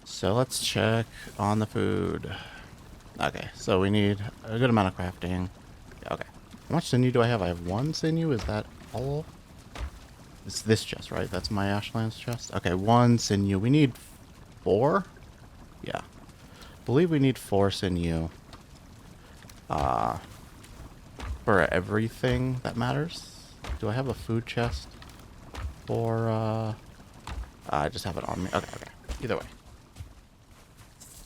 So let's check on the food. Okay, so we need a good amount of crafting. Yeah, okay. How much sinew do I have? I have one sinew. Is that all? It's this chest, right? That's my Ashlands chest. Okay, one sinew. We need four? Yeah. I believe we need four sinew. Uh, for everything that matters. Do I have a food chest? For, I just have it on me. Okay, okay. Either way.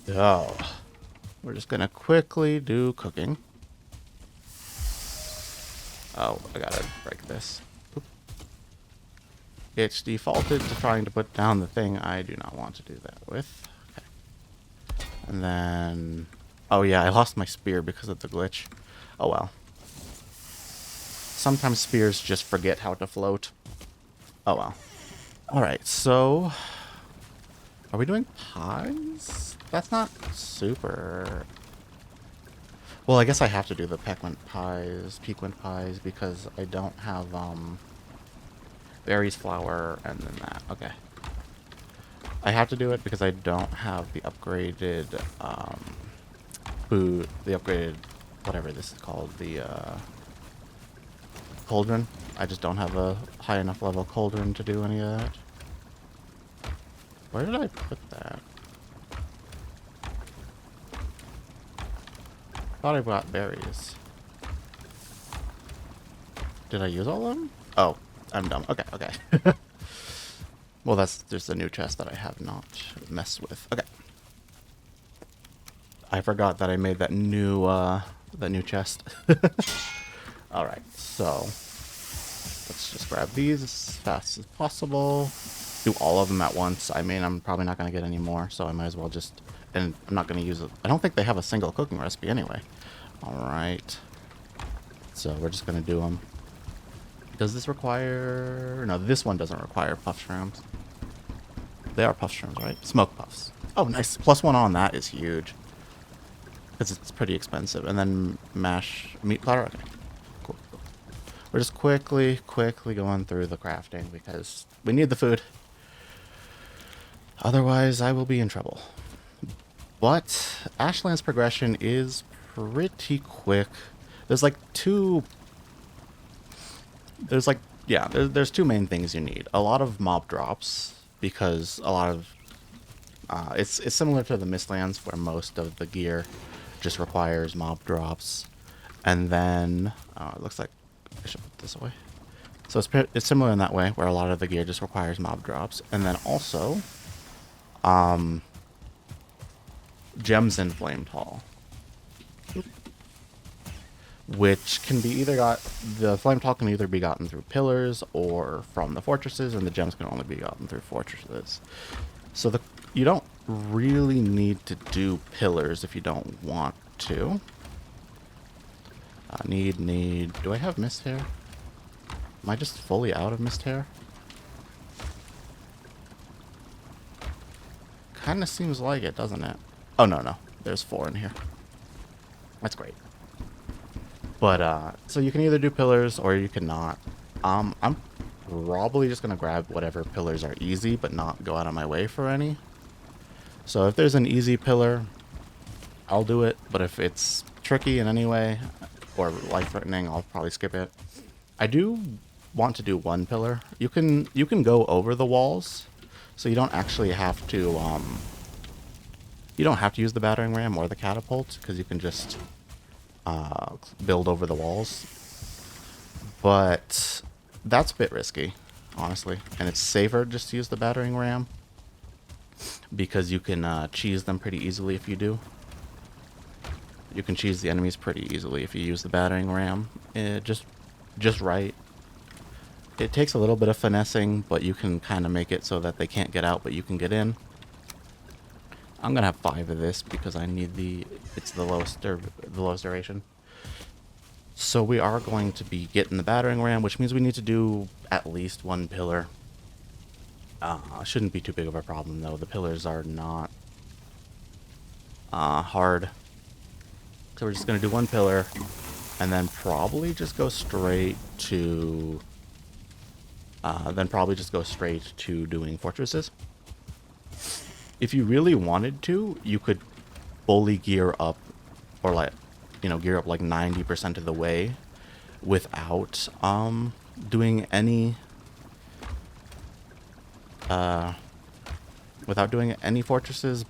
So, we're just gonna quickly do cooking. Oh, I gotta break this. Oop. It's defaulted to trying to put down the thing I do not want to do that with. Okay. And then... Oh yeah, I lost my spear because of the glitch. Oh well. Sometimes spears just forget how to float. Oh well. Alright, so... Are we doing pies? That's not super... Well, I guess I have to do the pequant pies, because I don't have, berries, flour, and then that. Okay. I have to do it because I don't have the upgraded, food, the upgraded, whatever this is called, the, cauldron. I just don't have a high enough level cauldron to do any of that. Where did I put that? Thought I brought berries. Did I use all of them? Oh, I'm dumb. Okay, okay. Well, that's just a new chest that I have not messed with. Okay. I forgot that I made that new chest. Alright, so let's just grab these as fast as possible. Do all of them at once. I mean, I'm probably not going to get any more, so I might as well just... And I'm not going to use it. I don't think they have a single cooking recipe anyway. Alright. So we're just going to do them. Does this require... No, this one doesn't require puff shrooms. They are puff shrooms, right? Smoke puffs. Oh, nice. +1 on that is huge. Because it's pretty expensive. And then mash meat platter. Okay. Cool, cool. We're just quickly going through the crafting because we need the food. Otherwise, I will be in trouble. But Ashland's progression is pretty quick. There's like two... There's two main things you need. A lot of mob drops, because a lot of... it's similar to the Mistlands, where most of the gear just requires mob drops. And then... it looks like I should put this away. So it's similar in that way, where a lot of the gear just requires mob drops. And then also... gems in Flamed Hall. Which can be either the flame tall can either be gotten through pillars or from the fortresses, and the gems can only be gotten through fortresses. So you don't really need to do pillars if you don't want to. Do I have mist hair? Am I just fully out of mist hair? Kinda seems like it, doesn't it? Oh, no. There's 4 in here. That's great. But, so you can either do pillars or you cannot. I'm probably just going to grab whatever pillars are easy, but not go out of my way for any. So if there's an easy pillar, I'll do it. But if it's tricky in any way, or life-threatening, I'll probably skip it. I do want to do one pillar. You can go over the walls, so you don't actually have to, you don't have to use the battering ram or the catapult, because you can just... build over the walls, but that's a bit risky, honestly, and it's safer just to use the battering ram because you can cheese them pretty easily if you do. You can cheese the enemies pretty easily if you use the battering ram. Just right. It takes a little bit of finessing, but you can kind of make it so that they can't get out, but you can get in. I'm gonna have 5 of this because I need it's the lowest duration. So we are going to be getting the battering ram, which means we need to do at least 1 pillar. Shouldn't be too big of a problem though. The pillars are not hard. So we're just gonna do 1 pillar, and then probably just go straight to doing fortresses. if you really wanted to, you could fully gear up, or like, you know, gear up like 90% of the way without doing any fortresses,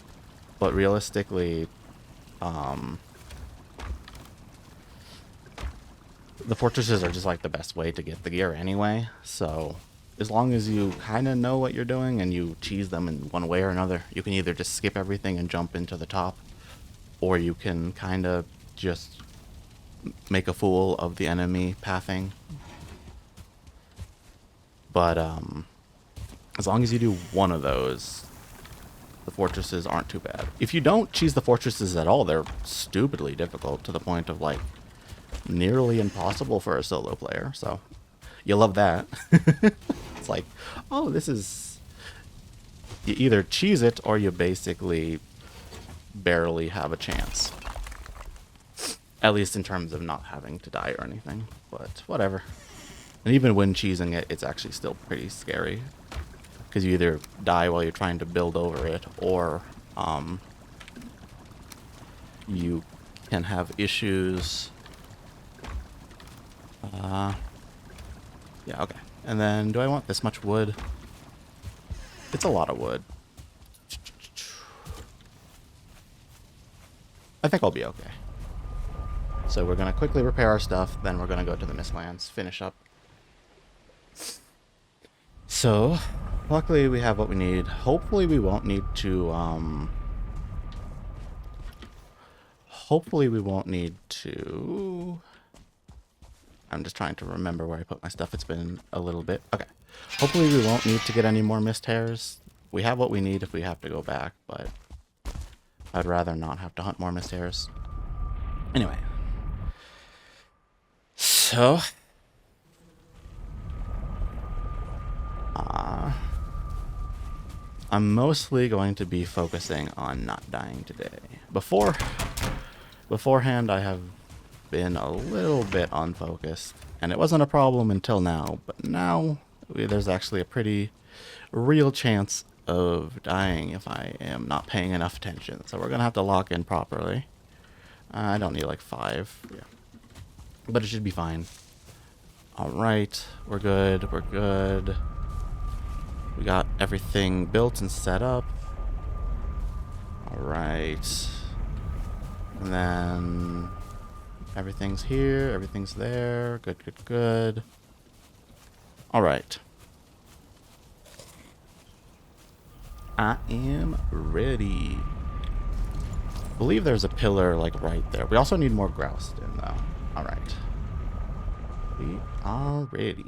but realistically, the fortresses are just like the best way to get the gear anyway. So as long as you kind of know what you're doing and you cheese them in one way or another, you can either just skip everything and jump into the top, or you can kind of just make a fool of the enemy pathing. But as long as you do one of those, the fortresses aren't too bad. If you don't cheese the fortresses at all, they're stupidly difficult to the point of like nearly impossible for a solo player. So you love that. It's like, oh, this is, you either cheese it or you basically barely have a chance. At least in terms of not having to die or anything, but whatever. And even when cheesing it, it's actually still pretty scary, because you either die while you're trying to build over it, or you can have issues. Yeah, okay. And then, do I want this much wood? It's a lot of wood. I think I'll be okay. So we're going to quickly repair our stuff, then we're going to go to the Mistlands, finish up. So, luckily we have what we need. Hopefully we won't need to, I'm just trying to remember where I put my stuff. It's been a little bit. Okay. Hopefully we won't need to get any more mist hairs. We have what we need if we have to go back, but I'd rather not have to hunt more mist hairs. Anyway. So, I'm mostly going to be focusing on not dying today. Beforehand, I have been a little bit unfocused, and it wasn't a problem until now, but now there's actually a pretty real chance of dying if I am not paying enough attention. So we're going to have to lock in properly. I don't need like 5. Yeah. But it should be fine. Alright, we're good, we're good. We got everything built and set up. Alright. And then everything's here, everything's there. Good, good, good. Alright. I am ready. I believe there's a pillar like right there. We also need more grouse in though. Alright. We are ready.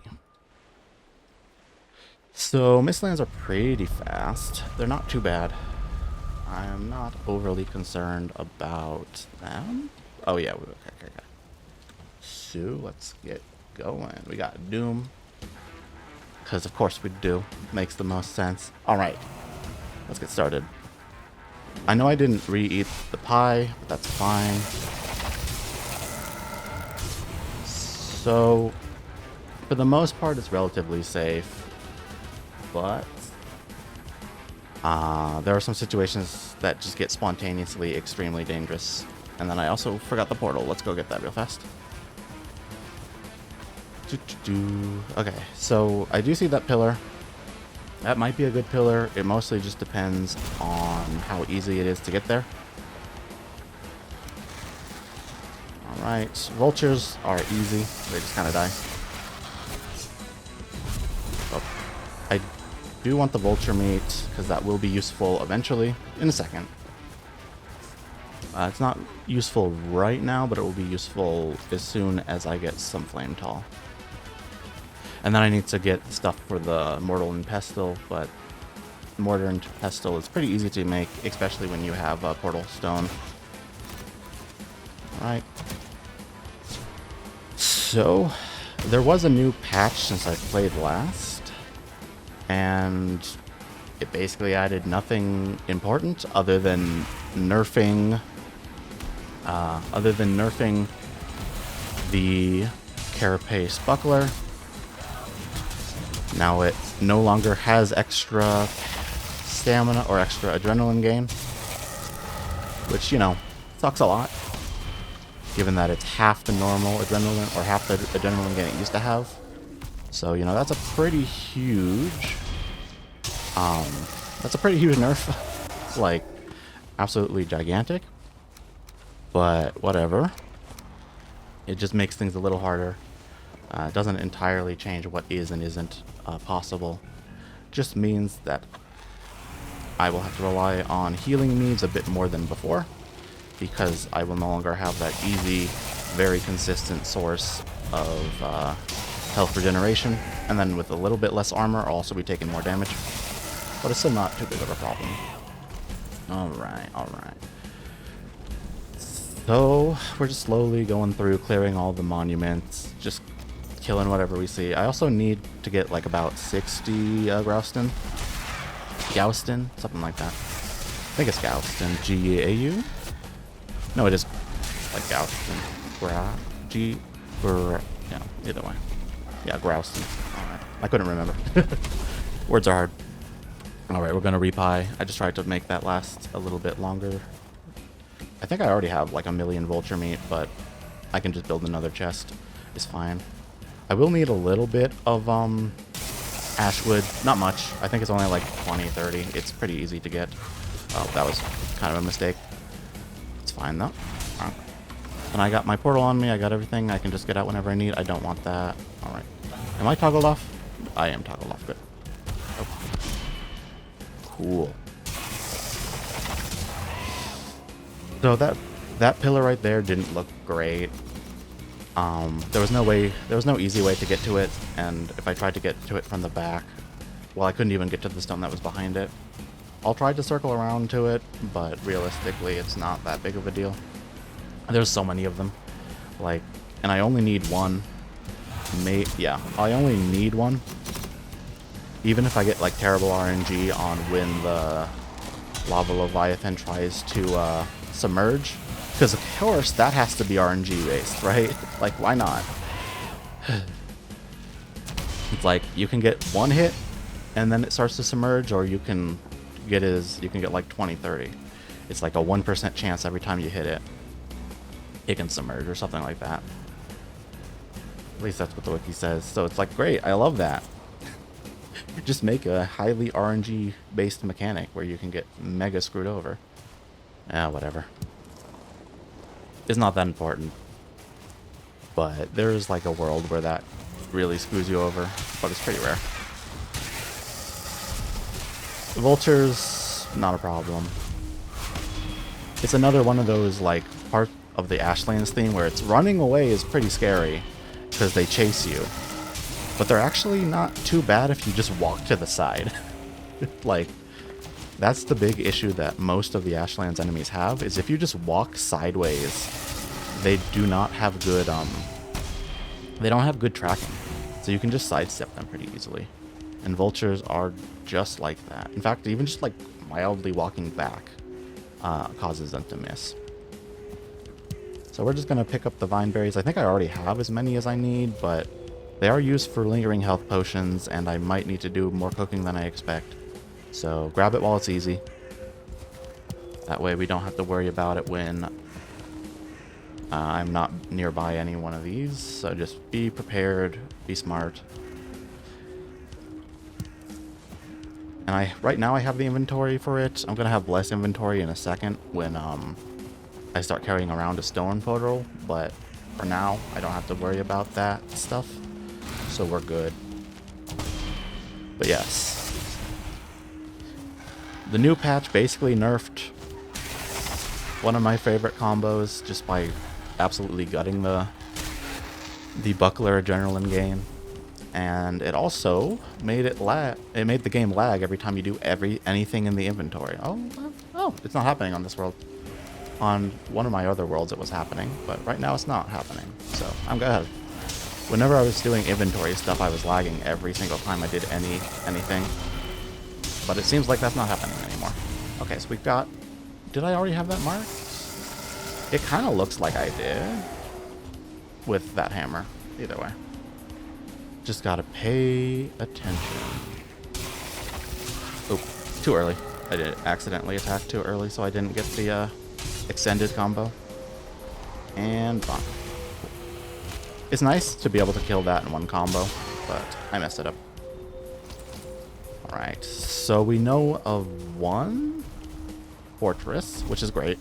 So, Mistlands are pretty fast. They're not too bad. I am not overly concerned about them. Oh yeah, okay. So, let's get going. We got Doom. Because of course we do. Makes the most sense. Alright. Let's get started. I know I didn't re-eat the pie, but that's fine. So, for the most part, it's relatively safe. But there are some situations that just get spontaneously extremely dangerous. And then I also forgot the portal. Let's go get that real fast. Okay, so I do see that pillar. That might be a good pillar. It mostly just depends on how easy it is to get there. Alright, vultures are easy. They just kind of die. Oh, I do want the vulture meat, because that will be useful eventually, in a second. It's not useful right now, but it will be useful as soon as I get some flame tall. And then I need to get stuff for the mortar and pestle, but mortar and pestle is pretty easy to make, especially when you have a portal stone. Alright. So, there was a new patch since I played last, and it basically added nothing important other than nerfing the carapace buckler. Now it no longer has extra stamina or extra adrenaline gain, which, you know, sucks a lot, given that it's half the normal adrenaline or half the adrenaline gain it used to have. So, you know, that's a pretty huge nerf. Like, absolutely gigantic. But whatever. It just makes things a little harder. It doesn't entirely change what is and isn't possible. Just means that I will have to rely on healing needs a bit more than before, because I will no longer have that easy, very consistent source of health regeneration, and then with a little bit less armor, I'll also be taking more damage. But it's still not too big of a problem. Alright, alright. So, we're just slowly going through, clearing all the monuments, just killing whatever we see. I also need to get like about 60 Grouston. Gouston? Something like that. I think it's Gouston. G-A-U? No, it is like Gouston. Yeah, either way. Yeah, Grouston. Alright. I couldn't remember. Words are hard. Alright, we're gonna repi. I just tried to make that last a little bit longer. I think I already have like 1,000,000 vulture meat, but I can just build another chest. It's fine. I will need a little bit of ashwood. Not much. I think it's only like 20, 30. It's pretty easy to get. Oh, that was kind of a mistake. It's fine though. And I got my portal on me. I got everything. I can just get out whenever I need. I don't want that. Alright. Am I toggled off? I am toggled off. Good. Oh. Cool. So that pillar right there didn't look great. There was no easy way to get to it, and if I tried to get to it from the back, well, I couldn't even get to the stone that was behind it. I'll try to circle around to it, but realistically, it's not that big of a deal. There's so many of them, like, and I only need one. I only need one. Even if I get like terrible RNG on when the lava leviathan tries to submerge, because of course that has to be RNG based, right? Like, why not? It's like you can get one hit and then it starts to submerge, or you can get like 20, 30. It's like a 1% chance every time you hit it, it can submerge or something like that. At least that's what the wiki says. So it's like, great, I love that. Just make a highly RNG based mechanic where you can get mega screwed over. Whatever. It's not that important. But there is like a world where that really screws you over, but it's pretty rare. Vultures, not a problem. It's another one of those like parts of the Ashlands theme where it's running away is pretty scary because they chase you. But they're actually not too bad if you just walk to the side. Like, that's the big issue that most of the Ashlands enemies have, is if you just walk sideways, they do not have good, they don't have good tracking. So you can just sidestep them pretty easily. And vultures are just like that. In fact, even just like mildly walking back causes them to miss. So we're just gonna pick up the vine berries. I think I already have as many as I need, but they are used for lingering health potions, and I might need to do more cooking than I expect. So grab it while it's easy. That way we don't have to worry about it when I'm not nearby any one of these. So just be prepared, be smart. And right now I have the inventory for it. I'm gonna have less inventory in a second when I start carrying around a stone portal, but for now I don't have to worry about that stuff. So we're good. But yes. The new patch basically nerfed one of my favorite combos just by absolutely gutting the buckler adrenaline gain. And it also made it lag. It made the game lag every time you do anything in the inventory. Oh, it's not happening on this world. On one of my other worlds it was happening, but right now it's not happening. So I'm good. Whenever I was doing inventory stuff, I was lagging every single time I did anything. But it seems like that's not happening anymore. Okay, so we've got... Did I already have that marked? It kind of looks like I did. With that hammer. Either way. Just gotta pay attention. Oh, too early. I did accidentally attack too early, so I didn't get the extended combo. And bonk. It's nice to be able to kill that in one combo, but I messed it up. Alright, so we know of one fortress, which is great.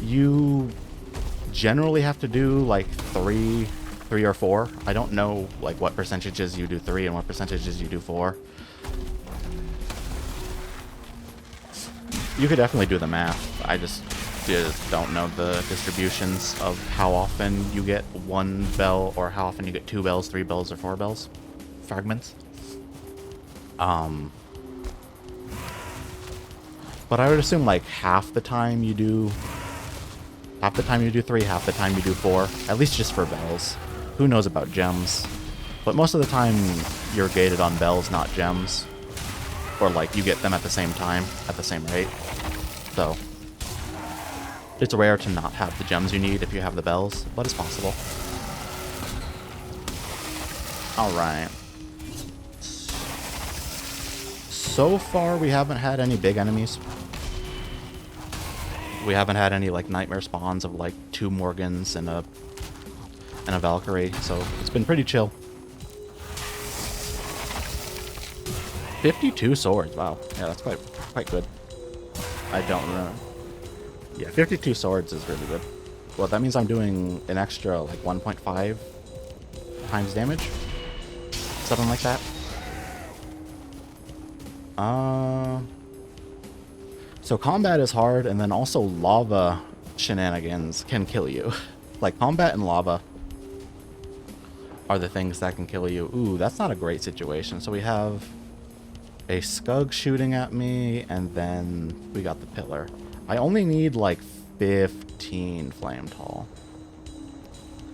You generally have to do like three or four. I don't know like what percentages you do 3 and what percentages you do 4. You could definitely do the math. I just don't know the distributions of how often you get 1 bell or how often you get 2 bells, 3 bells, or 4 bells. Fragments. But I would assume like half the time you do 3, half the time you do 4. At least just for bells. Who knows about gems? But most of the time you're gated on bells, not gems. Or like you get them at the same time, at the same rate. So it's rare to not have the gems you need if you have the bells, but it's possible. Alright. So far we haven't had any big enemies. We haven't had any like nightmare spawns of like 2 Morgans and a Valkyrie, so it's been pretty chill. 52 swords, wow. Yeah, that's quite good. I don't know. Yeah, 52 swords is really good. Well, that means I'm doing an extra like 1.5 times damage. Something like that. So combat is hard, and then also lava shenanigans can kill you. Like combat and lava are the things that can kill you. Ooh, that's not a great situation. So we have a Scug shooting at me, and then we got the pillar. I only need like 15 flame tall.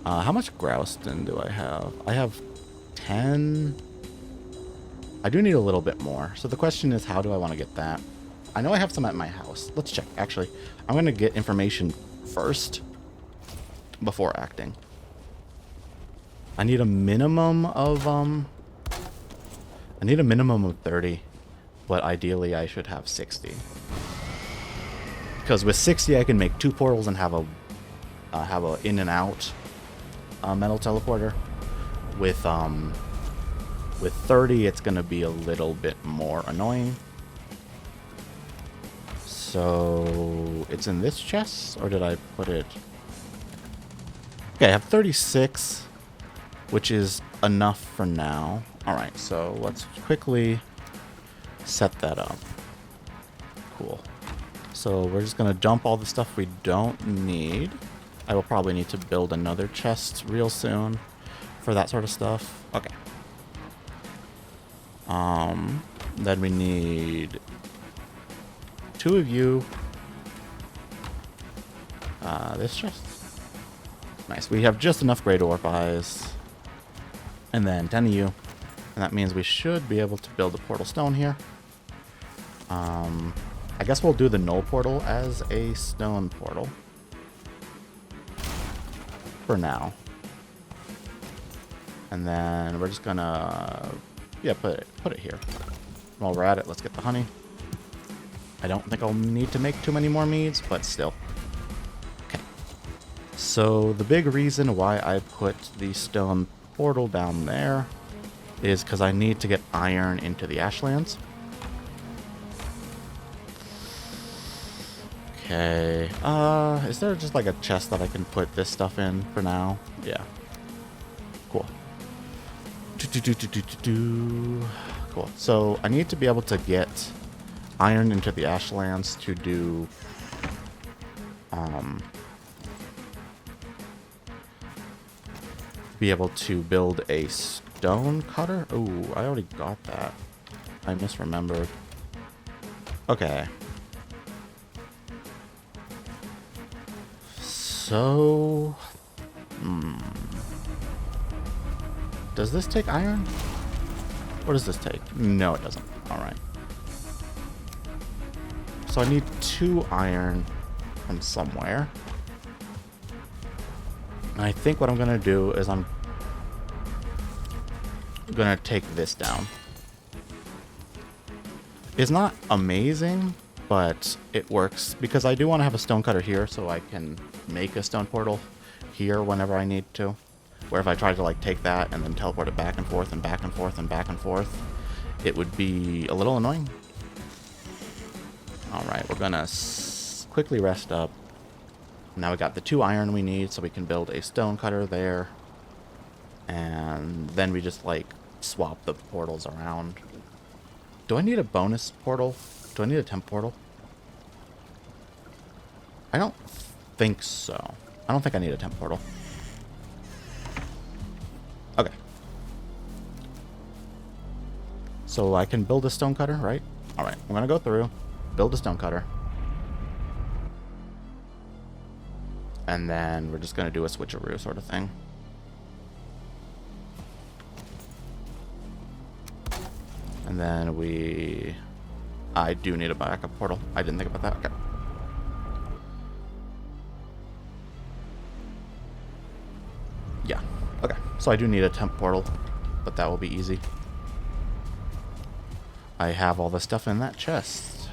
How much Grouston do I have? I have 10. I do need a little bit more. So the question is, how do I want to get that? I know I have some at my house. Let's check. Actually, I'm going to get information first before acting. I need a minimum of 30, but ideally I should have 60. Because with 60 I can make 2 portals and have a in and out metal teleporter. With 30 it's gonna be a little bit more annoying. So it's in this chest, or did I put it? Okay, I have 36, which is enough for now. Alright, so let's quickly set that up. Cool. So we're just gonna dump all the stuff we don't need. I will probably need to build another chest real soon for that sort of stuff. Okay. Then we need 2 of you. This chest. Nice. We have just enough Great Orb Eyes. And then 10 of you. And that means we should be able to build a portal stone here. I guess we'll do the null portal as a stone portal. For now. And then we're just gonna... yeah, put it here. While we're at it, let's get the honey. I don't think I'll need to make too many more meads, but still. Okay. So the big reason why I put the stone portal down there is because I need to get iron into the Ashlands. Okay. Is there just like a chest that I can put this stuff in for now? Yeah. Cool. Cool. So I need to be able to get iron into the Ashlands to do be able to build a stone cutter. Oh, I already got that. I misremembered. Okay. So, does this take iron? What does this take? No, it doesn't. Alright. So I need 2 iron from somewhere. And I think what I'm going to do is I'm going to take this down. is not amazing, but it works because I do want to have a stone cutter here so I can make a stone portal here whenever I need to. Where if I tried to like take that and then teleport it back and forth and back and forth and back and forth, it would be a little annoying. Alright, we're gonna quickly rest up. Now we got the 2 iron we need, so we can build a stone cutter there. And then we just like swap the portals around. Do I need a bonus portal? Do I need a temp portal? I don't think so. I don't think I need a temp portal. Okay. So I can build a stone cutter, right? Alright, I'm gonna go through, build a stone cutter. And then we're just gonna do a switcheroo sort of thing. And then I do need a backup portal. I didn't think about that. Okay. Yeah. Okay. So I do need a temp portal, but that will be easy. I have all the stuff in that chest.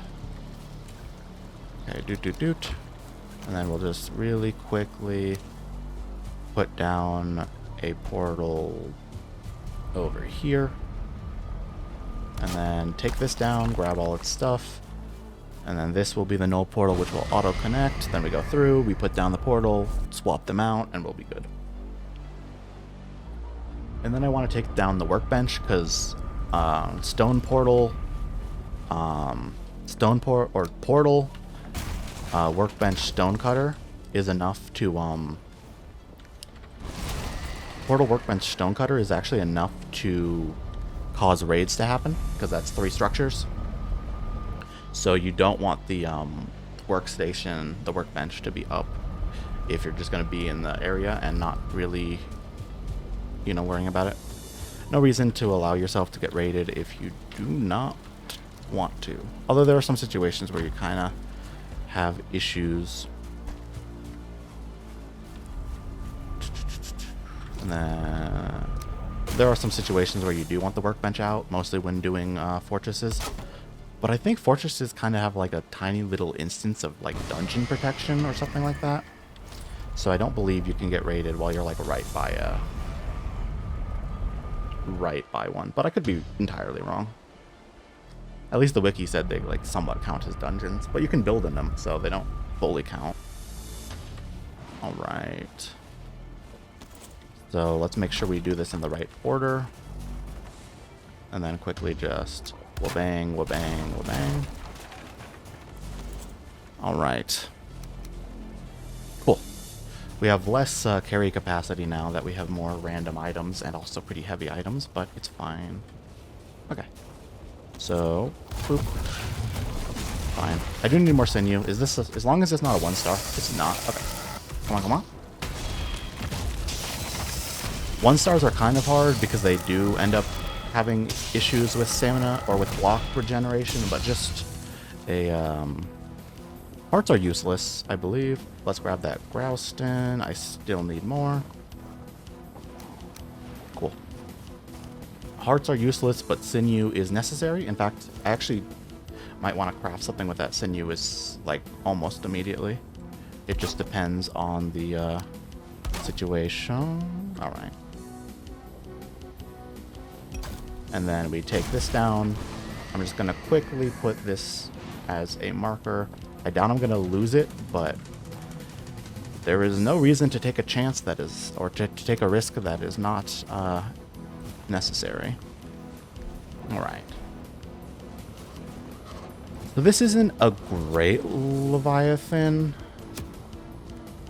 Okay, doot. And then we'll just really quickly put down a portal over here. And then take this down, grab all its stuff. And then this will be the null portal, which will auto-connect. Then we go through, we put down the portal, swap them out, and we'll be good. And then I want to take down the workbench, because portal, workbench stone cutter is enough to, portal workbench stone cutter is actually enough to cause raids to happen, because that's 3 structures. So you don't want the workstation, the workbench, to be up if you're just going to be in the area and not really, you know, worrying about it. No reason to allow yourself to get raided if you do not want to. Although there are some situations where you kind of have issues. And then there are some situations where you do want the workbench out, mostly when doing fortresses. But I think fortresses kind of have like a tiny little instance of like dungeon protection or something like that. So I don't believe you can get raided while you're like right by one. But I could be entirely wrong. At least the wiki said they like somewhat count as dungeons, but you can build in them, so they don't fully count. All right. So let's make sure we do this in the right order. And then quickly just wha-bang, wha-bang, wha-bang. All right. Cool. We have less carry capacity now that we have more random items and also pretty heavy items, but it's fine. Okay. So, boop. Fine. I do need more sinew. Is this as long as it's not a 1-star? It's not. Okay. Come on, come on. 1-stars are kind of hard because they do end up having issues with stamina or with block regeneration, but just a hearts are useless, I believe. Let's grab that Grouston. I still need more. Cool. Hearts are useless, but sinew is necessary. In fact, I actually might want to craft something with that sinew is like almost immediately. It just depends on the situation. All right. And then we take this down. I'm just going to quickly put this as a marker. I doubt I'm going to lose it, but there is no reason to take a chance that is, or to take a risk that is not necessary. Alright. So this isn't a great Leviathan,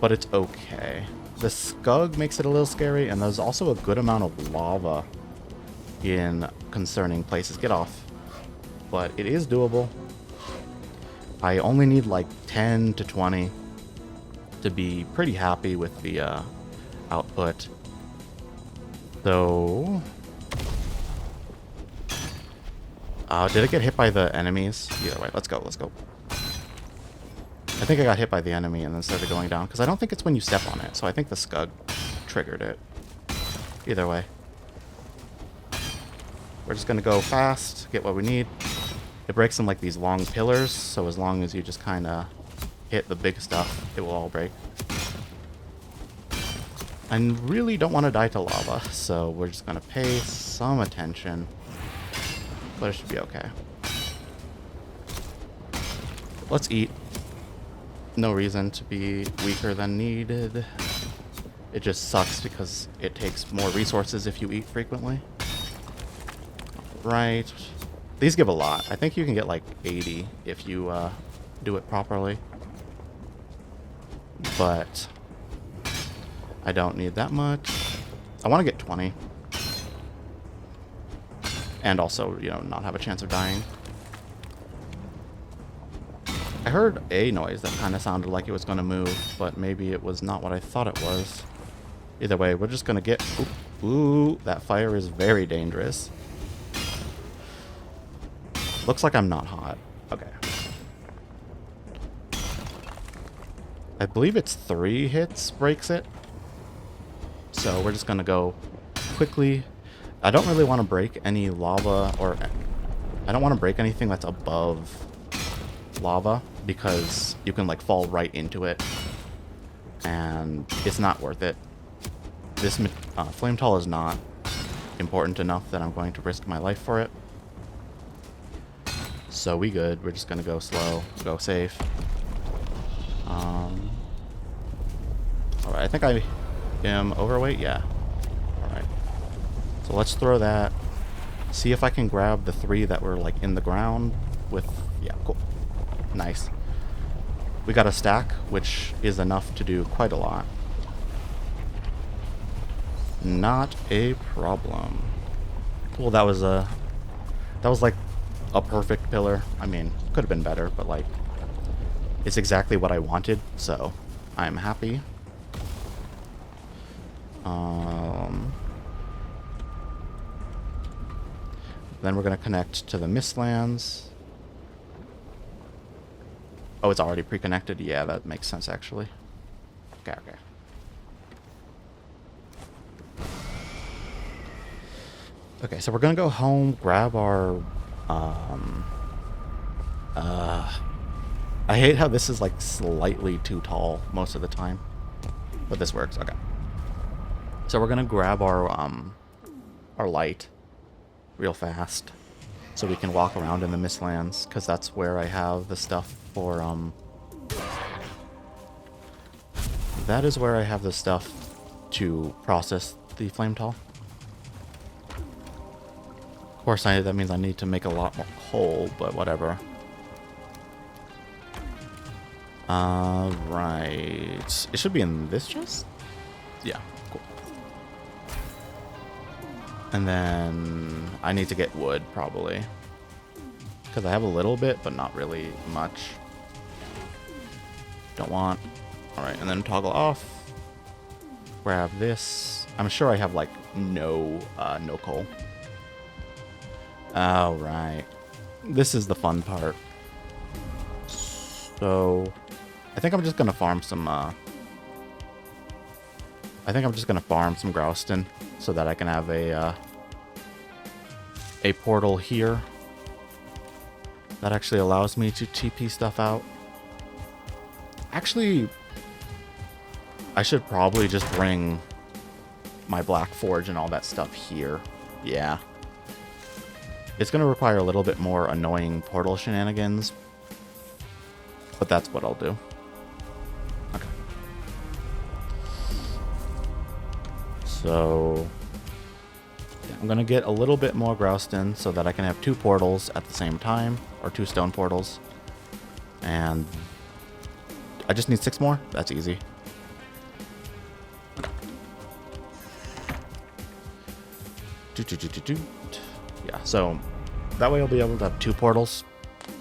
but it's okay. The Scug makes it a little scary, and there's also a good amount of lava in concerning places. Get off. But it is doable. I only need like 10 to 20 to be pretty happy with the output. So... did it get hit by the enemies? Either way, let's go, let's go. I think I got hit by the enemy and then started going down, because I don't think it's when you step on it, so I think the Scug triggered it. Either way. We're just going to go fast, get what we need. It breaks in like these long pillars, so as long as you just kind of hit the big stuff, it will all break. I really don't want to die to lava, so we're just going to pay some attention. But it should be okay. Let's eat. No reason to be weaker than needed. It just sucks because it takes more resources if you eat frequently. Right. These give a lot. I think you can get like 80 if you do it properly. But I don't need that much. I want to get 20. And also, you know, not have a chance of dying. I heard a noise that kind of sounded like it was going to move, but maybe it was not what I thought it was. Either way, we're just going to get... Ooh, that fire is very dangerous. Looks like I'm not hot. Okay. I believe it's 3 hits breaks it. So we're just going to go quickly. I don't really want to break any lava, or I don't want to break anything that's above lava, because you can like fall right into it and it's not worth it. This flame tall is not important enough that I'm going to risk my life for it. So we good. We're just gonna go slow, go safe. Alright, I think I am overweight. Yeah. Alright. So let's throw that. See if I can grab the 3 that were like in the ground with... Yeah, cool. Nice. We got a stack, which is enough to do quite a lot. Not a problem. Cool, that was like a perfect pillar. I mean, could have been better, but like, it's exactly what I wanted, so I'm happy. Then we're gonna connect to the Mistlands. Oh, it's already pre-connected? Yeah, that makes sense, actually. Okay, okay. Okay, so we're gonna go home, grab our... I hate how this is, like, slightly too tall most of the time. But this works, okay. So we're gonna grab our light real fast. So we can walk around in the Mistlands, because that's where I have the stuff for, that is where I have the stuff to process the flame tall. Of course, that means I need to make a lot more coal, but whatever. Right. It should be in this chest? Yeah, cool. And then I need to get wood, probably. Because I have a little bit, but not really much. Don't want. Alright, and then toggle off. Grab this. I'm sure I have, like, no coal. Alright. This is the fun part. So, I think I'm just gonna farm some, Grouston so that I can have a portal here that actually allows me to TP stuff out. Actually, I should probably just bring my Black Forge and all that stuff here. Yeah. It's going to require a little bit more annoying portal shenanigans, but that's what I'll do. Okay. So, yeah, I'm going to get a little bit more Grouston so that I can have 2 portals at the same time, or 2 stone portals. And I just need 6 more. That's easy. Yeah, so that way I'll be able to have 2 portals,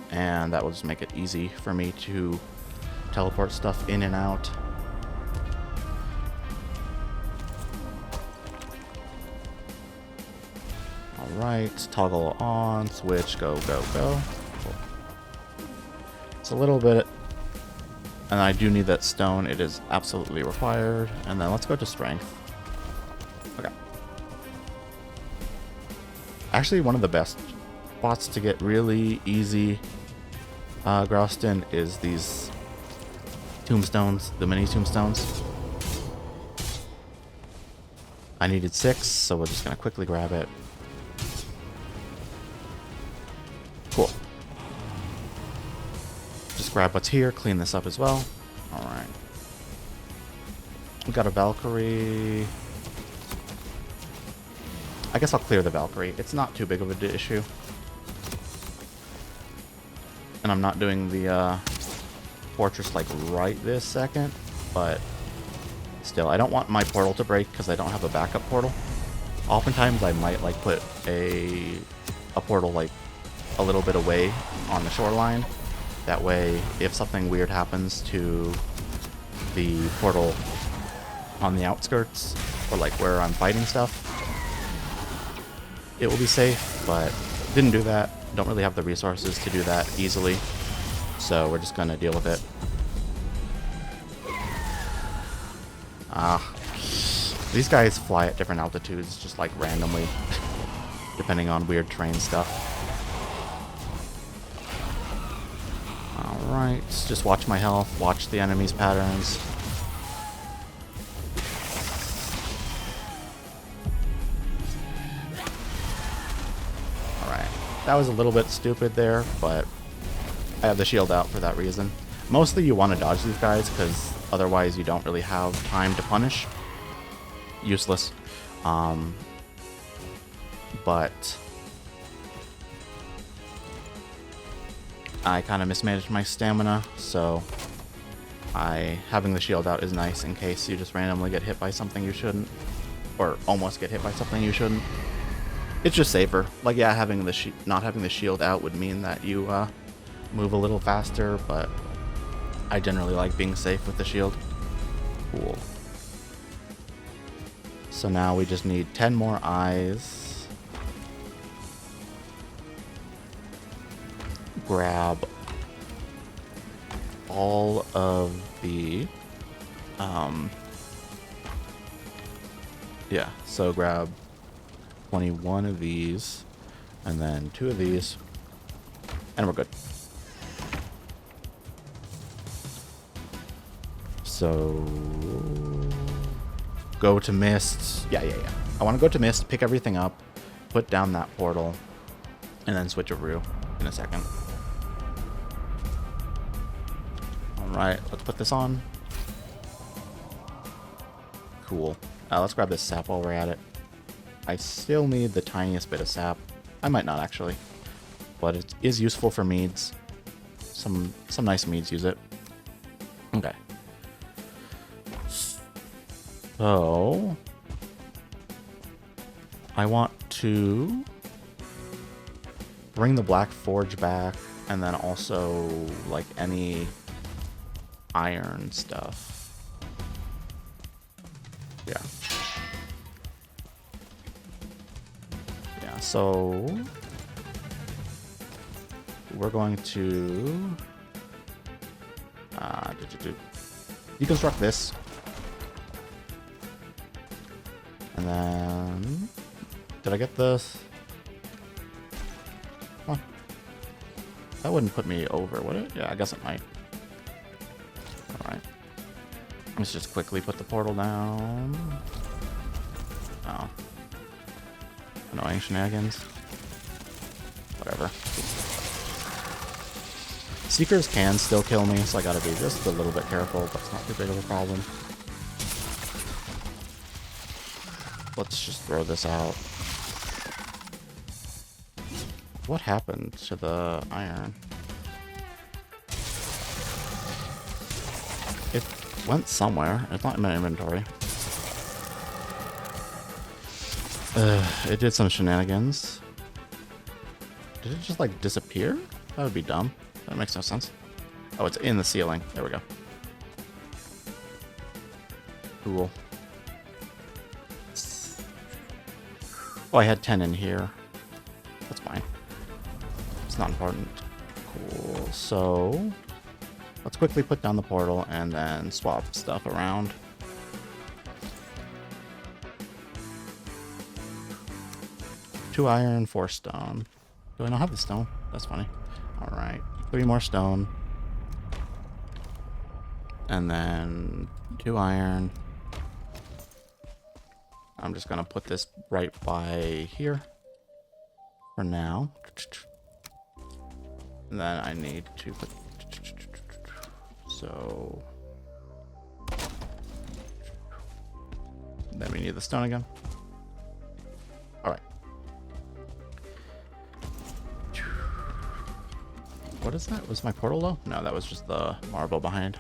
and that will just make it easy for me to teleport stuff in and out. Alright, toggle on, switch, go, go, go. Cool. It's a little bit, and I do need that stone. It is absolutely required. And then let's go to strength. Okay. Actually, one of the best spots to get really easy groused in is these tombstones, the mini tombstones. I needed 6, so we're just gonna quickly grab it. Cool. Just grab what's here, clean this up as well. Alright. We got a Valkyrie. I guess I'll clear the Valkyrie. It's not too big of an issue. And I'm not doing the fortress like right this second, but still, I don't want my portal to break because I don't have a backup portal. Oftentimes I might like put a portal like a little bit away on the shoreline. That way, if something weird happens to the portal on the outskirts, or like where I'm fighting stuff, it will be safe, but didn't do that. Don't really have the resources to do that easily, so we're just gonna deal with it. These guys fly at different altitudes, just like randomly, depending on weird terrain stuff. Alright, just watch my health, watch the enemy's patterns. Alright, that was a little bit stupid there, but I have the shield out for that reason. Mostly you want to dodge these guys, because otherwise you don't really have time to punish. Useless. But I kind of mismanaged my stamina, so having the shield out is nice in case you just randomly get hit by something you shouldn't, or almost get hit by something you shouldn't. It's just safer. Like, yeah, having the not having the shield out would mean that you move a little faster, but I generally like being safe with the shield. Cool. So now we just need 10 more eyes. Grab all of the yeah, so grab 21 of these and then 2 of these and we're good. So go to Mist. Yeah. I want to go to Mist, pick everything up, put down that portal, and then switch a Rue in a second. Alright, let's put this on. Cool. Let's grab this sap while we're at it. I still need the tiniest bit of sap. I might not actually, but it is useful for meads. Some nice meads use it. Okay. So I want to bring the Black Forge back, and then also like any iron stuff. Yeah. So we're going to deconstruct this, and then did I get this? Huh. That wouldn't put me over, would it? Yeah, I guess it might. All right. Let's just quickly put the portal down. Oh. Annoying shenanigans. Whatever. Seekers can still kill me, so I gotta be just a little bit careful, but it's not too big of a problem. Let's just throw this out. What happened to the iron? It went somewhere. It's not in my inventory. It did some shenanigans. Did it just like disappear? That would be dumb. That makes no sense. Oh, it's in the ceiling. There we go. Cool. Oh, I had 10 in here. That's fine. It's not important. Cool. So let's quickly put down the portal and then swap stuff around. Two iron, 4 stone. Do I not have the stone? That's funny. Alright. 3 more stone. And then 2 iron. I'm just gonna put this right by here for now. And then I need to put... So... Then we need the stone again. Alright. What is that? Was my portal low? No, that was just the marble behind.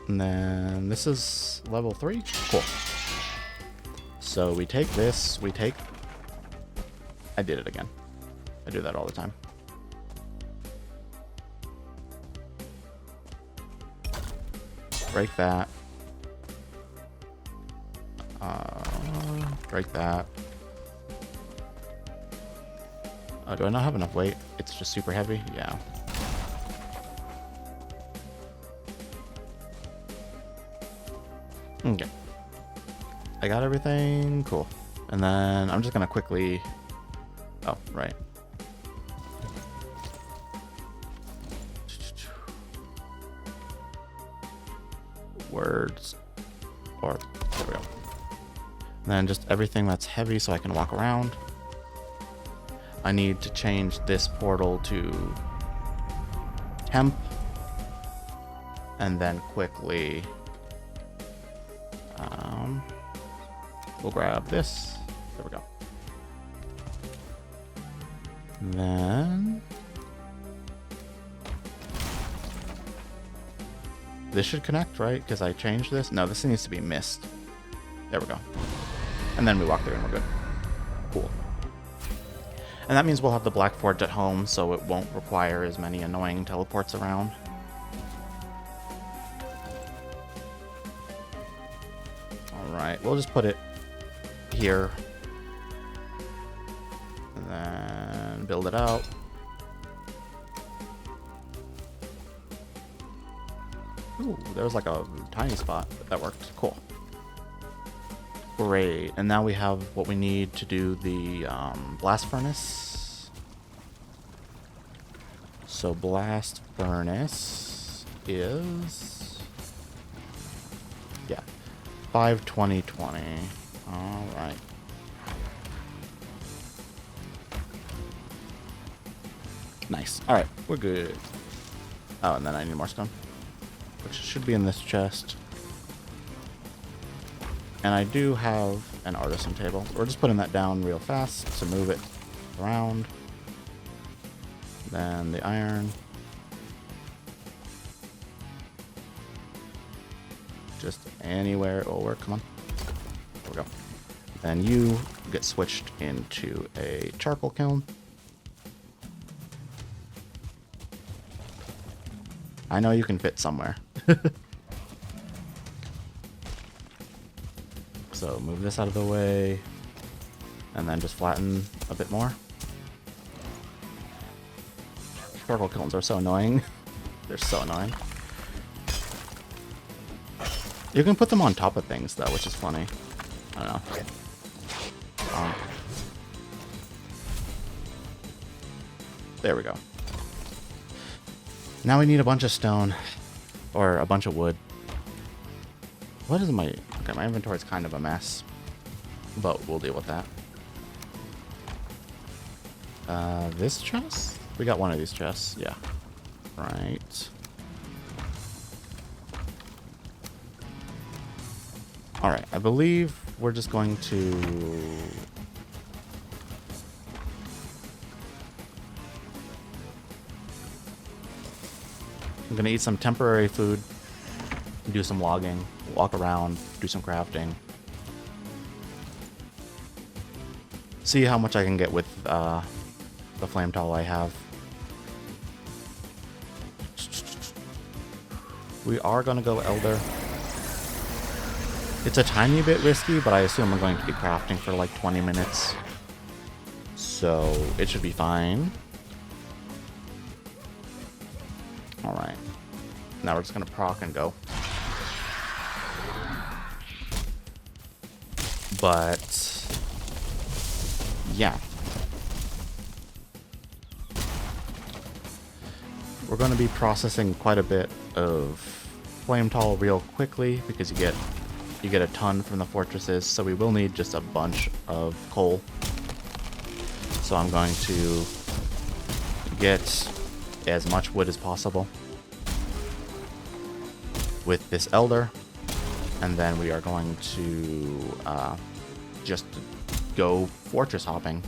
And then this is level 3. Cool. So we take this, we take... I did it again. I do that all the time. Break that. Break that. Oh, do I not have enough weight? It's just super heavy? Yeah. Okay. I got everything. Cool. And then I'm just gonna quickly... Oh, right. Words. Or... There we go. And then just everything that's heavy so I can walk around. I need to change this portal to temp. And then quickly... we'll grab this. There we go. And then... This should connect, right? Because I changed this. No, this needs to be missed. There we go. And then we walk through and we're good. Cool. And that means we'll have the Black Forge at home, so it won't require as many annoying teleports around. Alright, we'll just put it here. And then build it out. Ooh, there was like a tiny spot. That worked. Cool. Great. And now we have what we need to do the blast furnace. So blast furnace is... Yeah. 5/20/20. Alright. Nice. Alright, we're good. Oh, and then I need more stone. Which should be in this chest. And I do have an artisan table. We're just putting that down real fast to move it around. Then the iron. Just anywhere it'll work. Come on. There we go. Then you get switched into a charcoal kiln. I know you can fit somewhere. So move this out of the way. And then just flatten a bit more. Charcoal kilns are so annoying. They're so annoying. You can put them on top of things though, which is funny. I don't know. There we go. Now we need a bunch of stone. Or a bunch of wood. What is my... Okay, my inventory is kind of a mess. But we'll deal with that. This chest? We got one of these chests. Yeah. Right. Alright, I believe we're just going to... I'm gonna eat some temporary food, do some logging, walk around, do some crafting. See how much I can get with the flame towel I have. We are gonna go Elder. It's a tiny bit risky, but I assume we're going to be crafting for like 20 minutes. So it should be fine. Alright. Now we're just gonna proc and go. But yeah, we're going to be processing quite a bit of flame tall real quickly because you get a ton from the fortresses, so we will need just a bunch of coal. So I'm going to get as much wood as possible with this elder, and then we are going to just go fortress hopping,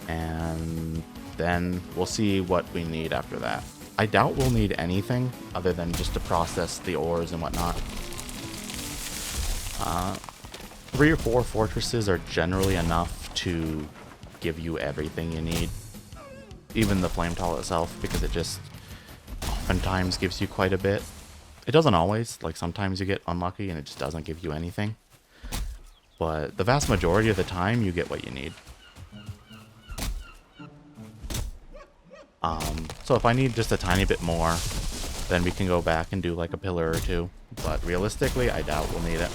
and then we'll see what we need after that. I doubt we'll need anything other than just to process the ores and whatnot. 3 or 4 fortresses are generally enough to give you everything you need, even the flame tall itself, because it just oftentimes gives you quite a bit. It doesn't always, like sometimes you get unlucky and it just doesn't give you anything, but the vast majority of the time you get what you need. So if I need just a tiny bit more, then we can go back and do like a pillar or 2, but realistically I doubt we'll need it.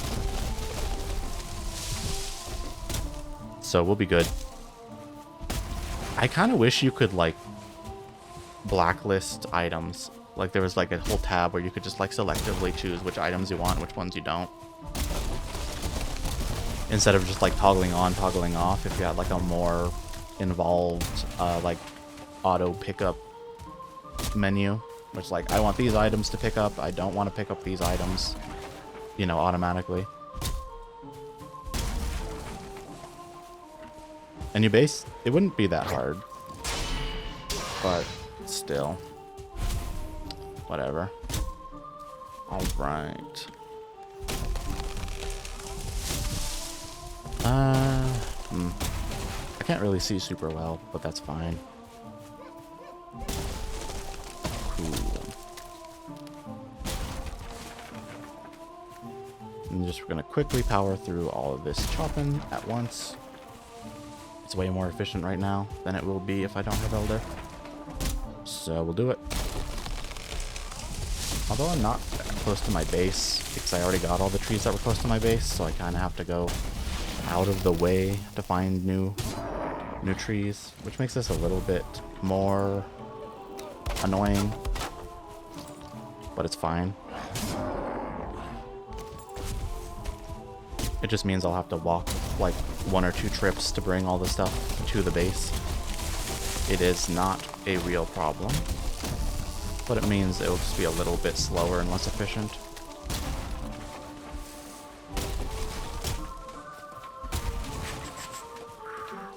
So we'll be good. I kind of wish you could like blacklist items. Like there was like a whole tab where you could just like selectively choose which items you want and which ones you don't, instead of just like toggling on, toggling off. If you had like a more involved like auto pickup menu, which like I want these items to pick up, I don't want to pick up these items, you know, automatically. And you base, it wouldn't be that hard, but still, whatever. All right. I can't really see super well, but that's fine. Cool. And just we're gonna quickly power through all of this chopping at once. It's way more efficient right now than it will be if I don't have Elder. So we'll do it. Although I'm not close to my base, because I already got all the trees that were close to my base, so I kind of have to go out of the way to find new trees, which makes this a little bit more annoying, but it's fine. It just means I'll have to walk like 1 or 2 trips to bring all the stuff to the base. It is not a real problem, but it means it will just be a little bit slower and less efficient.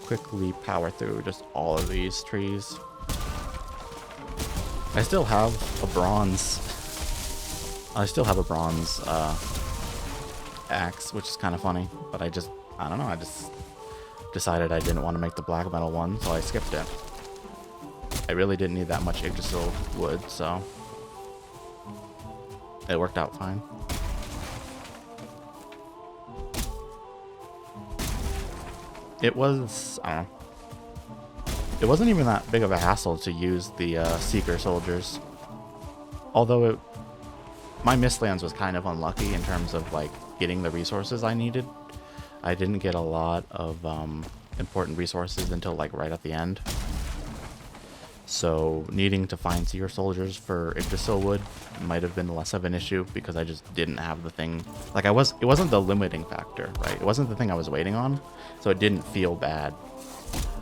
Quickly power through just all of these trees. I still have a bronze axe, which is kind of funny, but I don't know, I just decided I didn't want to make the black metal one, so I skipped it. I really didn't need that much Yggdrasil wood, so it worked out fine. It was, I don't know, it wasn't even that big of a hassle to use the Seeker soldiers. Although my Mistlands was kind of unlucky in terms of like getting the resources I needed. I didn't get a lot of important resources until like right at the end. So needing to find Seeker soldiers for Yggdrasil wood might have been less of an issue because I just didn't have the thing. Like it wasn't the limiting factor, right? It wasn't the thing I was waiting on, so it didn't feel bad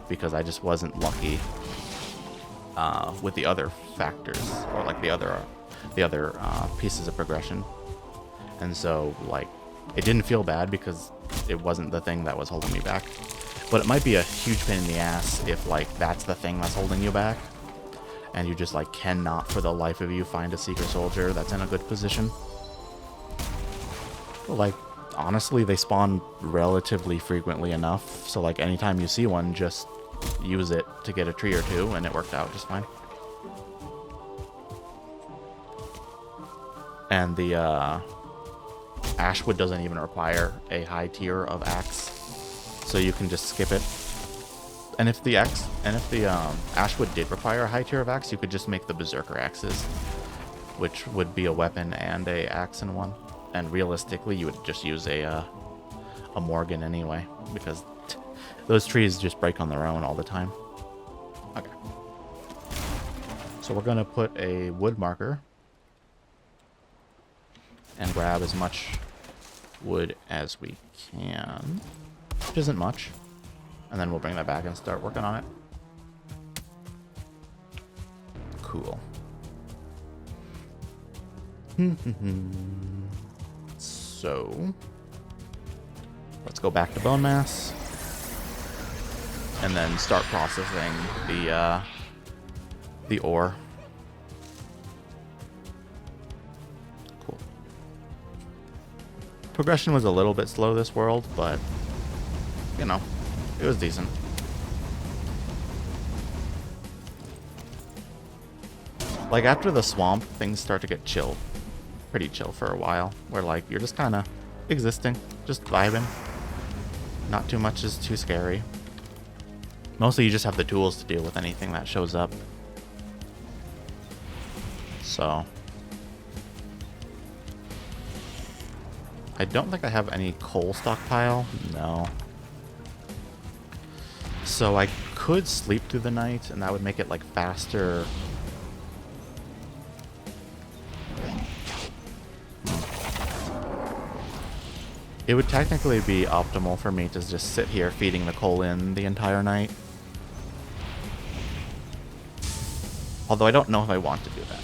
because I just wasn't lucky with the other factors, or like the other pieces of progression. And so like it didn't feel bad because it wasn't the thing that was holding me back. But it might be a huge pain in the ass if like that's the thing that's holding you back and you just like cannot for the life of you find a Seeker soldier that's in a good position. But, like honestly, they spawn relatively frequently enough, so like anytime you see one, just use it to get a tree or 2, and it worked out just fine. And the Ashwood doesn't even require a high tier of axe, so you can just skip it. And if the Ashwood did require a high tier of axe, you could just make the Berserker axes, which would be a weapon and a axe in one. And realistically, you would just use a a Morgan anyway, because those trees just break on their own all the time. Okay. So we're going to put a wood marker and grab as much wood as we can, which isn't much. And then we'll bring that back and start working on it. Cool. So let's go back to bone mass and then start processing the ore. Cool. Progression was a little bit slow this world, but you know, it was decent. Like after the swamp, things start to get chill. Pretty chill for a while, where like you're just kind of existing, just vibing. Not too much is too scary. Mostly you just have the tools to deal with anything that shows up. So I don't think I have any coal stockpile. No. So I could sleep through the night, and that would make it like faster. It would technically be optimal for me to just sit here feeding the coal in the entire night. Although I don't know if I want to do that.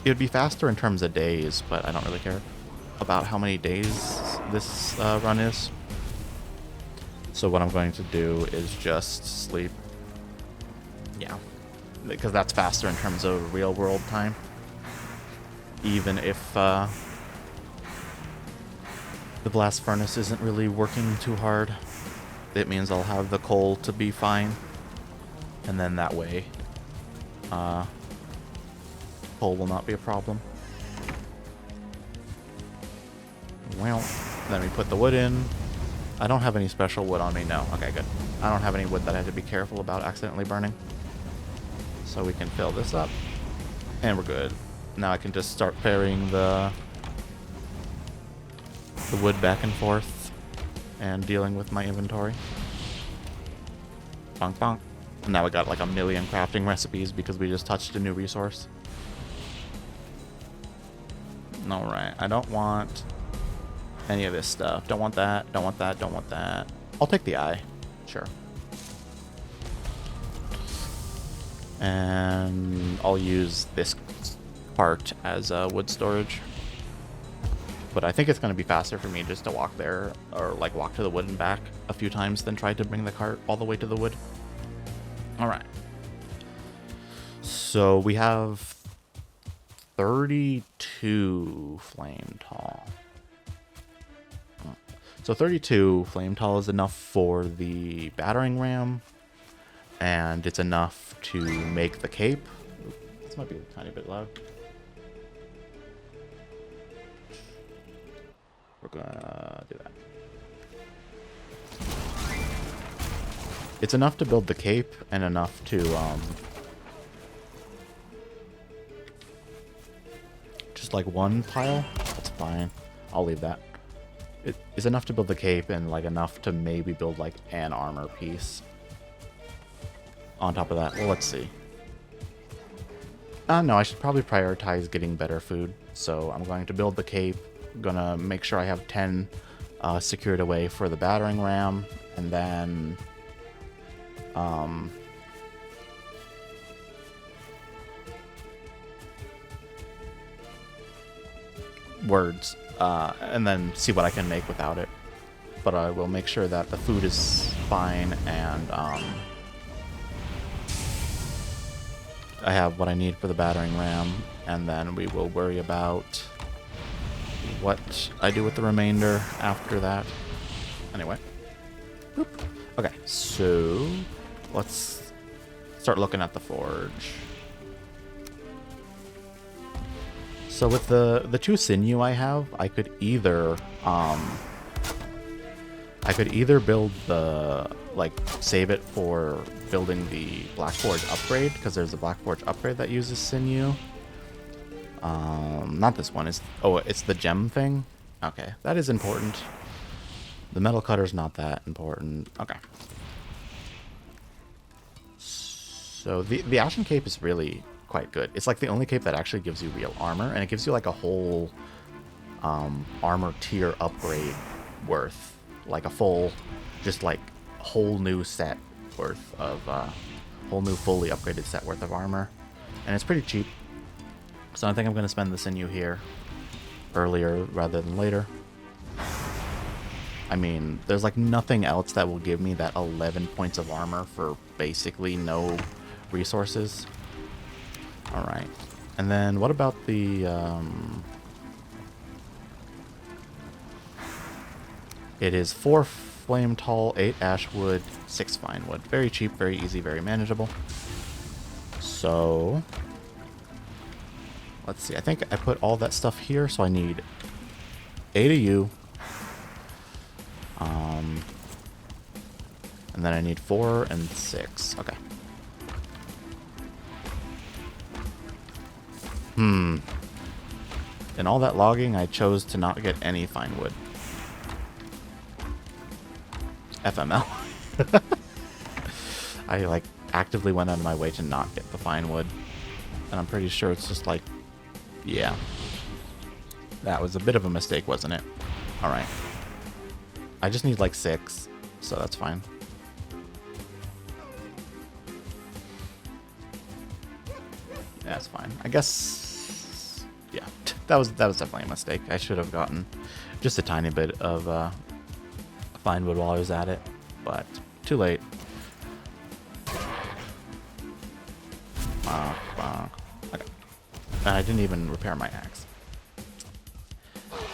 It would be faster in terms of days, but I don't really care about how many days this run is. So what I'm going to do is just sleep. Yeah. Because that's faster in terms of real world time. Even if the blast furnace isn't really working too hard. It means I'll have the coal to be fine. And then that way, coal will not be a problem. Well, then we put the wood in. I don't have any special wood on me, no. Okay, good. I don't have any wood that I have to be careful about accidentally burning. So we can fill this up. And we're good. Now I can just start ferrying the wood back and forth and dealing with my inventory. Bonk bonk. And now we got like a million crafting recipes because we just touched a new resource. Alright, I don't want any of this stuff. Don't want that, don't want that, don't want that. I'll take the eye. Sure. And I'll use this cart as wood storage. But I think it's going to be faster for me just to walk there, or like walk to the wood and back a few times than try to bring the cart all the way to the wood. Alright. So we have 32 flame tall. So 32 flame tall is enough for the battering ram, and it's enough to make the cape. This might be a tiny bit loud. We're gonna do that. It's enough to build the cape and enough to just like one pile. That's fine. I'll leave that. It is enough to build the cape and like enough to maybe build like an armor piece. On top of that, well, let's see. No, I should probably prioritize getting better food. So I'm going to build the cape. Gonna make sure I have 10 secured away for the battering ram, and then words, and then see what I can make without it. But I will make sure that the food is fine, and I have what I need for the battering ram, and then we will worry about what I do with the remainder after that. Anyway. Boop. Okay, so let's start looking at the forge. So with the 2 sinew I have, I could either build the, like, save it for building the Black Forge upgrade, because there's a Black Forge upgrade that uses sinew. Not this one. It's the gem thing. Okay, that is important. The metal cutter's not that important. Okay. So the Ashen Cape is really quite good. It's like the only cape that actually gives you real armor, and it gives you like a whole armor tier upgrade worth. Like a full, just like whole new set worth of, whole new fully upgraded set worth of armor. And it's pretty cheap. So I think I'm going to spend the sinew here earlier rather than later. I mean, there's like nothing else that will give me that 11 points of armor for basically no resources. Alright. And then what about the... It is 4 flame tall, 8 ash wood, 6 fine wood. Very cheap, very easy, very manageable. So... let's see, I think I put all that stuff here, so I need 8 of you. And then I need 4 and 6. Okay. In all that logging, I chose to not get any fine wood. FML. I, like, actively went out of my way to not get the fine wood. And I'm pretty sure it's just like... yeah. That was a bit of a mistake, wasn't it? Alright. I just need like 6, so that's fine. Yeah, that's fine. I guess... yeah. That was definitely a mistake. I should have gotten just a tiny bit of fine wood while I was at it. But too late. Okay. And I didn't even repair my axe.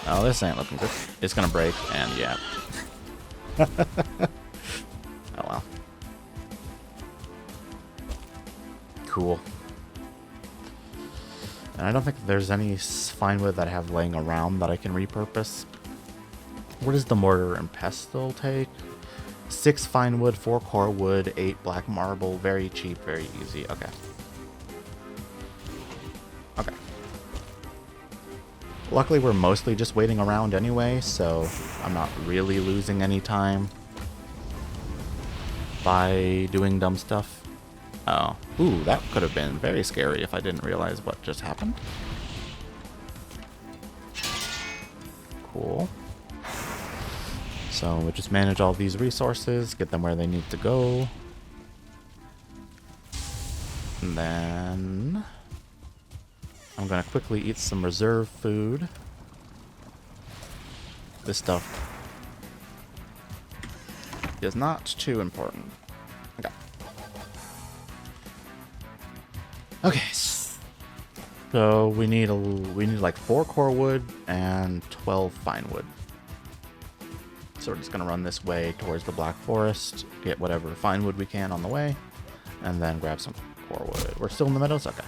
Oh, this ain't looking good. It's gonna break, and yeah. Oh well. Cool. And I don't think there's any fine wood that I have laying around that I can repurpose. What does the mortar and pestle take? 6 fine wood, 4 core wood, 8 black marble. Very cheap, very easy. Okay. Okay. Luckily, we're mostly just waiting around anyway, so I'm not really losing any time by doing dumb stuff. Oh. Ooh, that could have been very scary if I didn't realize what just happened. Cool. So we just manage all these resources, get them where they need to go. And then I'm going to quickly eat some reserve food. This stuff is not too important. Okay. Okay. So we need like 4 core wood and 12 fine wood. So we're just going to run this way towards the Black Forest, get whatever fine wood we can on the way, and then grab some core wood. We're still in the meadows? Okay.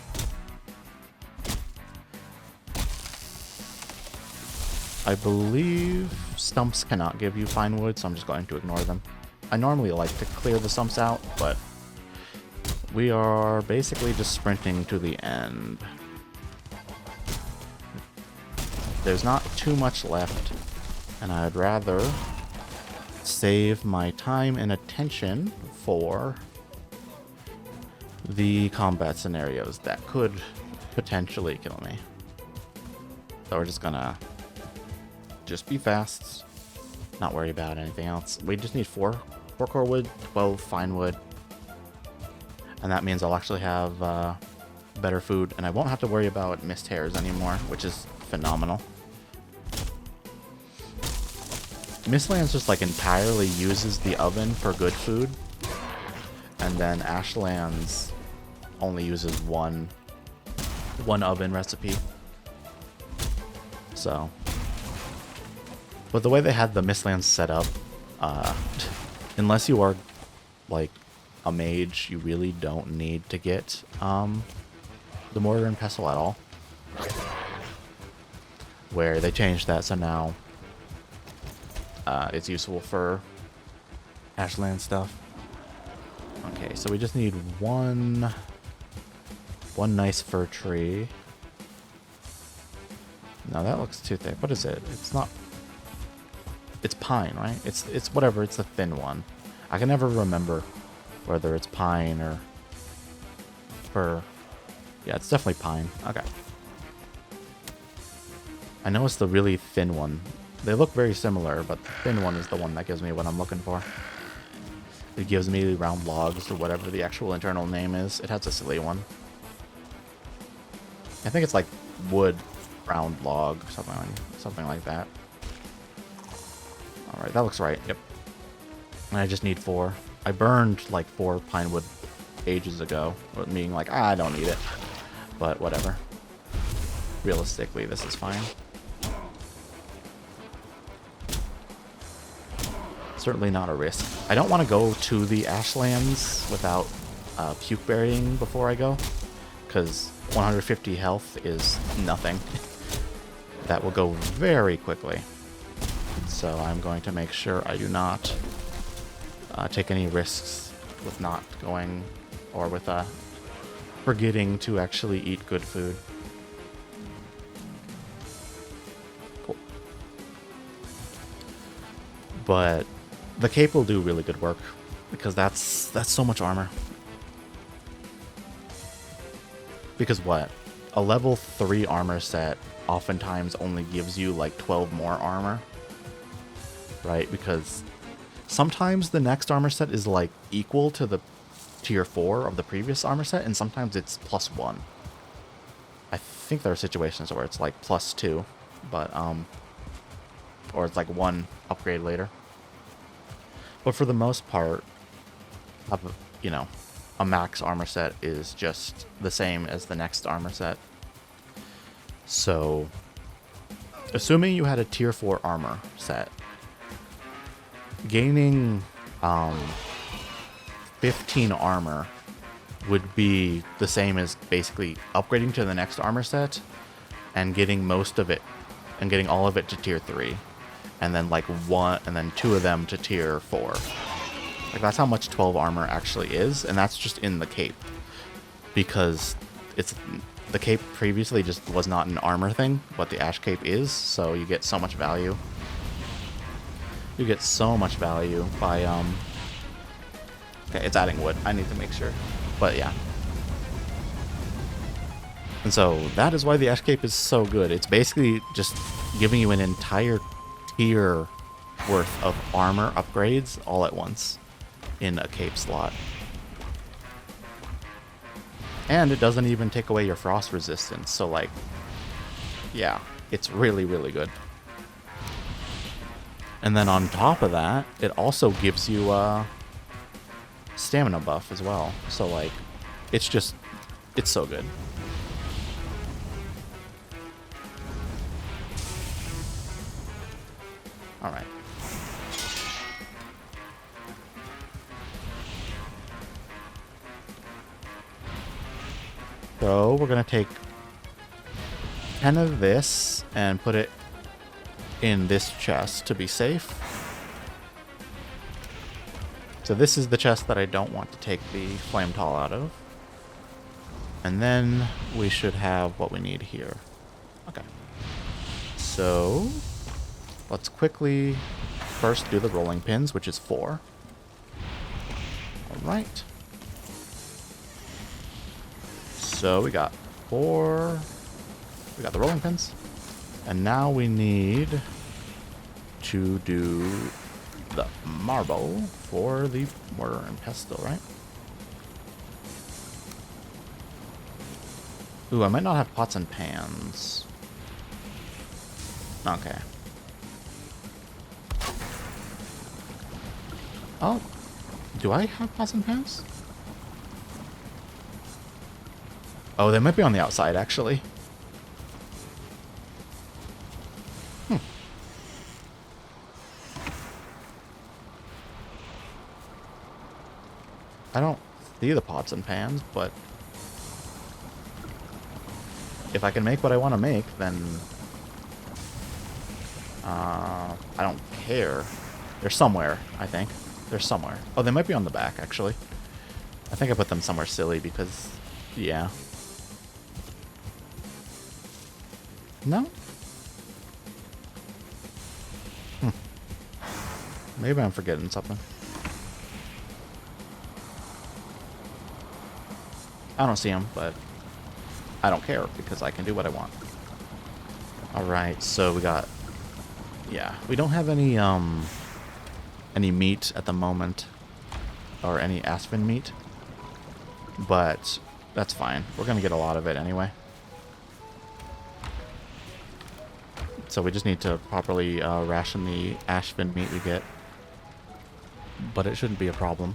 I believe stumps cannot give you fine wood, so I'm just going to ignore them. I normally like to clear the stumps out, but we are basically just sprinting to the end. There's not too much left, and I'd rather save my time and attention for the combat scenarios that could potentially kill me. So we're just gonna be fast, not worry about anything else. We just need 4 core wood, 12 fine wood, and that means I'll actually have better food, and I won't have to worry about missed hairs anymore, which is phenomenal. Mistlands just like entirely uses the oven for good food, and then Ashlands only uses one oven recipe. So, but the way they had the Mistlands set up, unless you are like a mage, you really don't need to get the mortar and pestle at all. Where they changed that, so now it's useful for Ashland stuff. Okay, so we just need one nice fir tree. No, that looks too thick. What is it? It's not... it's pine, right? It's whatever. It's the thin one. I can never remember whether it's pine or fir. Yeah, it's definitely pine. Okay. I know it's the really thin one. They look very similar, but the thin one is the one that gives me what I'm looking for. It gives me round logs or whatever the actual internal name is. It has a silly one. I think it's like wood round log, something like that. All right, that looks right. Yep. And I just need 4. I burned like 4 pine wood ages ago, meaning like I don't need it, but whatever. Realistically, this is fine. Certainly not a risk. I don't want to go to the Ashlands without puke burying before I go, because 150 health is nothing. That will go very quickly. So I'm going to make sure I do not take any risks with not going, or with forgetting to actually eat good food. Cool. But the cape will do really good work, because that's so much armor. Because what? A level 3 armor set oftentimes only gives you like 12 more armor. Right? Because sometimes the next armor set is like equal to the tier 4 of the previous armor set, and sometimes it's +1. I think there are situations where it's like +2, but or it's like 1 upgrade later. But for the most part, you know, a max armor set is just the same as the next armor set. So, assuming you had a tier 4 armor set, gaining 15 armor would be the same as basically upgrading to the next armor set and getting most of it, and getting all of it to tier 3. And then like 1, and then 2 of them to tier 4. Like that's how much 12 armor actually is, and that's just in the cape. Because the cape previously just was not an armor thing, but the ash cape is, so you get so much value. You get so much value by okay, it's adding wood. I need to make sure. But yeah. And so that is why the ash cape is so good. It's basically just giving you an entire tier worth of armor upgrades all at once in a cape slot. And it doesn't even take away your frost resistance, so like, yeah, it's really, really good. And then on top of that, it also gives you a stamina buff as well. So like, it's so good. All right. So we're going to take 10 of this and put it in this chest to be safe. So this is the chest that I don't want to take the flame tall out of. And then we should have what we need here. Okay. So let's quickly first do the rolling pins, which is 4. All right. So we got 4. We got the rolling pins. And now we need to do the marble for the mortar and pestle, right? Ooh, I might not have pots and pans. Okay. Oh, do I have pots and pans? Oh, they might be on the outside, actually. I don't see the pots and pans, but if I can make what I want to make, then I don't care. They're somewhere, I think. They're somewhere. Oh, they might be on the back, actually. I think I put them somewhere silly because, yeah. No? Maybe I'm forgetting something. I don't see him, but I don't care because I can do what I want. Alright, so we got... Yeah, we don't have any meat at the moment. Or any aspen meat. But that's fine. We're going to get a lot of it anyway. So we just need to properly ration the aspen meat we get. But it shouldn't be a problem.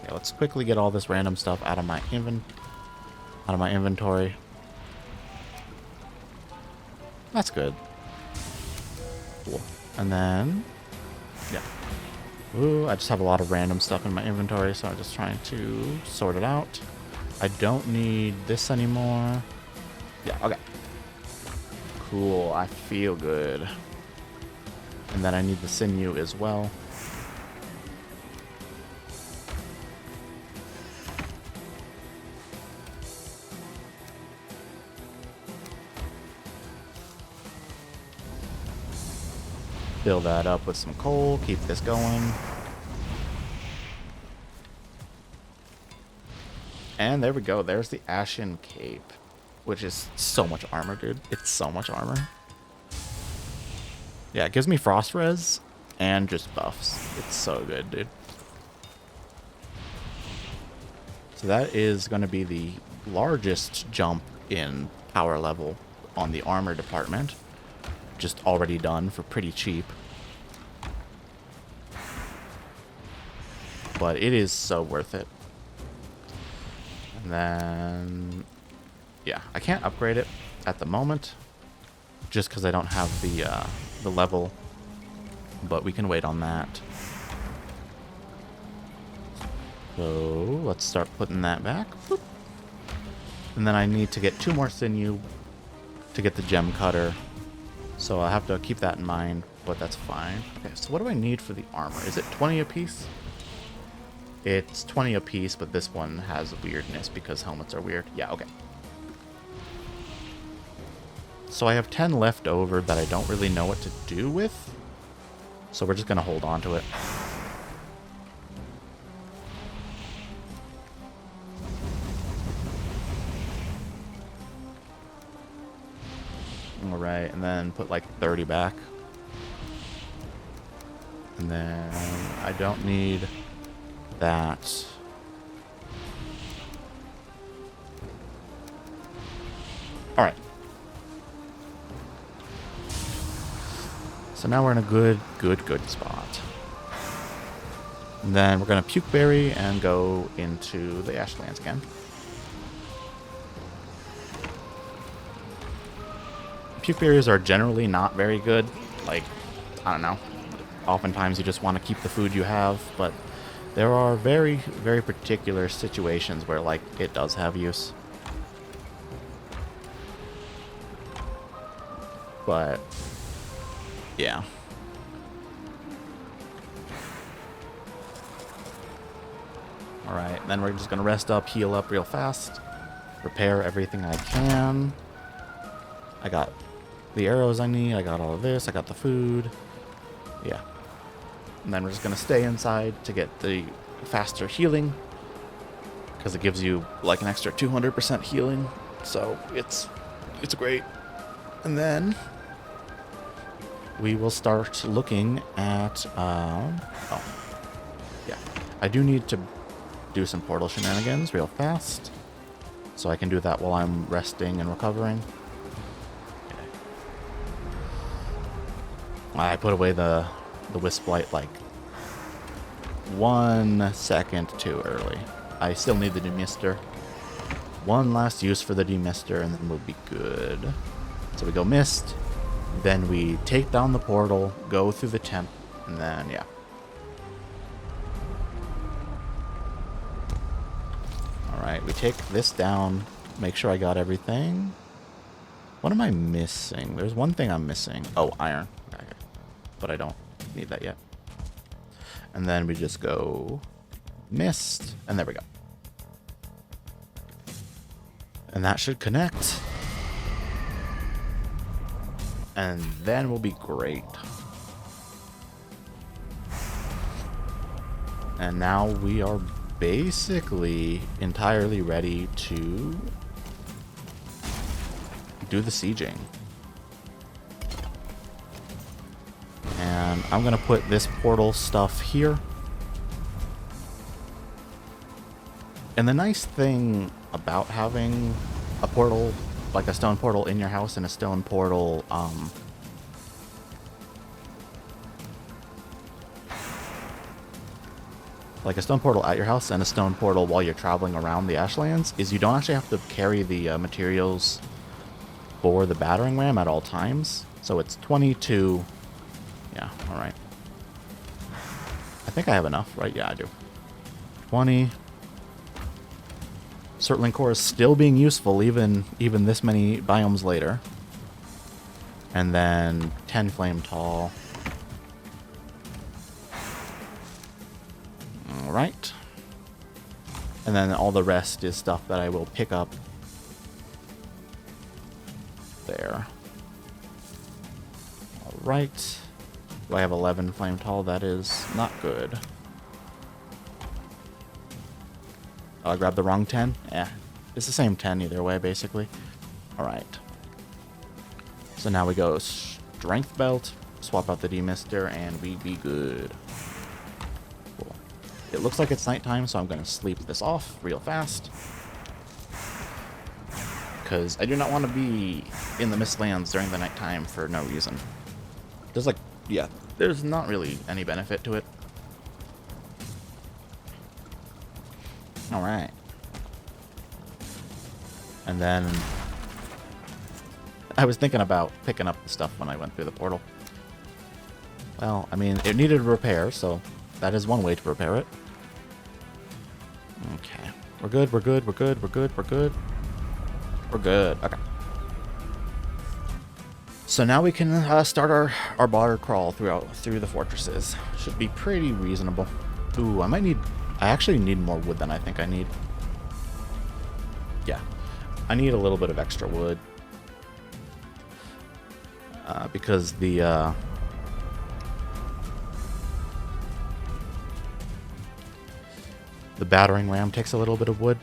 Yeah, let's quickly get all this random stuff out of my inventory. That's good. Cool. And then, yeah. Ooh, I just have a lot of random stuff in my inventory, so I'm just trying to sort it out. I don't need this anymore. Yeah, okay. Cool, I feel good. And then I need the sinew as well. Fill that up with some coal, keep this going. And there we go, there's the Ashen Cape, which is so much armor, dude. It's so much armor. Yeah, it gives me frost res and just buffs. It's so good, dude. So that is going to be the largest jump in power level on the armor department. Just already done for pretty cheap. But it is so worth it. And then, yeah, I can't upgrade it at the moment, just because I don't have the level. But we can wait on that. So let's start putting that back. Boop. And then I need to get 2 more sinew to get the gem cutter. So I'll have to keep that in mind, but that's fine. Okay, so what do I need for the armor? Is it 20 apiece? It's 20 apiece, but this one has weirdness because helmets are weird. Yeah, okay. So I have 10 left over that I don't really know what to do with. So we're just going to hold on to it. Alright, and then put like 30 back. And then I don't need that. Alright. So now we're in a good spot. And then we're going to puke berry and go into the Ashlands again. Puke berries are generally not very good. Like, I don't know. Oftentimes you just want to keep the food you have, but there are very, very particular situations where, like, it does have use. But, yeah. Alright, then we're just going to rest up, heal up real fast. Repair everything I can. I got the arrows I need, I got all of this, I got the food. Yeah. And then we're just going to stay inside to get the faster healing. Because it gives you like an extra 200% healing. So it's great. And then we will start looking at... oh. Yeah. I do need to do some portal shenanigans real fast. So I can do that while I'm resting and recovering. I put away the Wisp Light like 1 second too early. I still need the demister. One last use for the demister and then we'll be good. So we go mist, then we take down the portal, go through the temp, and then yeah. Alright, we take this down, make sure I got everything. What am I missing? There's one thing I'm missing. Oh, iron. Okay. But I don't need that yet. And then we just go mist, and there we go. And that should connect. And then we'll be great. And now we are basically entirely ready to do the sieging. And I'm gonna put this portal stuff here. And the nice thing about having a portal, like a stone portal in your house and a stone portal, like a stone portal at your house and a stone portal while you're traveling around the Ashlands, is you don't actually have to carry the materials for the battering ram at all times. So it's 22. Yeah, alright. I think I have enough, right? Yeah, I do. 20. Circling core is still being useful even this many biomes later. And then 10 flame tall. Alright. And then all the rest is stuff that I will pick up there. Alright. Do I have 11 flame tall? That is not good. Oh, I grabbed the wrong 10? Yeah. It's the same 10 either way, basically. Alright. So now we go strength belt, swap out the demister, and we be good. Cool. It looks like it's nighttime, so I'm going to sleep this off real fast. Because I do not want to be in the Mistlands during the nighttime for no reason. There's like, yeah, there's not really any benefit to it. Alright. And then I was thinking about picking up the stuff when I went through the portal. Well, I mean, it needed repair, so that is one way to repair it. Okay. We're good, we're good, we're good, we're good, we're good. We're good. Okay. So now we can start our border crawl through the fortresses. Should be pretty reasonable. Ooh, I actually need more wood than I think I need. Yeah. I need a little bit of extra wood. Because the battering ram takes a little bit of wood.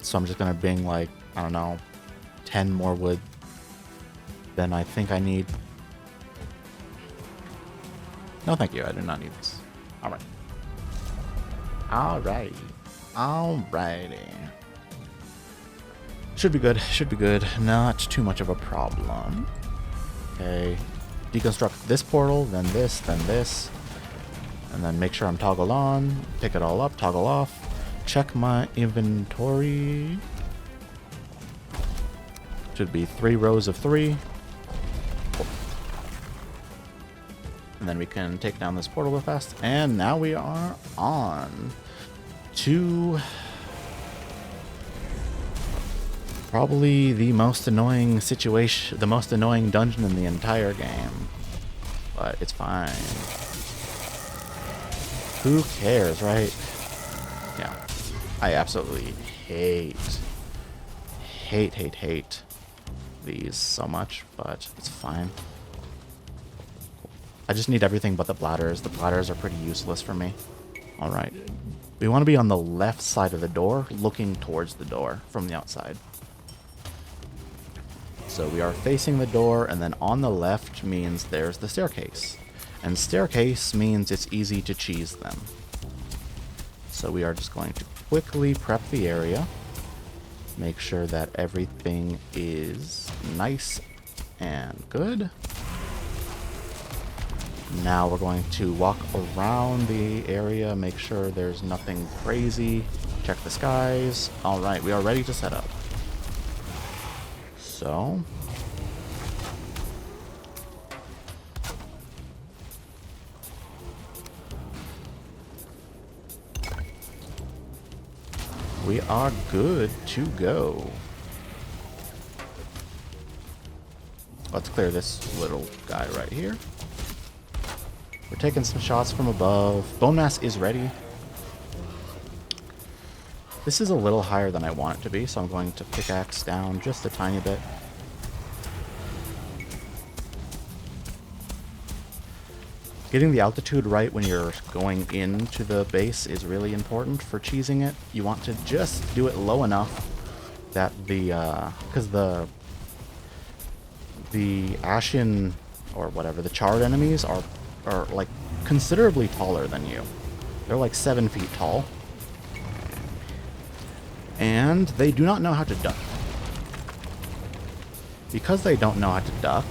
So I'm just going to bring, like, I don't know, 10 more wood than I think I need. No, thank you. I do not need this. Alright. Alright. Alrighty. Should be good. Should be good. Not too much of a problem. Okay. Deconstruct this portal, then this, and then make sure I'm toggled on. Pick it all up, toggle off. Check my inventory. Should be 3 rows of 3. And then we can take down this portal real fast. And now we are on to probably the most annoying situation, the most annoying dungeon in the entire game. But it's fine. Who cares, right? Yeah. I absolutely hate these so much, but it's fine. I just need everything but the bladders. The bladders are pretty useless for me. Alright. We want to be on the left side of the door, looking towards the door from the outside. So we are facing the door, and then on the left means there's the staircase. And staircase means it's easy to cheese them. So we are just going to quickly prep the area. Make sure that everything is nice and good. Now we're going to walk around the area, make sure there's nothing crazy. Check the skies. Alright, we are ready to set up. So we are good to go. Let's clear this little guy right here. We're taking some shots from above. Bone mass is ready. This is a little higher than I want it to be, so I'm going to pickaxe down just a tiny bit. Getting the altitude right when you're going into the base is really important for cheesing it. You want to just do it low enough that because the ashen, or whatever, the charred enemies are like considerably taller than you. They're like 7 feet tall. And they do not know how to duck. Because they don't know how to duck,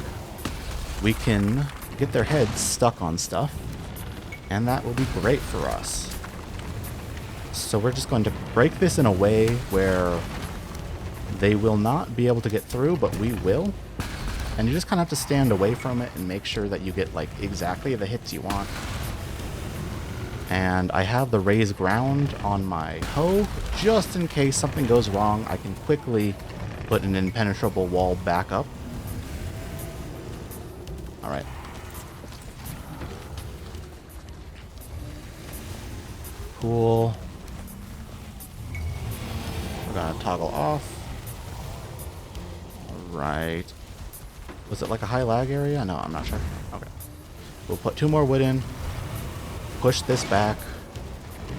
we can get their heads stuck on stuff, and that will be great for us. So we're just going to break this in a way where they will not be able to get through, but we will. And you just kind of have to stand away from it and make sure that you get like exactly the hits you want. And I have the raised ground on my hoe, just in case something goes wrong. I can quickly put an impenetrable wall back up. Alright. Cool. We're gonna toggle off. Alright. Was it like a high lag area? No, I'm not sure. Okay. We'll put 2 more wood in. Push this back.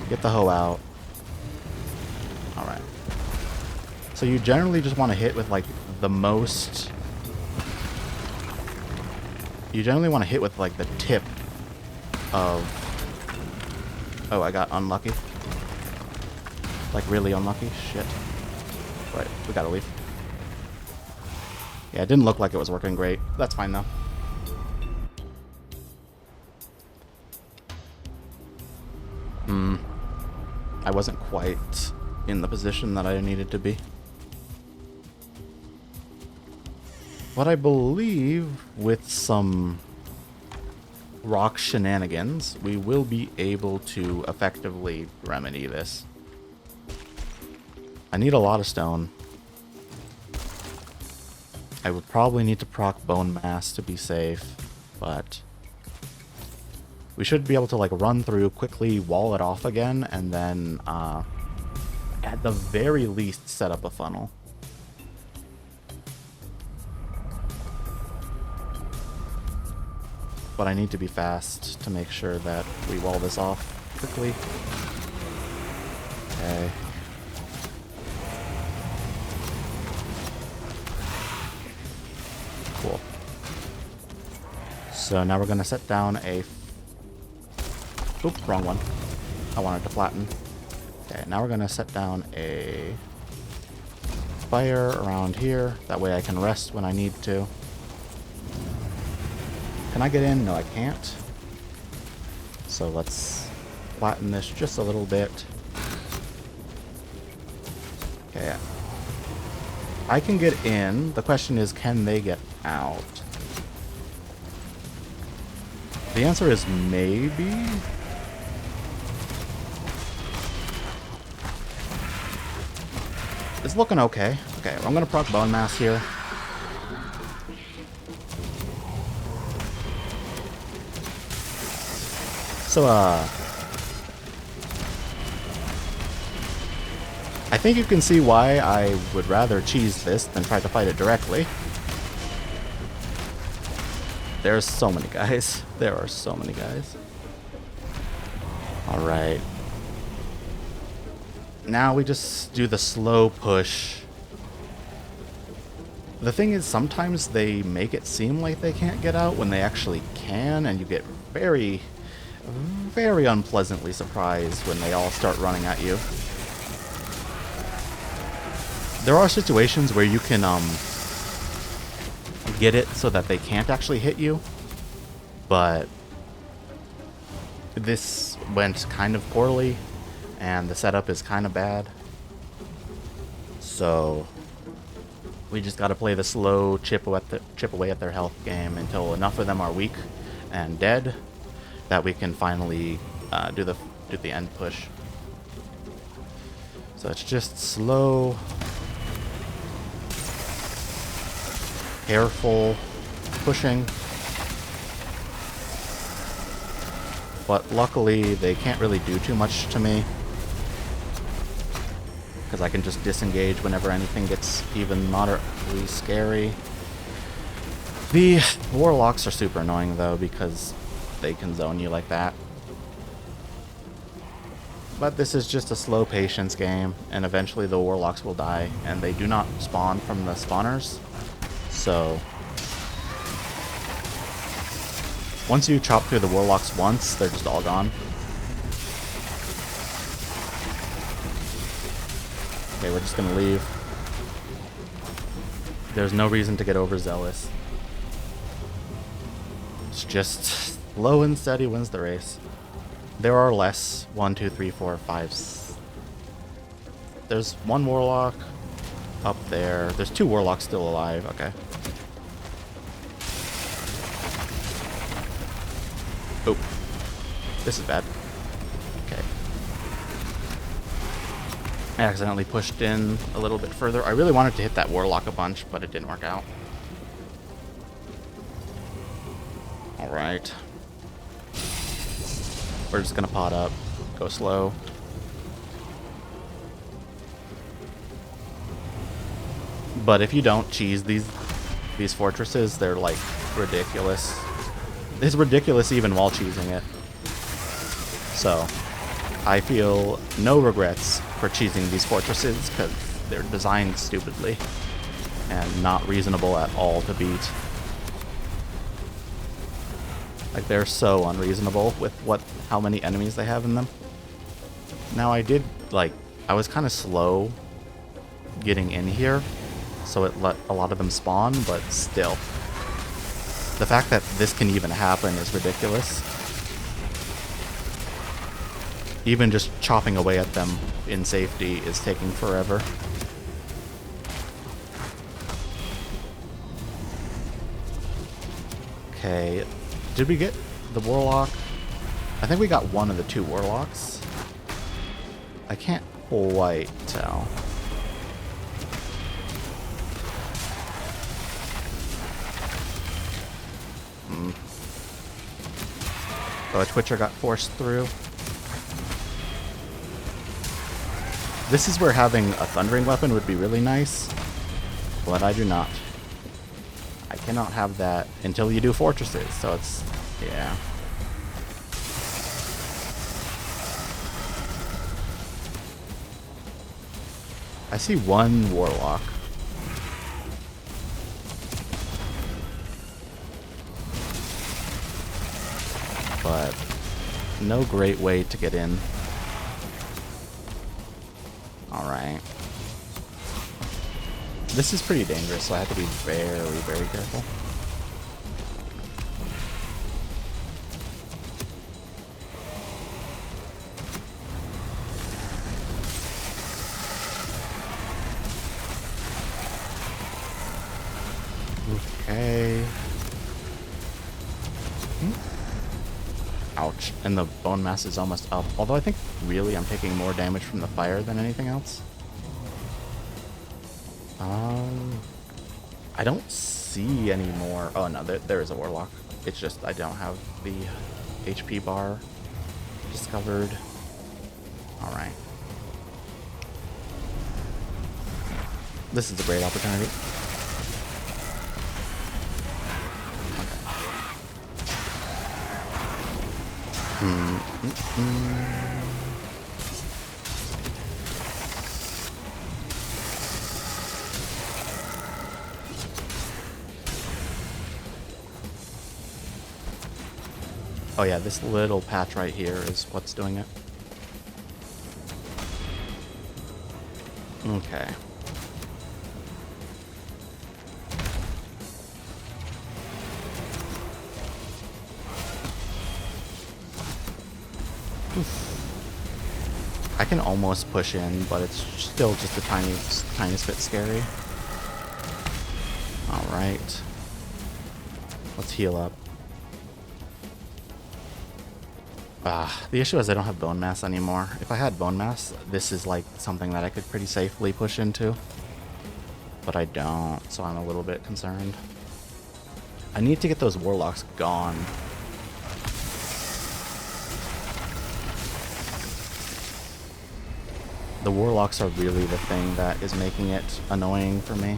Get the hoe out. Alright. So you generally just want to hit with like the most... You generally want to hit with like the tip of... Oh, I got unlucky. Like really unlucky. Shit. Right, we gotta leave. Yeah, it didn't look like it was working great. That's fine though. I wasn't quite in the position that I needed to be. But I believe with some rock shenanigans, we will be able to effectively remedy this. I need a lot of stone. I would probably need to proc bone mass to be safe, but we should be able to like run through, quickly wall it off again, and then at the very least set up a funnel. But I need to be fast to make sure that we wall this off quickly. Okay. Cool. So now we're going to set down a... Oop, wrong one. I wanted to flatten. Okay, now we're going to set down a fire around here. That way I can rest when I need to. Can I get in? No, I can't. So let's flatten this just a little bit. Okay. I can get in. The question is, can they get out? The answer is maybe. It's looking okay. Okay, I'm gonna proc bone mass here. So, I think you can see why I would rather cheese this than try to fight it directly. There's so many guys. There are so many guys. Alright. Now we just do the slow push. The thing is, sometimes they make it seem like they can't get out when they actually can, and you get very, very unpleasantly surprised when they all start running at you. There are situations where you can get it so that they can't actually hit you, but this went kind of poorly, and the setup is kind of bad. So we just got to play the slow chip away at their health game until enough of them are weak and dead that we can finally do the end push. So it's just slow, careful pushing. But luckily they can't really do too much to me, because I can just disengage whenever anything gets even moderately scary. The warlocks are super annoying though, because they can zone you like that. But this is just a slow patience game, and eventually the warlocks will die, and they do not spawn from the spawners. So once you chop through the warlocks once, they're just all gone. Okay, we're just gonna leave. There's no reason to get overzealous. It's just slow and steady wins the race. There are less. 1, 2, 3, 4, 5. There's one warlock up there. There's 2 warlocks still alive. Okay. Oh. This is bad. Okay. I accidentally pushed in a little bit further. I really wanted to hit that warlock a bunch, but it didn't work out. Alright. We're just gonna pot up. Go slow. But if you don't cheese these fortresses, they're like ridiculous. It's ridiculous even while cheesing it. So I feel no regrets for cheesing these fortresses because they're designed stupidly and not reasonable at all to beat. Like, they're so unreasonable with how many enemies they have in them. Now I was kind of slow getting in here, so it let a lot of them spawn, but still. The fact that this can even happen is ridiculous. Even just chopping away at them in safety is taking forever. Okay, did we get the warlock? I think we got one of the 2 warlocks. I can't quite tell. So a Twitcher got forced through. This is where having a thundering weapon would be really nice, but I do not. I cannot have that until you do fortresses, so it's, yeah. I see one warlock. But no great way to get in. Alright. This is pretty dangerous, so I have to be very, very careful. Okay. Ouch. And the bone mass is almost up. Although I think really I'm taking more damage from the fire than anything else. I don't see any more. Oh no, there is a warlock. It's just I don't have the HP bar discovered. Alright. This is a great opportunity. Oh yeah, this little patch right here is what's doing it. Okay. I can almost push in, but it's still just a tiniest bit scary. Alright. Let's heal up. The issue is I don't have bone mass anymore. If I had bone mass, this is like something that I could pretty safely push into. But I don't, so I'm a little bit concerned. I need to get those warlocks gone. The warlocks are really the thing that is making it annoying for me.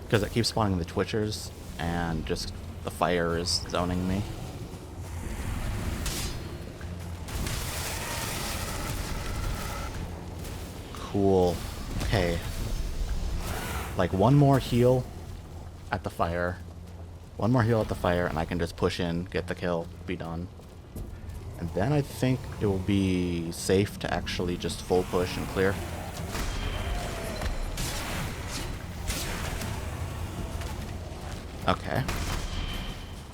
Because it keeps spawning the Twitchers, and just the fire is zoning me. Cool. Okay. Like one more heal at the fire. One more heal at the fire, and I can just push in, get the kill, be done. And then I think it will be safe to actually just full push and clear. Okay.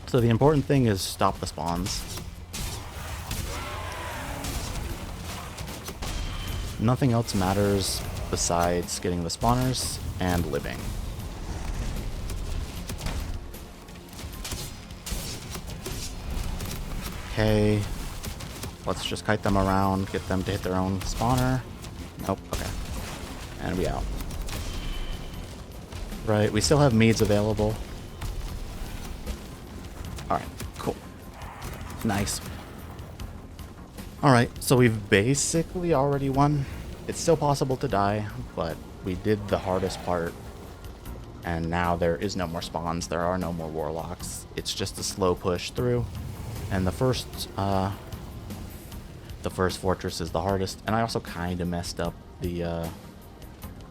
So the important thing is stop the spawns. Nothing else matters besides getting the spawners and living. Okay. Let's just kite them around, get them to hit their own spawner. Nope, okay. And we out. Right, we still have meads available. Alright, cool. Nice. Alright, so we've basically already won. It's still possible to die, but we did the hardest part. And now there is no more spawns, there are no more warlocks. It's just a slow push through. And the first fortress is the hardest. And I also kind of messed up the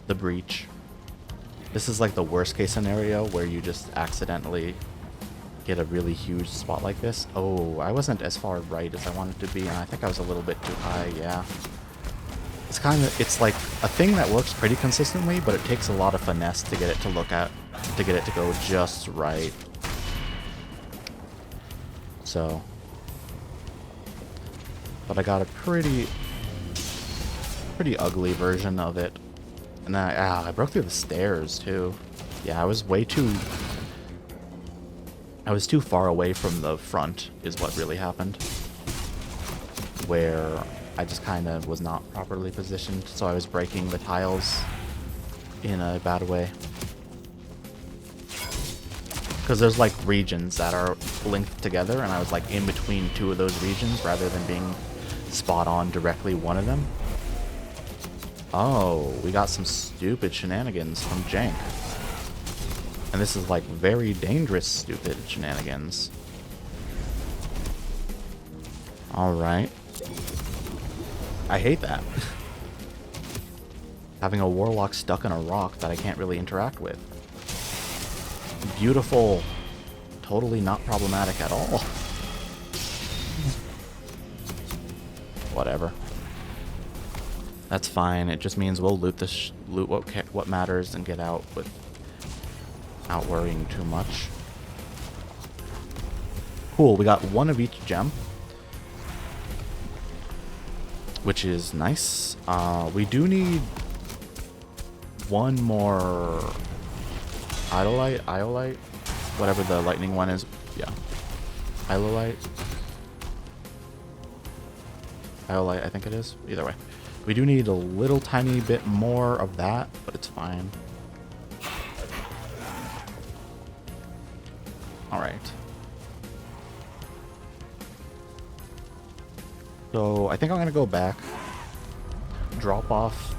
breach. This is like the worst case scenario where you just accidentally get a really huge spot like this. Oh, I wasn't as far right as I wanted to be, and I think I was a little bit too high, yeah. It's like a thing that works pretty consistently, but it takes a lot of finesse to get it to get it to go just right. So, but I got a pretty ugly version of it. And then I broke through the stairs too. Yeah, I was too far away from the front is what really happened. Where I just kind of was not properly positioned, so I was breaking the tiles in a bad way. Because there's like regions that are linked together, and I was like in between two of those regions rather than being spot on directly one of them. Oh, we got some stupid shenanigans from Jank. And this is like very dangerous stupid shenanigans. Alright. I hate that. Having a warlock stuck in a rock that I can't really interact with. Beautiful. Totally not problematic at all. Whatever. That's fine. It just means we'll loot what matters and get out without worrying too much. Cool. We got one of each gem, which is nice. We do need one more Iolite, whatever the lightning one is. Yeah, Iolite, I think it is. Either way, we do need a little tiny bit more of that, but it's fine. All right. So I think I'm gonna go back, drop off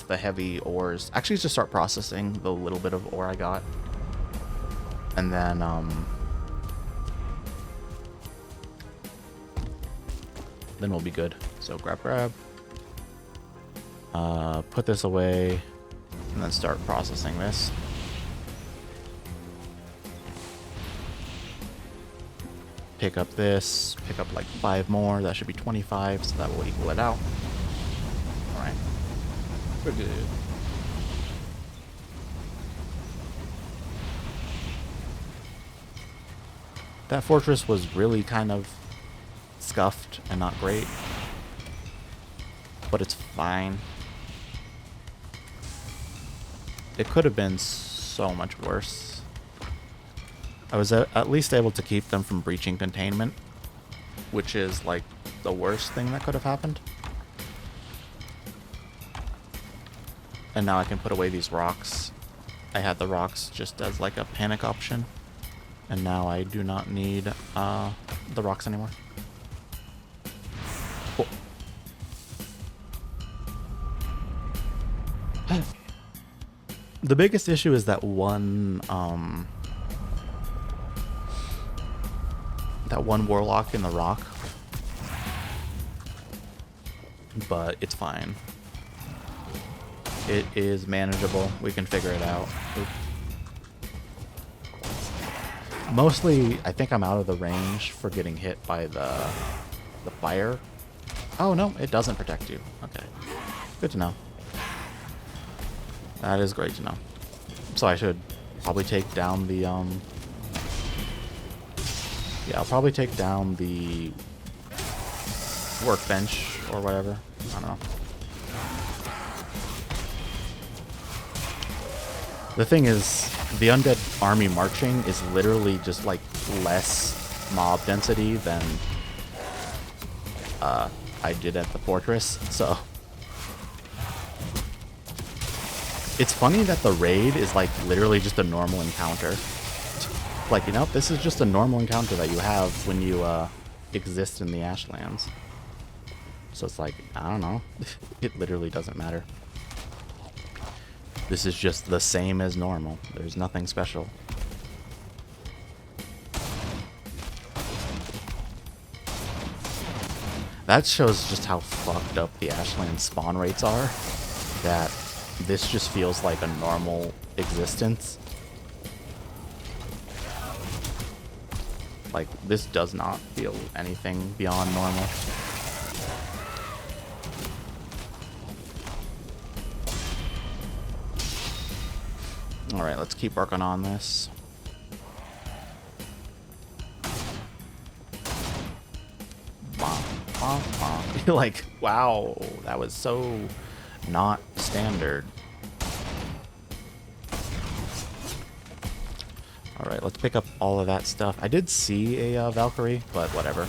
the heavy ores. Actually, just start processing the little bit of ore I got, and then we'll be good. So grab, put this away, and then start processing this. Pick up this, pick up like 5 more, that should be 25, so that will equal it out. Alright. We're good. That fortress was really kind of scuffed and not great, but it's fine. It could have been so much worse. I was at least able to keep them from breaching containment, which is like the worst thing that could have happened. And now I can put away these rocks. I had the rocks just as like a panic option, and now I do not need the rocks anymore. Cool. The biggest issue is that one that one warlock in the rock. But it's fine. It is manageable. We can figure it out. Oop. Mostly, I think I'm out of the range for getting hit by the fire. Oh, no, it doesn't protect you. Okay. Good to know. That is great to know. So I should probably take down the, yeah, I'll probably take down the workbench or whatever. I don't know. The thing is, the undead army marching is literally just like less mob density than I did at the fortress, so it's funny that the raid is like literally just a normal encounter. Like, you know, this is just a normal encounter that you have when you exist in the Ashlands. So it's like, I don't know. It literally doesn't matter. This is just the same as normal. There's nothing special. That shows just how fucked up the Ashland spawn rates are. That this just feels like a normal existence. Like, this does not feel anything beyond normal. Alright, let's keep working on this. Like, wow, that was so not standard. Alright, let's pick up all of that stuff. I did see a Valkyrie, but whatever.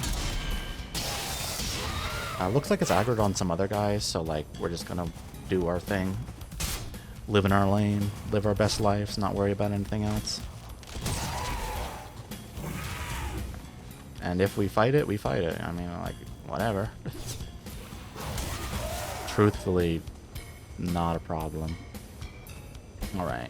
Looks like it's aggroed on some other guys, so like, we're just gonna do our thing. Live in our lane, live our best lives, not worry about anything else. And if we fight it, we fight it. I mean, like, whatever. Truthfully, not a problem. Alright.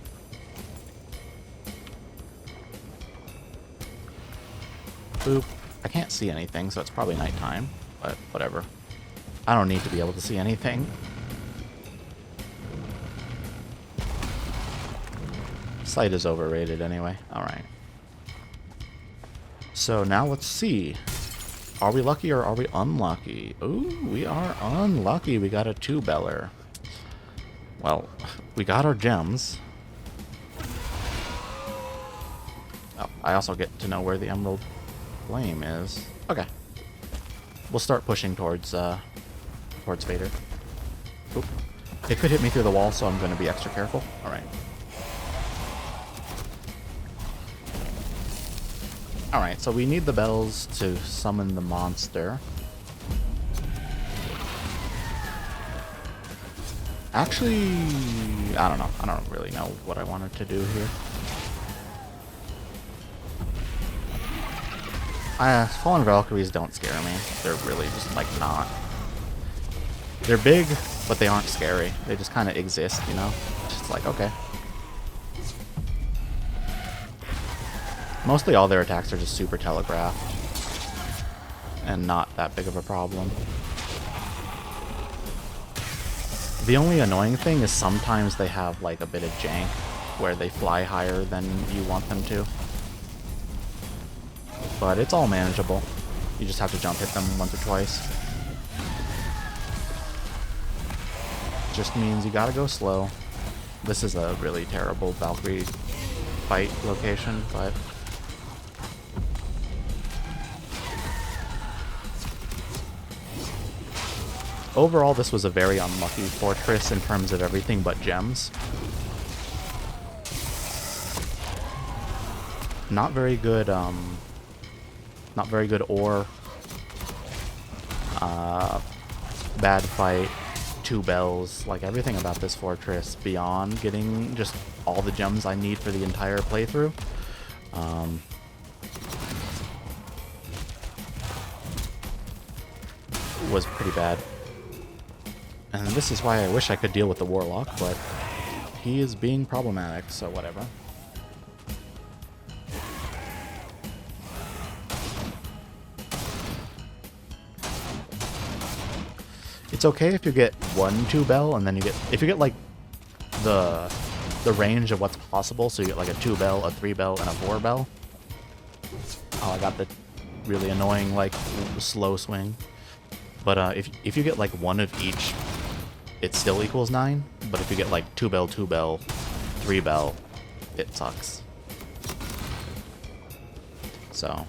Boop. I can't see anything, so it's probably nighttime, but whatever. I don't need to be able to see anything. Sight is overrated anyway. Alright. So now let's see. Are we lucky or are we unlucky? Ooh, we are unlucky. We got a 2-beller. Well, we got our gems. Oh, I also get to know where the Emerald Flame is. Okay. We'll start pushing towards Vader. Oop. It could hit me through the wall, so I'm going to be extra careful. Alright. Alright, so we need the bells to summon the monster. Actually, I don't know. I don't really know what I wanted to do here. Fallen Valkyries don't scare me. They're really just, like, not. They're big, but they aren't scary. They just kind of exist, you know? Just like, okay. Mostly all their attacks are just super telegraphed. And not that big of a problem. The only annoying thing is sometimes they have like a bit of jank where they fly higher than you want them to. But it's all manageable. You just have to jump hit them once or twice. Just means you gotta go slow. This is a really terrible Valkyrie fight location, but overall, this was a very unlucky fortress in terms of everything but gems. Not very good, not very good ore. Bad fight. 2 bells. Like, everything about this fortress, beyond getting just all the gems I need for the entire playthrough. Was pretty bad. And this is why I wish I could deal with the Warlock, but he is being problematic, so whatever. It's okay if you get 1 2-bell, and then you get... If you get, like, the range of what's possible, so you get, like, a 2-bell, a 3-bell, and a 4-bell. Oh, I got the really annoying, like, slow swing. But if you get, like, 1 of each, it still equals 9. But if you get, like, 2-bell, 2-bell, 3-bell, it sucks. So,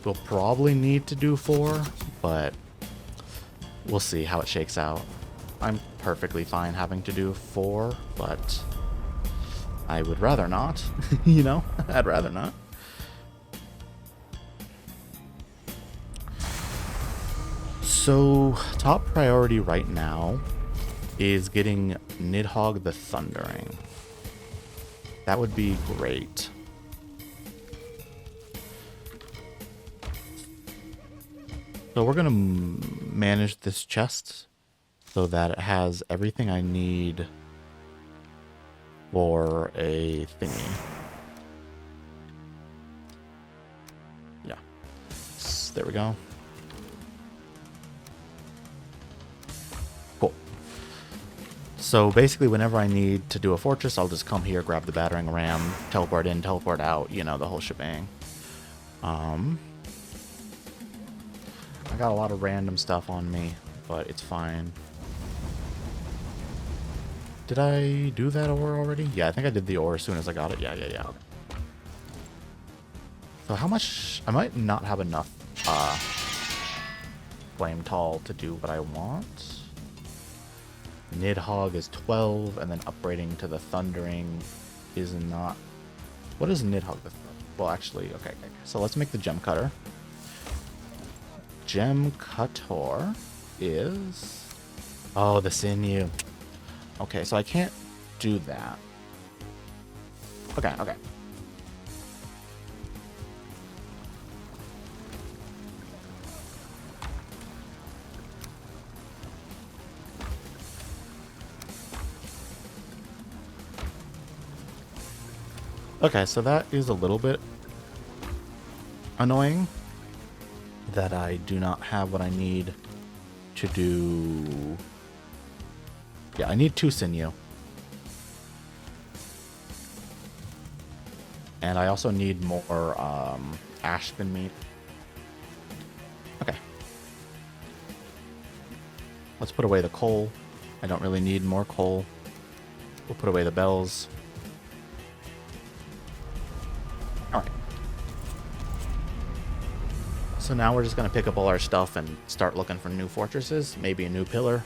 we'll probably need to do 4, but we'll see how it shakes out. I'm perfectly fine having to do 4, but I would rather not. You know? I'd rather not. So, top priority right now is getting Nidhogg the Thundering. That would be great. So we're going to manage this chest so that it has everything I need for a thingy. Yeah. There we go. Cool. So basically whenever I need to do a fortress, I'll just come here, grab the battering ram, teleport in, teleport out, you know, the whole shebang. I got a lot of random stuff on me, but it's fine. Did I do that ore already? Yeah, I think I did the ore as soon as I got it. Yeah. So how much... I might not have enough flame tall to do what I want. Nidhogg is 12, and then upgrading to the Thundering is not... What is Nidhogg? Well, actually, okay. So let's make the gem cutter. Gem cutter is... Oh, the sinew. Okay, so I can't do that. Okay. Okay, so that is a little bit annoying that I do not have what I need to do. Yeah, I need 2 sinew. And I also need more aspen meat. Okay. Let's put away the coal. I don't really need more coal. We'll put away the bells. Alright. So now we're just going to pick up all our stuff and start looking for new fortresses. Maybe a new pillar.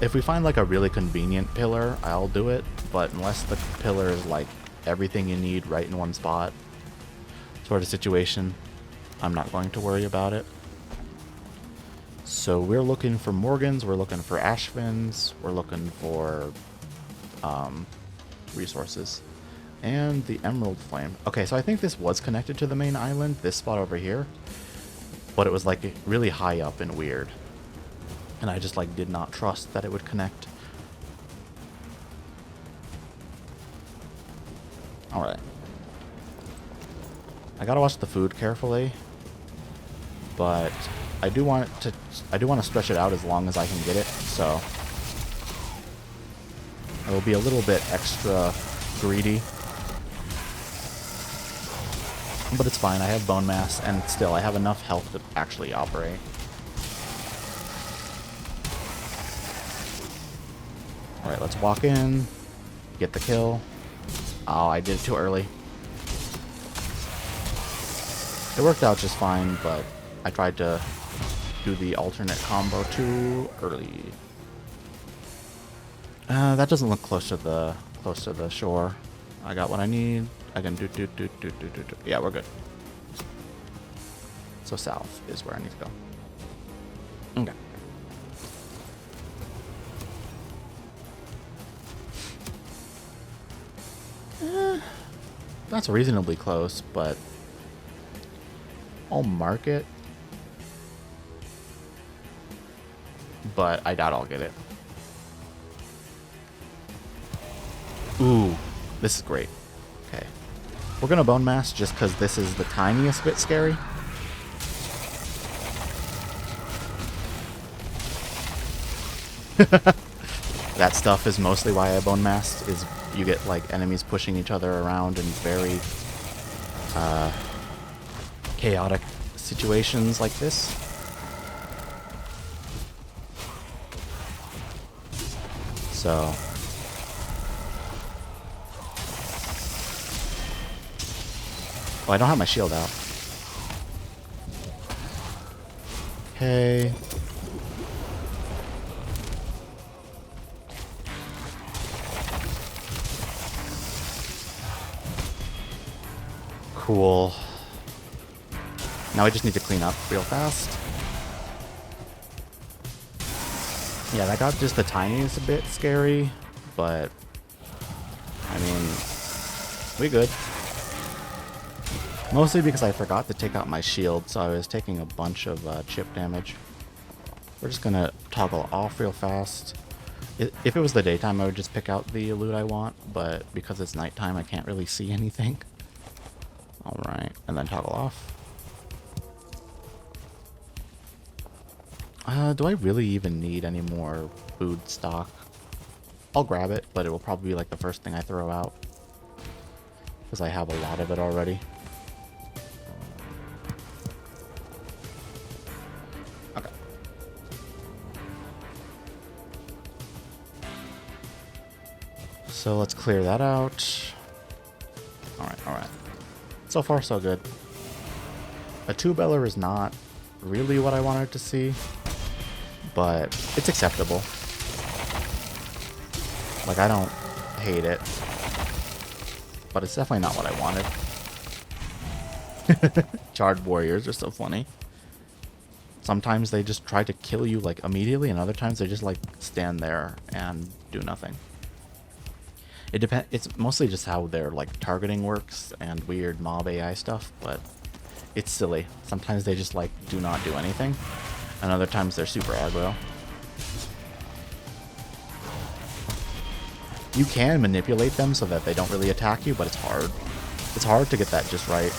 If we find like a really convenient pillar, I'll do it. But unless the pillar is like everything you need right in one spot sort of situation, I'm not going to worry about it. So we're looking for Morgans, we're looking for Ashvins, we're looking for resources. And the Emerald Flame. Okay, so I think this was connected to the main island, this spot over here. But it was like really high up and weird. And I just like did not trust that it would connect. Alright. I gotta watch the food carefully. But I do want to stretch it out as long as I can get it, so I will be a little bit extra greedy. But it's fine, I have bone mass, and still I have enough health to actually operate. Alright, let's walk in, get the kill. Oh, I did it too early. It worked out just fine, but I tried to do the alternate combo too early. That doesn't look close to the shore. I got what I need. I can do. Yeah, we're good. So south is where I need to go. Okay. That's reasonably close, but I'll mark it. But I doubt I'll get it. Ooh, this is great. Okay. We're gonna bone mass just because this is the tiniest bit scary. That stuff is mostly why I bone masked, is you get like enemies pushing each other around in very chaotic situations like this. So oh, I don't have my shield out. Okay. Cool. Now I just need to clean up real fast. Yeah, that got just the tiniest bit scary, but I mean, we good. Mostly because I forgot to take out my shield, so I was taking a bunch of chip damage. We're just gonna toggle off real fast. If it was the daytime, I would just pick out the loot I want, but because it's nighttime, I can't really see anything. Alright, and then toggle off. Do I really even need any more food stock? I'll grab it, but it will probably be like the first thing I throw out, because I have a lot of it already. Okay. So let's clear that out. Alright, alright. So far, so good. A two-beller is not really what I wanted to see, but it's acceptable. Like, I don't hate it, but it's definitely not what I wanted. Charred warriors are so funny. Sometimes they just try to kill you, like, immediately, and other times they just, like, stand there and do nothing. It depends. It's mostly just how their like targeting works and weird mob AI stuff, but it's silly. Sometimes they just like do not do anything, and other times they're super aggro. You can manipulate them so that they don't really attack you, but it's hard. It's hard to get that just right.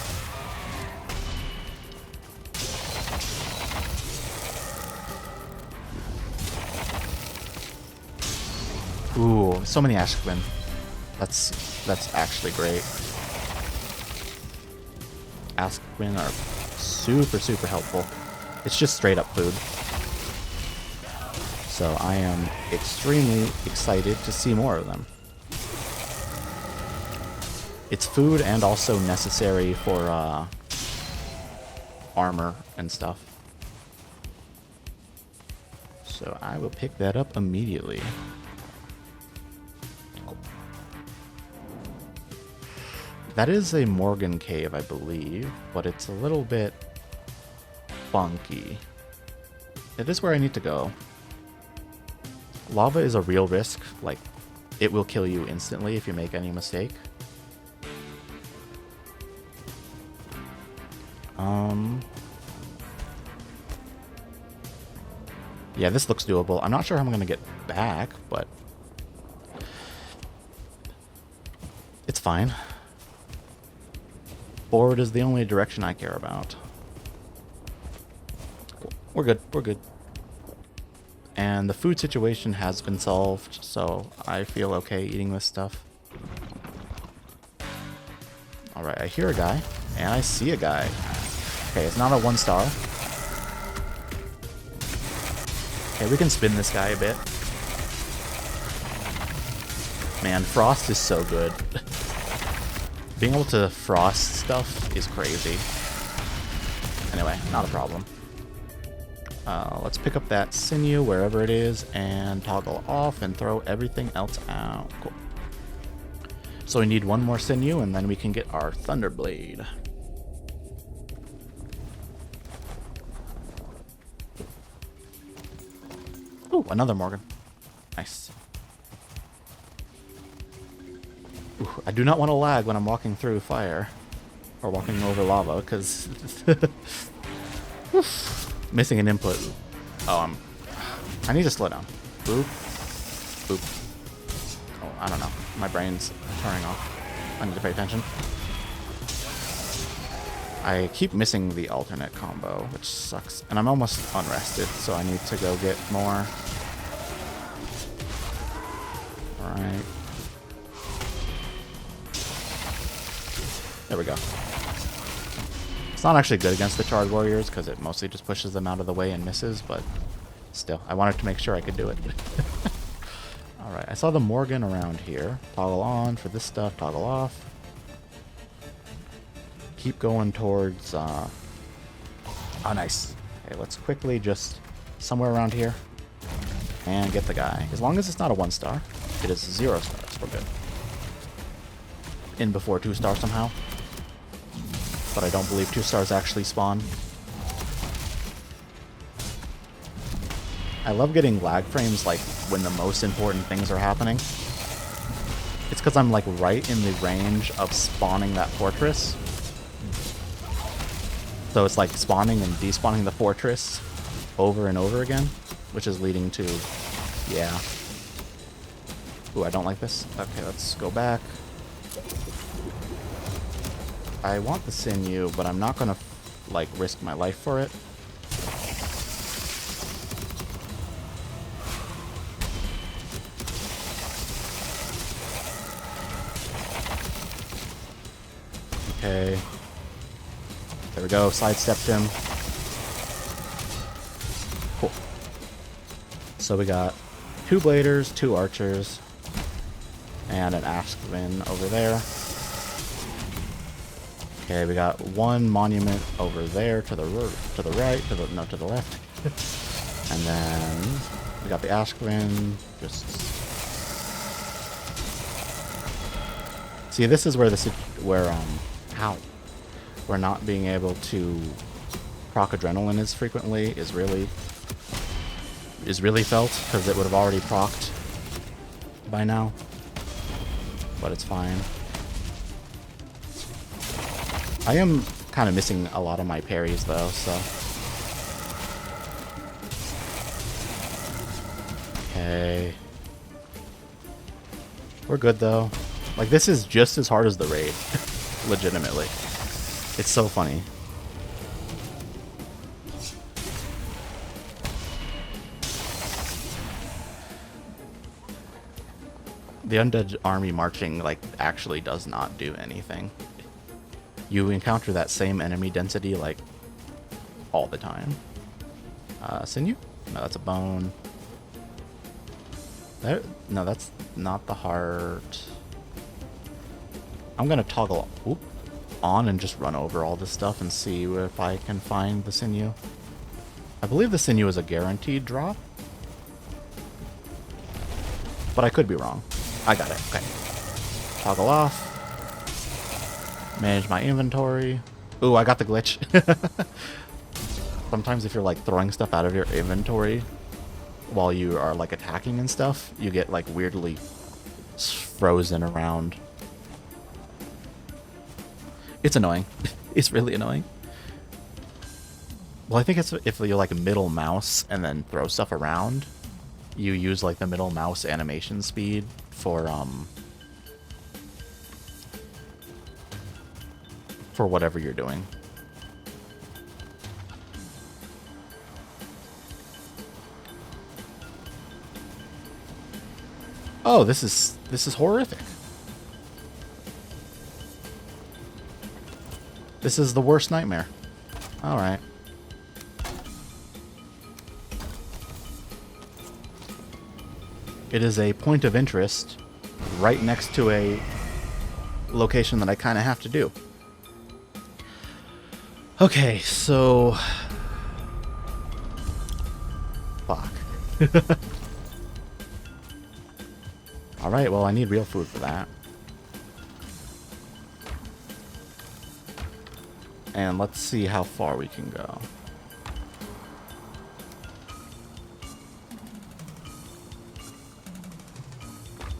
Ooh, so many Ashquin. That's actually great. Ashquin are super helpful. It's just straight up food. So I am extremely excited to see more of them. It's food and also necessary for armor and stuff. So I will pick that up immediately. That is a Morgan cave, I believe, but it's a little bit funky. It is where I need to go. Lava is a real risk. Like, it will kill you instantly if you make any mistake. Yeah, this looks doable. I'm not sure how I'm going to get back, but it's fine. Forward is the only direction I care about. Cool. We're good. We're good. And the food situation has been solved, so I feel okay eating this stuff. Alright, I hear a guy, and I see a guy. Okay, it's not a 1-star. Okay, we can spin this guy a bit. Man, Frost is so good. Being able to frost stuff is crazy. Anyway, not a problem. Let's pick up that sinew wherever it is and toggle off and throw everything else out. Cool. So we need one more sinew and then we can get our Thunderblade. Ooh, another Morgan. Nice. Ooh, I do not want to lag when I'm walking through fire or walking over lava, because missing an input. Oh, I need to slow down. Boop. Boop. Oh, I don't know. My brain's turning off. I need to pay attention. I keep missing the alternate combo, which sucks. And I'm almost unrested, so I need to go get more. Alright. There we go. It's not actually good against the charged warriors because it mostly just pushes them out of the way and misses, but still, I wanted to make sure I could do it. Alright, I saw the Morgan around here. Toggle on for this stuff, toggle off. Keep going towards... Oh, nice. Okay, let's quickly just somewhere around here and get the guy. As long as it's not a 1-star, it is 0 stars. We're good. In before 2-star somehow. But I don't believe 2 stars actually spawn. I love getting lag frames like when the most important things are happening. It's because I'm like right in the range of spawning that fortress. So it's like spawning and despawning the fortress over and over again, which is leading to, yeah. Ooh, I don't like this. Okay, let's go back. I want the sinew, but I'm not gonna like risk my life for it. Okay. There we go, sidestepped him. Cool. So we got 2 bladers, 2 archers, and an Askvin over there. Okay, we got 1 monument over there to the right, to the left. And then we got the Askvin. Just see, this is where how we're not being able to proc adrenaline as frequently is really felt, because it would have already procced by now. But it's fine. I am kind of missing a lot of my parries though, so. Okay. We're good though. Like, this is just as hard as the raid. Legitimately. It's so funny. The undead army marching, like, actually does not do anything. You encounter that same enemy density, like, all the time. Sinew? No, that's a bone. There, no, that's not the heart. I'm gonna toggle on and just run over all this stuff and see if I can find the sinew. I believe the sinew is a guaranteed drop, but I could be wrong. I got it. Okay. Toggle off. Manage my inventory. Ooh, I got the glitch. Sometimes if you're like throwing stuff out of your inventory while you are like attacking and stuff, you get like weirdly frozen around. It's annoying. It's really annoying. Well, I think it's if you like middle mouse and then throw stuff around, you use like the middle mouse animation speed for whatever you're doing. Oh, this is horrific. This is the worst nightmare. All right. It is a point of interest right next to a location that I kind of have to do. Okay, so... Fuck. Alright, well, I need real food for that. And let's see how far we can go.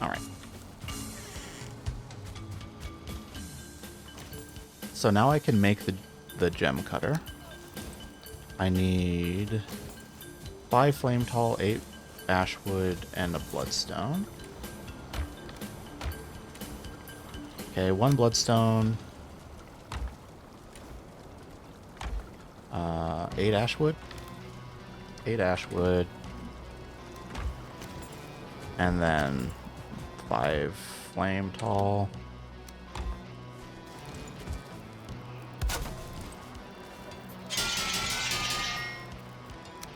Alright. So now I can make the gem cutter. I need 5 flame tall, 8 ashwood, and a bloodstone. Okay, 1 bloodstone. 8 ashwood. 8 ashwood. And then 5 flame tall.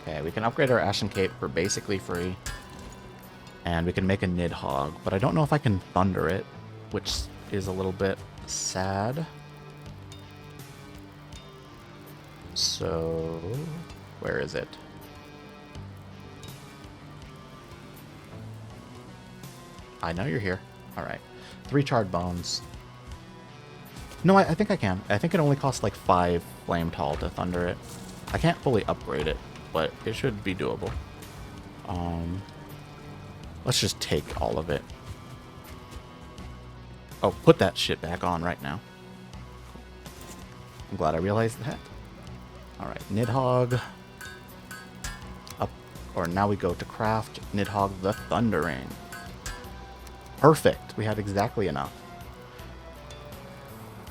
Okay, we can upgrade our Ashen Cape for basically free. And we can make a Nidhogg, but I don't know if I can thunder it, which is a little bit sad. So, where is it? I know you're here. Alright. 3 charred bones. No, I think I can. I think it only costs like 5 flame tall to thunder it. I can't fully upgrade it, but it should be doable. Let's just take all of it. Oh, put that shit back on right now. I'm glad I realized that. Alright, Nidhogg. Up, or now we go to craft Nidhogg the Thundering. Perfect. We had exactly enough.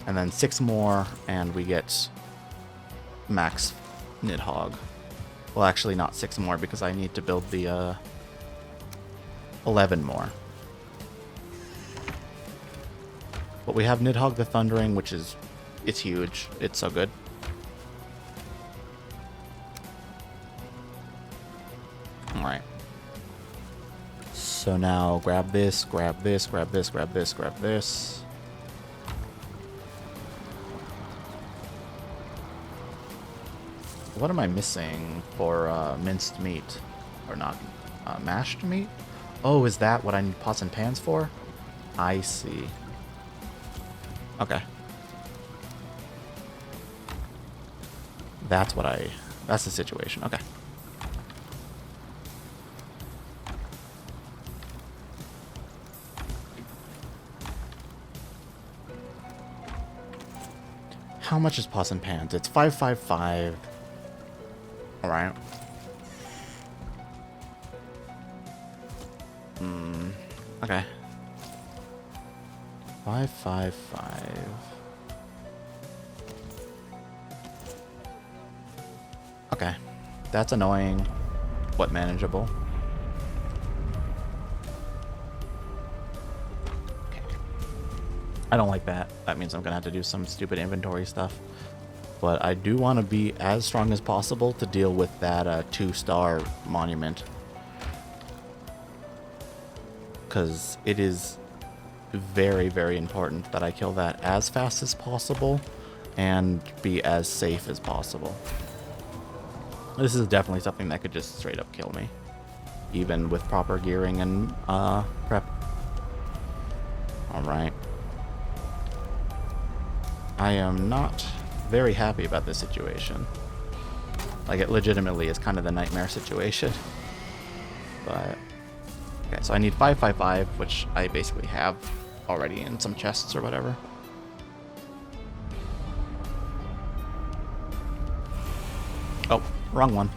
And then 6 more, and we get max Nidhogg. Well, actually not 6 more, because I need to build the 11 more. But we have Nidhogg the Thundering, which is... it's huge. It's so good. Alright. So now grab this, grab this, grab this, grab this, grab this. What am I missing for minced meat? Or not? Mashed meat? Oh, is that what I need pots and pans for? I see. Okay. That's the situation. Okay. How much is pots and pans? It's 555. Alright. Okay. 555. Okay. That's annoying, but manageable. Okay. I don't like that. That means I'm gonna have to do some stupid inventory stuff. But I do want to be as strong as possible to deal with that 2-star monument. Because it is very, very important that I kill that as fast as possible and be as safe as possible. This is definitely something that could just straight up kill me, even with proper gearing and prep. Alright. I am not very happy about this situation. Like, it legitimately is kind of the nightmare situation. But... okay, so I need 555, which I basically have already in some chests or whatever. Oh, wrong one.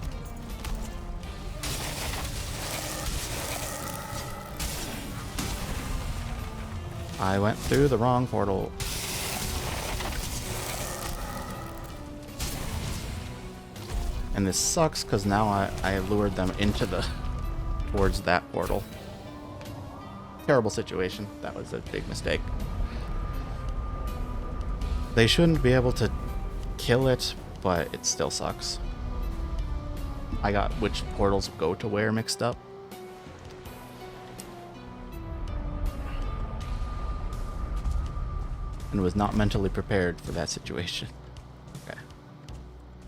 I went through the wrong portal. And this sucks because now I lured them into the... towards that portal. Terrible situation. That was a big mistake. They shouldn't be able to kill it, but it still sucks. I got which portals go to where mixed up. And was not mentally prepared for that situation. Okay.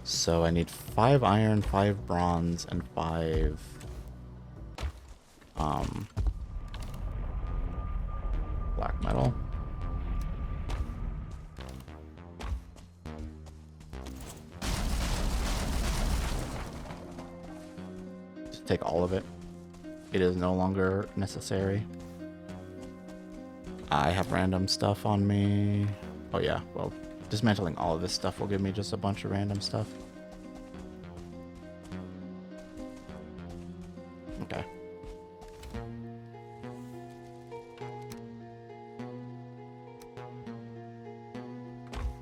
So I need 5 iron, 5 bronze, and 5... black metal. Just take all of it. It is no longer necessary. I have random stuff on me. Oh yeah, well, dismantling all of this stuff will give me just a bunch of random stuff. Okay.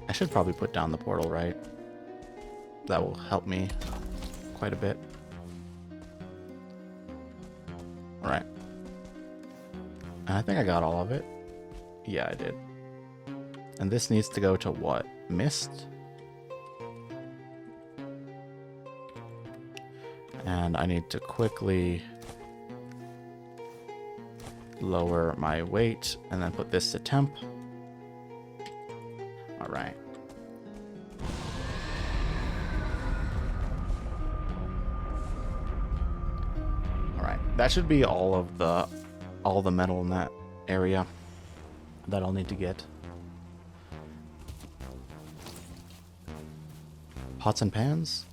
I should probably put down the portal, right? That will help me quite a bit. Alright. And I think I got all of it. Yeah, I did. And this needs to go to what? Mist? And I need to quickly lower my weight and then put this to temp. All right. All right. That should be all the metal in that area that I'll need to get. Pots and pans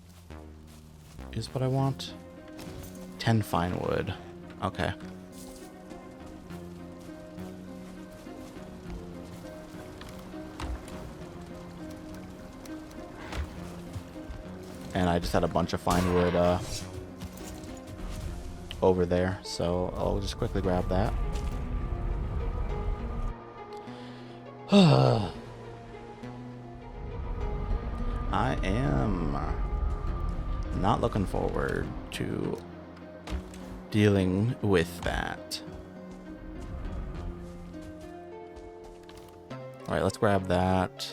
is what I want. 10 fine wood. Okay. And I just had a bunch of fine wood over there, so I'll just quickly grab that. I am not looking forward to dealing with that. Alright, let's grab that.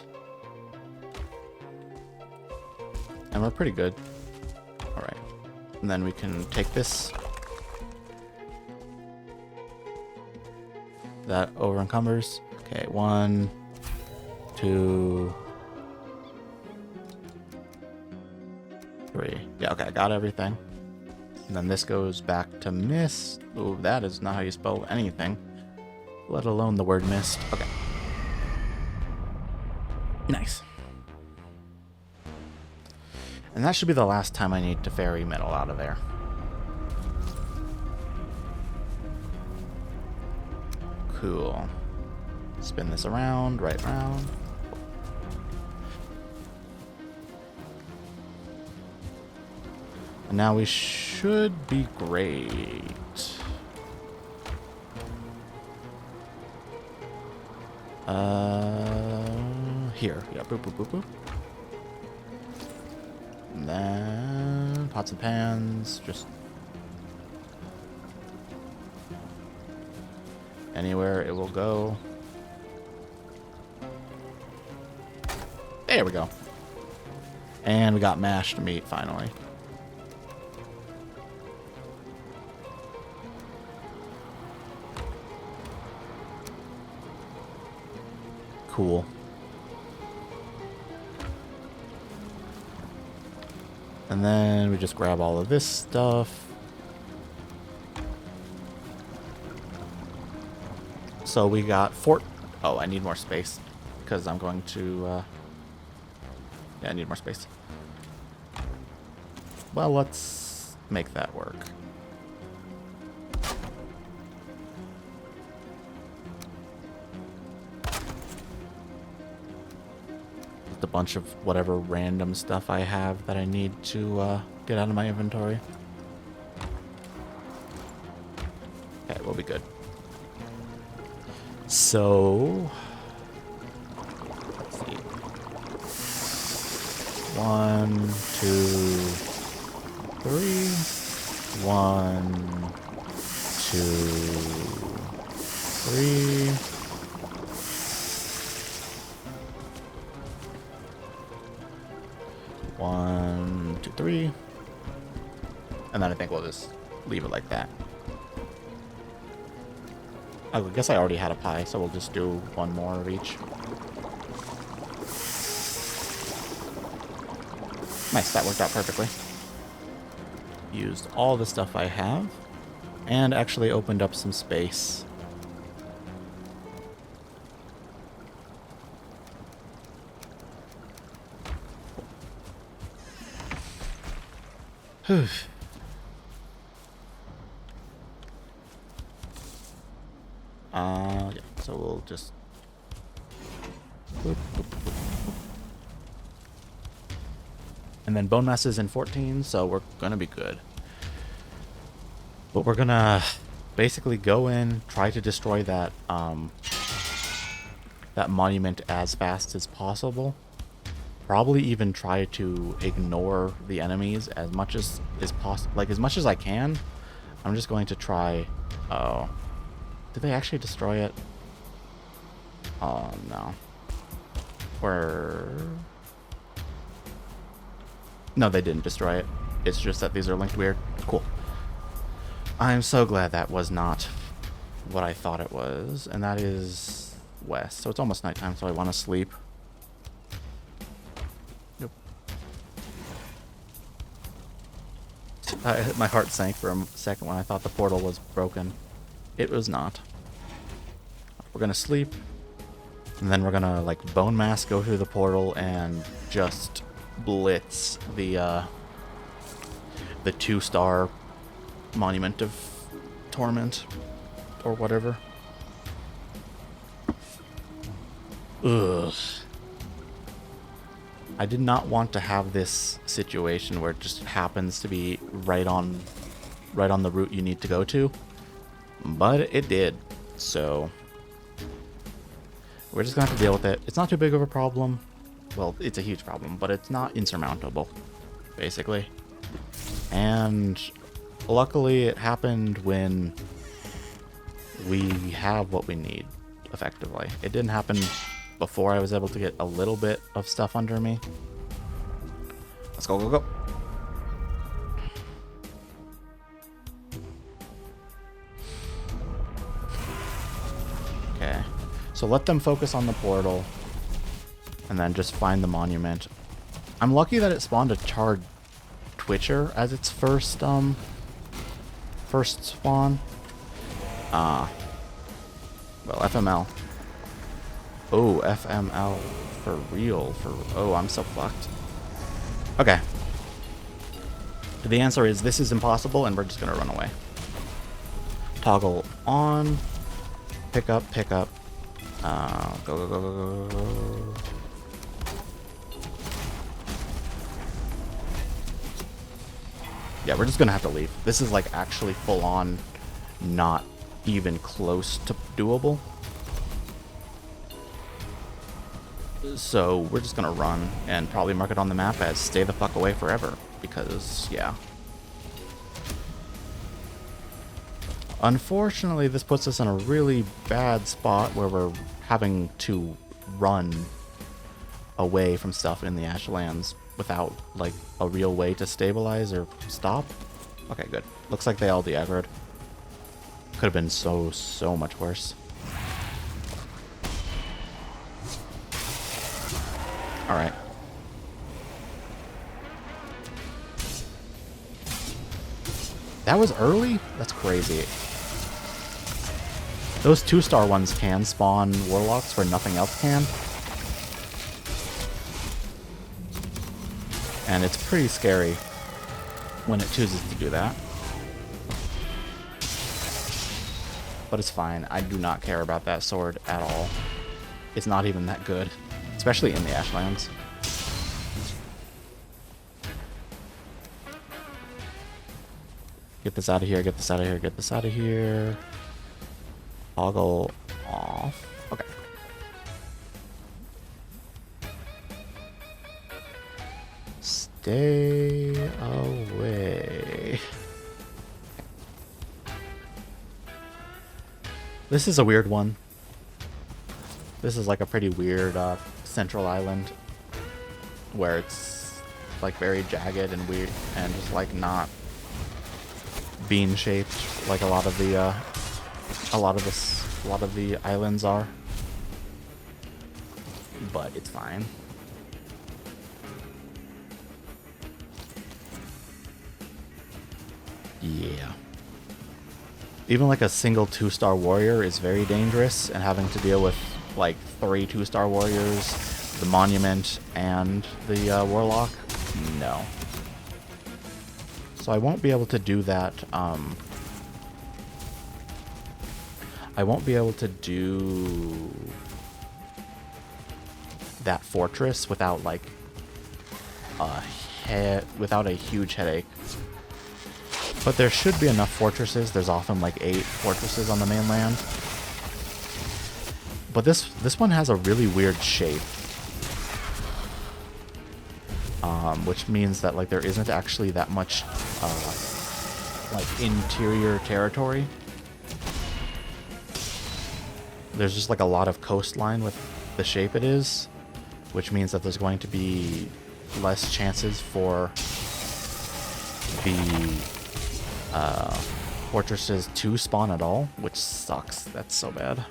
And we're pretty good. Alright. And then we can take this. That over encumbers. Okay, 1, 2, 3. Yeah, okay, I got everything. And then this goes back to mist. Ooh, that is not how you spell anything, let alone the word mist. Okay. Nice. And that should be the last time I need to ferry metal out of there. Cool. Spin this around, right round. And now we should be great. Here. Yeah, boop, boop, boop, boop. And then pots and pans, just anywhere it will go. There we go. And we got mashed meat finally. Cool. And then we just grab all of this stuff. So we got Oh, I need more space because I'm going to... Yeah, I need more space. Well, let's make that work. A bunch of whatever random stuff I have that I need to get out of my inventory. Okay, we'll be good. So, let's see. 1, 2, 3. 1, 2, 3. One, 2, 3. And then I think we'll just leave it like that. I guess I already had a pie, so we'll just do one more of each. Nice, that worked out perfectly. Used all the stuff I have, and actually opened up some space. Whew. Yeah, so we'll just... Boop, boop, boop, boop. And then bone mass is in 14, so we're gonna be good. But we're gonna basically go in, try to destroy that, that monument as fast as possible. Probably even try to ignore the enemies as much as is possible, like as much as I can. I'm just going to try. Oh, Did they actually destroy it? Oh, no. Or... No, they didn't destroy it. It's just that these are linked weird. Cool. I'm so glad that was not what I thought it was. And that is west. So it's almost nighttime, so I want to sleep. Nope. My heart sank for a second when I thought the portal was broken. It was not. We're going to sleep. And then we're going to, like, bone mass go through the portal and just blitz the 2-star Monument of Torment or whatever. Ugh. I did not want to have this situation where it just happens to be right on the route you need to go to, but it did. So we're just gonna have to deal with it. It's not too big of a problem. Well, it's a huge problem, but it's not insurmountable, basically. And luckily it happened when we have what we need, effectively. It didn't happen before I was able to get a little bit of stuff under me. Let's go, go, go. Okay. So let them focus on the portal. And then just find the monument. I'm lucky that it spawned a charred Twitcher as its first spawn. Well, FML. Oh, FML. For real. Oh, I'm so fucked. Okay. The answer is this is impossible, and we're just gonna run away. Toggle on. Pick up, pick up. Go, go, go, go, go, go. Yeah, we're just gonna have to leave. This is like actually full on, not even close to doable. So we're just gonna run and probably mark it on the map as stay the fuck away forever, because yeah. Unfortunately, this puts us in a really bad spot where we're having to run away from stuff in the Ashlands without like a real way to stabilize or stop. Okay, good. Looks like they all de-aggroed. Could have been so much worse. Alright. That was early? That's crazy. Those 2-star ones can spawn warlocks where nothing else can. And it's pretty scary when it chooses to do that. But it's fine. I do not care about that sword at all. It's not even that good. Especially in the Ashlands. Get this out of here, get this out of here, get this out of here. Toggle off. Okay. Stay away. This is a weird one. This is like a pretty weird central island where it's like very jagged and weird and just like not bean shaped like a lot of the islands are. But it's fine. Yeah. Even like a single 2-star warrior is very dangerous, and having to deal with like 3 2-star warriors, the monument, and the warlock, no. So I won't be able to do that. I won't be able to do that fortress without like without a huge headache. But there should be enough fortresses. There's often like 8 fortresses on the mainland. But this one has a really weird shape. Which means that like there isn't actually that much like interior territory. there's just like a lot of coastline with the shape it is, which means that there's going to be less chances for the fortresses to spawn at all, which sucks. That's so bad.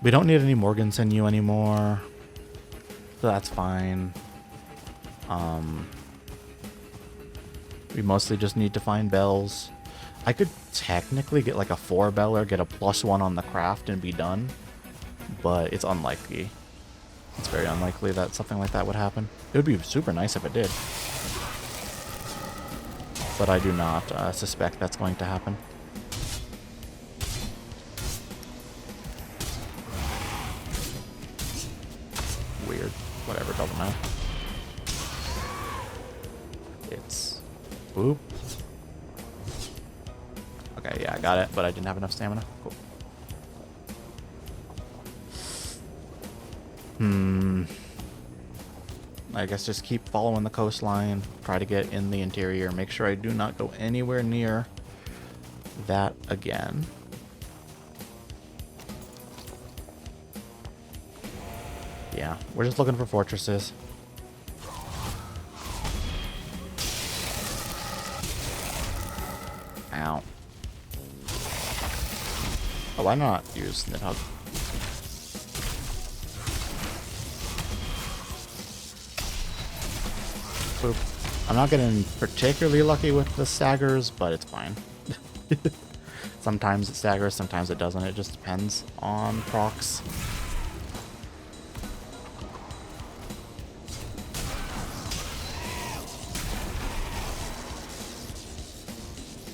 We don't need any Morgan sinew anymore, so that's fine. We mostly just need to find bells. I could technically get like a 4 beller, get a +1 on the craft, and be done, but it's unlikely. It's very unlikely that something like that would happen. It would be super nice if it did, but I do not suspect that's going to happen. Weird. Whatever, doesn't matter. It's... Boop. Okay, yeah, I got it, but I didn't have enough stamina. Cool. I guess just keep following the coastline, try to get in the interior, make sure I do not go anywhere near that again. Yeah, we're just looking for fortresses. Ow. Oh, why not use Nidhogg? Boop. I'm not getting particularly lucky with the staggers, but it's fine. Sometimes it staggers, sometimes it doesn't. It just depends on procs.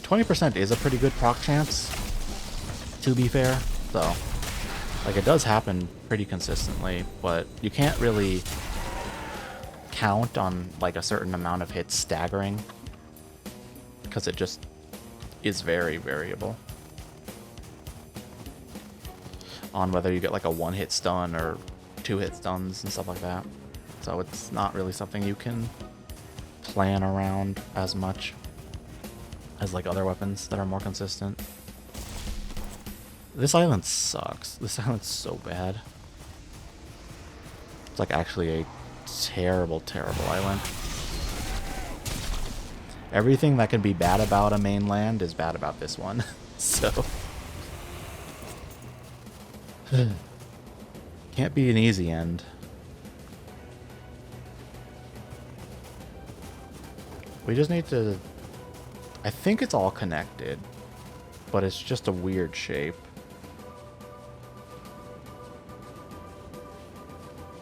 %is a pretty good proc chance, to be fair. So, like, it does happen pretty consistently, but you can't really count on like a certain amount of hits staggering because it just is very variable on whether you get like a 1-hit stun or 2-hit stuns and stuff like that. So it's not really something you can plan around as much as like other weapons that are more consistent. This island sucks. This island's so bad. It's like actually a terrible, terrible island. Everything that can be bad about a mainland is bad about this one. So can't be an easy end. We just need to... I think it's all connected, but it's just a weird shape.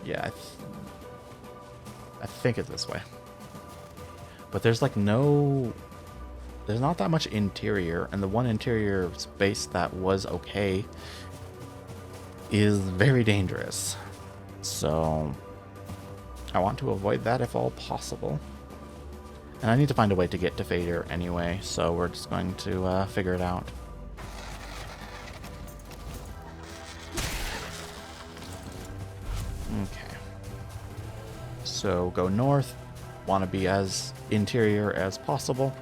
Yeah, I think it's this way. But there's like no... There's not that much interior, and the one interior space that was okay is very dangerous. So I want to avoid that if all possible. And I need to find a way to get to Fader anyway, so we're just going to figure it out. Okay. So go north. Want to be as interior as possible.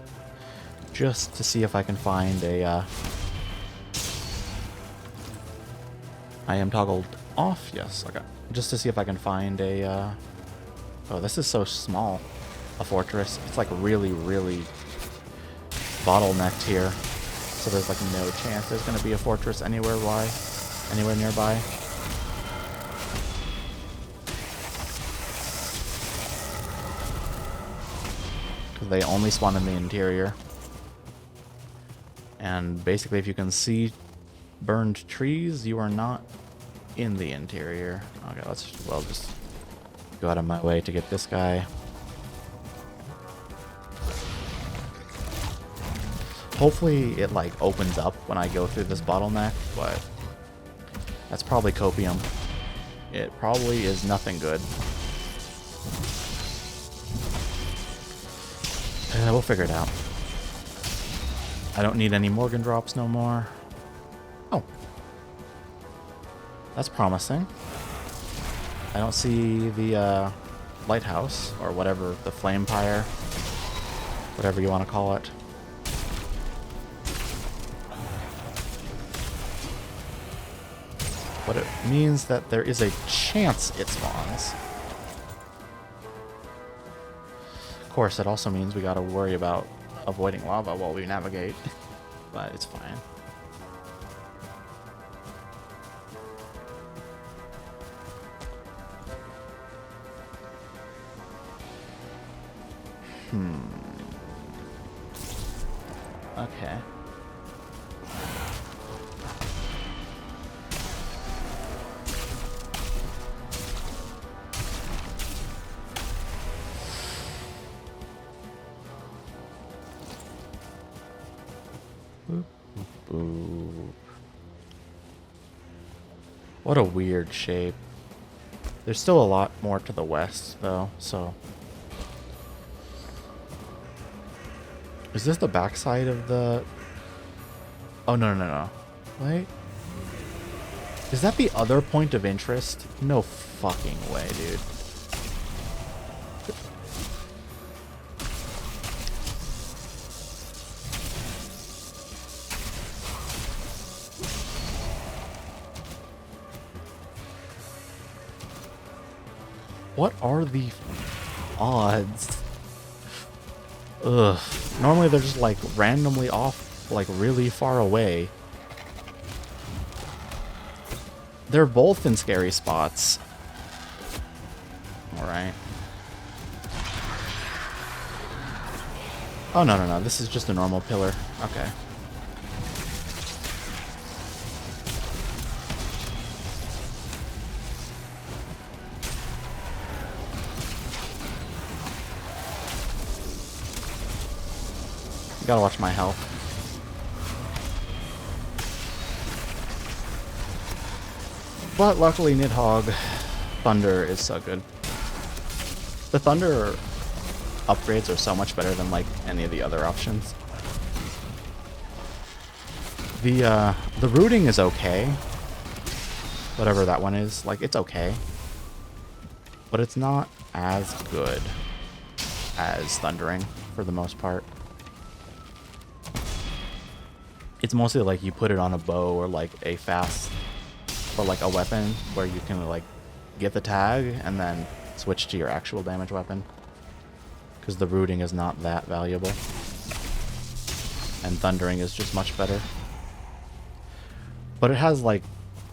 Just to see if I can find a... I am toggled off. Yes, okay. Just to see if I can find a... Oh, this is so small. A fortress. It's like really, really bottlenecked here. So there's like no chance there's going to be a fortress anywhere nearby. Because they only spawn in the interior. And basically if you can see burned trees, you are not in the interior. Okay, let's just go out of my way to get this guy. Hopefully it like opens up when I go through this bottleneck, but that's probably copium. It probably is nothing good. We'll figure it out. I don't need any Morgan drops no more. Oh. That's promising. I don't see the lighthouse, or whatever, the flame pyre, whatever you want to call it. but it means that there is a chance it spawns. Of course, it also means we gotta worry about avoiding lava while we navigate, but it's fine. Okay. Boop, boop, boop. What a weird shape. There's still a lot more to the west, though, so... Is this the backside of the... Oh, no, no, no. Wait. Is that the other point of interest? No fucking way, dude. What are the odds? Ugh. Normally they're just like randomly off, like really far away. They're both in scary spots. Alright. Oh, no, no, no. This is just a normal pillar. Okay. Gotta watch my health. But luckily, Nidhogg Thunder is so good. The Thunder upgrades are so much better than like any of the other options. The rooting is okay. Whatever that one is, like it's okay. But it's not as good as Thundering for the most part. It's mostly like you put it on a bow or like a fast or like a weapon where you can like get the tag and then switch to your actual damage weapon. Because the rooting is not that valuable. And Thundering is just much better. But it has like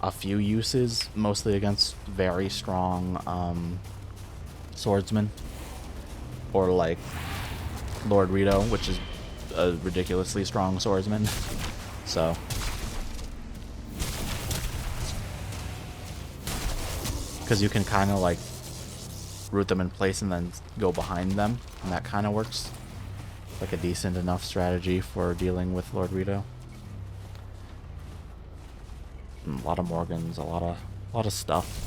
a few uses, mostly against very strong swordsmen. Or like Lord Rito, which is a ridiculously strong swordsman. So because you can kind of like root them in place and then go behind them, and that kind of works like a decent enough strategy for dealing with Lord Rito. A lot of Morgans, a lot of stuff.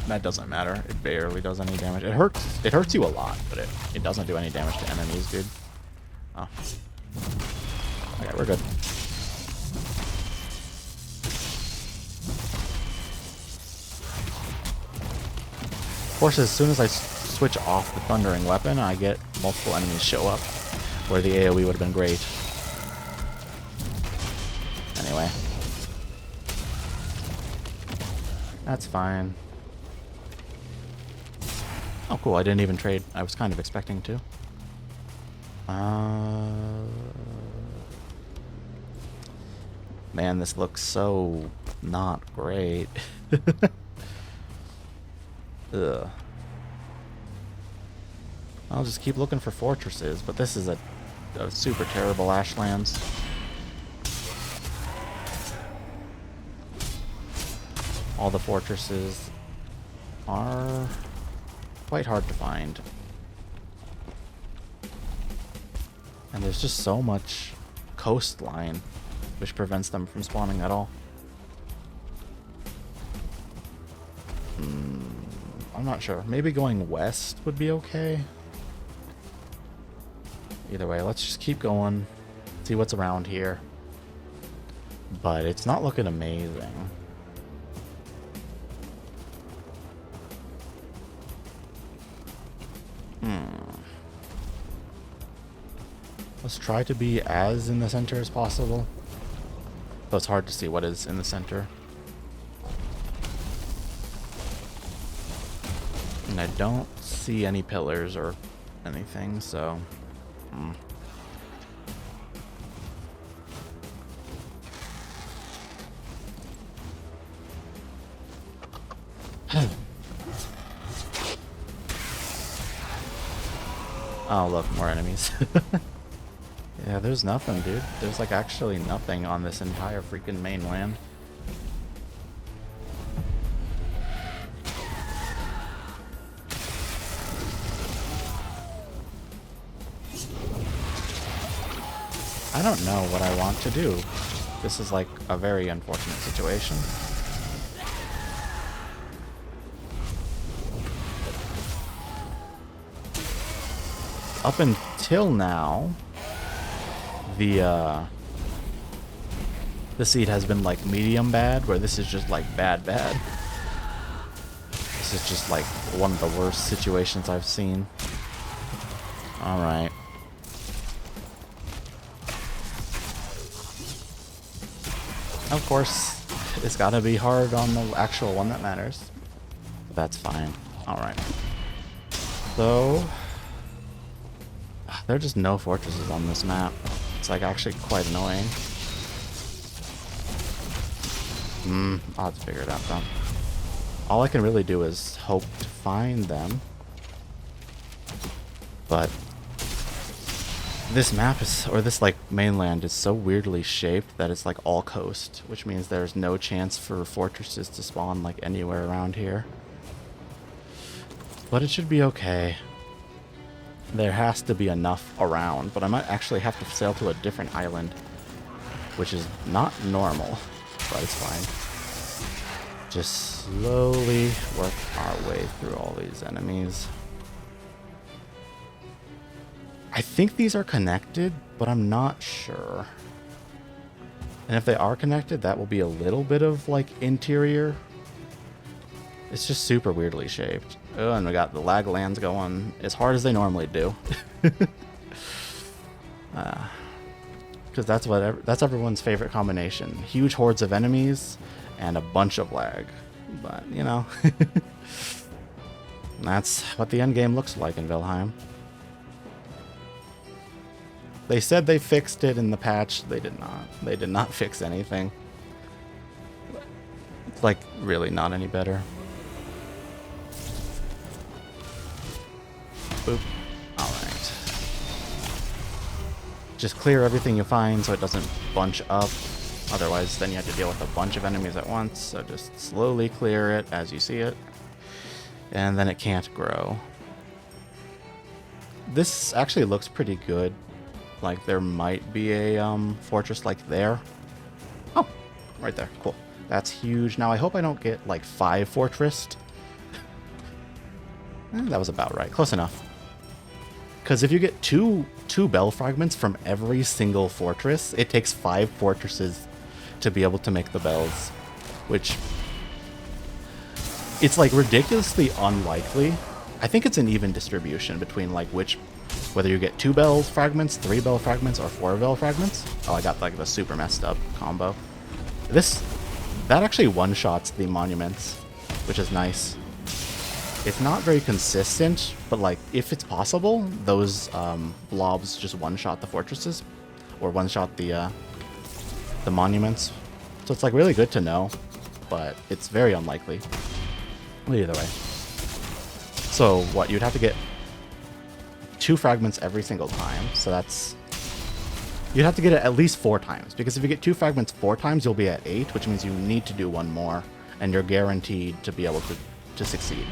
That doesn't matter. It barely does any damage. It hurts you a lot, but it doesn't do any damage to enemies, dude. Oh. Okay, we're good. Of course, as soon as I switch off the Thundering weapon, I get multiple enemies show up, where the AoE would have been great. Anyway. That's fine. Oh, cool. I didn't even trade. I was kind of expecting to. Man, this looks so not great. Ugh. I'll just keep looking for fortresses, but this is a super terrible Ashlands. All the fortresses are quite hard to find. And there's just so much coastline, which prevents them from spawning at all. I'm not sure. Maybe going west would be okay. Either way, let's just keep going. See what's around here. But it's not looking amazing. Let's try to be as in the center as possible. Though it's hard to see what is in the center. And I don't see any pillars or anything, so... Oh, look, more enemies. Yeah, there's nothing, dude. There's like actually nothing on this entire freaking mainland. I don't know what I want to do. This is like a very unfortunate situation. Up until now, the seed has been like medium bad, where this is just like bad. This is just like one of the worst situations I've seen. Alright. Of course, it's gotta be hard on the actual one that matters. But that's fine. Alright. So... there are just no fortresses on this map. It's like actually quite annoying. I'll have to figure it out though. All I can really do is hope to find them. But this map is, or this like mainland is so weirdly shaped that it's like all coast, which means there's no chance for fortresses to spawn like anywhere around here. But it should be okay. There has to be enough around, but I might actually have to sail to a different island, which is not normal, but it's fine. Just slowly work our way through all these enemies. I think these are connected, but I'm not sure. And if they are connected, that will be a little bit of like interior. It's just super weirdly shaped. Oh, and we got the lag lands going as hard as they normally do. Because that's everyone's favorite combination. Huge hordes of enemies and a bunch of lag. But, you know, that's what the end game looks like in Valheim. They said they fixed it in the patch. They did not. They did not fix anything. It's like really not any better. Boop. Alright. Just clear everything you find so it doesn't bunch up. Otherwise, then you have to deal with a bunch of enemies at once. So just slowly clear it as you see it. And then it can't grow. This actually looks pretty good. Like there might be a fortress like there. Oh, right there. Cool. That's huge. Now I hope I don't get like 5 fortressed. That was about right. Close enough. Because if you get two bell fragments from every single fortress, it takes 5 fortresses to be able to make the bells. Which, it's like ridiculously unlikely. I think it's an even distribution between like whether you get 2 bell fragments, 3 bell fragments, or 4 bell fragments. Oh, I got like the super messed up combo. That actually one-shots the monuments, which is nice. It's not very consistent, but like if it's possible, those blobs just one-shot the fortresses, or one-shot the monuments. So it's like really good to know, but it's very unlikely. Either way. So what, you'd have to get 2 fragments every single time, so that's... You'd have to get it at least 4 times, because if you get 2 fragments 4 times, you'll be at 8, which means you need to do 1 more, and you're guaranteed to be able to succeed.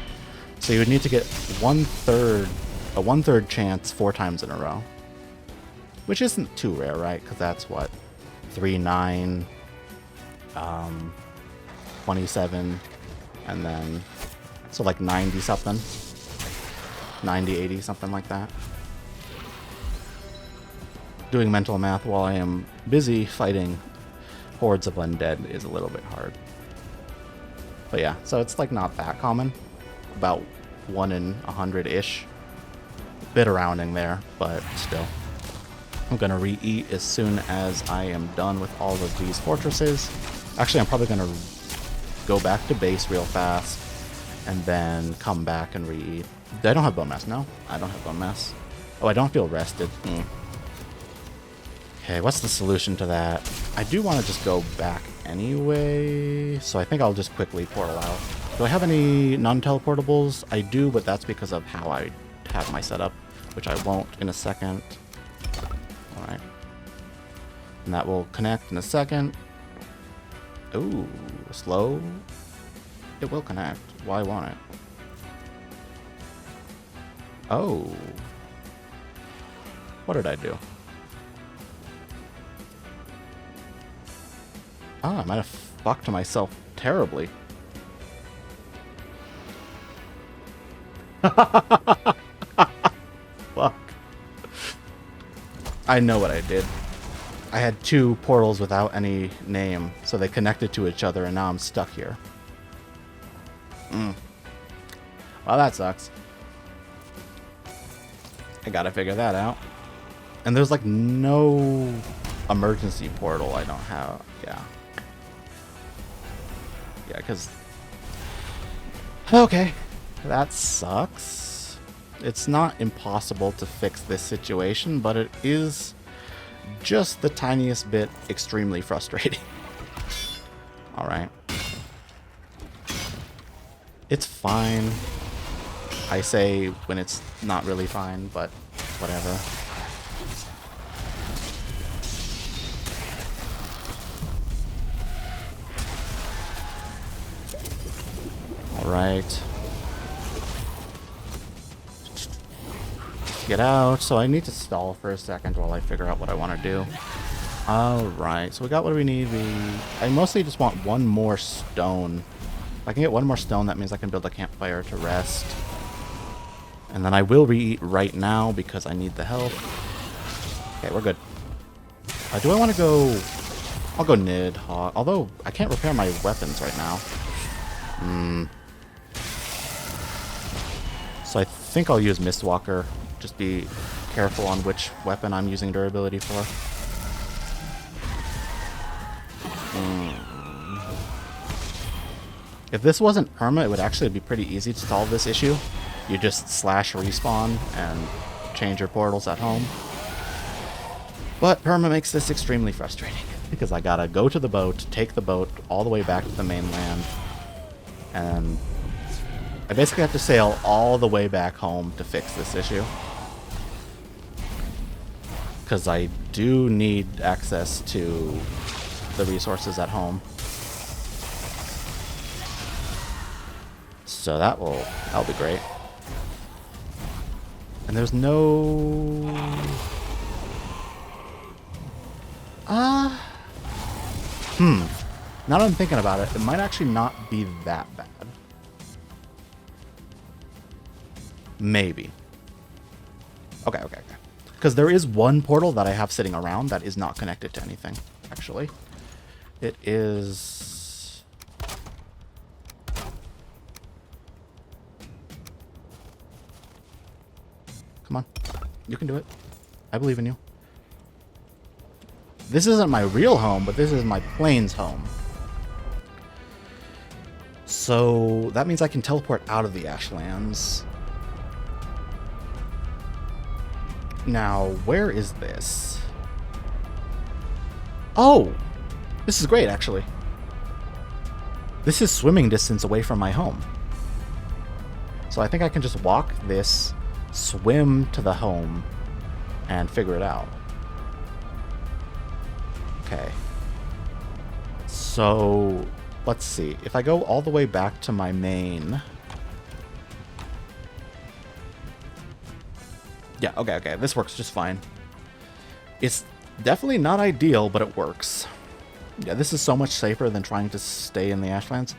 So you would need to get a one-third chance 4 times in a row. Which isn't too rare, right? Because that's what? 3, 9, 27, and then... So like 90 something. 90, 80, something like that. Doing mental math while I am busy fighting hordes of undead is a little bit hard. But yeah, so it's like not that common. About 1 in 100-ish. Bit of rounding there, but still. I'm going to re-eat as soon as I am done with all of these fortresses. Actually, I'm probably going to go back to base real fast and then come back and re-eat. I don't have bone mass. No, I don't have bone mass. Oh, I don't feel rested. Okay, what's the solution to that? I do want to just go back anyway, so I think I'll just quickly portal out. Do I have any non-teleportables? I do, but that's because of how I have my setup, which I won't in a second. Alright. And that will connect in a second. Ooh, slow. It will connect. Why won't it? Oh. What did I do? Oh, I might have fucked myself terribly. Fuck. I know what I did. I had two portals without any name, so they connected to each other, and now I'm stuck here. Well, that sucks. I gotta figure that out. And there's like no emergency portal I don't have. Yeah. Yeah, because... Okay. That sucks. It's not impossible to fix this situation, but it is just the tiniest bit extremely frustrating. Alright. It's fine. I say when it's not really fine, but whatever. Alright. Get out. So I need to stall for a second while I figure out what I want to do. Alright, so we got what we need. I mostly just want one more stone. If I can get one more stone, that means I can build a campfire to rest. And then I will re-eat right now because I need the health. Okay, we're good. Do I want to go... I'll go Nidhogg. Although, I can't repair my weapons right now. So I think I'll use Mistwalker. Just be careful on which weapon I'm using durability for. If this wasn't Perma, it would actually be pretty easy to solve this issue. You just slash respawn and change your portals at home. But Perma makes this extremely frustrating because I gotta go to the boat, take the boat all the way back to the mainland, and I basically have to sail all the way back home to fix this issue. Because I do need access to the resources at home. So that'll be great. And there's no... Now that I'm thinking about it, it might actually not be that bad. Maybe. Okay. Because there is one portal that I have sitting around that is not connected to anything, actually. It is... Come on. You can do it. I believe in you. This isn't my real home, but this is my plane's home. So that means I can teleport out of the Ashlands. Now, where is this? Oh! This is great, actually. This is swimming distance away from my home. So I think I can just walk this, swim to the home, and figure it out. Okay. So, let's see. If I go all the way back to my main... Yeah, okay. This works just fine. It's definitely not ideal, but it works. Yeah, this is so much safer than trying to stay in the Ashlands.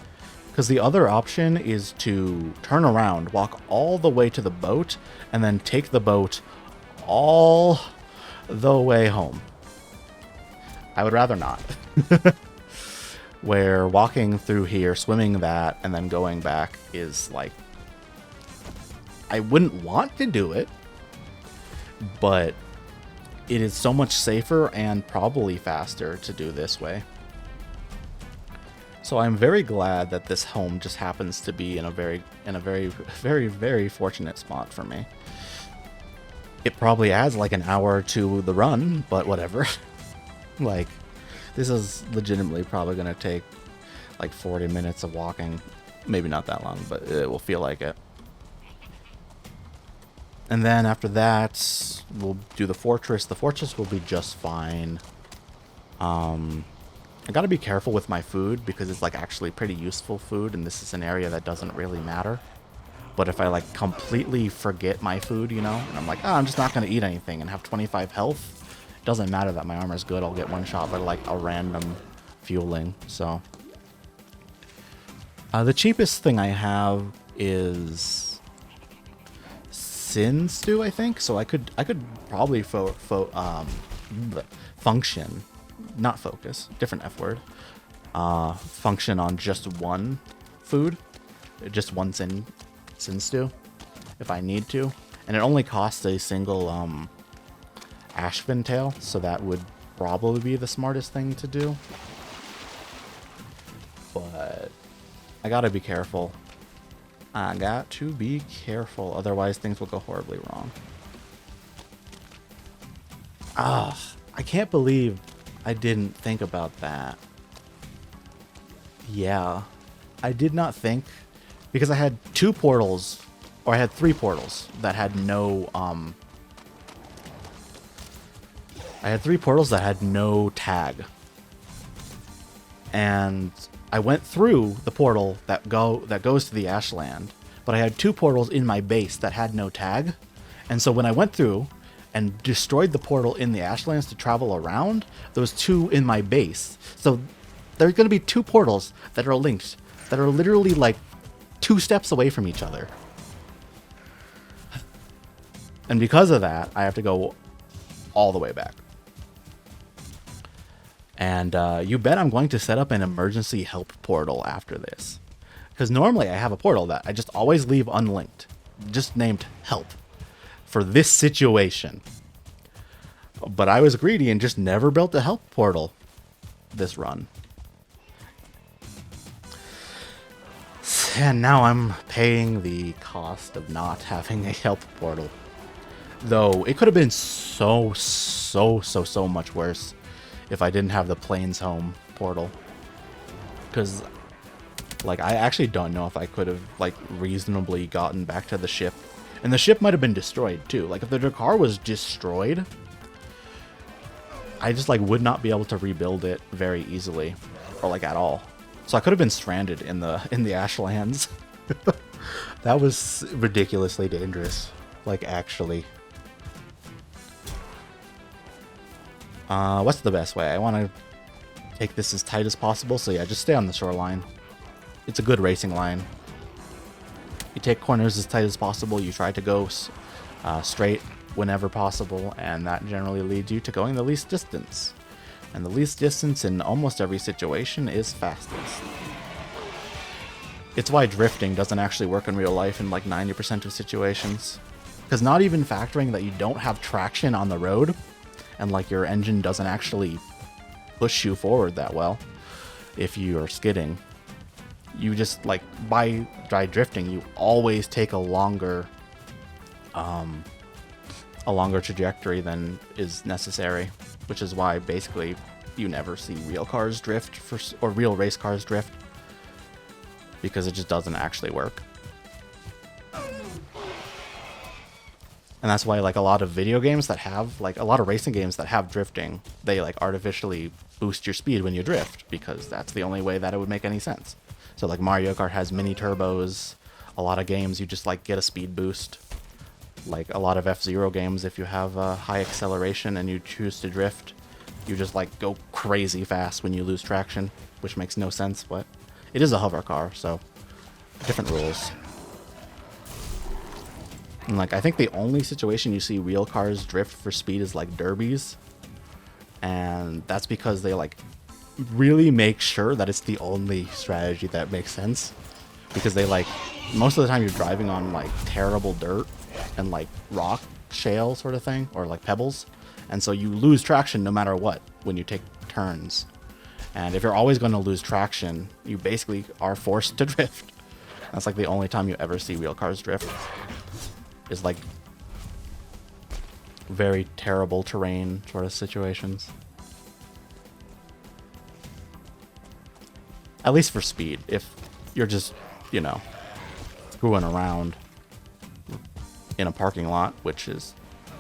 Because the other option is to turn around, walk all the way to the boat, and then take the boat all the way home. I would rather not. Where walking through here, swimming that, and then going back is like... I wouldn't want to do it, but it is so much safer and probably faster to do this way. So I'm very glad that this home just happens to be in a very, very fortunate spot for me. It probably adds like an hour to the run, but whatever. Like, this is legitimately probably going to take like 40 minutes of walking. Maybe not that long, but it will feel like it. And then after that, we'll do the fortress. The fortress will be just fine. I gotta be careful with my food because it's like actually pretty useful food, and this is an area that doesn't really matter. But if I like completely forget my food, you know, and I'm like, oh, I'm just not gonna eat anything and have 25 health, it doesn't matter that my armor's good. I'll get one shot by like a random fueling. So the cheapest thing I have is Sin Stew, I think. So I could probably function. Not focus, different F word. Function on just one food, just one sin stew, if I need to. And it only costs a single Ashvin tail, so that would probably be the smartest thing to do. But I gotta be careful. I got to be careful, otherwise things will go horribly wrong. Ah, I can't believe I didn't think about that. Yeah, I did not think, because I had 2 portals, or I had 3 portals that had no, I had 3 portals that had no tag. And I went through the portal that goes to the Ashland, but I had 2 portals in my base that had no tag. And so when I went through and destroyed the portal in the Ashlands to travel around, there was 2 in my base. So there's going to be 2 portals that are linked, that are literally like 2 steps away from each other. And because of that, I have to go all the way back. And you bet I'm going to set up an emergency help portal after this. Because normally I have a portal that I just always leave unlinked, just named help, for this situation. But I was greedy and just never built a help portal this run. And now I'm paying the cost of not having a help portal. Though it could have been so much worse if I didn't have the Plains Home portal. Because, like, I actually don't know if I could have, like, reasonably gotten back to the ship. And the ship might have been destroyed, too. Like, if the Drakkar was destroyed, I just, like, would not be able to rebuild it very easily. Or, like, at all. So I could have been stranded in the Ashlands. That was ridiculously dangerous. Like, actually. What's the best way? I want to take this as tight as possible. So yeah, just stay on the shoreline. It's a good racing line. You take corners as tight as possible. You try to go straight whenever possible. And that generally leads you to going the least distance. And the least distance in almost every situation is fastest. It's why drifting doesn't actually work in real life in like 90% of situations. Because not even factoring that you don't have traction on the road, and like your engine doesn't actually push you forward that well if you are skidding. You just, like, by drifting, you always take a longer trajectory than is necessary, which is why basically you never see real cars drift or real race cars drift, because it just doesn't actually work. And that's why, like, a lot of video games that have, like, a lot of racing games that have drifting, they, like, artificially boost your speed when you drift, because that's the only way that it would make any sense. So, like, Mario Kart has mini turbos. A lot of games, you just, like, get a speed boost. Like, a lot of F-Zero games, if you have high acceleration and you choose to drift, you just, like, go crazy fast when you lose traction, which makes no sense, but it is a hover car, so different rules. And, like, I think the only situation you see real cars drift for speed is, like, derbies. And that's because they, like, really make sure that it's the only strategy that makes sense. Because they, like, most of the time you're driving on, like, terrible dirt and, like, rock, shale sort of thing, or, like, pebbles. And so you lose traction no matter what when you take turns. And if you're always going to lose traction, you basically are forced to drift. That's like the only time you ever see real cars drift. Is like very terrible terrain sort of situations. At least for speed. If you're just, you know, screwing around in a parking lot, which is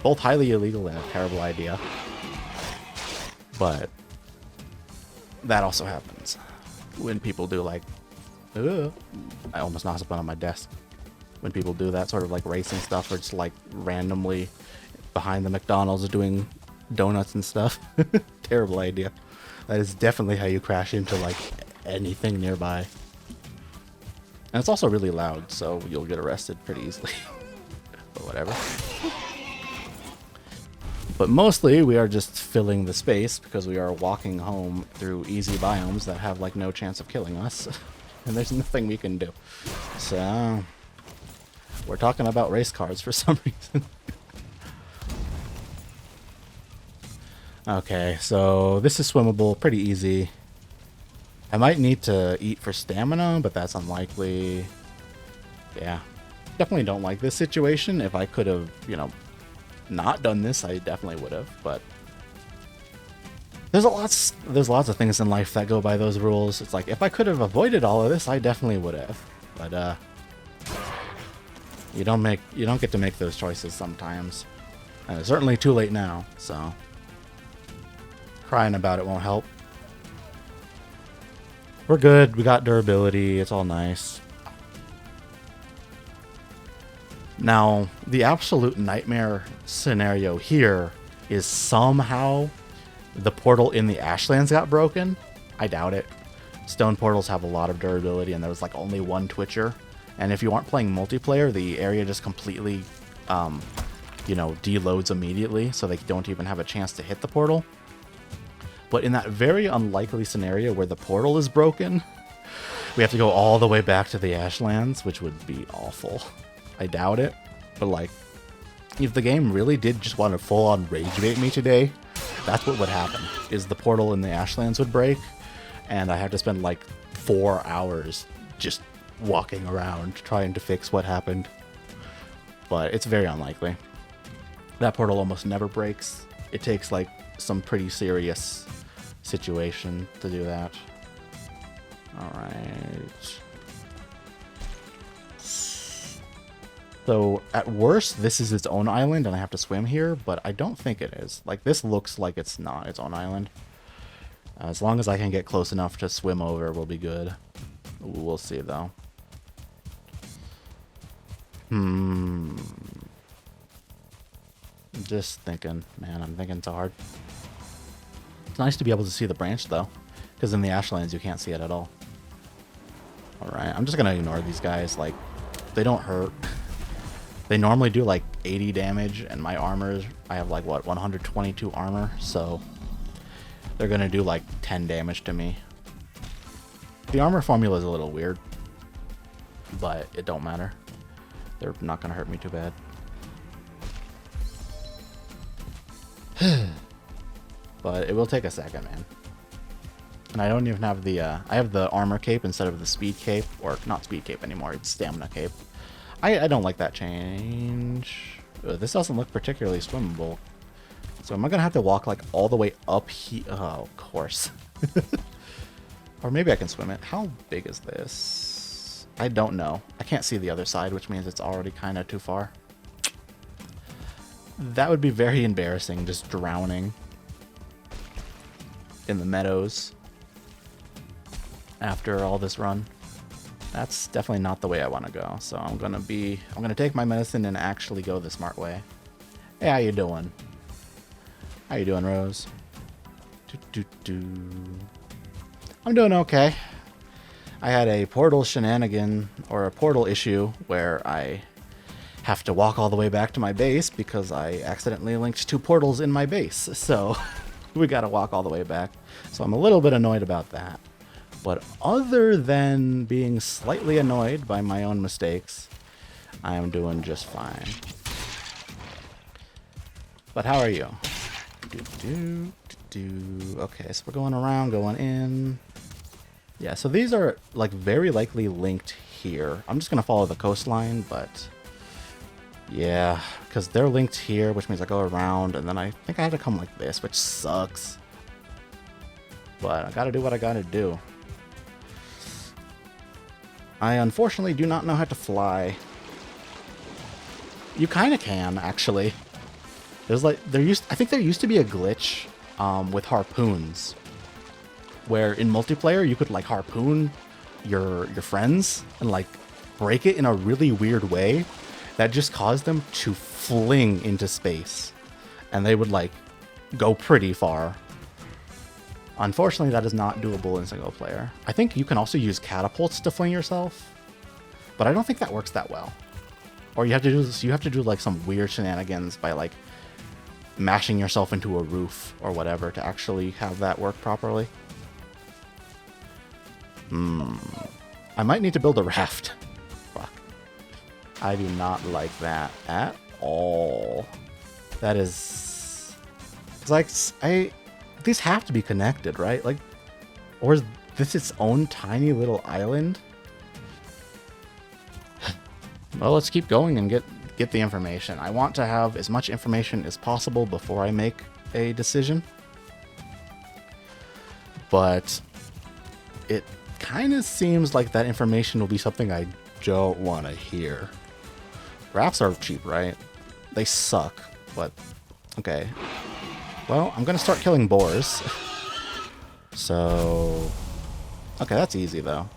both highly illegal and a terrible idea. But that also happens when people do like, I almost knocked something on my desk. When people do that sort of like racing stuff, or just like randomly behind the McDonald's doing donuts and stuff. Terrible idea. That is definitely how you crash into like anything nearby. And it's also really loud, so you'll get arrested pretty easily. But whatever. But mostly we are just filling the space because we are walking home through easy biomes that have like no chance of killing us. And there's nothing we can do. So we're talking about race cars for some reason. Okay, so this is swimmable, pretty easy. I might need to eat for stamina, but that's unlikely. Yeah, definitely don't like this situation. If I could have, you know, not done this, I definitely would have, but there's lots of things in life that go by those rules. It's like, if I could have avoided all of this, I definitely would have. But you don't get to make those choices sometimes. And it's certainly too late now, so crying about it won't help. We're good. We got durability. It's all nice. Now, the absolute nightmare scenario here is somehow the portal in the Ashlands got broken. I doubt it. Stone portals have a lot of durability, and there was like only one twitcher. And if you aren't playing multiplayer, the area just completely, you know, deloads immediately, so they don't even have a chance to hit the portal. But in that very unlikely scenario where the portal is broken, we have to go all the way back to the Ashlands, which would be awful. I doubt it, but like, if the game really did just want to full-on rage bait me today, that's what would happen, is the portal in the Ashlands would break, and I have to spend like 4 hours just walking around trying to fix what happened. But it's very unlikely. That portal almost never breaks. It takes like some pretty serious situation to do that. Alright. So, at worst, this is its own island and I have to swim here, but I don't think it is. Like, this looks like it's not its own island. As long as I can get close enough to swim over, we'll be good. We'll see, though. Just thinking. Man, I'm thinking so hard. It's nice to be able to see the branch, though. Because in the Ashlands, you can't see it at all. Alright, I'm just gonna ignore these guys. Like, they don't hurt. They normally do like 80 damage, and my armor, I have like, what, 122 armor, so they're gonna do like 10 damage to me. The armor formula is a little weird, but it don't matter. They're not gonna hurt me too bad. But it will take a second, man. And I don't even have the, I have the armor cape instead of the speed cape, or not speed cape anymore, it's stamina cape. I don't like that change. This doesn't look particularly swimmable. So am I going to have to walk like all the way up here? Oh, of course. Or maybe I can swim it. How big is this? I don't know. I can't see the other side, which means it's already kind of too far. That would be very embarrassing, just drowning in the meadows after all this run. That's definitely not the way I want to go. So I'm gonna take my medicine and actually go the smart way. Hey, how you doing? How you doing, Rose? I'm doing okay. I had a portal shenanigan, or a portal issue, where I have to walk all the way back to my base because I accidentally linked 2 portals in my base. So we gotta walk all the way back. So I'm a little bit annoyed about that. But other than being slightly annoyed by my own mistakes, I am doing just fine. But how are you? Okay, so we're going around, going in. Yeah, so these are like very likely linked here. I'm just gonna follow the coastline, but yeah, because they're linked here, which means I go around, and then I think I have to come like this, which sucks. But I gotta do what I gotta do. I unfortunately do not know how to fly. You kind of can, actually. There's like I think there used to be a glitch with harpoons, where in multiplayer you could like harpoon your friends and like break it in a really weird way that just caused them to fling into space, and they would like go pretty far. Unfortunately, that is not doable in single player. I think you can also use catapults to fling yourself, but I don't think that works that well. Or you have to do like some weird shenanigans by like mashing yourself into a roof or whatever to actually have that work properly. I might need to build a raft. Fuck. I do not like that at all. That is... It's like, these have to be connected, right? Like, or is this its own tiny little island? Well, let's keep going and get the information. I want to have as much information as possible before I make a decision. But it kind of seems like that information will be something I don't want to hear. Rafts are cheap, right? They suck, but okay. Well, I'm going to start killing boars. So, okay, that's easy though.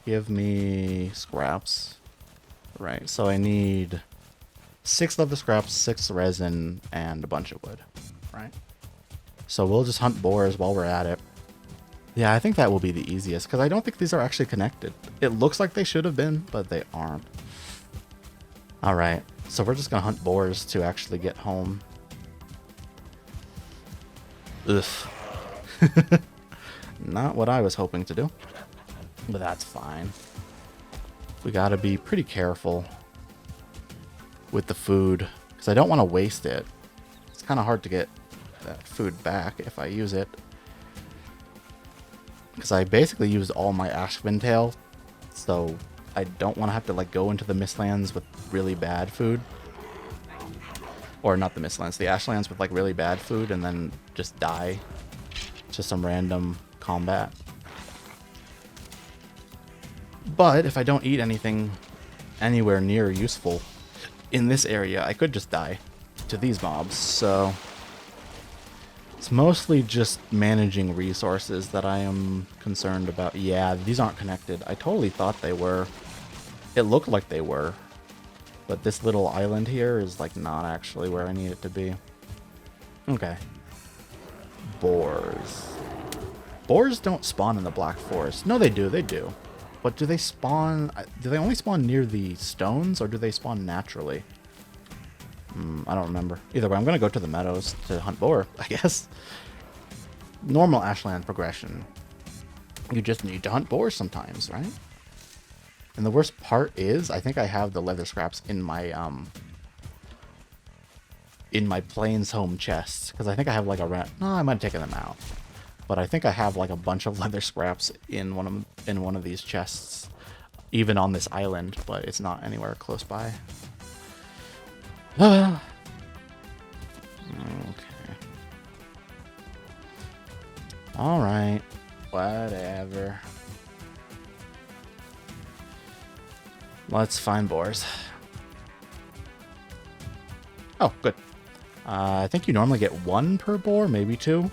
Give me scraps. Right, so I need 6 leather scraps, 6 resin, and a bunch of wood. Right? So we'll just hunt boars while we're at it. Yeah, I think that will be the easiest, because I don't think these are actually connected. It looks like they should have been, but they aren't. Alright, so we're just going to hunt boars to actually get home. Ugh. Not what I was hoping to do. But that's fine. We gotta be pretty careful with the food, because I don't want to waste it. It's kind of hard to get that food back if I use it. Because I basically used all my Ashvin tail, so I don't want to have to like go into the Mistlands with really bad food. Or not the Mistlands, the Ashlands with like really bad food and then just die to some random combat. But if I don't eat anything anywhere near useful in this area, I could just die to these mobs. So it's mostly just managing resources that I am concerned about. Yeah, these aren't connected. I totally thought they were. It looked like they were. But this little island here is like not actually where I need it to be. Okay. Boars. Boars don't spawn in the Black Forest. No, they do. They do. But do they spawn... Do they only spawn near the stones, or do they spawn naturally? I don't remember. Either way, I'm going to go to the meadows to hunt boar, I guess. Normal Ashland progression. You just need to hunt boars sometimes, right? And the worst part is, I think I have the leather scraps in my Plains home chest. Because I think I have like a... No, I might have taken them out. But I think I have like a bunch of leather scraps in one of these chests, even on this island, but it's not anywhere close by. Okay. All right. Whatever. Let's find boars. Oh, good. I think you normally get 1 per boar, maybe 2.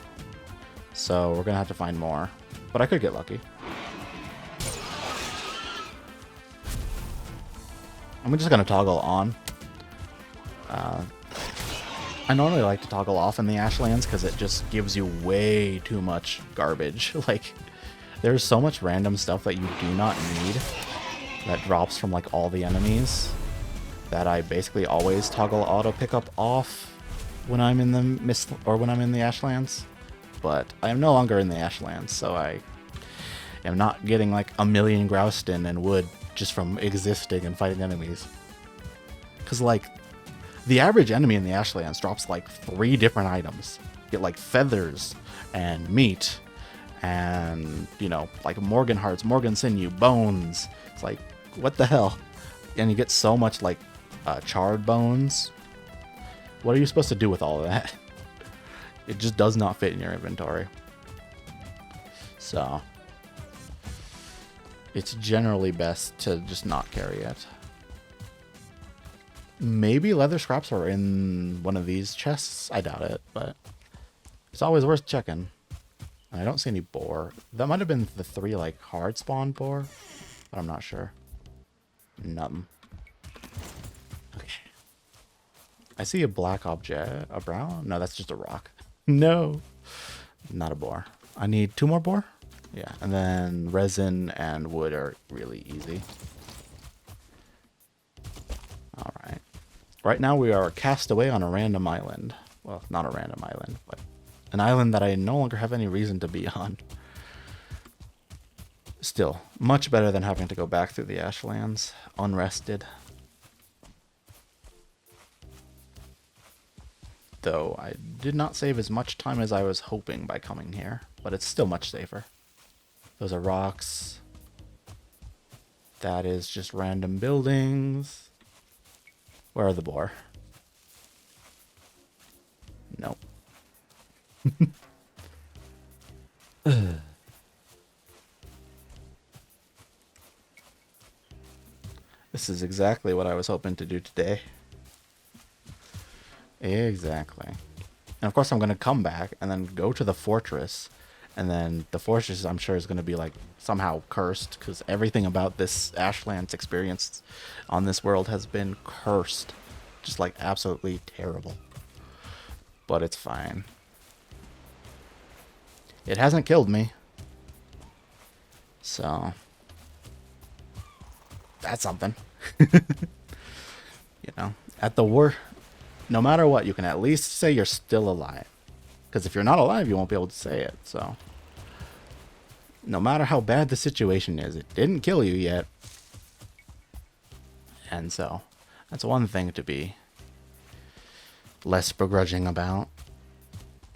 So we're gonna have to find more. But I could get lucky. I'm just gonna toggle on. I normally like to toggle off in the Ashlands because it just gives you way too much garbage. Like, there's so much random stuff that you do not need that drops from like all the enemies that I basically always toggle auto pickup off when I'm in the Ashlands. But I am no longer in the Ashlands, so I am not getting like a million groustin and wood just from existing and fighting enemies. Because like The average enemy in the Ashlands drops like 3 different items. You get like feathers and meat and, you know, like Morgan hearts, Morgan sinew, bones. It's like, what the hell? And you get so much like charred bones. What are you supposed to do with all of that? It just does not fit in your inventory. So it's generally best to just not carry it. Maybe leather scraps are in one of these chests. I doubt it, but it's always worth checking. I don't see any boar. That might have been the 3 like hard spawn boar, but I'm not sure. Nothing. Okay. I see a black object. A brown? No, that's just a rock. No. Not a boar. I need 2 more boar? Yeah, and then resin and wood are really easy. Alright. Right now we are cast away on a random island. Well, not a random island, but an island that I no longer have any reason to be on. Still, much better than having to go back through the Ashlands, unrested. Though I did not save as much time as I was hoping by coming here, but it's still much safer. Those are rocks. That is just random buildings. Where are the boar? Nope. This is exactly what I was hoping to do today. Exactly. And of course I'm going to come back and then go to the fortress. And then the fortress, I'm sure, is going to be like somehow cursed, because everything about this Ashlands experience on this world has been cursed. Just like absolutely terrible. But it's fine. It hasn't killed me. So that's something. You know, at the worst, no matter what, you can at least say you're still alive. Because if you're not alive, you won't be able to say it. So no matter how bad the situation is, it didn't kill you yet. And so that's one thing to be less begrudging about.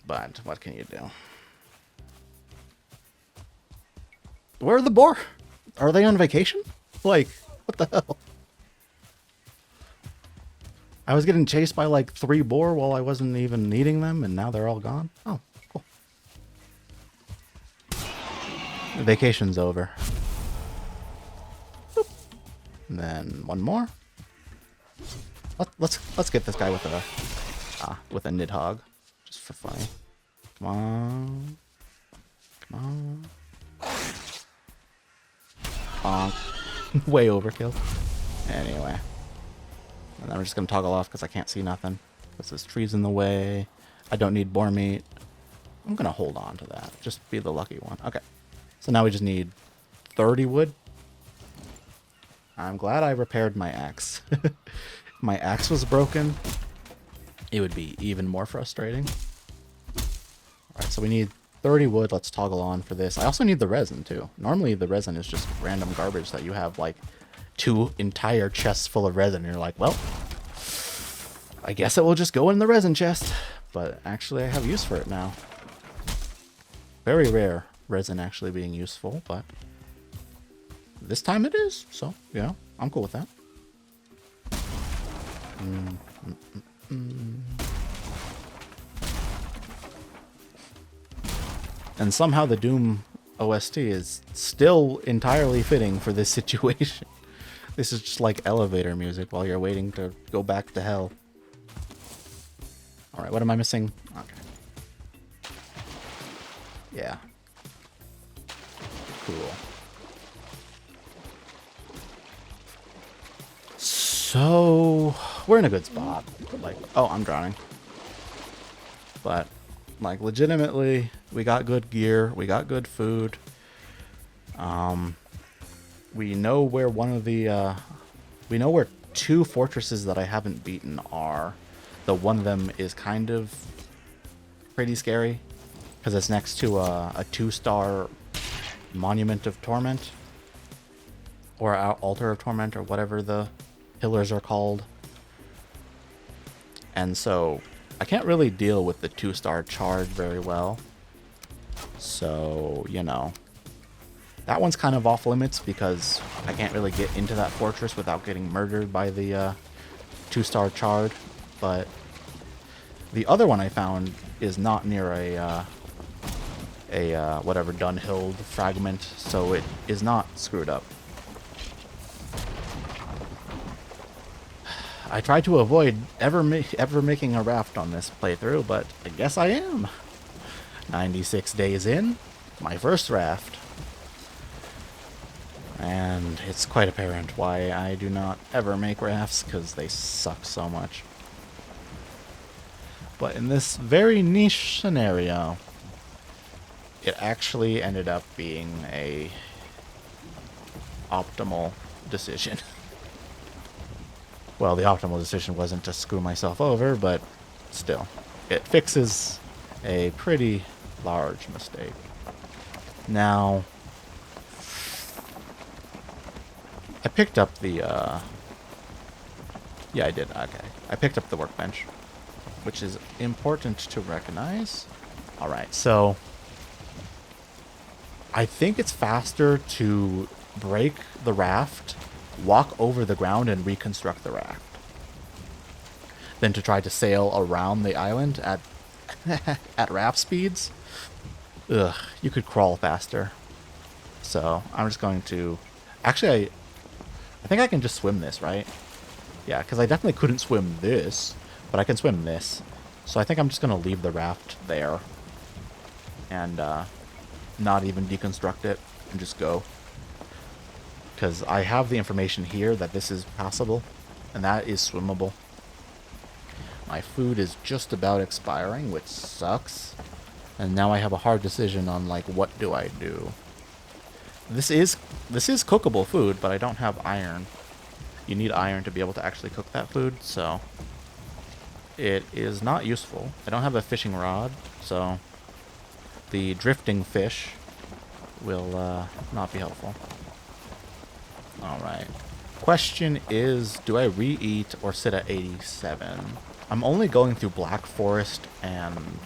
But what can you do? Where are the boar? Are they on vacation? Like, what the hell? I was getting chased by like 3 boar while I wasn't even needing them, and now they're all gone. Oh, cool. The vacation's over. Boop. And then 1 more. Let's get this guy with a nidhogg, just for fun. Come on, come on. Bonk. Way overkill. Anyway. And then I'm just going to toggle off because I can't see nothing. Because this tree's in the way. I don't need boar meat. I'm going to hold on to that. Just be the lucky one. Okay. So now we just need 30 wood. I'm glad I repaired my axe. My axe was broken. It would be even more frustrating. Alright, so we need 30 wood. Let's toggle on for this. I also need the resin too. Normally the resin is just random garbage that you have like 2 entire chests full of resin, and you're like, well, I guess it will just go in the resin chest. But actually I have use for it now. Very rare resin actually being useful, but this time it is, so yeah, I'm cool with that. And somehow the Doom OST is still entirely fitting for this situation. This is just like elevator music while you're waiting to go back to hell. Alright, what am I missing? Okay. Yeah. Cool. So, we're in a good spot. Like, oh, I'm drowning. But, like, legitimately, we got good gear. We got good food. We know where one of the, we know where 2 fortresses that I haven't beaten are. Though one of them is kind of pretty scary. Because it's next to a 2-star Monument of Torment. Or Altar of Torment, or whatever the pillars are called. And so I can't really deal with the 2-star charge very well. So, you know, that one's kind of off limits because I can't really get into that fortress without getting murdered by the 2-star charge. But the other one I found is not near a whatever Dunhill fragment, so it is not screwed up. I tried to avoid ever making a raft on this playthrough, but I guess I am. 96 days in, my first raft. And it's quite apparent why I do not ever make rafts, because they suck so much. But in this very niche scenario, it actually ended up being a optimal decision. Well, the optimal decision wasn't to screw myself over, but still, it fixes a pretty large mistake. Now, I picked up the, yeah, I did, okay. I picked up the workbench, which is important to recognize. Alright, so I think it's faster to break the raft, walk over the ground, and reconstruct the raft than to try to sail around the island at at raft speeds. Ugh, you could crawl faster. So I'm just going to... Actually, I think I can just swim this, right? Yeah, because I definitely couldn't swim this, but I can swim this. So I think I'm just going to leave the raft there and not even deconstruct it and just go. Because I have the information here that this is passable, and that is swimmable. My food is just about expiring, which sucks. And now I have a hard decision on, like, what do I do? This is cookable food, but I don't have iron. You need iron to be able to actually cook that food, so it is not useful. I don't have a fishing rod, so the drifting fish will not be helpful. Alright. Question is, do I re-eat or sit at 87? I'm only going through Black Forest and...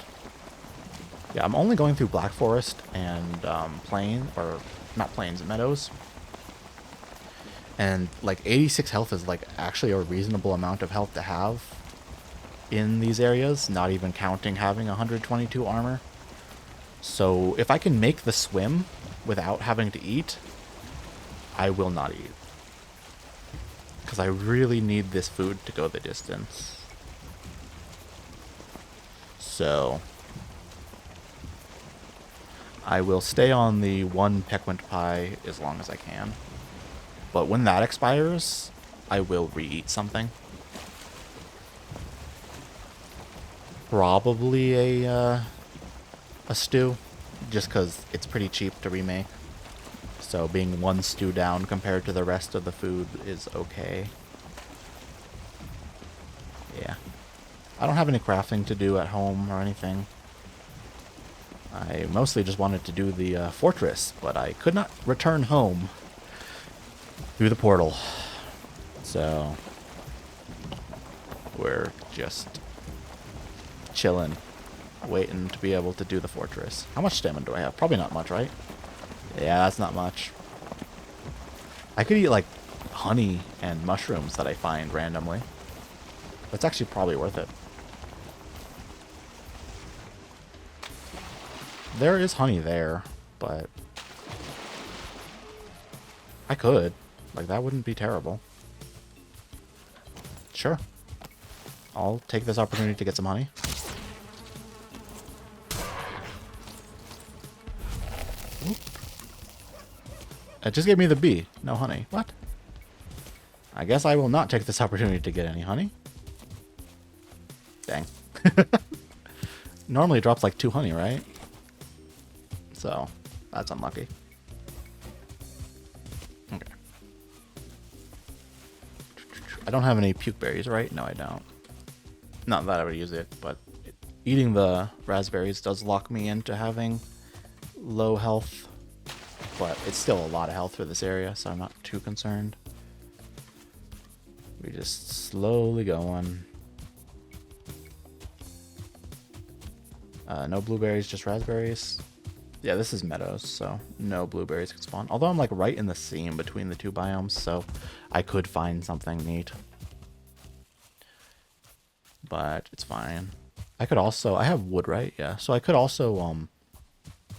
Yeah, I'm only going through Black Forest and Plain, or not Plains, Meadows. And like 86 health is like actually a reasonable amount of health to have in these areas, not even counting having 122 armor. So if I can make the swim without having to eat, I will not eat. Because I really need this food to go the distance. So I will stay on the one Pequant pie as long as I can. But when that expires, I will re-eat something. Probably a stew, just because it's pretty cheap to remake. So being one stew down compared to the rest of the food is okay. Yeah. I don't have any crafting to do at home or anything. I mostly just wanted to do the fortress, but I could not return home through the portal. So we're just chilling, waiting to be able to do the fortress. How much stamina do I have? Probably not much, right? Yeah, that's not much. I could eat like honey and mushrooms that I find randomly. That's actually probably worth it. There is honey there, but I could. Like, that wouldn't be terrible. Sure. I'll take this opportunity to get some honey. Oop. It just gave me the bee. No honey. What? I guess I will not take this opportunity to get any honey. Dang. Normally it drops like 2 honey, right? So, that's unlucky. Okay. I don't have any puke berries, right? No, I don't. Not that I would use it, but eating the raspberries does lock me into having low health. But it's still a lot of health for this area, so I'm not too concerned. We're just slowly going. No blueberries, just raspberries. Yeah, this is meadows, so no blueberries can spawn. Although I'm like right in the seam between the two biomes, so I could find something neat. But it's fine. I could also, I have wood, right? Yeah, so I could also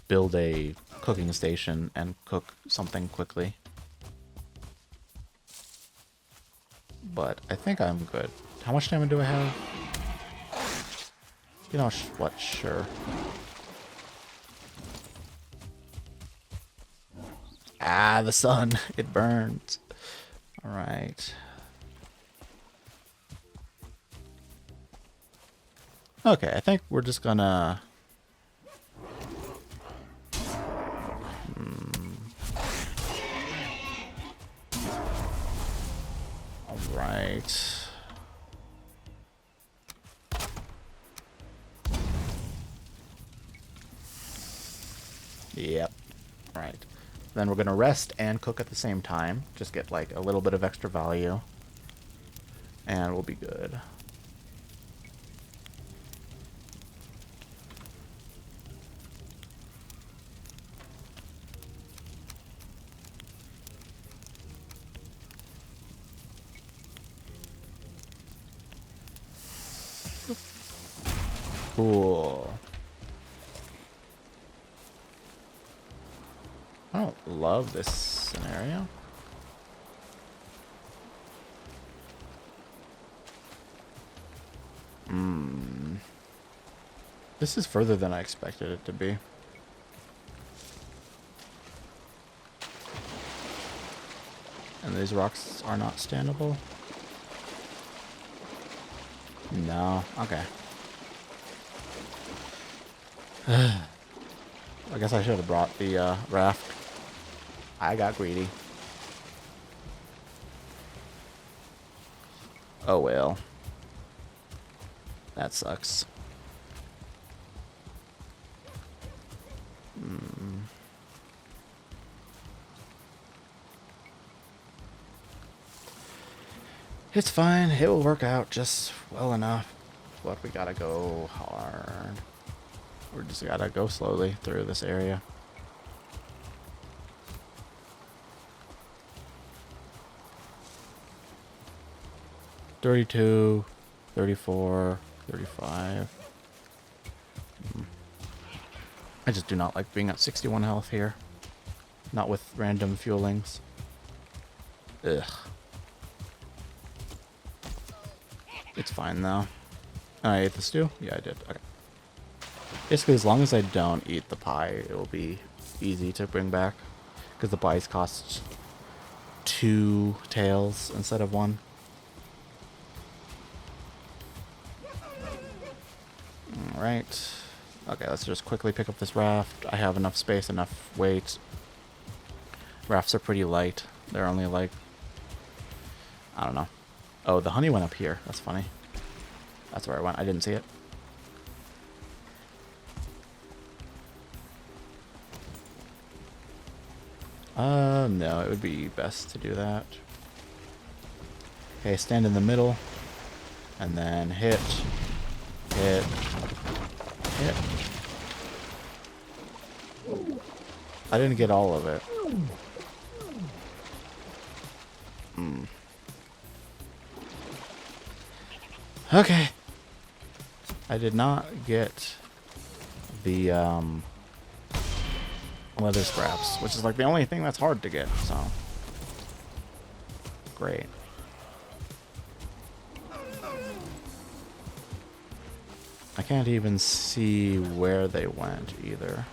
build a cooking station and cook something quickly. But I think I'm good. How much stamina do I have? You know what? Sure. Ah, the sun. It burns. All right. Okay, I think we're just gonna... All right. Yep. All right. Then we're gonna rest and cook at the same time. Just get like a little bit of extra value. And we'll be good. Cool. I don't love this scenario. This is further than I expected it to be. And these rocks are not standable? No. Okay. I guess I should have brought the raft. I got greedy. Oh well. That sucks. It's fine. It will work out just well enough. But we gotta go hard. We just gotta go slowly through this area. $32, $34, $35. I just do not like being at 61 health here. Not with random fuelings. Ugh. It's fine though. I ate the stew? Yeah, I did. Okay. Basically, as long as I don't eat the pie, it will be easy to bring back. Because the pies cost 2 tails instead of 1. Alright. Okay, let's just quickly pick up this raft. I have enough space, enough weight. Rafts are pretty light. They're only like... I don't know. Oh, the honey went up here. That's funny. That's where I went. I didn't see it. No, it would be best to do that. Okay, stand in the middle. And then hit. Hit. Hit. I didn't get all of it. Okay. I did not get the leather scraps, which is like the only thing that's hard to get, so great. I can't even see where they went either.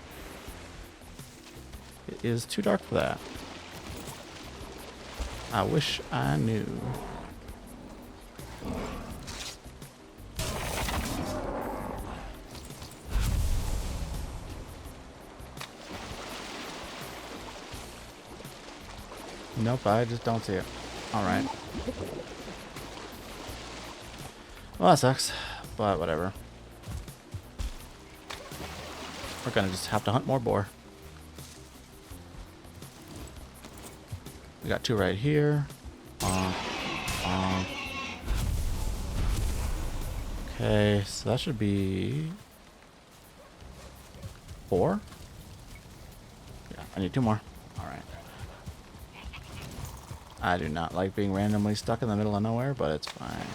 It is too dark for that. I wish I knew. Nope, I just don't see it. Alright. Well, that sucks, but whatever. We're gonna just have to hunt more boar. We got 2 right here. Okay, so that should be 4? Yeah, I need 2 more. Alright. I do not like being randomly stuck in the middle of nowhere, but it's fine.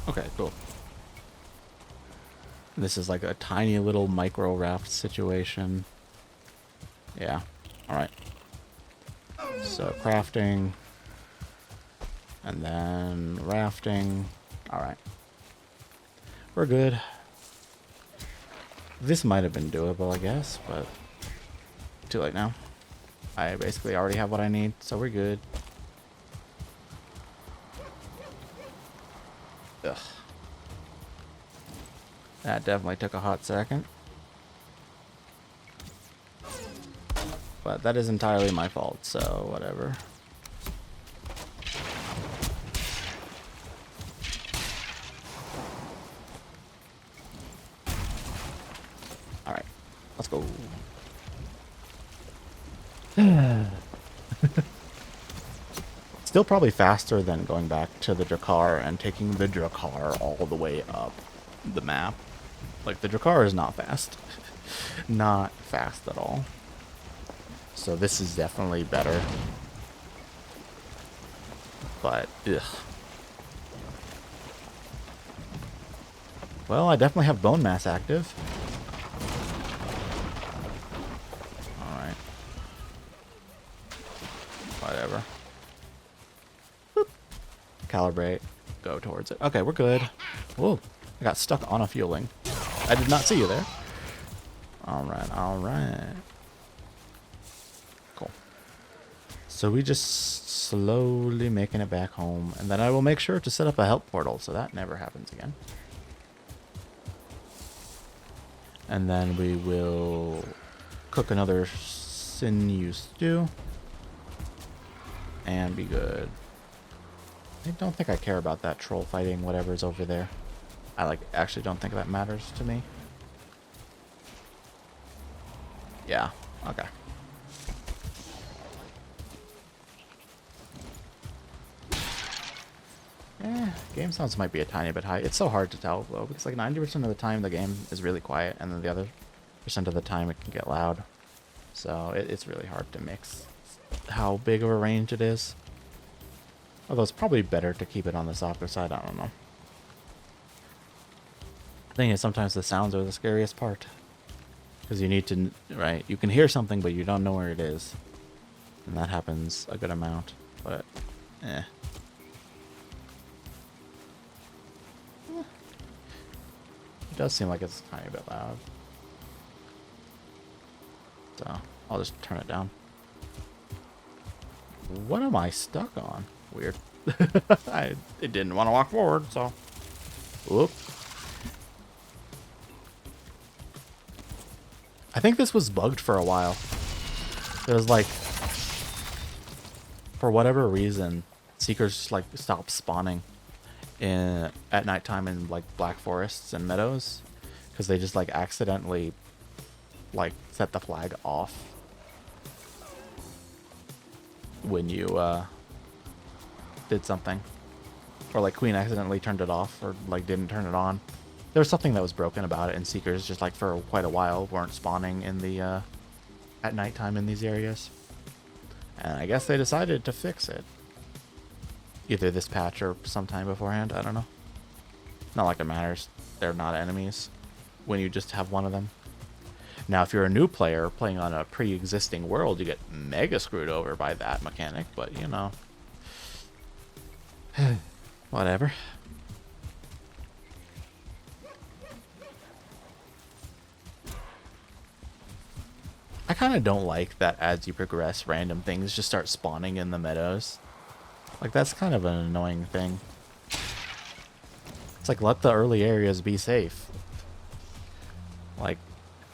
Okay, cool. This is like a tiny little micro raft situation. Yeah. Alright. So crafting. And then rafting. Alright. We're good. This might have been doable, I guess, but too late now. I basically already have what I need, so we're good. Ugh. That definitely took a hot second. But that is entirely my fault, so whatever. Alright, let's go. Still probably faster than going back to the Drakkar and taking the Drakkar all the way up the map. Like, the Drakkar is not fast. Not fast at all. So this is definitely better. But, ugh. Well, I definitely have bone mass active. Alright. Whatever. Boop. Calibrate. Go towards it. Okay, we're good. Whoa. I got stuck on a fueling. I did not see you there. Alright, alright. Cool. So we just slowly making it back home. And then I will make sure to set up a help portal so that never happens again. And then we will cook another sinew stew. And be good. I don't think I care about that troll fighting whatever's over there. I actually don't think that matters to me. Yeah, okay. Game sounds might be a tiny bit high. It's so hard to tell though, because like 90% of the time the game is really quiet, and then the other percent of the time it can get loud. So it's really hard to mix how big of a range it is. Although it's probably better to keep it on the softer side, I don't know. The thing is, sometimes the sounds are the scariest part. Because you need to, right, you can hear something, but you don't know where it is. And that happens a good amount, but, eh. It does seem like it's a tiny bit loud. So, I'll just turn it down. What am I stuck on? Weird. It didn't want to walk forward, so. Whoop. I think this was bugged for a while. It was like, for whatever reason, Seekers just like stopped spawning at nighttime in like black forests and meadows, because they just like accidentally like set the flag off when you did something, or like Queen accidentally turned it off, or like didn't turn it on. There was something that was broken about it, and Seekers just like for quite a while weren't spawning in the at nighttime in these areas. And I guess they decided to fix it. Either this patch or sometime beforehand, I don't know. Not like it matters. They're not enemies when you just have one of them. Now, if you're a new player playing on a pre-existing world, you get mega screwed over by that mechanic, but you know. Whatever. I kind of don't like that as you progress, random things just start spawning in the meadows. Like, that's kind of an annoying thing. It's like, let the early areas be safe. Like,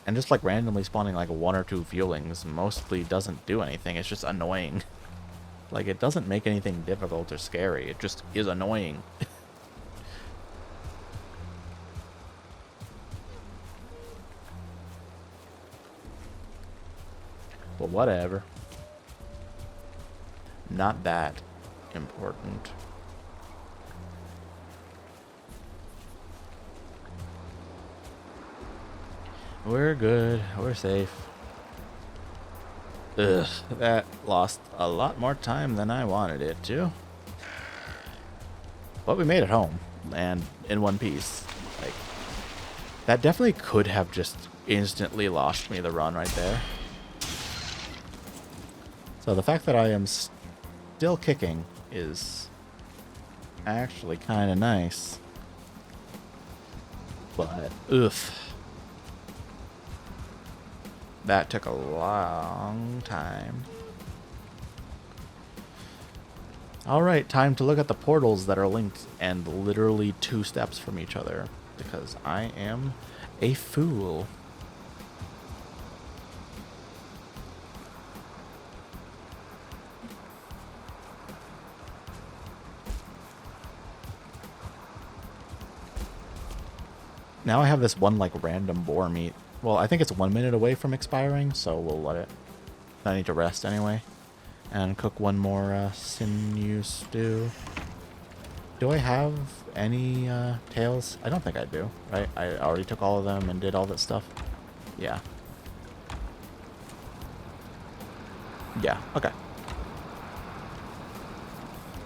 and just like randomly spawning like 1 or 2 fuelings mostly doesn't do anything. It's just annoying. Like, it doesn't make anything difficult or scary. It just is annoying. But whatever. Not that important. We're good. We're safe. Ugh, that lost a lot more time than I wanted it to. But we made it home, and in one piece. Like, that definitely could have just instantly lost me the run right there. So the fact that I am still kicking is actually kind of nice. But, oof. That took a long time. Alright, time to look at the portals that are linked and literally 2 steps from each other. Because I am a fool. Now I have this one, like, random boar meat. Well, I think it's 1 minute away from expiring, so we'll let it. I need to rest anyway. And cook one more sinew stew. Do I have any tails? I don't think I do, right? I already took all of them and did all that stuff. Yeah. Yeah, okay.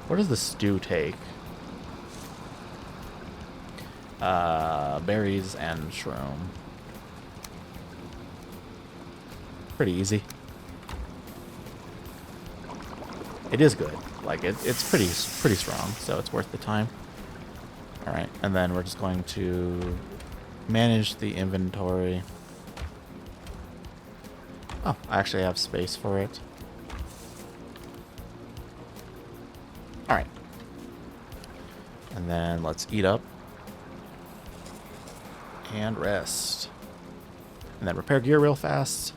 What does the stew take? Berries and shroom. Pretty easy. It is good. Like, it's pretty strong, so it's worth the time. Alright, and then we're just going to manage the inventory. Oh, I actually have space for it. Alright. And then let's eat up. And rest. And then repair gear real fast.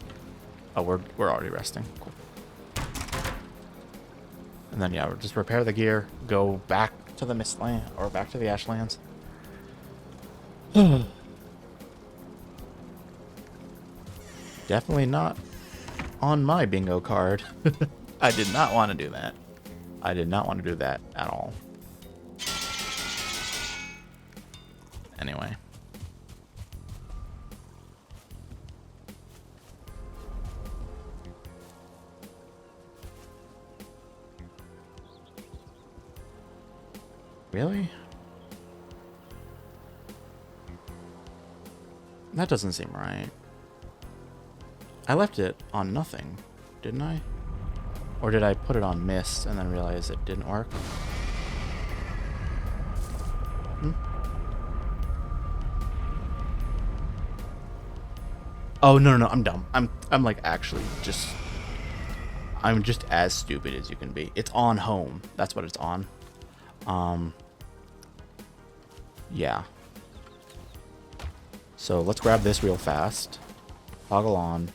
Oh, we're already resting. Cool. And then, yeah, we'll just repair the gear, go back to the Mistland, or back to the Ashlands. Definitely not on my bingo card. I did not want to do that. I did not want to do that at all. Anyway. Really? That doesn't seem right. I left it on nothing, didn't I? Or did I put it on mist and then realize it didn't work? Hmm? Oh, no, I'm dumb. I'm like actually just... I'm just as stupid as you can be. It's on home. That's what it's on. Yeah. So let's grab this real fast. Toggle on.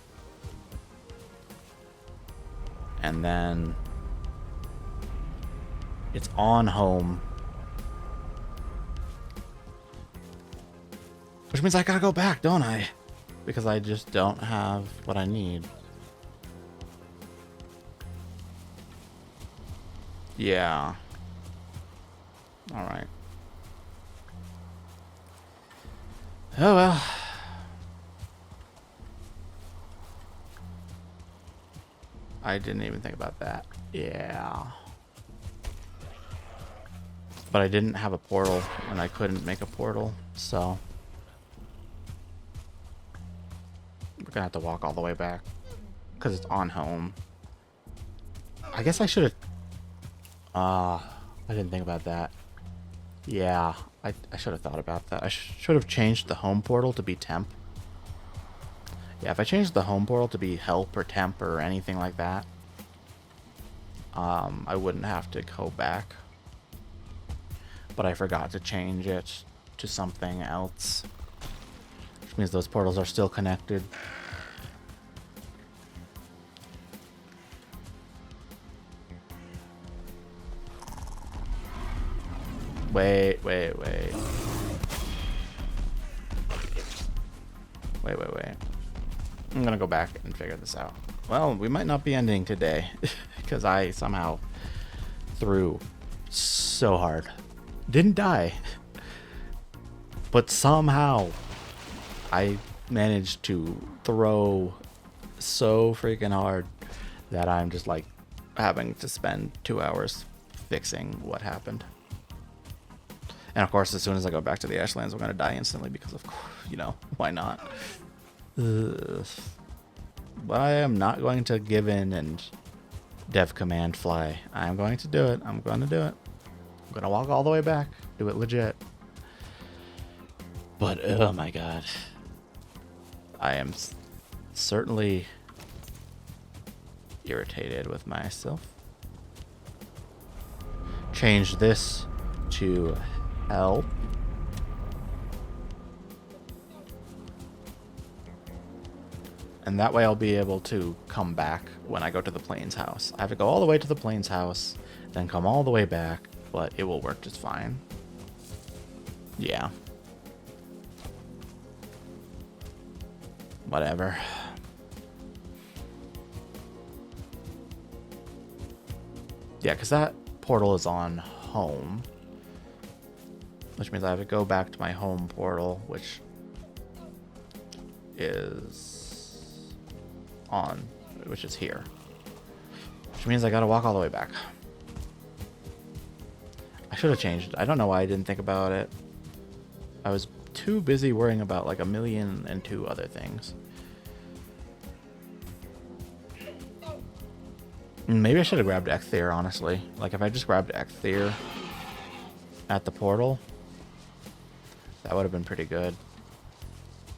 And then it's on home. Which means I gotta go back, don't I? Because I just don't have what I need. Yeah. Alright. Oh well. I didn't even think about that. Yeah. But I didn't have a portal, and I couldn't make a portal, so... We're gonna have to walk all the way back. Because it's on home. I guess I should have... I didn't think about that. Yeah, I should have thought about that. I should have changed the home portal to be temp. Yeah, if I changed the home portal to be help or temp or anything like that, I wouldn't have to go back. But I forgot to change it to something else. Which means those portals are still connected. Wait. I'm gonna go back and figure this out. Well, we might not be ending today because I somehow threw so hard. Didn't die, but somehow I managed to throw so freaking hard that I'm just like having to spend 2 hours fixing what happened. And of course, as soon as I go back to the Ashlands, I'm gonna die instantly because of course, you know, why not? Ugh. But I am not going to give in and dev command fly. I'm going to do it. I'm going to do it. I'm going to walk all the way back. Do it legit. But oh my god. I am certainly irritated with myself. Change this to help. And that way I'll be able to come back when I go to the Plains house. I have to go all the way to the Plains house, then come all the way back, but it will work just fine. Yeah. Whatever. Yeah, because that portal is on home. Which means I have to go back to my home portal, which is here. Which means I gotta walk all the way back. I should have changed it. I don't know why I didn't think about it. I was too busy worrying about like 1,000,002 other things. Maybe I should have grabbed Ecthyr, honestly. Like if I just grabbed Ecthyr at the portal, that would have been pretty good.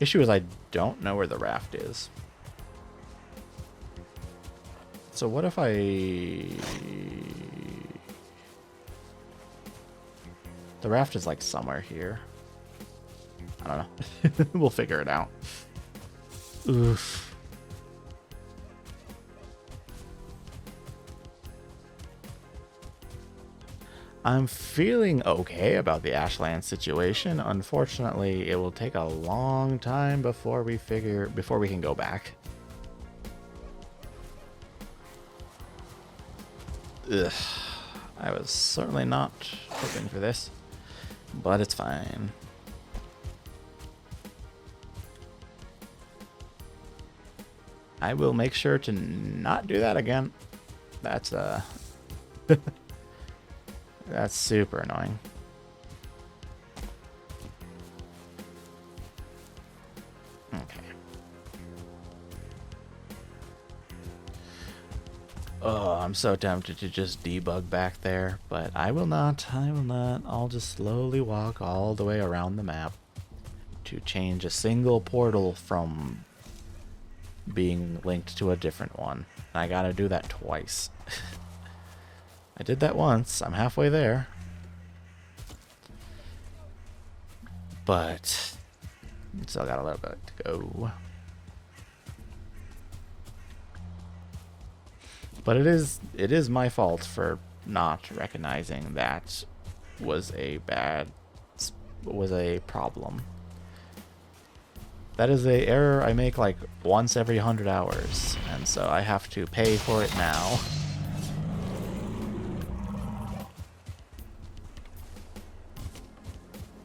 Issue is I don't know where the raft is. So what if I... The raft is like somewhere here. I don't know. We'll figure it out. Oof. I'm feeling okay about the Ashland situation. Unfortunately, it will take a long time before we can go back. Ugh. I was certainly not hoping for this, but it's fine. I will make sure to not do that again. That's that's super annoying. Okay. Oh, I'm so tempted to just debug back there, but I will not. I will not. I'll just slowly walk all the way around the map to change a single portal from being linked to a different one. And I gotta do that twice. I did that once. I'm halfway there. But still got a little bit to go. But it is my fault for not recognizing that was a problem. That is an error I make like once every 100 hours, and so I have to pay for it now.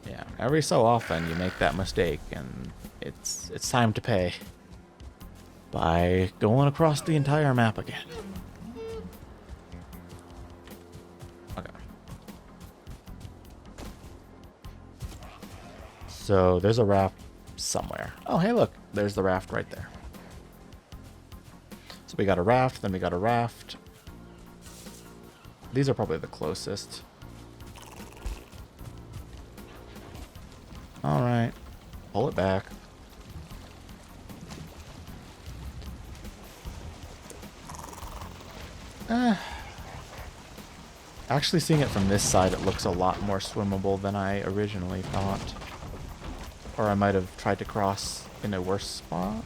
Yeah, every so often you make that mistake, and it's time to pay by going across the entire map again. Okay. So there's a raft somewhere. Oh, hey, look, there's the raft right there. So we got a raft, then we got a raft. These are probably the closest. All right, pull it back. Actually, seeing it from this side, it looks a lot more swimmable than I originally thought. Or I might have tried to cross in a worse spot.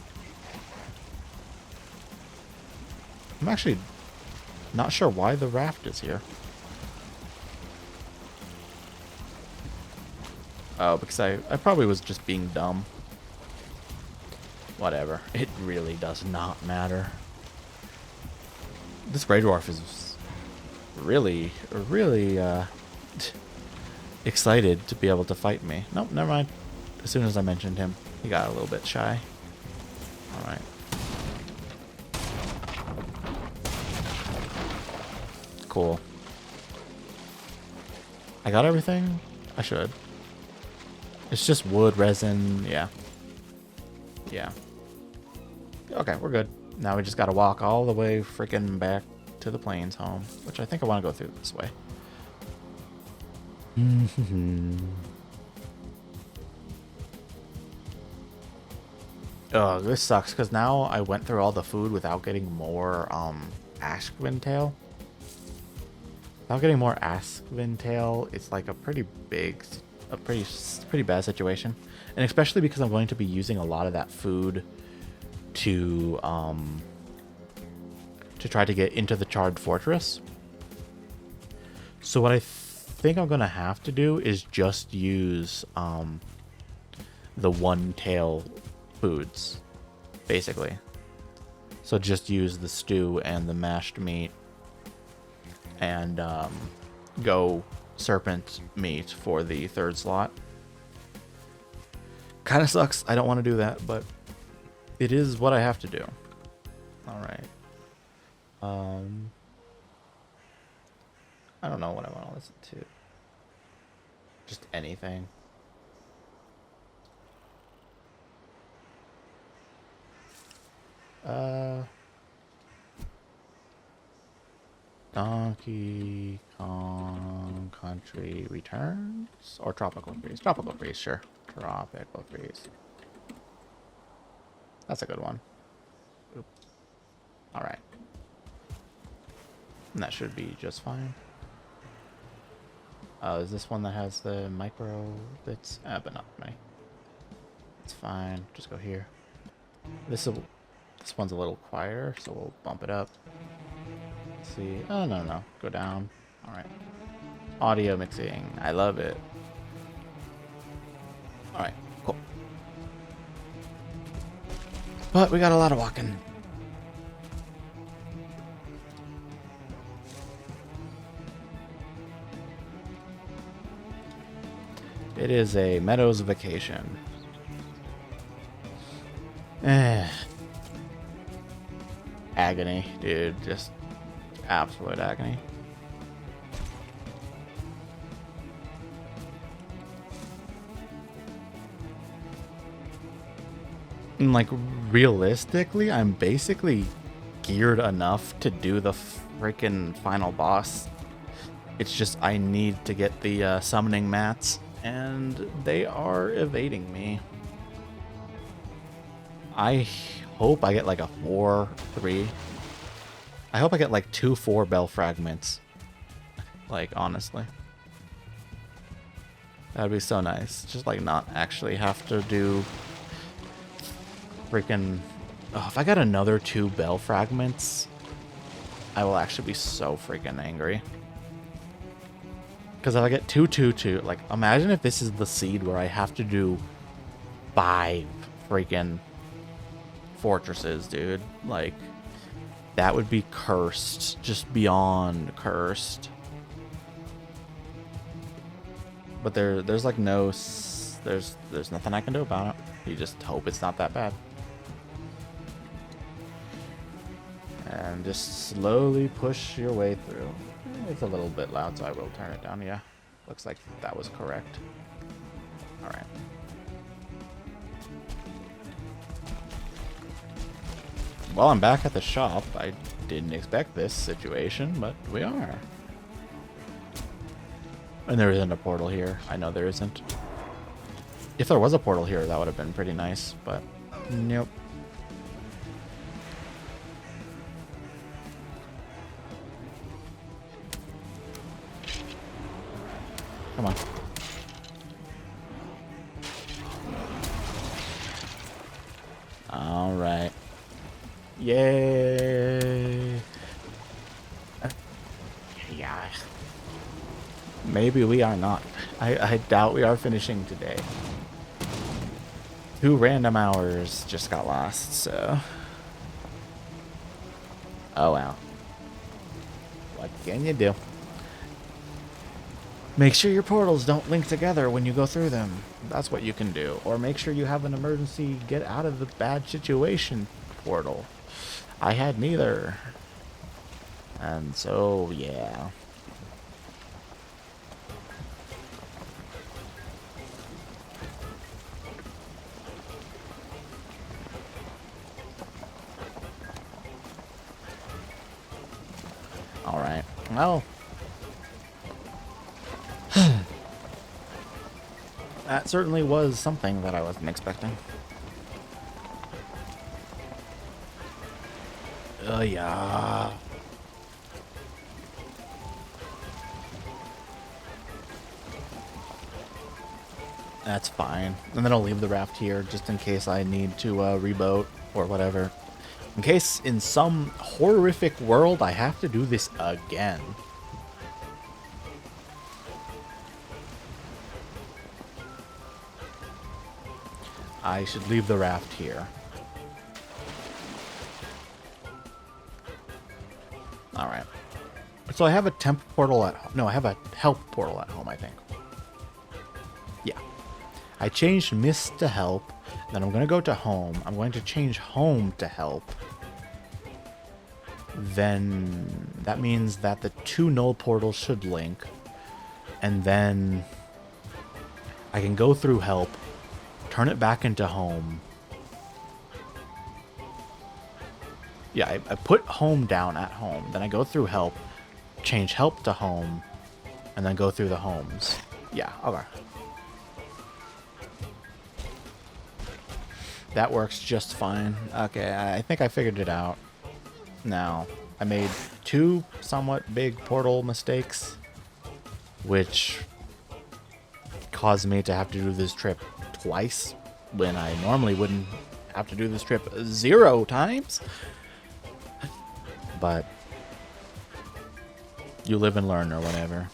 I'm actually not sure why the raft is here. Oh, because I probably was just being dumb. Whatever. It really does not matter. This Grey Dwarf is really, really excited to be able to fight me. Nope, never mind. As soon as I mentioned him, he got a little bit shy. Alright. Cool. I got everything? I should. It's just wood, resin, yeah. Yeah. Okay, we're good. Now we just gotta walk all the way freaking back to the plains home, which I think I want to go through this way. Oh, this sucks, because now I went through all the food without getting more, Ashwin Tail. Without getting more Ashwin Tail, it's like a pretty bad situation. And especially because I'm going to be using a lot of that food to try to get into the Charred Fortress. So what I think I'm gonna have to do is just use the one tail foods, basically. So just use the stew and the mashed meat, and go serpent meat for the third slot. Kind of sucks. I don't want to do that, but it is what I have to do. All right. I don't know what I want to listen to. Just anything. Donkey Kong Country Returns or Tropical Freeze? Tropical Freeze, sure. Tropical Freeze. That's a good one. Oop. All right. And that should be just fine. Is this one that has the micro bits? But not many. It's fine. Just go here. This one's a little quieter, so we'll bump it up. Let's see. Oh, no. Go down. All right. Audio mixing. I love it. All right. Cool. But we got a lot of walking. It is a Meadows vacation. Agony, dude. Just absolute agony. And like, realistically, I'm basically geared enough to do the freaking final boss. It's just I need to get the summoning mats, and they are evading me. I hope I get like a 4-3. I hope I get like 2 4 bell fragments. Like, honestly. That'd be so nice. Just like not actually have to do freaking... Oh, if I got another 2 bell fragments, I will actually be so freaking angry. Because if I get 2, like, imagine if this is the seed where I have to do 5 freaking fortresses, dude. Like, that would be cursed. Just beyond cursed. But there's like no... There's nothing I can do about it. You just hope it's not that bad. And just slowly push your way through. It's a little bit loud, so I will turn it down. Yeah, looks like that was correct. All right. Well, I'm back at the shop. I didn't expect this situation, but we are. And there isn't a portal here. I know there isn't. If there was a portal here, that would have been pretty nice, but nope. Come on. All right. Yay. Yeah. Maybe we are not. I doubt we are finishing today. 2 random hours just got lost, so... Oh, well. What can you do? Make sure your portals don't link together when you go through them. That's what you can do. Or make sure you have an emergency get out of the bad situation portal. I had neither. And so, yeah. Alright. Well. That certainly was something that I wasn't expecting. Yeah. That's fine. And then I'll leave the raft here just in case I need to reboat or whatever. In case in some horrific world I have to do this again. I should leave the raft here. Alright. So I have a temp portal at home. No, I have a help portal at home, I think. Yeah. I changed mist to help. Then I'm going to go to home. I'm going to change home to help. Then that means that the 2 null portals should link. And then I can go through help, turn it back into home. Yeah, I put home down at home. Then I go through help, change help to home, and then go through the homes. Yeah, okay. That works just fine. Okay, I think I figured it out. Now, I made 2 somewhat big portal mistakes, which caused me to have to do this trip twice when I normally wouldn't have to do this trip 0 times. But you live and learn or whatever.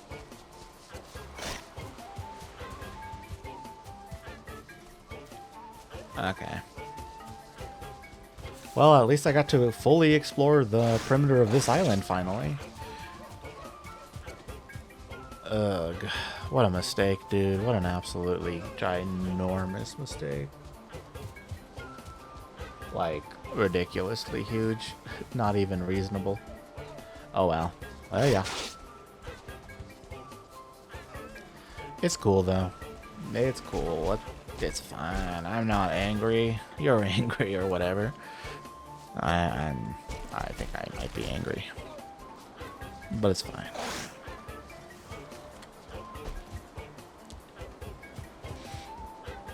Okay. Well, at least I got to fully explore the perimeter of this island finally. Ugh. What a mistake, dude. What an absolutely ginormous mistake. Like, ridiculously huge. Not even reasonable. Oh well. Oh yeah. It's cool though. It's cool. It's fine. I'm not angry. You're angry or whatever. I think I might be angry. But it's fine.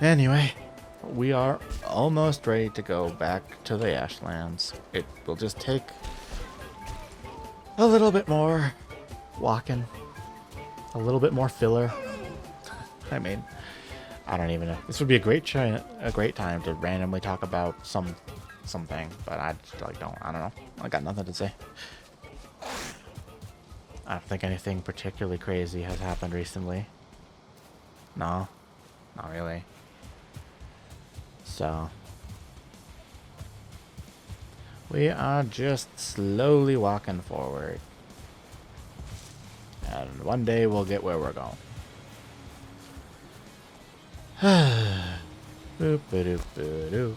Anyway, we are almost ready to go back to the Ashlands. It will just take a little bit more walking, a little bit more filler. I mean, I don't even know. This would be a great time to randomly talk about something, but I just I don't know. I got nothing to say. I don't think anything particularly crazy has happened recently. No, not really. So, we are just slowly walking forward. And one day we'll get where we're going. Boop, ba-doop, ba-doop.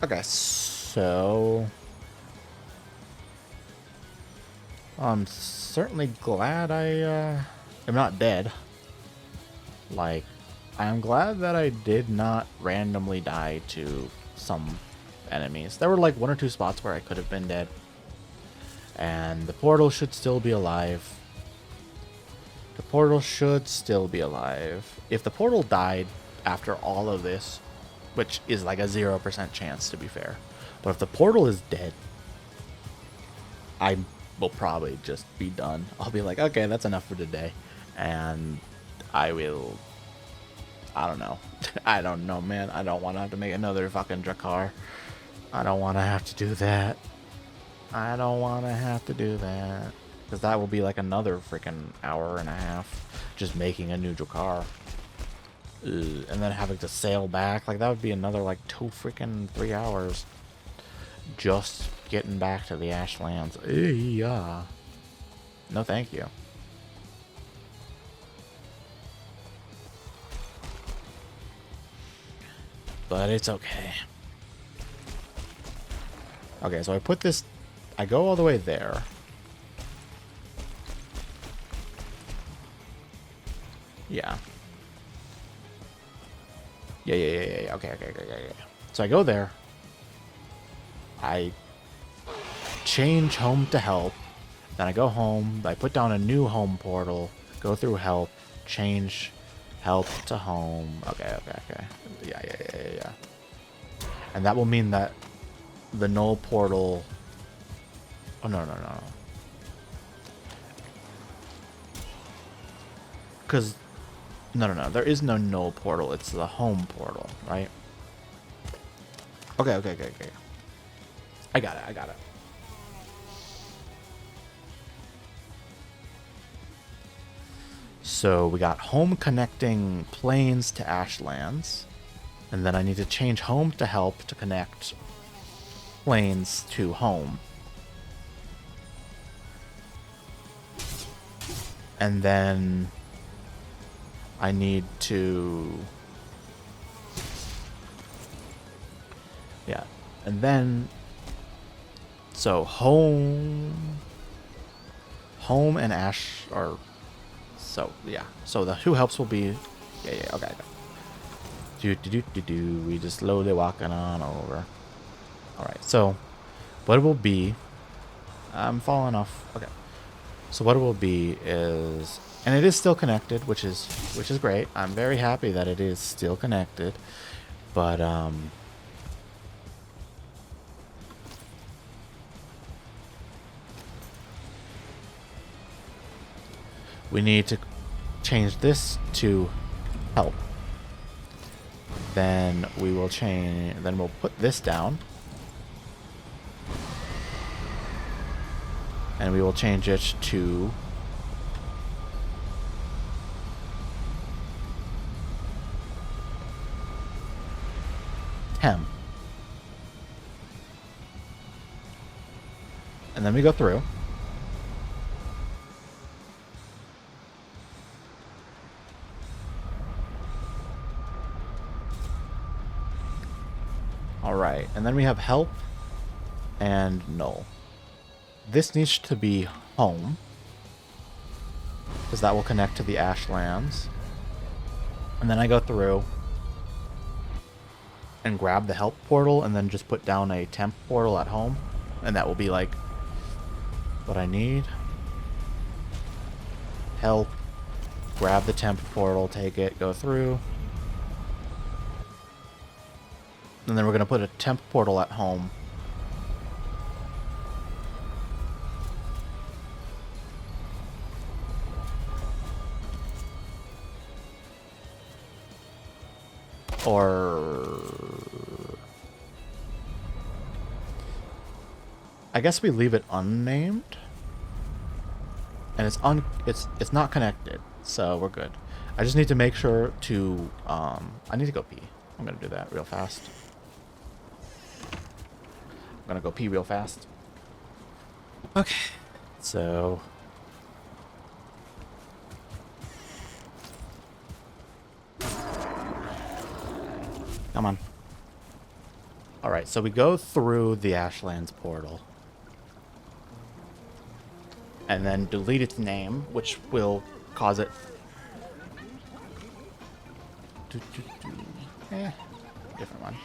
Okay, so I'm certainly glad I am not dead. Like, I am glad that I did not randomly die to some enemies. There were like 1 or 2 spots where I could have been dead. And the portal should still be alive. The portal should still be alive. If the portal died after all of this, which is like a 0% chance to be fair, but if the portal is dead, I will probably just be done. I'll be like, okay, that's enough for today. And I will... I don't know. I don't know, man. I don't want to have to make another fucking Drakkar. I don't want to have to do that. I don't want to have to do that. Because that will be like another freaking hour and a half just making a neutral car. Ugh. And then having to sail back. Like, that would be another, like, 3 hours. Just getting back to the Ashlands. Yeah. No, thank you. But it's okay. Okay, so I put this... I go all the way there. Yeah. Yeah. Okay. So I go there. I change home to help. Then I go home. I put down a new home portal. Go through help. Change help to home. Okay. Yeah. And that will mean that the null portal... Oh, no. Because... No. There is no null portal. It's the home portal, right? Okay. I got it. So we got home connecting planes to Ashlands. And then I need to change home to help to connect planes to home. And then I need to... Yeah. And then... So home and Ash are... So, yeah. So the two helps will be... Yeah, okay. We just slowly walking on over. Alright, so what it will be... I'm falling off. Okay. So what it will be is... And it is still connected, which is great. I'm very happy that it is still connected. But, we need to change this to help. Then we will change... Then we'll put this down. And we will change it to... Hem. And then we go through. Alright, and then we have help and null. This needs to be home, because that will connect to the Ashlands. And then I go through and grab the help portal and then just put down a temp portal at home. And that will be like what I need. Help, grab the temp portal, take it, go through. And then we're going to put a temp portal at home. Or... I guess we leave it unnamed. And it's not connected, so we're good. I just need to make sure to... I need to go pee. I'm going to do that real fast. I'm going to go pee real fast. Okay. So... Come on. Alright, so we go through the Ashlands portal. And then delete its name, which will cause it... different one.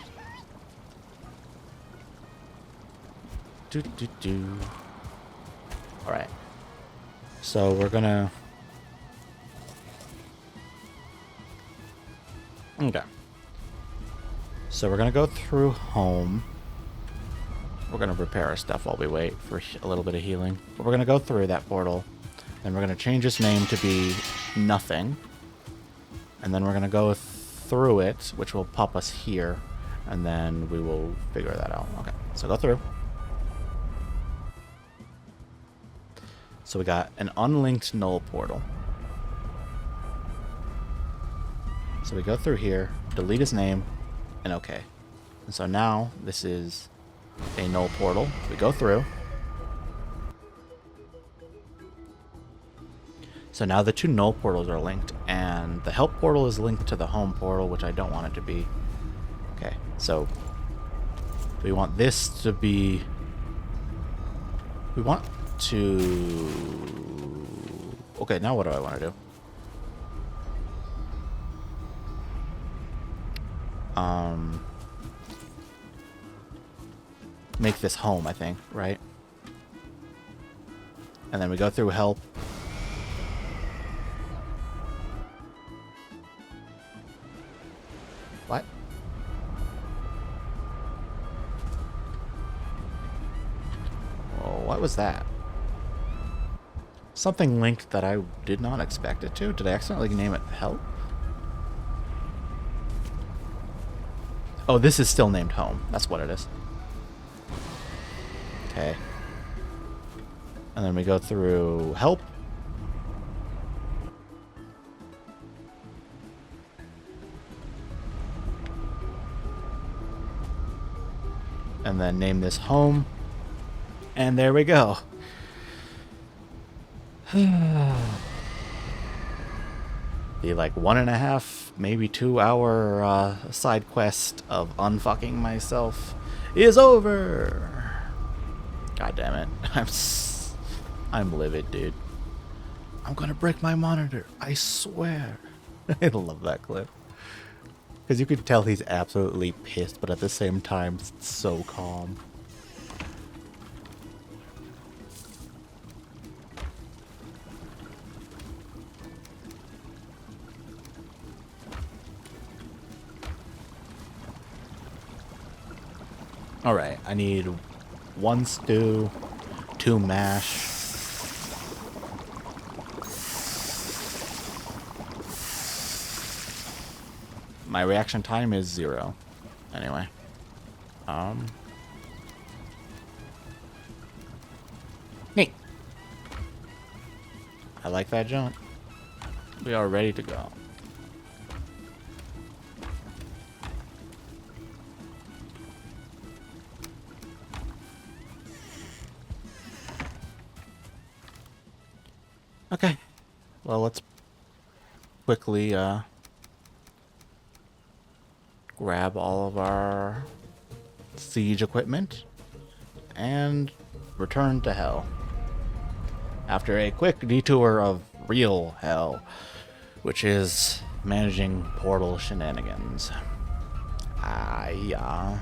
Alright. So we're gonna... Okay. So we're gonna go through home. We're gonna repair our stuff while we wait for a little bit of healing. But we're gonna go through that portal. Then we're gonna change its name to be nothing. And then we're gonna go through it, which will pop us here. and then we will figure that out. Okay, so go through. So we got an unlinked null portal. So we go through here, delete his name, and okay. And so now this is a null portal. We go through. So now the two null portals are linked, and the help portal is linked to the home portal, which I don't want it to be. Okay, so we want this to be... We want to... Okay, now what do I want to do? Make this home, I think, right? And then we go through help. What? Oh, what was that? Something linked that I did not expect it to. Did I accidentally name it help? Oh, this is still named home. That's what it is. Okay. And then we go through help. And then name this home. And there we go. The like 1.5, maybe 2 hour side quest of unfucking myself is over. God damn it. I'm livid, dude. I'm gonna break my monitor. I swear. I love that clip. Because you could tell he's absolutely pissed, but at the same time, it's so calm. Alright, I need 1 stew, 2 mash. My reaction time is 0. Anyway. Neat. I like that jump. We are ready to go. Okay. Well, let's quickly grab all of our siege equipment and return to hell. After a quick detour of real hell, which is managing portal shenanigans. Yeah.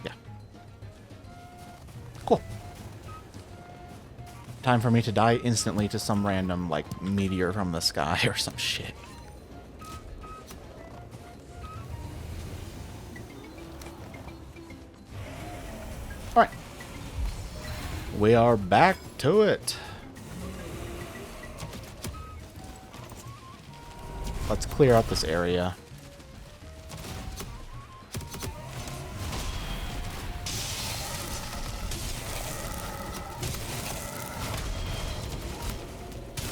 Yeah. Cool. Time for me to die instantly to some random, like, meteor from the sky or some shit. Alright. We are back to it. Let's clear out this area.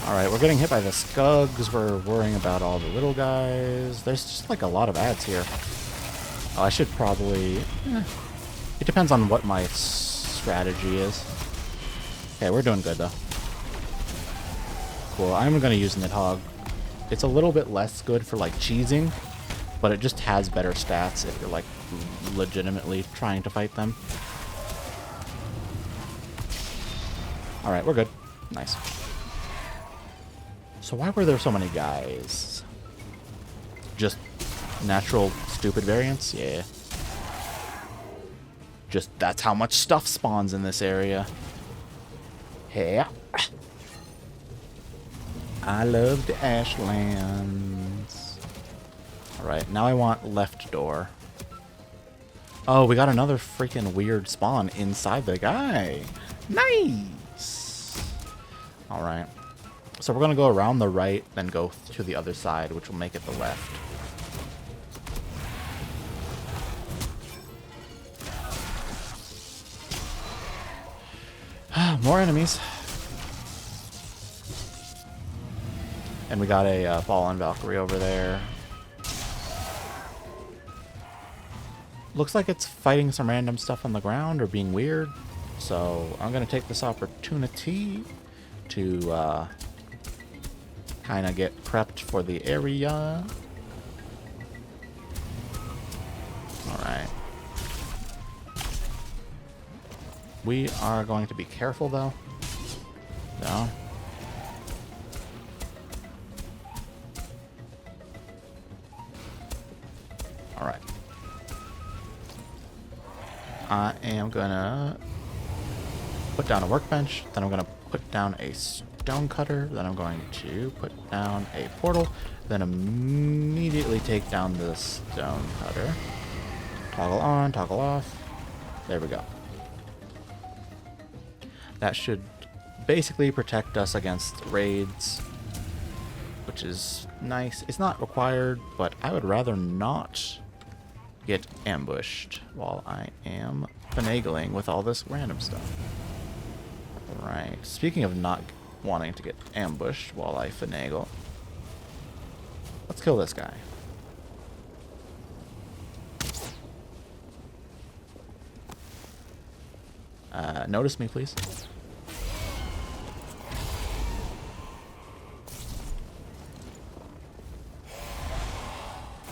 Alright, we're getting hit by the Skugs. We're worrying about all the little guys. There's just like a lot of ads here. Oh, I should probably... It depends on what my strategy is. Okay, we're doing good though. Cool, I'm gonna use Nidhogg. It's a little bit less good for like cheesing, but it just has better stats if you're like legitimately trying to fight them. Alright, we're good. Nice. So why were there so many guys? Just natural stupid variants? Yeah. Just that's how much stuff spawns in this area. Yeah. I love the Ashlands. Alright, now I want left door. Oh, we got another freaking weird spawn inside the guy. Nice. All right. So we're going to go around the right, then go to the other side, which will make it the left. More enemies. And we got a fallen Valkyrie over there. Looks like it's fighting some random stuff on the ground or being weird. So I'm going to take this opportunity to kind of get prepped for the area. Alright. We are going to be careful though. No. Alright. I am gonna put down a workbench, then I'm gonna put down a stone cutter, then I'm going to put down a portal, then immediately take down the stone cutter. Toggle on, toggle off. There we go. That should basically protect us against raids, which is nice. It's not required, but I would rather not get ambushed while I am finagling with all this random stuff. Right. Speaking of not wanting to get ambushed while I finagle, let's kill this guy. Notice me, please.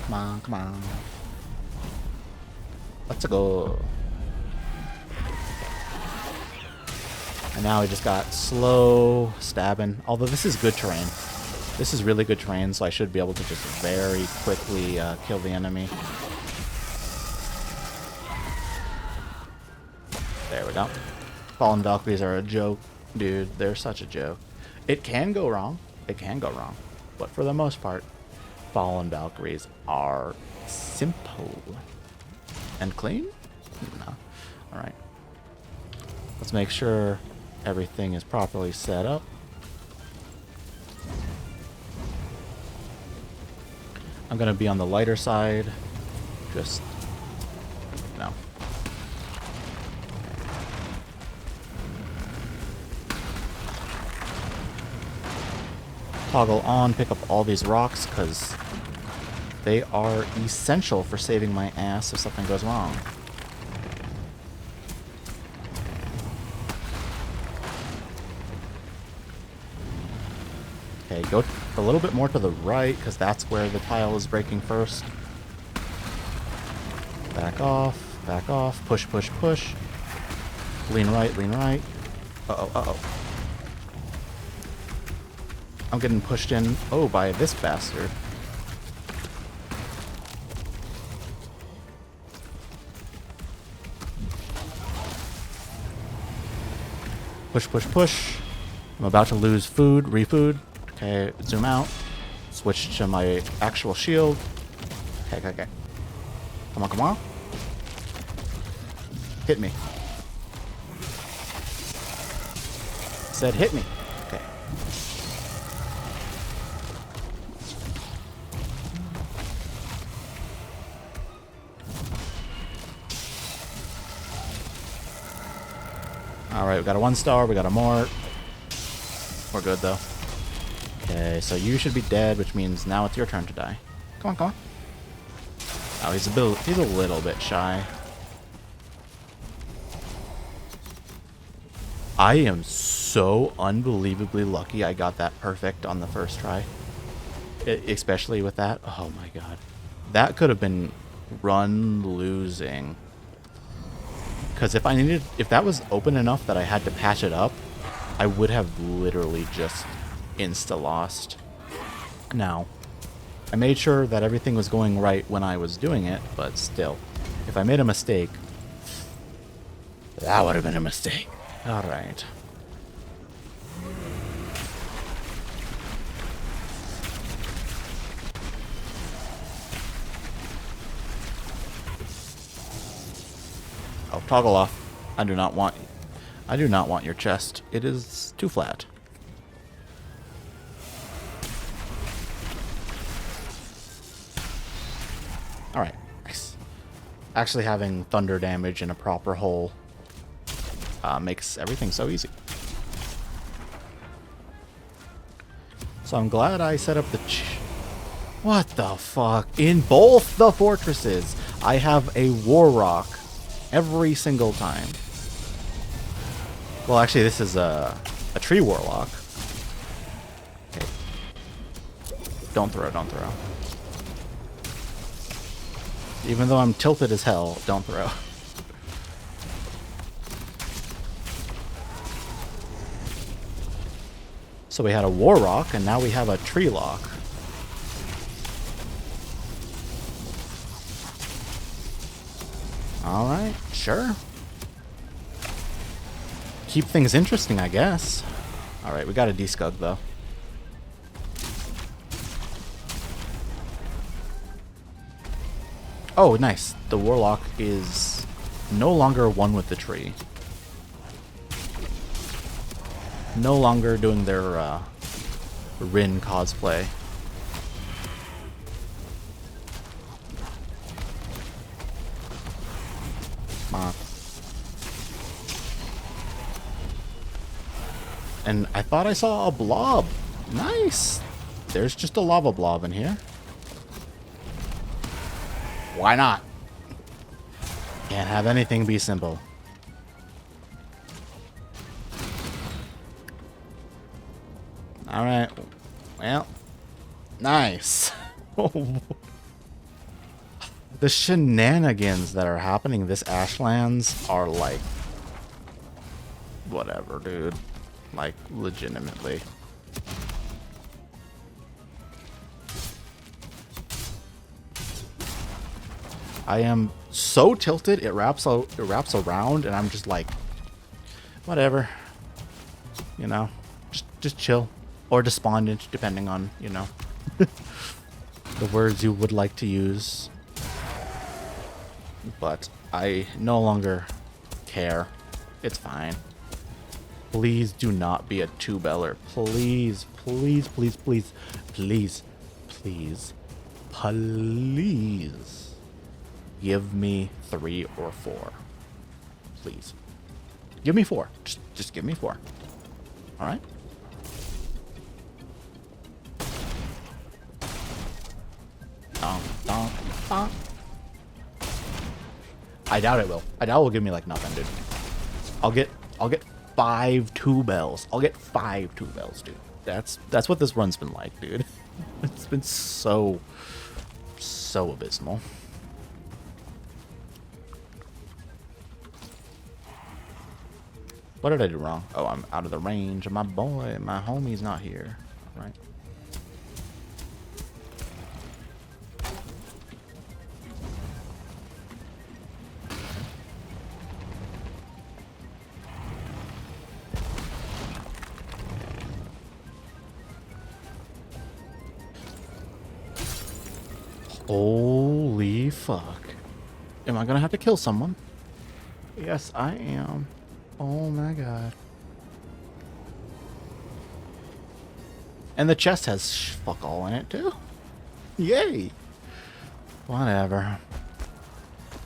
Come on, come on. Let's go. And now we just got slow stabbing. Although this is good terrain. This is really good terrain, so I should be able to just very quickly kill the enemy. There we go. Fallen Valkyries are a joke, dude. They're such a joke. It can go wrong. It can go wrong. But for the most part, Fallen Valkyries are simple. And clean? No. Alright. Let's make sure everything is properly set up. I'm going to be on the lighter side. Just, no. Toggle on, pick up all these rocks, because they are essential for saving my ass if something goes wrong. Okay, go a little bit more to the right, because that's where the tile is breaking first. Back off, push, push, push. Lean right, lean right. Uh-oh, uh-oh. I'm getting pushed in, oh, by this bastard. Push, push, push. I'm about to lose food, refood. Okay, zoom out. Switch to my actual shield. Okay, okay, okay. Come on, come on. Hit me. Said hit me. Okay. Alright, we got a 1-star, we got a mort. We're good though. Okay, so you should be dead, which means now it's your turn to die. Come on, come on. Oh, he's a little bit shy. I am so unbelievably lucky I got that perfect on the first try. Especially with that. Oh my god. That could have been run losing. Because if that was open enough that I had to patch it up, I would have literally just insta-lost. Now, I made sure that everything was going right when I was doing it, but still, if I made a mistake, that would have been a mistake. Alright. Oh, toggle off. I do not want your chest. It is too flat. Alright, nice. Actually having thunder damage in a proper hole makes everything so easy. So I'm glad I set up the... What the fuck? In both the fortresses, I have a war rock every single time. Well, actually, this is a tree warlock. Okay. Don't throw, don't throw. Even though I'm tilted as hell, don't throw. So we had a war rock, and now we have a tree lock. Alright, sure. Keep things interesting, I guess. Alright, we got a D-Scug, though. Oh, nice. The Warlock is no longer one with the tree. No longer doing their Rin cosplay. And I thought I saw a blob. Nice. There's just a lava blob in here. Why not? Can't have anything be simple. Alright. Well. Nice. The shenanigans that are happening this Ashlands are like... whatever, dude. Like, legitimately. I am so tilted, it wraps around, and I'm just like, whatever. You know, just chill. Or despondent, depending on, you know, the words you would like to use. But I no longer care. It's fine. Please do not be a two-beller. Please, please, please, please, please, please, please give me 3 or 4. Please. Give me 4. Just give me 4. Alright? Donk, donk, donk. I doubt it will. I doubt it will give me like nothing, dude. I'll get 5 2-bells. I'll get 5 2-bells, dude. That's what this run's been like, dude. It's been so abysmal. What did I do wrong? Oh, I'm out of the range of my boy. My homie's not here. Right. Holy fuck. Am I gonna have to kill someone? Yes, I am. Oh my god. And the chest has fuck all in it too. Yay. Whatever.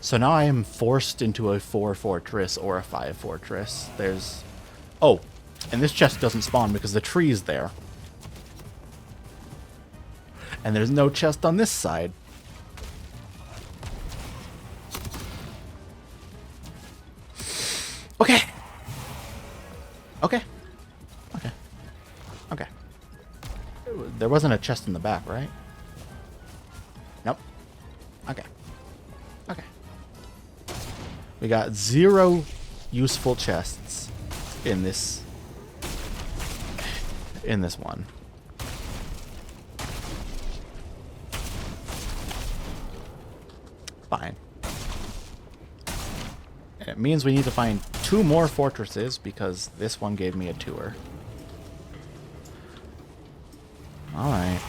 So now I am forced into a 4 fortress or a 5 fortress. There's... Oh, and this chest doesn't spawn because the tree's there. And there's no chest on this side. Okay. Okay. Okay. Okay. There wasn't a chest in the back, right? Nope. Okay. Okay. We got 0 useful chests in this one. Fine. And it means we need to find 2 more fortresses because this one gave me a tour. Alright.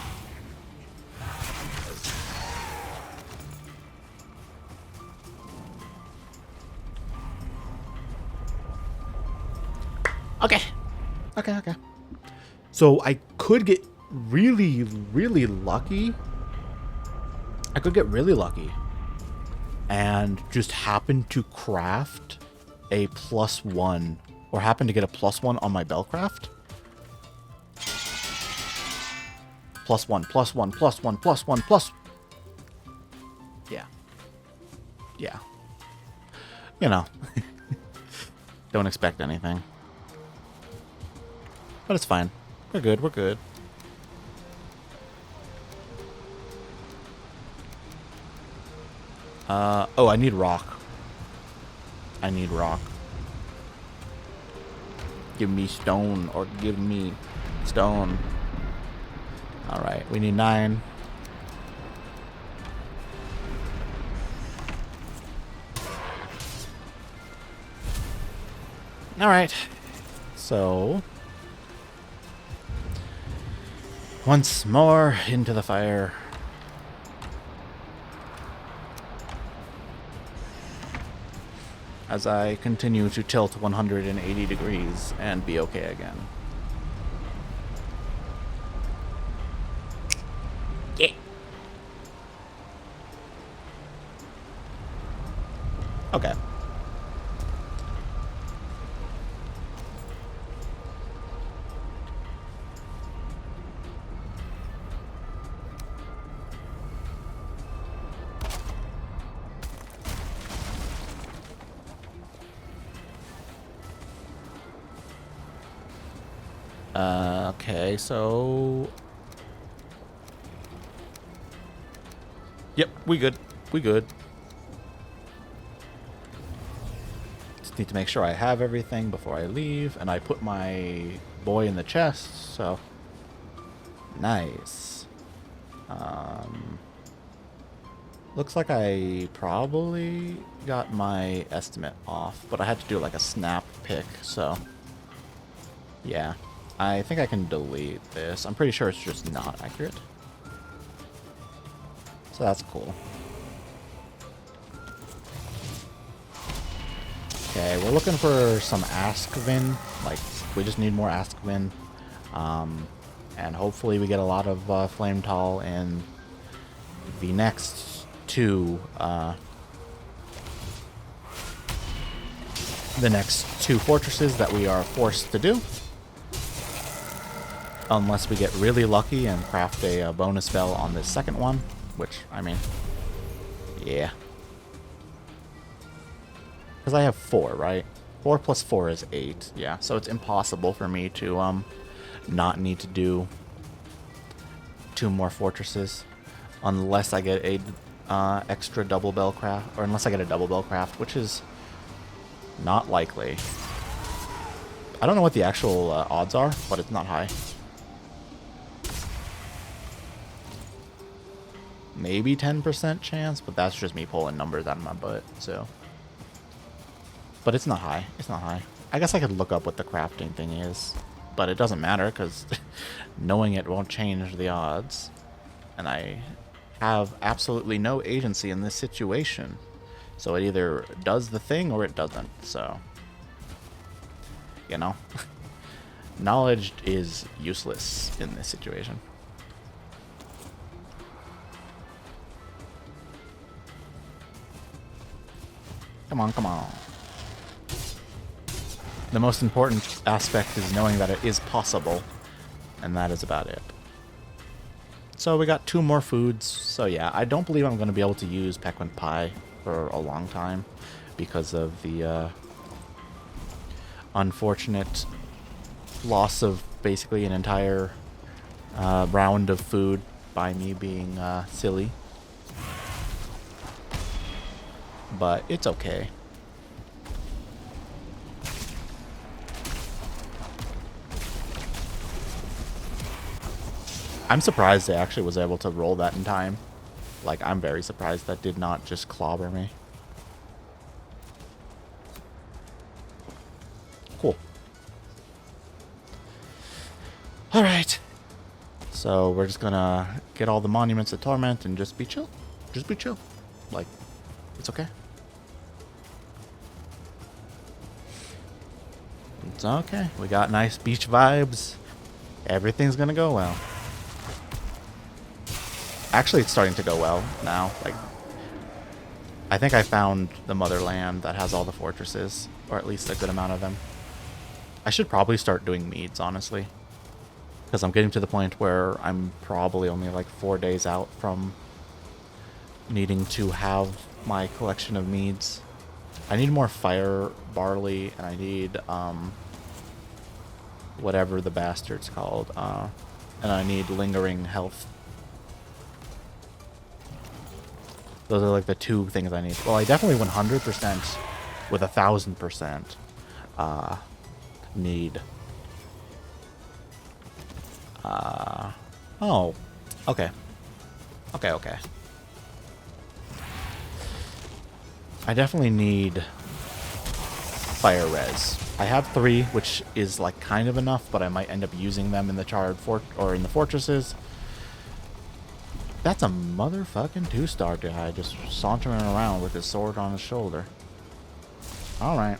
Okay. Okay, okay. So I could get really, really lucky. I could get really lucky and just happen to craft a +1 or happen to get a +1 on my Bellcraft. +1, +1, +1, +1, plus. Yeah. Yeah. You know. Don't expect anything. But it's fine. We're good, we're good. Oh, I need rock. I need rock. Give me stone, or give me stone. Alright, we need 9. Alright. So... once more into the fire. As I continue to tilt 180 degrees and be okay again. Yeah. Okay. Okay, so... Yep, we good. We good. Just need to make sure I have everything before I leave, and I put my boy in the chest, so... Nice. Looks like I probably got my estimate off, but I had to do like a snap pick, so... Yeah. I think I can delete this. I'm pretty sure it's just not accurate. So that's cool. Okay, we're looking for some Askvin. Like, we just need more Askvin. And hopefully we get a lot of Flame Tall in the next two fortresses that we are forced to do. Unless we get really lucky and craft a bonus spell on this second one. Which, I mean, yeah. Because I have 4, right? 4 plus 4 is 8, yeah. So it's impossible for me to not need to do 2 more fortresses. Unless I get a extra double Bellcraft, or unless I get a double Bellcraft, which is not likely. I don't know what the actual odds are, but it's not high. Maybe 10% chance, but that's just me pulling numbers out of my butt, so. But it's not high. It's not high. I guess I could look up what the crafting thing is, but it doesn't matter because knowing it won't change the odds. And I have absolutely no agency in this situation. So it either does the thing or it doesn't, so. You know? Knowledge is useless in this situation. Come on, come on. The most important aspect is knowing that it is possible, and that is about it. So we got 2 more foods, so yeah, I don't believe I'm going to be able to use Pequin Pie for a long time because of the unfortunate loss of basically an entire round of food by me being silly. But it's okay. I'm surprised I actually was able to roll that in time. Like, I'm very surprised that did not just clobber me. Cool. Alright. So, we're just gonna get all the Monuments of Torment and just be chill. Just be chill. Like, it's okay. It's okay. We got nice beach vibes. Everything's gonna go well. Actually, it's starting to go well now. Like, I think I found the motherland that has all the fortresses, or at least a good amount of them. I should probably start doing meads, honestly, because I'm getting to the point where I'm probably only like 4 days out from needing to have my collection of meads. I need more fire barley, and I need whatever the bastard's called, and I need lingering health. Those are like the 2 things I need. Well, I definitely 100% with 1,000% need. Oh, okay. Okay. I definitely need fire res. I have 3, which is like kind of enough, but I might end up using them in the charred fort or in the fortresses. That's a motherfucking 2-star guy just sauntering around with his sword on his shoulder. Alright.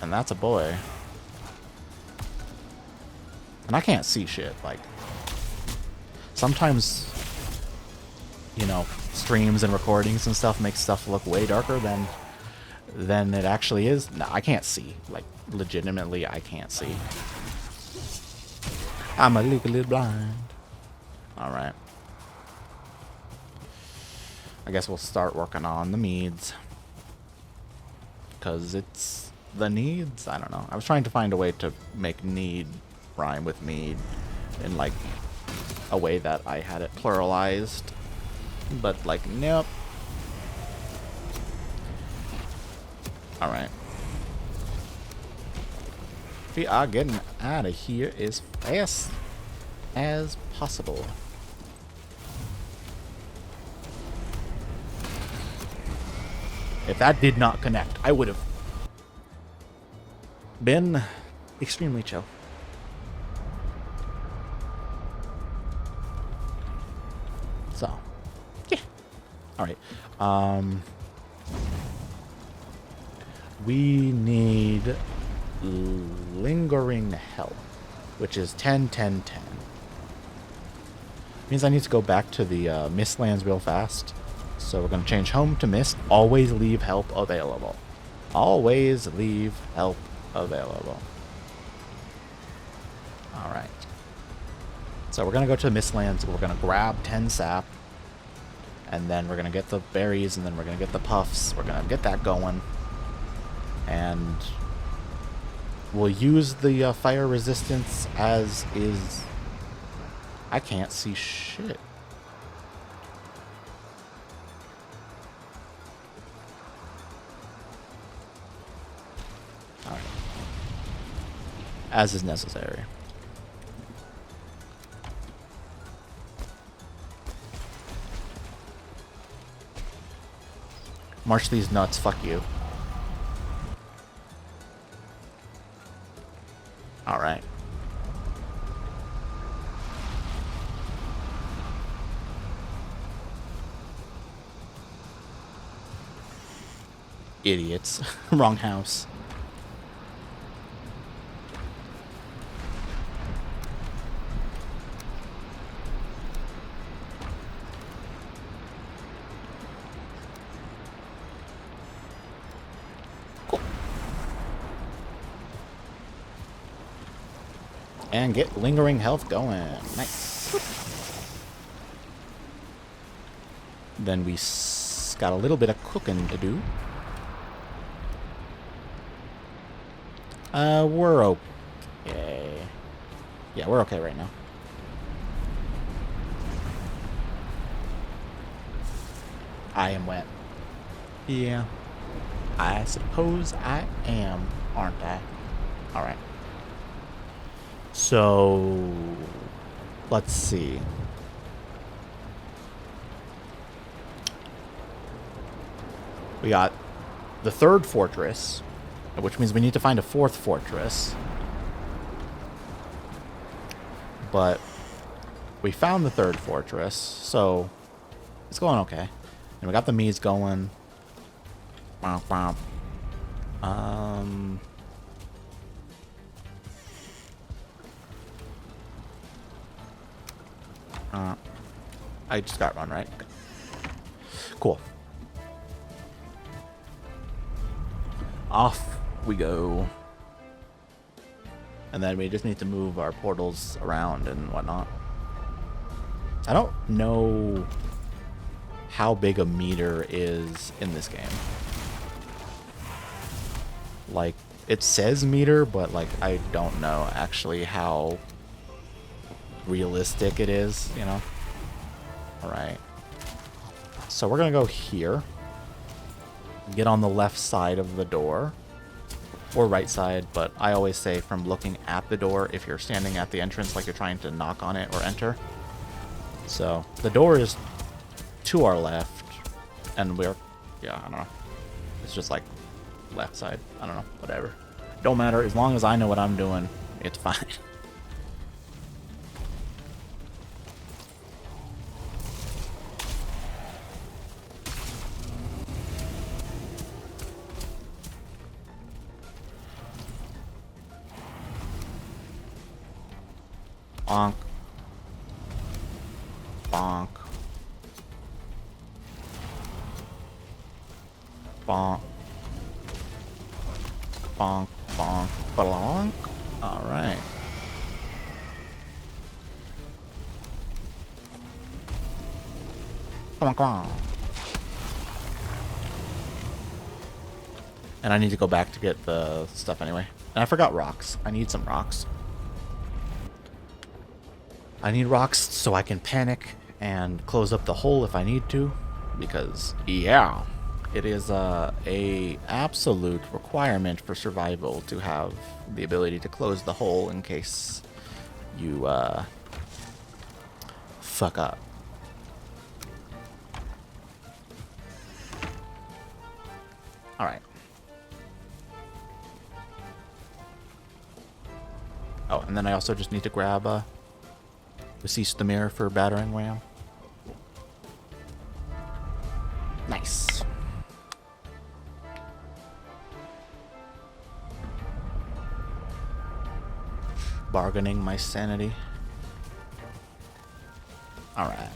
And that's a boy. And I can't see shit. Like, sometimes, you know, streams and recordings and stuff make stuff look way darker than it actually is. No, I can't see. Like, legitimately, I can't see. I'm legally blind. Alright. I guess we'll start working on the meads. Because it's the needs? I don't know. I was trying to find a way to make need rhyme with mead in, like, a way that I had it pluralized. But, like, nope. Alright. We are getting out of here as fast as possible. If that did not connect, I would have been extremely chill. So, yeah. Alright. We need lingering health, which is 10, 10, 10. Means I need to go back to the Mistlands real fast. So we're going to change home to Mist. Always leave help available. Always leave help available. Alright. So we're going to go to the Mistlands. We're going to grab 10 sap. And then we're going to get the berries. And then we're going to get the puffs. We're going to get that going. And we'll use the fire resistance as is. I can't see shit. Alright. As is necessary. March these nuts, fuck you. Alright. Idiots. Wrong house. Cool. And get lingering health going. Nice. Then we got a little bit of cooking to do. We're okay. Yeah, we're okay right now. I am wet. Yeah. I suppose I am, aren't I? Alright. So, let's see. We got the 3rd fortress, which means we need to find a 4th fortress. But we found the 3rd fortress, so it's going okay. And we got the meads going. Um... I just got run, right? Cool. Off we go. And then we just need to move our portals around and whatnot. I don't know how big a meter is in this game. Like, it says meter, but like I don't know actually how realistic it is, you know? Alright. So we're gonna go here. Get on the left side of the door. Or right side, but I always say from looking at the door if you're standing at the entrance like you're trying to knock on it or enter. So, the door is to our left, and we're, yeah, I don't know. It's just like left side. I don't know, whatever. Don't matter, as long as I know what I'm doing, it's fine. Bonk. Bonk. Bonk. Bonk. Bonk. Bonk. Alright. Come on, come on. And I need to go back to get the stuff anyway. And I forgot rocks. I need some rocks. I need rocks so I can panic and close up the hole if I need to, because yeah, it is a absolute requirement for survival to have the ability to close the hole in case you fuck up. All right. Oh, and then I also just need to grab Cease the mirror for battering ram. Nice. Bargaining my sanity. Alright.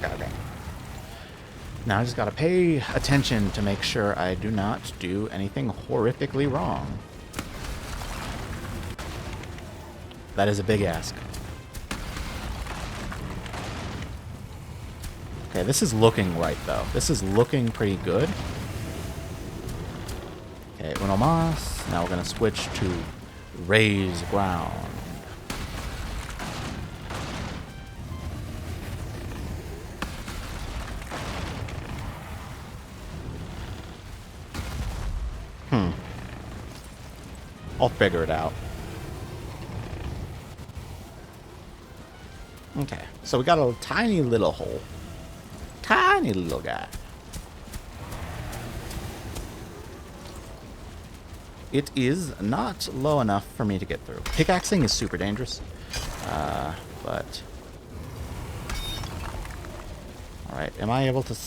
Okay. Now I just gotta pay attention to make sure I do not do anything horrifically wrong. That is a big ask. Okay, this is looking right, though. This is looking pretty good. Okay, uno más. Now we're gonna switch to raise ground. I'll figure it out. Okay, so we got a tiny little hole. Tiny little guy. It is not low enough for me to get through. Pickaxing is super dangerous. But... Alright, am I able to...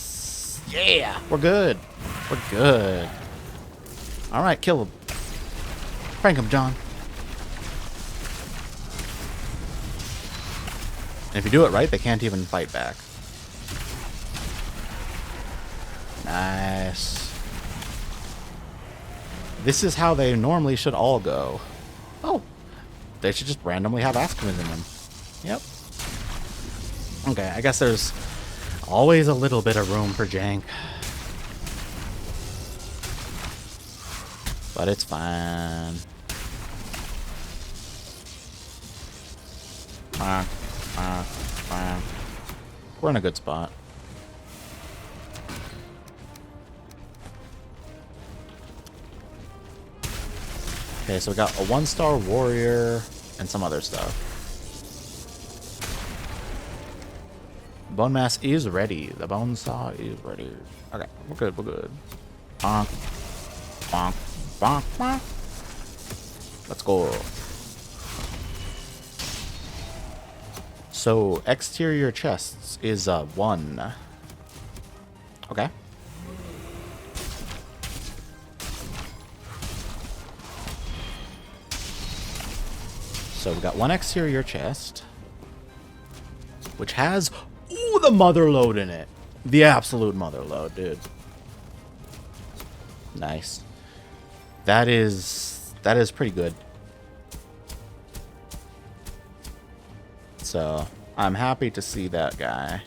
Yeah! We're good! We're good. Alright, kill him. Prank him, John. And if you do it right, they can't even fight back. Nice. This is how they normally should all go. Oh. They should just randomly have Ascomins in them. Yep. Okay, I guess there's always a little bit of room for jank. But it's fine. We're in a good spot. Okay, so we got a 1-star warrior. and some other stuff. Bone mass is ready. The bone saw is ready. Okay, we're good, we're good. Bonk. Bonk. Bonk. Bonk. Let's go. So, exterior chests is 1. Okay. So, we got 1 exterior chest, which has, ooh, the mother load in it. The absolute mother load, dude. Nice. That is pretty good. So, I'm happy to see that guy.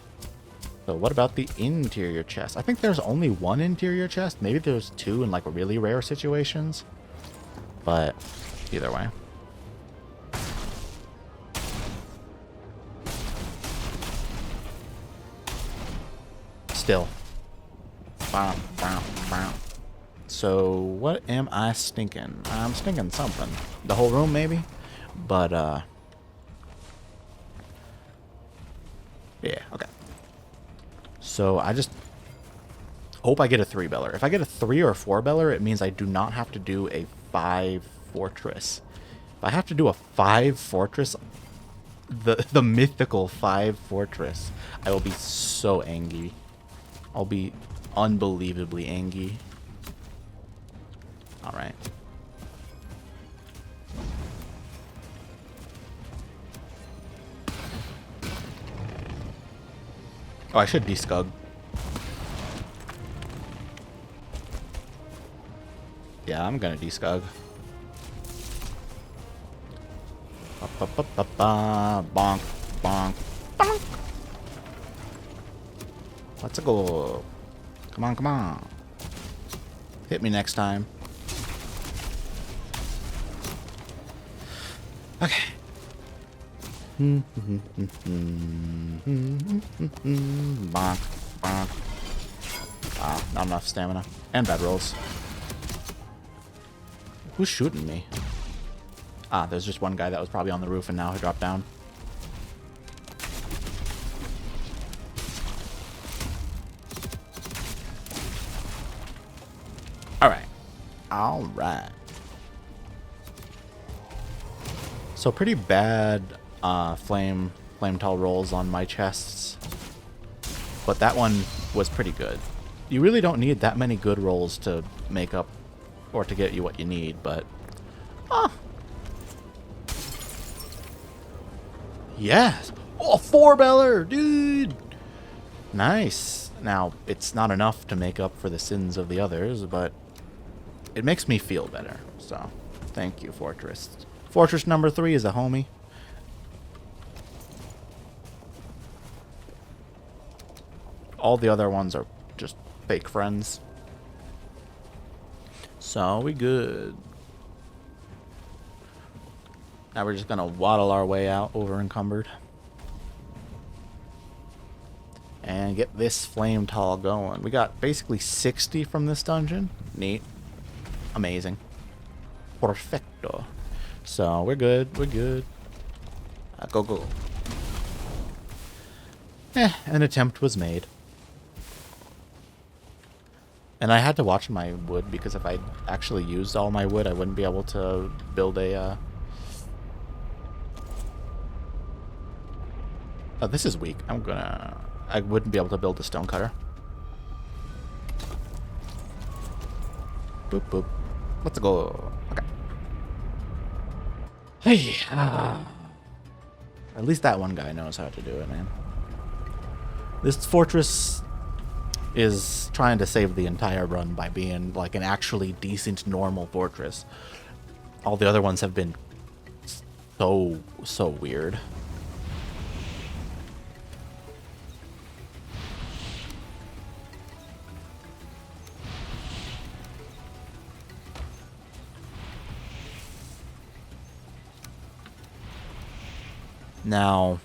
So, what about the interior chest? I think there's only 1 interior chest. Maybe there's 2 in, like, really rare situations. But, either way. Still. So, what am I stinking? I'm stinking something. The whole room, maybe? But, yeah, okay. So, I just hope I get a 3-beller. If I get a 3 or 4-beller, it means I do not have to do a 5 fortress. If I have to do a 5 fortress, the mythical 5 fortress, I will be so angry. I'll be unbelievably angry. Alright. Oh, I should descug. Yeah, I'm gonna descug. Bonk, bonk, bonk. Let's go. Come on, come on. Hit me next time. Okay. Bonk, bonk. Ah, not enough stamina. And bad rolls. Who's shooting me? Ah, there's just one guy that was probably on the roof and now he dropped down. Alright. Alright. So pretty bad flame tall rolls on my chests. But that one was pretty good. You really don't need that many good rolls to make up or to get you what you need, but yes. Oh, 4-beller, dude. Nice. Now, it's not enough to make up for the sins of the others, but it makes me feel better. So, thank you, Fortress. Fortress number 3 is a homie. All the other ones are just fake friends. So, we good. Now we're just gonna waddle our way out over encumbered. And get this flame tall going. We got basically 60 from this dungeon. Neat. Amazing. Perfecto. So, we're good. We're good. Go, go. An attempt was made. And I had to watch my wood because if I actually used all my wood, I wouldn't be able to build a... Oh, this is weak. I wouldn't be able to build a stone cutter. Boop, boop. Let's go. Okay. Hey. At least that one guy knows how to do it, man. This fortress is trying to save the entire run by being like an actually decent, normal fortress. All the other ones have been so weird. Now,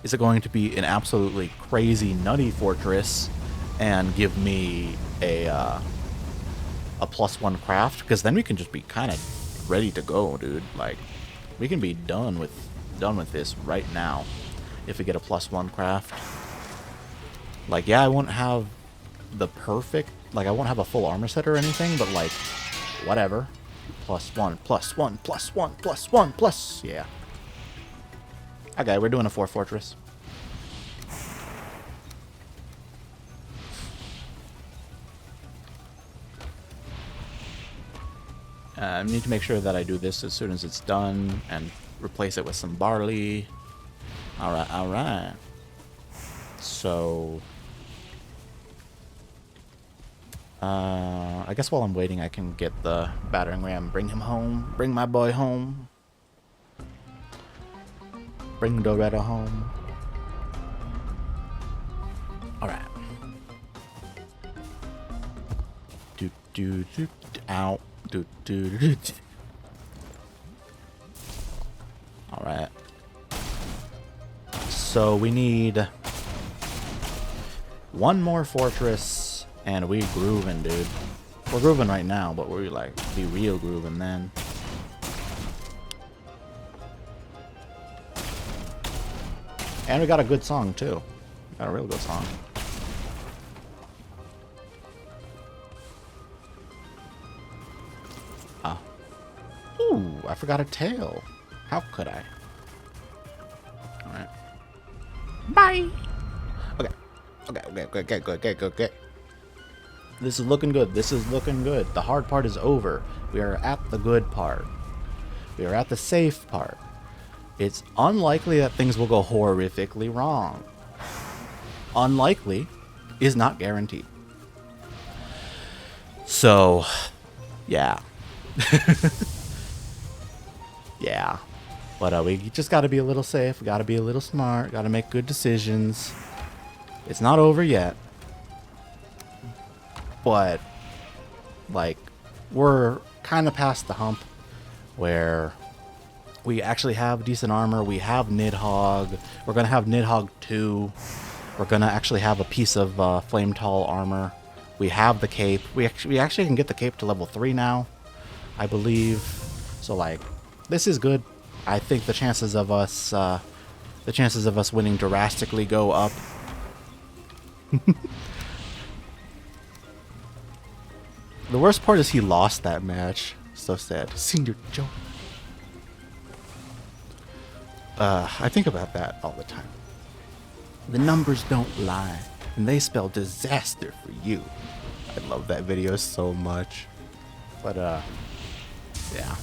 is it going to be an absolutely crazy, nutty fortress and give me a a +1 craft, because then we can just be kind of ready to go, dude. Like, we can be done with this right now if we get a +1 craft. Like, yeah, I won't have the perfect, like, I won't have a full armor set or anything, but like, whatever. +1, +1, +1, +1, plus, yeah. Okay, we're doing a 4 fortress. I need to make sure that I do this as soon as it's done and replace it with some barley. Alright, alright. So, I guess while I'm waiting I can get the battering ram, bring him home, bring my boy home. Bring Doretta home. Alright. Ow. Alright. So we need one more fortress and we grooving, dude. We're grooving right now, but we're like be real grooving then. And we got a good song too. Got a real good song. Ooh, I forgot a tail. How could I? Alright. Bye! Okay. This is looking good. This is looking good. The hard part is over. We are at the good part. We are at the safe part. It's unlikely that things will go horrifically wrong. Unlikely is not guaranteed. So, yeah. Yeah. But we just got to be a little safe. We got to be a little smart. Got to make good decisions. It's not over yet. But, like, we're kind of past the hump where we actually have decent armor. We have Nidhogg. We're going to have Nidhogg 2. We're going to actually have a piece of Flame Tall armor. We have the cape. We actually can get the cape to level 3 now, I believe. So, like, this is good. I think the chances of us winning drastically go up. The worst part is he lost that match. So sad. Senior Joe. I think about that all the time. The numbers don't lie, and they spell disaster for you. I love that video so much. But, yeah.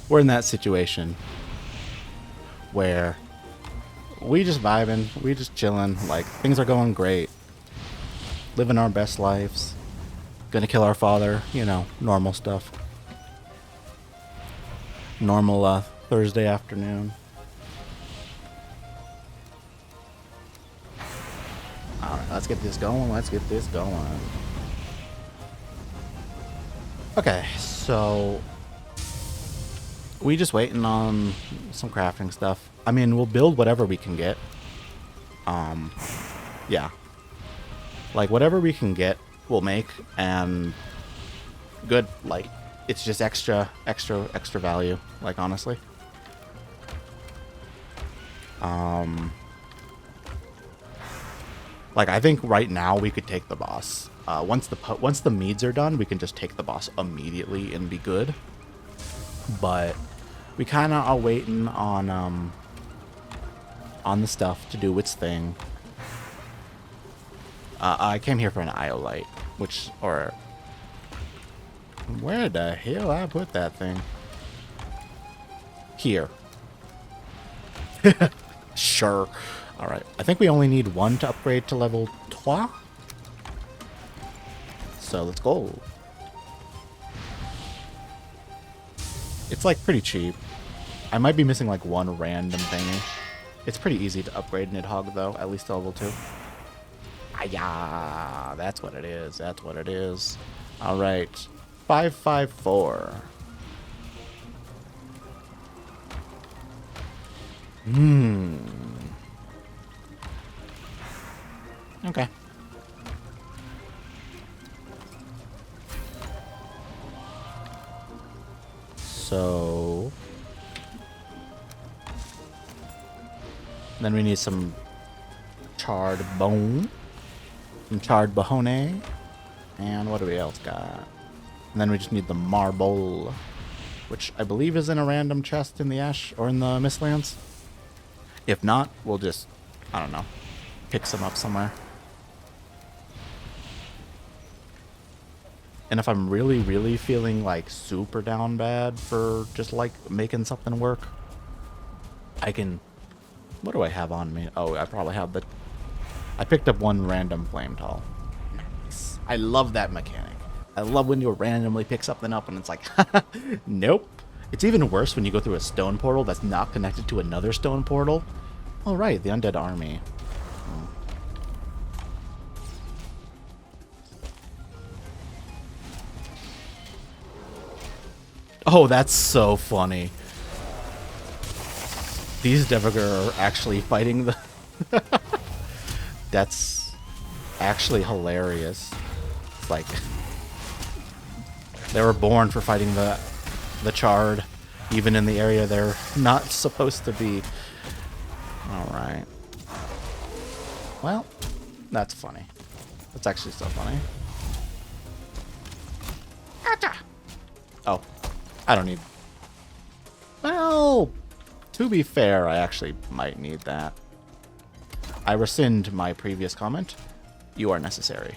We're in that situation where we just vibing, we just chilling, like, things are going great. Living our best lives. Gonna kill our father, you know, normal stuff. Normal, Thursday afternoon. Alright, let's get this going, Okay, so we just waiting on some crafting stuff. I mean, we'll build whatever we can get. Yeah. Like, whatever we can get, we'll make, and good. Like, it's just extra value, like, honestly. Like, I think right now we could take the boss. Once the meads are done, we can just take the boss immediately and be good. But we kind of are waiting on the stuff to do its thing. I came here for an Iolite, or where the hell I put that thing? Here. Sure. All right. I think we only need one to upgrade to level 3. So let's go. It's like pretty cheap. I might be missing like one random thingy. It's pretty easy to upgrade Nidhogg though, at least to level 2. Ah, that's what it is. That's what it is. All right. 554. Okay. So then we need some charred bone, some charred bojone, and what do we else got? And then we just need the marble, which I believe is in a random chest in the Ash or in the Mistlands. If not, we'll just, I don't know, pick some up somewhere. And if I'm really, really feeling like super down bad for just like making something work, I can, what do I have on me? Oh, I probably have I picked up one random flame tall. Nice. I love that mechanic. I love when you randomly pick something up and it's like, nope. It's even worse when you go through a stone portal that's not connected to another stone portal. Oh, right, the undead army. Oh, that's so funny. These Devagar are actually fighting the... That's actually hilarious. It's like... They were born for fighting the Charred, even in the area they're not supposed to be. Alright. Well, that's funny. That's actually so funny. Acha! Oh, I don't need... Well, to be fair, I actually might need that. I rescind my previous comment. You are necessary.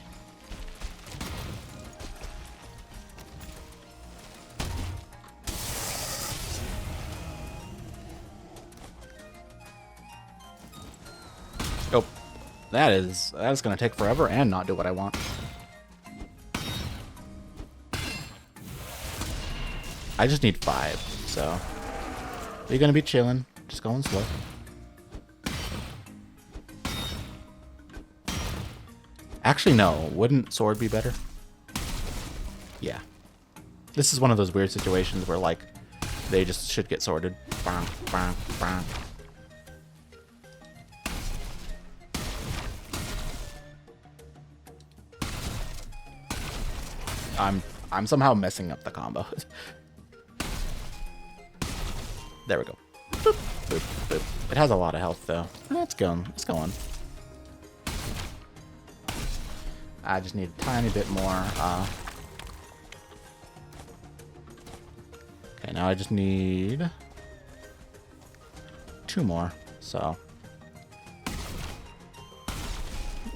Oh, that is gonna take forever and not do what I want. I just need 5, so you're gonna be chilling, just going slow. Actually, no. Wouldn't sword be better? Yeah. This is one of those weird situations where, like, they just should get sorted. Bang, bang, bang. I'm somehow messing up the combo. There we go. Boop, boop, boop. It has a lot of health, though. It's going. It's going. I just need a tiny bit more. Okay, now I just need 2 more. So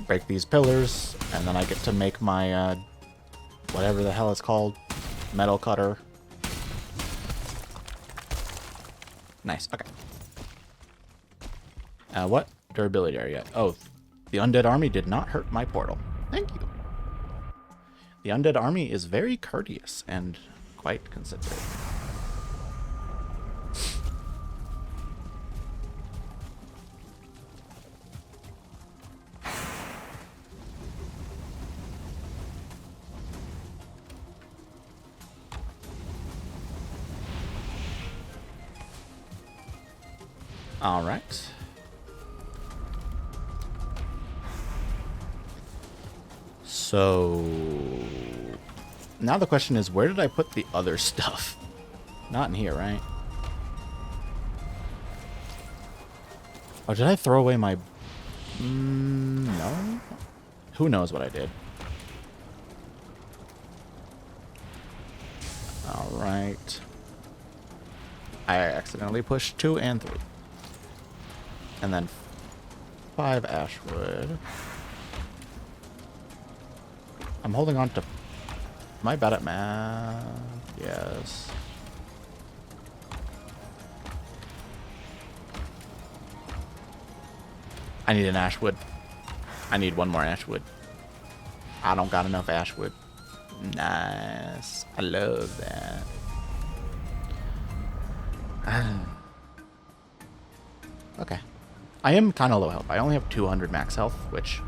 break these pillars, and then I get to make my whatever the hell it's called, metal cutter. Nice. Okay. What durability are you at? Oh, the undead army did not hurt my portal. Thank you. The undead army is very courteous and quite considerate. All right. So now the question is, where did I put the other stuff? Not in here, right? Oh, did I throw away my... no? Who knows what I did? All right. I accidentally pushed 2 and 3. And then 5 ashwood. I'm holding on to... Am I bad at math? Yes. I need an ashwood. I need 1 more ashwood. I don't got enough ashwood. Nice. I love that. Okay. I am kind of low health. I only have 200 max health, which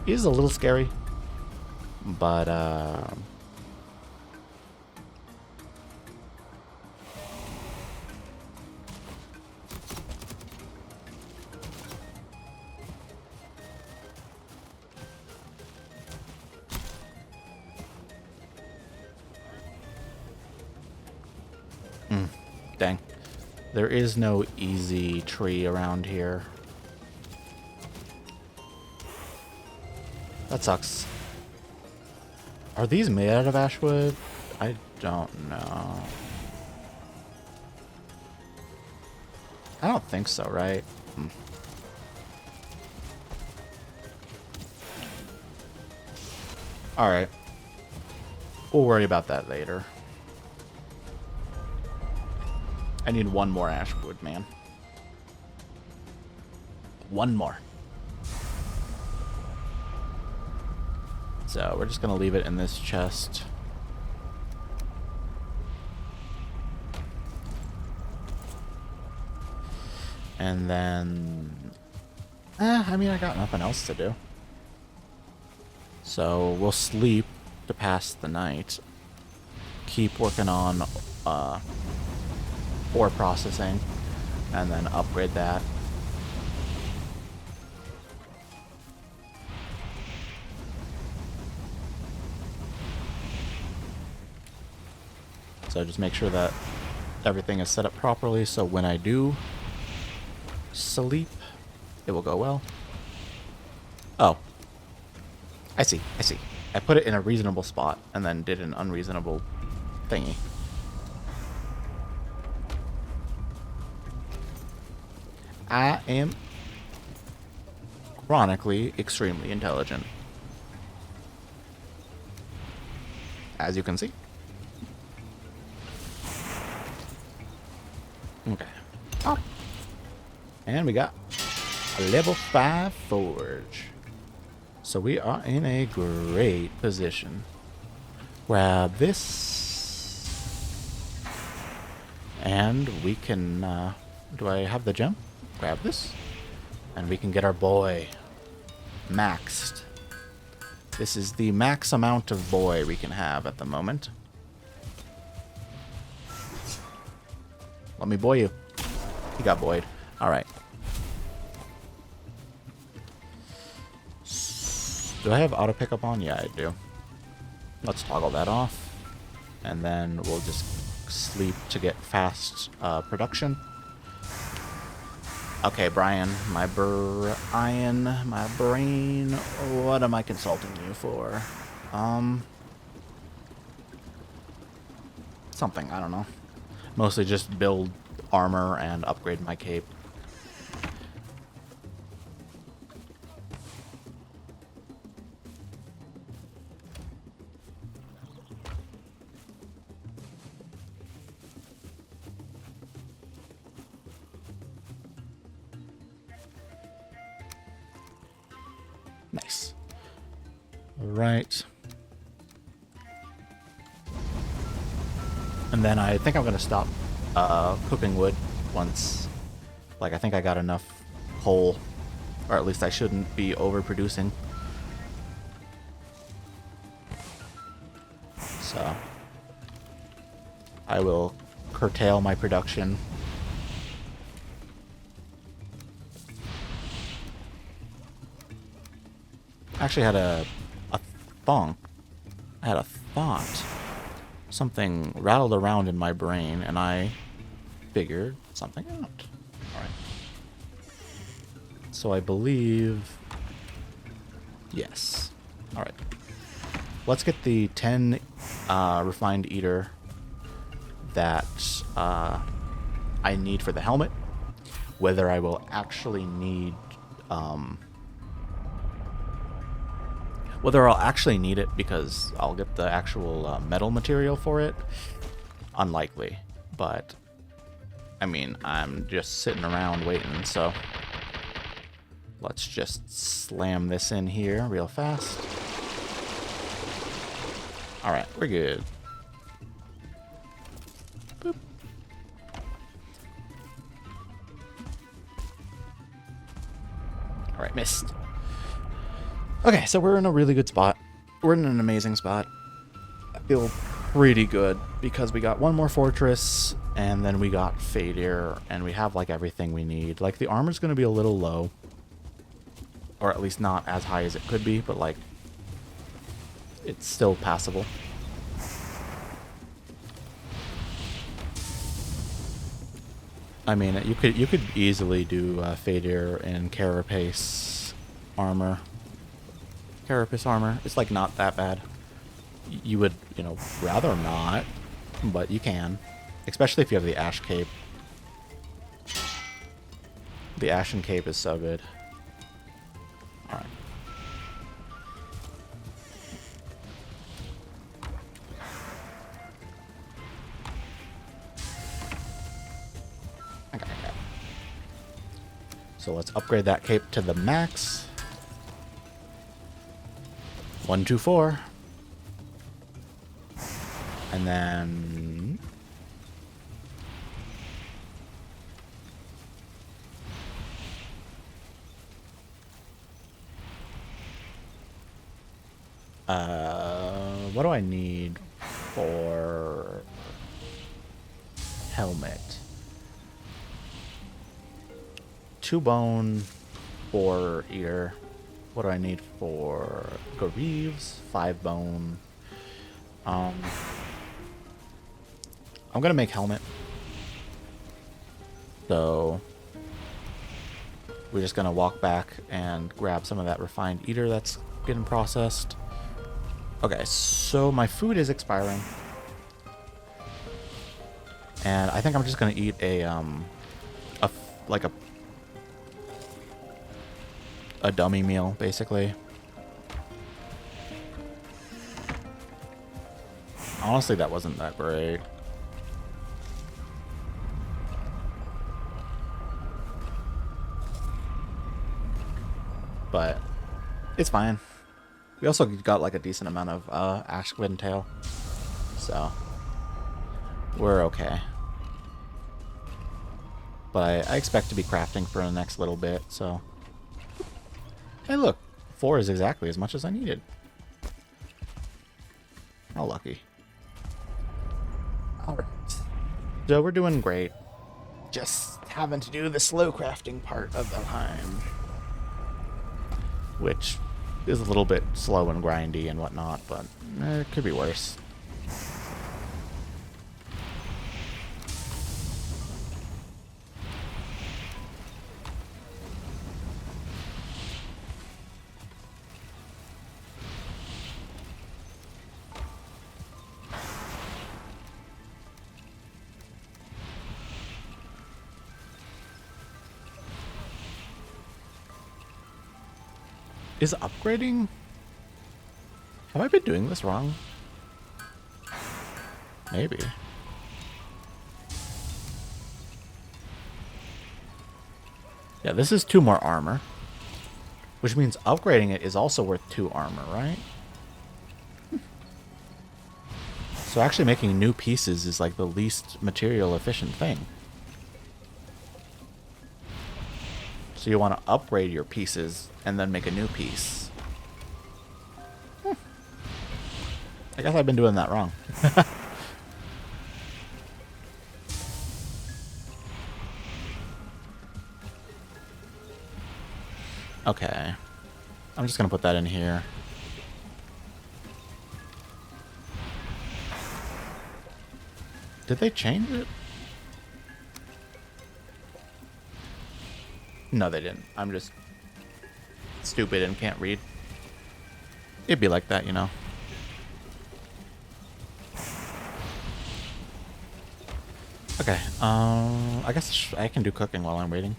is a little scary. But, Dang. There is no easy tree around here. That sucks. Are these made out of ashwood? I don't know. I don't think so, right? Alright. We'll worry about that later. I need one more ashwood, man. One more. So we're just going to leave it in this chest. And then... I mean, I got nothing else to do. So we'll sleep to pass the night. Keep working on ore processing. And then upgrade that. So just make sure that everything is set up properly so when I do sleep, it will go well. Oh. I see. I put it in a reasonable spot and then did an unreasonable thingy. I am chronically extremely intelligent. As you can see. Okay. Oh. And we got a level 5 forge. So we are in a great position. Grab this. And we can... do I have the gem? Grab this. And we can get our boy maxed. This is the max amount of boy we can have at the moment. Let me boy you. He got boyed. Alright. Do I have auto pickup on? Yeah, I do. Let's toggle that off. And then we'll just sleep to get fast production. Okay, Brian. My brain. What am I consulting you for? Something. I don't know. Mostly just build armor and upgrade my cape. Nice. All right. And then I think I'm going to stop cooking wood once, like, I think I got enough coal, or at least I shouldn't be overproducing. So I will curtail my production. Actually had a thought. I had a thought. Something rattled around in my brain, and I figured something out. Alright. So I believe... Yes. Alright. Let's get the 10 refined eater that I need for the helmet. Whether I will actually need... Whether I'll actually need it because I'll get the actual metal material for it, unlikely. But, I mean, I'm just sitting around waiting, so let's just slam this in here real fast. Alright, we're good. Boop. Alright, missed. Okay, so we're in a really good spot. We're in an amazing spot. I feel pretty good because we got one more fortress and then we got failure and we have like everything we need. Like the armor's going to be a little low, or at least not as high as it could be, but like it's still passable. I mean, you could easily do Fadir and Carapace armor. Carapace armor. It's like not that bad. You would, rather not, but you can. Especially if you have the Ash Cape. The Ashen Cape is so good. Alright. Okay. So let's upgrade that cape to the max. 1, 2, 4. And then... what do I need for helmet? 2 bone, 4 ear. What do I need for Greaves? 5 bone. I'm gonna make helmet. So we're just gonna walk back and grab some of that refined eater that's getting processed. Okay, so my food is expiring. And I think I'm just gonna eat a dummy meal, basically. Honestly, that wasn't that great. But it's fine. We also got like a decent amount of Ashwin tail, so we're okay. But I expect to be crafting for the next little bit, so... Hey look, 4 is exactly as much as I needed. How lucky. Alright. So we're doing great. Just having to do the slow crafting part of Valheim. Which is a little bit slow and grindy and whatnot, but it could be worse. Is upgrading... Have I been doing this wrong? Maybe. Yeah, this is 2 more armor. Which means upgrading it is also worth 2 armor, right? So actually making new pieces is like the least material efficient thing. So you want to upgrade your pieces and then make a new piece. I guess I've been doing that wrong. Okay. I'm just going to put that in here. Did they change it? No, they didn't. I'm just stupid and can't read. It'd be like that, you know. Okay, I guess I can do cooking while I'm waiting.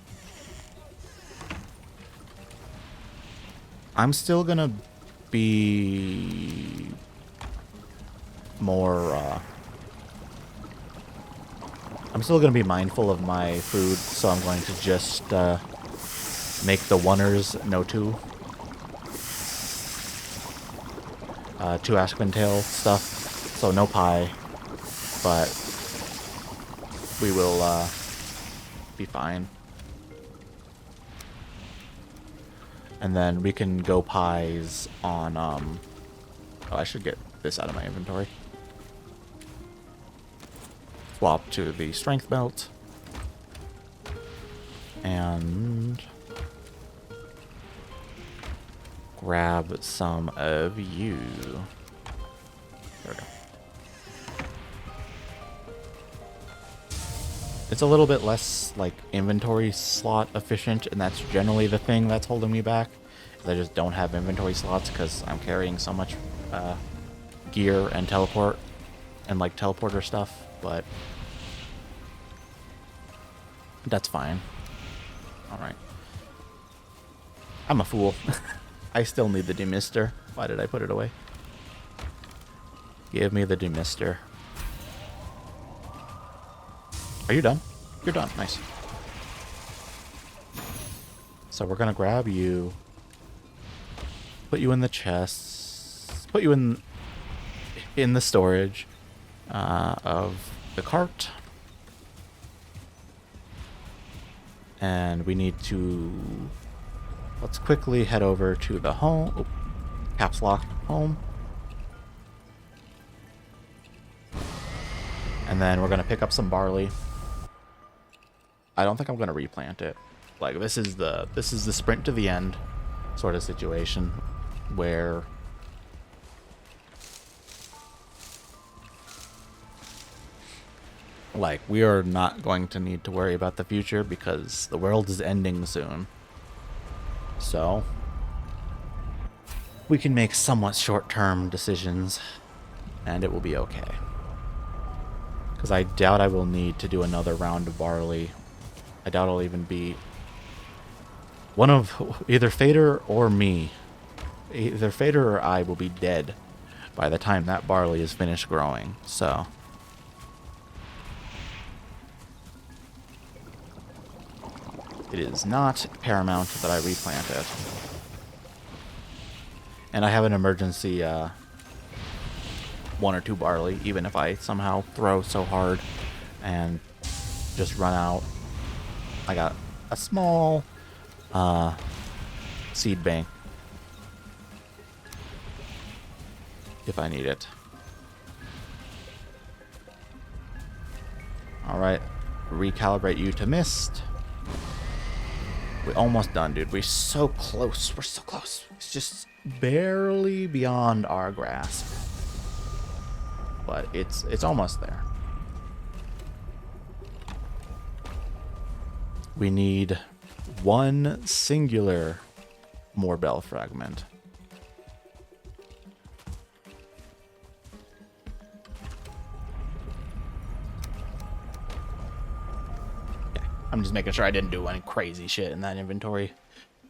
I'm still gonna be more, I'm still gonna be mindful of my food, so I'm going to just, make the oneers no 2. 2 Ashwin tail stuff, so no pie, but we will be fine. And then we can go pies on, oh, I should get this out of my inventory. Swap to the strength belt. And grab some of you. There we go. It's a little bit less, like, inventory slot efficient, and that's generally the thing that's holding me back. I just don't have inventory slots because I'm carrying so much gear and teleport and, like, teleporter stuff, but that's fine. Alright. I'm a fool. I still need the demister. Why did I put it away? Give me the demister. Are you done? You're done. Nice. So we're gonna grab you, put you in the chest, put you in the storage of the cart, and we need to, let's quickly head over to the home. Oh, caps lock home. And then we're gonna pick up some barley. I don't think I'm gonna replant it. Like, this is the sprint to the end sort of situation where like we are not going to need to worry about the future because the world is ending soon. So we can make somewhat short-term decisions and it will be okay. Because I doubt I will need to do another round of barley. I doubt I'll even be one of either Fader or me. Either Fader or I will be dead by the time that barley is finished growing. So it is not paramount that I replant it. And I have an emergency 1 or 2 barley, even if I somehow throw so hard and just run out. I got a small seed bank if I need it. Alright, recalibrate you to mist. We're almost done, dude. We're so close. We're so close. It's just barely beyond our grasp. But it's almost there. We need 1 singular more bell fragment. Yeah, I'm just making sure I didn't do any crazy shit in that inventory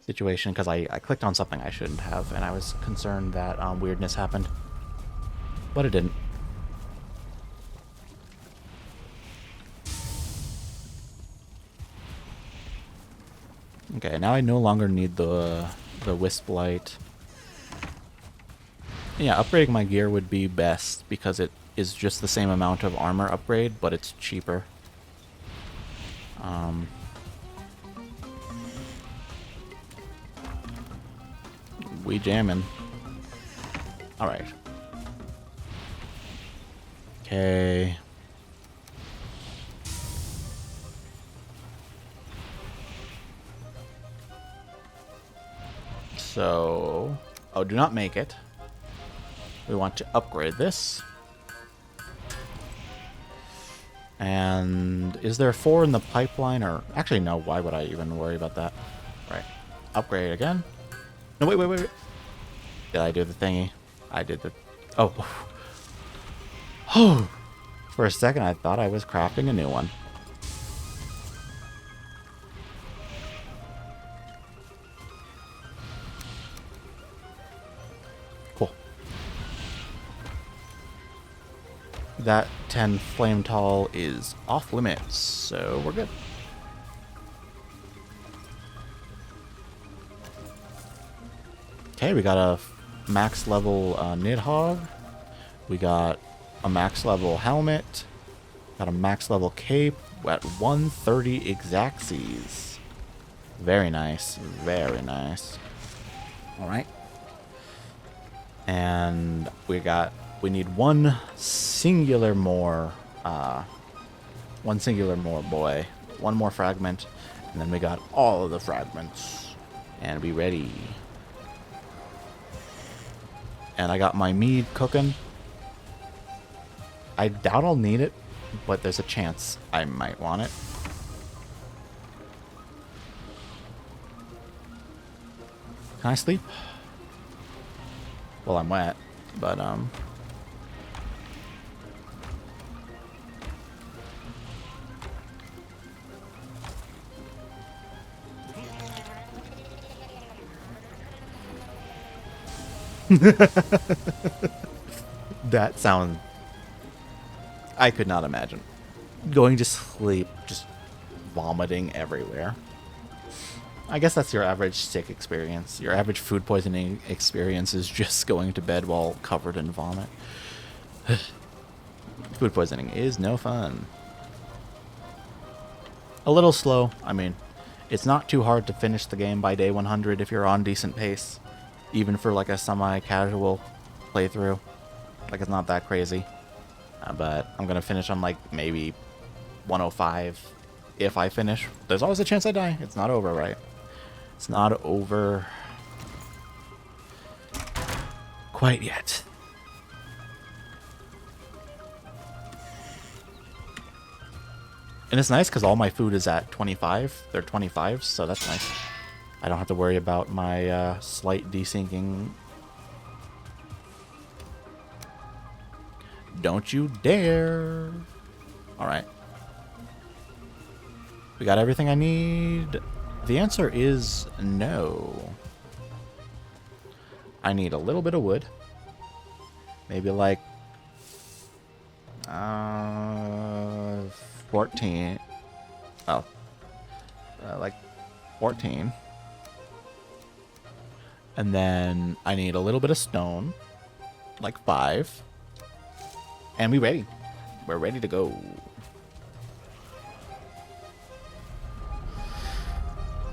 situation because I clicked on something I shouldn't have and I was concerned that weirdness happened. But it didn't. Okay, now I no longer need the wisp light. Yeah, upgrading my gear would be best because it is just the same amount of armor upgrade, but it's cheaper. We jamming. Alright. Okay. So, oh, do not make it. We want to upgrade this. And is there 4 in the pipeline? Or actually, no. Why would I even worry about that? Right. Upgrade again. No, wait. Did I do the thingy? I did the... Oh. Oh. For a second, I thought I was crafting a new one. Cool. That 10 flame tall is off limits, so we're good. Okay, we got a max level Nidhogg. We got a max level helmet. Got a max level cape at 130 exactsies. Very nice. Very nice. Alright. And we need one singular more boy. One more fragment. And then we got all of the fragments. And we ready. And I got my mead cooking. I doubt I'll need it but there's a chance I might want it. Can I sleep? Well, I'm wet, but that sound I could not imagine. Going to sleep, just vomiting everywhere. I guess that's your average sick experience. Your average food poisoning experience is just going to bed while covered in vomit. Food poisoning is no fun. A little slow. I mean, it's not too hard to finish the game by day 100 if you're on decent pace. Even for like a semi-casual playthrough. Like, it's not that crazy. But I'm going to finish on like maybe 105 if I finish. There's always a chance I die. It's not over, right? It's not over quite yet. And it's nice because all my food is at 25. They're 25, so that's nice. I don't have to worry about my slight desyncing. Don't you dare. Alright. We got everything I need. The answer is no. I need a little bit of wood. Maybe like 14. Oh. Like 14. And then I need a little bit of stone. Like 5. And we're ready. We're ready to go.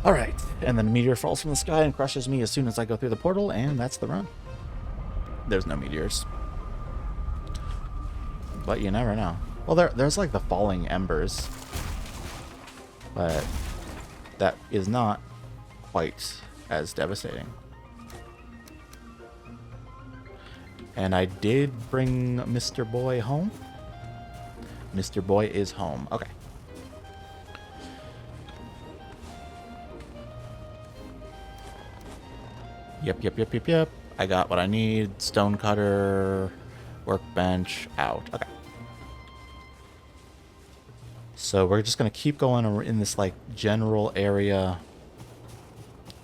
Alright. And then a meteor falls from the sky and crushes me as soon as I go through the portal, and that's the run. There's no meteors. But you never know. Well, there's like the falling embers. But that is not quite as devastating. And I did bring Mr. Boy home. Mr. Boy is home. Okay. Yep. I got what I need. Stone cutter, workbench, out. Okay. So we're just going to keep going in this like general area.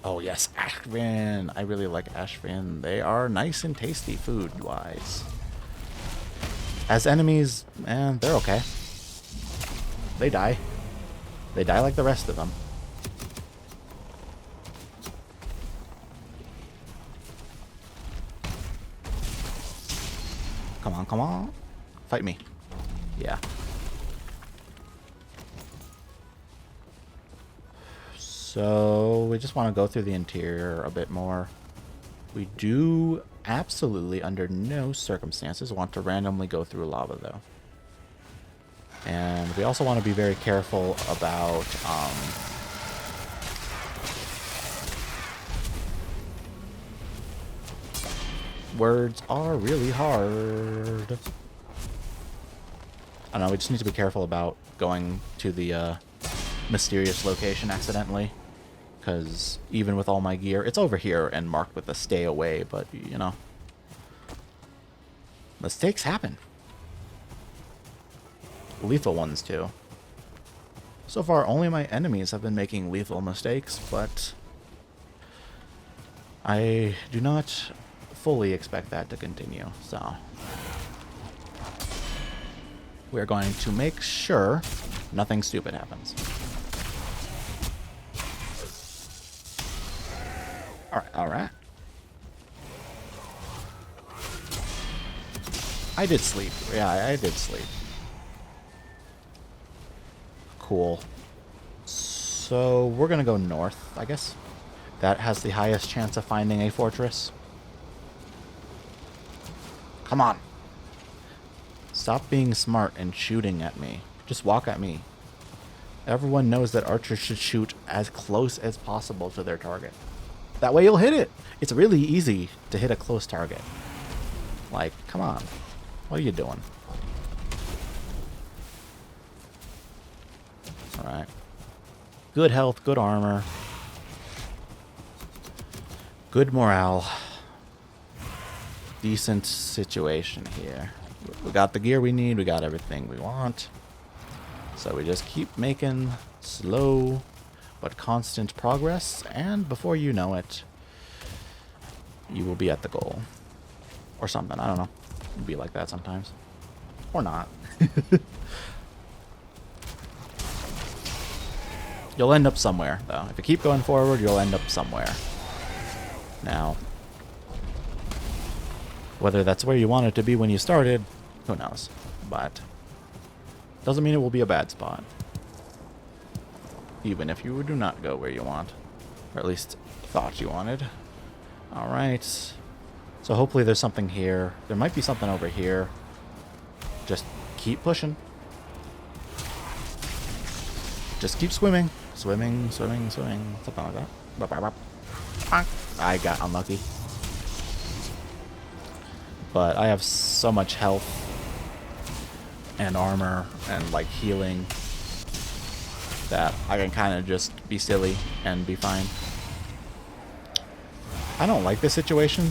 Oh yes, ashvin. I really like ashvin. They are nice and tasty food-wise. As enemies, man, they're okay. They die. They die like the rest of them. Come on. Fight me. Yeah. So we just want to go through the interior a bit more. We do absolutely, under no circumstances, want to randomly go through lava, though. And we also want to be very careful about words are really hard. I don't know, we just need to be careful about going to the mysterious location accidentally. Because even with all my gear, it's over here and marked with a stay away, but, you know, mistakes happen. Lethal ones, too. So far, only my enemies have been making lethal mistakes, but I do not fully expect that to continue, so we're going to make sure nothing stupid happens. Alright. I did sleep. Yeah, I did sleep. Cool. So we're gonna go north, I guess. That has the highest chance of finding a fortress. Come on. Stop being smart and shooting at me. Just walk at me. Everyone knows that archers should shoot as close as possible to their target. That way you'll hit it. It's really easy to hit a close target. Like, come on. What are you doing? Alright. Good health, good armor. Good morale. Decent situation here. We got the gear we need, we got everything we want. So we just keep making slow but constant progress, and before you know it, you will be at the goal. Or something, I don't know. It'll be like that sometimes. Or not. You'll end up somewhere, though. If you keep going forward, you'll end up somewhere. Now, whether that's where you want it to be when you started, who knows. But doesn't mean it will be a bad spot. Even if you do not go where you want. Or at least thought you wanted. Alright. So hopefully there's something here. There might be something over here. Just keep pushing. Just keep swimming. Swimming, swimming, swimming. Something like that. I got unlucky. But I have so much health and armor and like healing that I can kind of just be silly and be fine. I don't like this situation.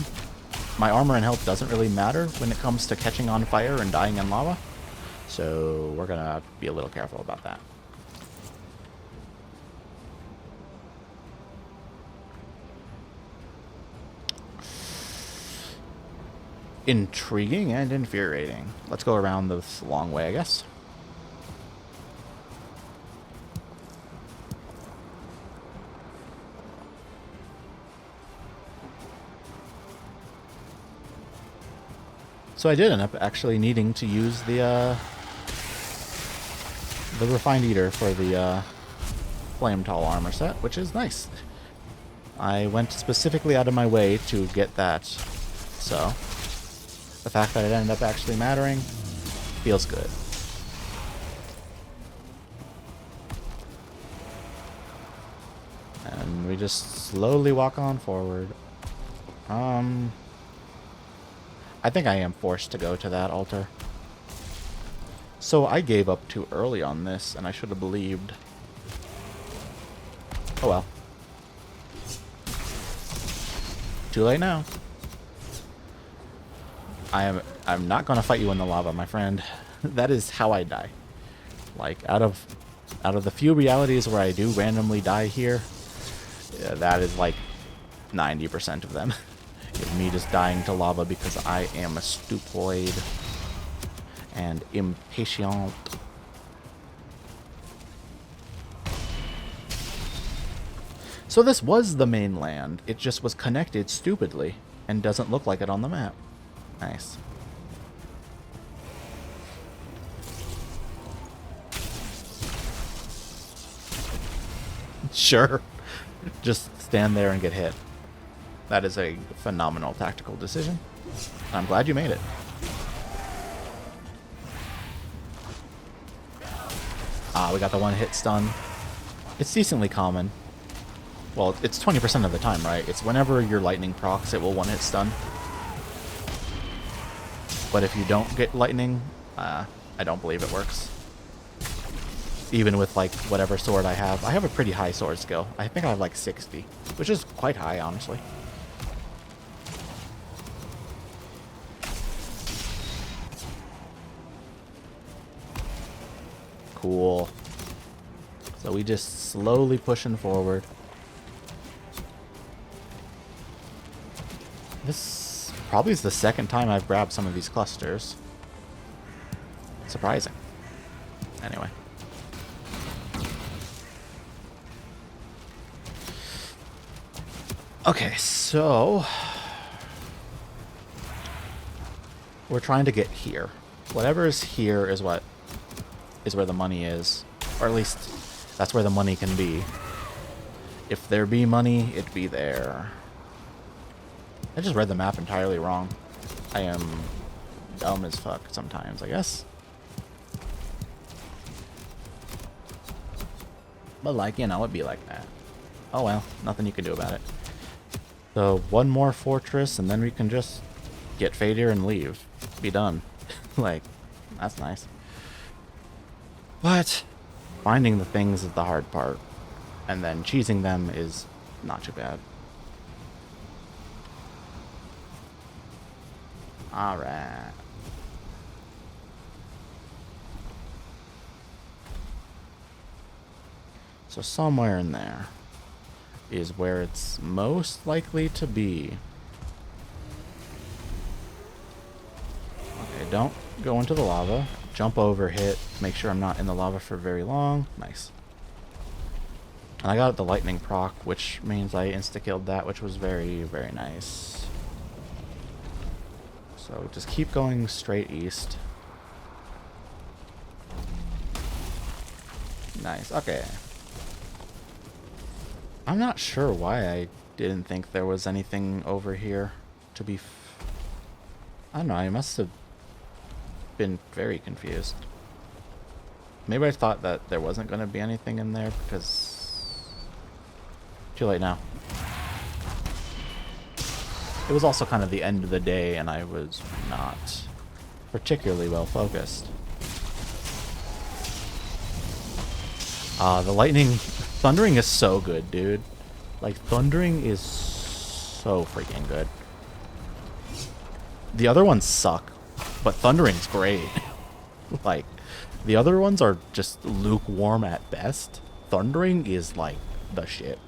My armor and health doesn't really matter when it comes to catching on fire and dying in lava. So we're gonna be a little careful about that. Intriguing and infuriating. Let's go around this long way, I guess. So I did end up actually needing to use the refined eater for the flame tall armor set, which is nice. I went specifically out of my way to get that, so the fact that it ended up actually mattering feels good. And we just slowly walk on forward. I think I am forced to go to that altar. So I gave up too early on this, and I should have believed. Oh well. Too late now. I'm not gonna fight you in the lava, my friend. That is how I die. Like out of the few realities where I do randomly die here, yeah, that is like 90% of them. Is me just dying to lava because I am a stupoid and impatient. So this was the mainland. It just was connected stupidly and doesn't look like it on the map. Nice. Sure. Just stand there and get hit. That is a phenomenal tactical decision. I'm glad you made it. Ah, we got the one hit stun. It's decently common. Well, it's 20% of the time, right? It's whenever your lightning procs, it will one hit stun. But if you don't get lightning, I don't believe it works. Even with like whatever sword I have. I have a pretty high sword skill. I think I have like 60, which is quite high, honestly. Cool. So we just slowly pushing forward. This probably is the second time I've grabbed some of these clusters. Surprising. Anyway. Okay, so we're trying to get here. Whatever is here is what is where the money is, or at least that's where the money can be. If there be money, it be there. I just read the map entirely wrong. I am dumb as fuck sometimes, I guess. But like, you know, it'd be like that. Oh well, nothing you can do about it. So one more fortress and then we can just get Fadir and leave. Be done. Like, that's nice. But Finding the things is the hard part. And then cheesing them is not too bad. Alright. So somewhere in there is where it's most likely to be. Okay, don't go into the lava. Jump over, hit, make sure I'm not in the lava for very long. Nice. And I got the lightning proc, which means I insta-killed that, which was very, very nice. So just keep going straight east. Nice, okay. I'm not sure why I didn't think there was anything over here to be... I don't know, I must have been very confused. Maybe I thought that there wasn't going to be anything in there because... Too late now. It was also kind of the end of the day and I was not particularly well focused. The lightning... Thundering is so good, dude. Like, thundering is so freaking good. The other ones suck, but thundering's great. Like, the other ones are just lukewarm at best. Thundering is, like, the shit.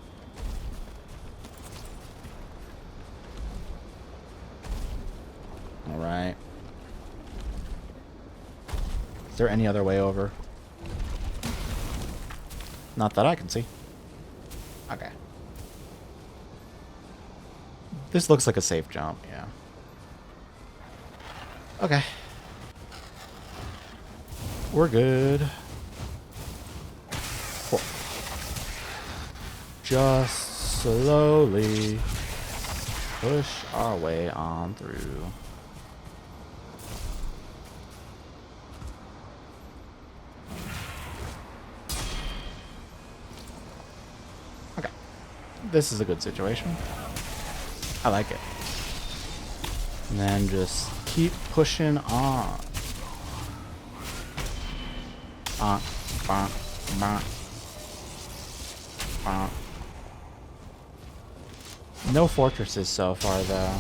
Alright. Is there any other way over? Not that I can see. Okay. This looks like a safe jump, yeah. Okay. We're good. Cool. Just slowly push our way on through. This is a good situation. I like it. And then just keep pushing on. No fortresses so far, though.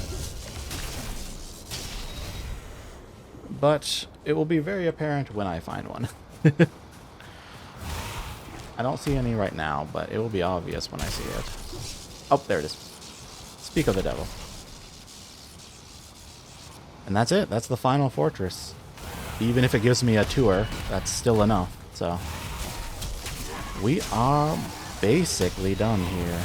But it will be very apparent when I find one. I don't see any right now, but it will be obvious when I see it. Oh, there it is. Speak of the devil. And that's it. That's the final fortress. Even if it gives me a tour, that's still enough. So, we are basically done here.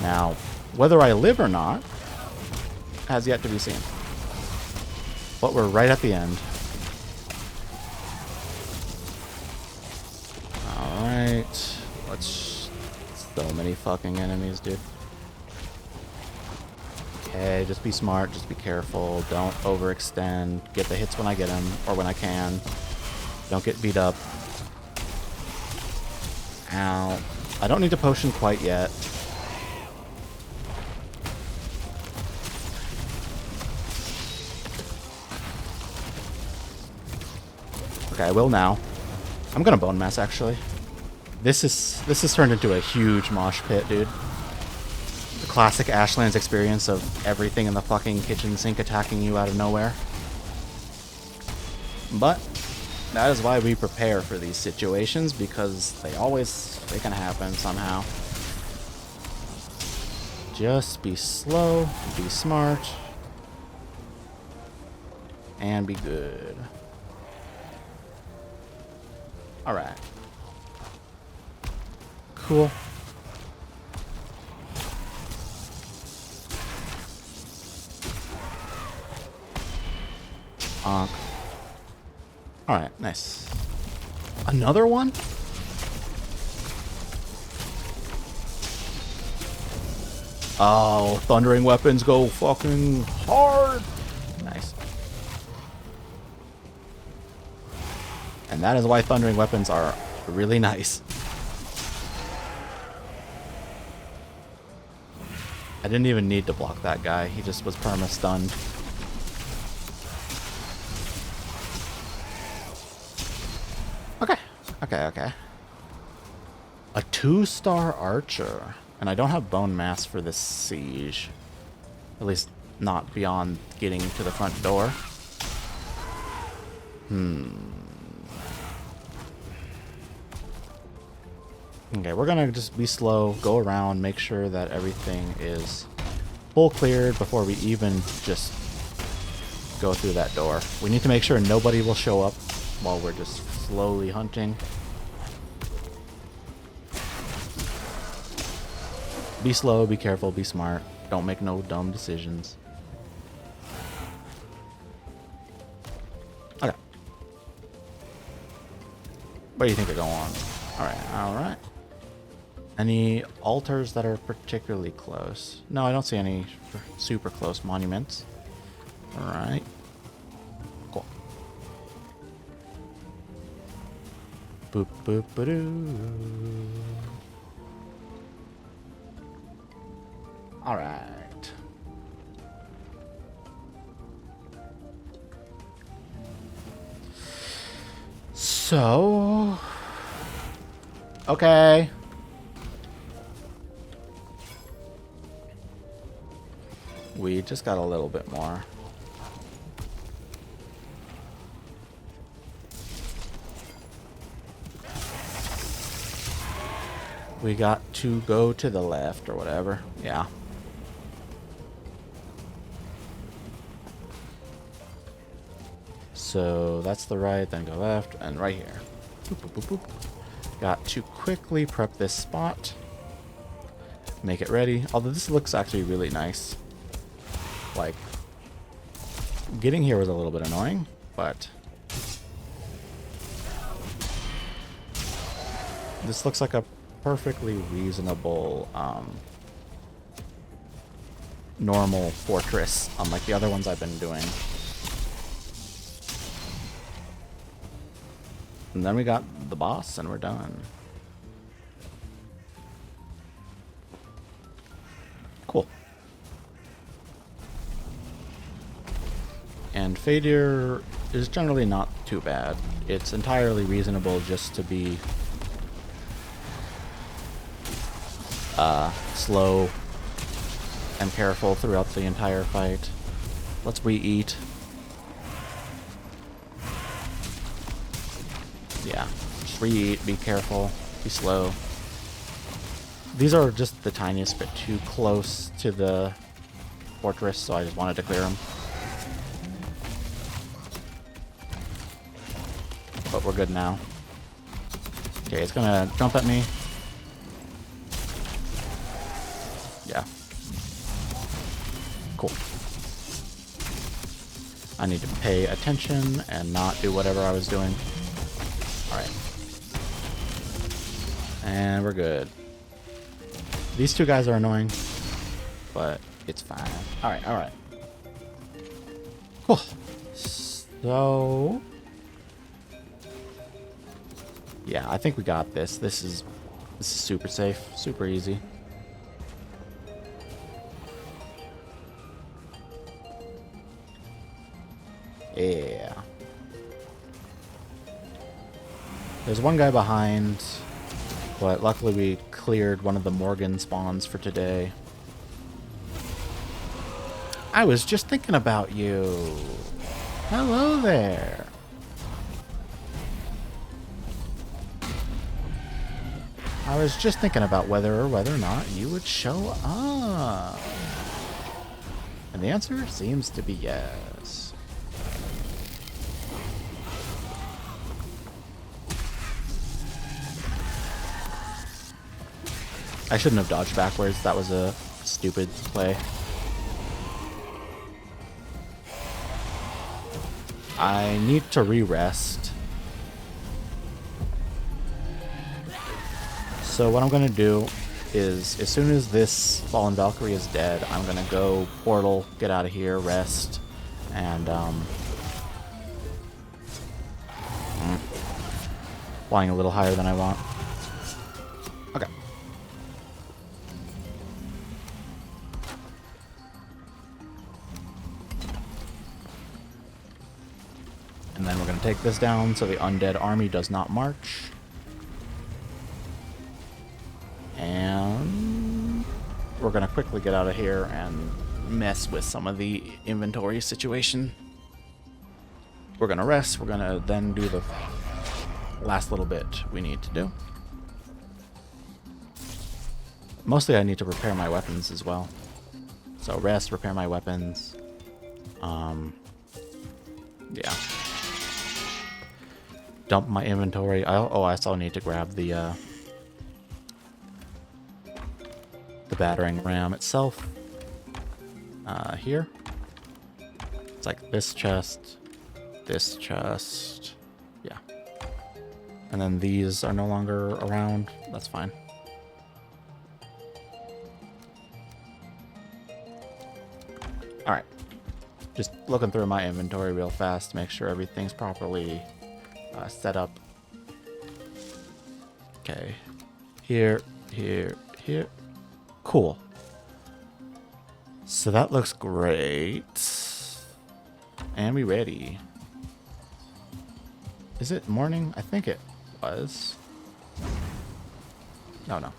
Now, whether I live or not has yet to be seen. But we're right at the end. Alright. So many fucking enemies, dude. Okay, just be smart, just be careful. Don't overextend. Get the hits when I get them, or when I can. Don't get beat up. Ow. I don't need a potion quite yet. Okay, I will now. I'm gonna bone mass, actually. This is turned into a huge mosh pit, dude. The classic Ashlands experience of everything in the fucking kitchen sink attacking you out of nowhere. But that is why we prepare for these situations, because they can happen somehow. Just be slow, be smart, and be good. Alright. Cool. Alright, nice. Another one? Oh, thundering weapons go fucking hard. Nice. And that is why thundering weapons are really nice. I didn't even need to block that guy. He just was perma-stunned. Okay, okay. A 2-star archer. And I don't have bone mass for this siege. At least not beyond getting to the front door. Okay, we're gonna just be slow, go around, make sure that everything is full cleared before we even just go through that door. We need to make sure nobody will show up while we're just slowly hunting. Be slow, be careful, be smart. Don't make no dumb decisions. Okay. What do you think are going on? Alright, alright. Any altars that are particularly close? No, I don't see any super close monuments. Alright. Cool. Boop boop ba doo. Alright. So. Okay. We just got a little bit more. We got to go to the left or whatever. Yeah. So that's the right, then go left, and right here. Boop, boop, boop, boop. Got to quickly prep this spot. Make it ready. Although this looks actually really nice. Like, getting here was a little bit annoying, but this looks like a perfectly reasonable, normal fortress, unlike the other ones I've been doing. And then we got the boss, and we're done. Cool. And failure is generally not too bad. It's entirely reasonable just to be slow and careful throughout the entire fight. Let's re-eat. Yeah, just re-eat, be careful, be slow. These are just the tiniest bit too close to the fortress, so I just wanted to clear them. But we're good now. Okay, it's gonna jump at me. Yeah. Cool. I need to pay attention and not do whatever I was doing. Alright. And we're good. These two guys are annoying, but it's fine. Alright, alright. Cool. So yeah, I think we got this. This is super safe, super easy. Yeah. There's one guy behind, but luckily we cleared one of the Morgan spawns for today. I was just thinking about you. Hello there. I was just thinking about whether or not you would show up. And the answer seems to be yes. I shouldn't have dodged backwards. That was a stupid play. I need to re-rest. So what I'm going to do is, as soon as this Fallen Valkyrie is dead, I'm going to go portal, get out of here, rest, and flying a little higher than I want. Okay. And then we're going to take this down so the undead army does not march. we're going to quickly get out of here and mess with some of the inventory situation. We're going to rest. We're going to then do the last little bit we need to do. Mostly I need to repair my weapons as well. So rest, repair my weapons. Yeah. Dump my inventory. I also need to grab the battering ram itself. Here. It's like this chest. Yeah. And then these are no longer around. That's fine. Alright. Just looking through my inventory real fast to make sure everything's properly set up. Okay. Here. Cool. So that looks great. And we ready. Is it morning? I think it was. No.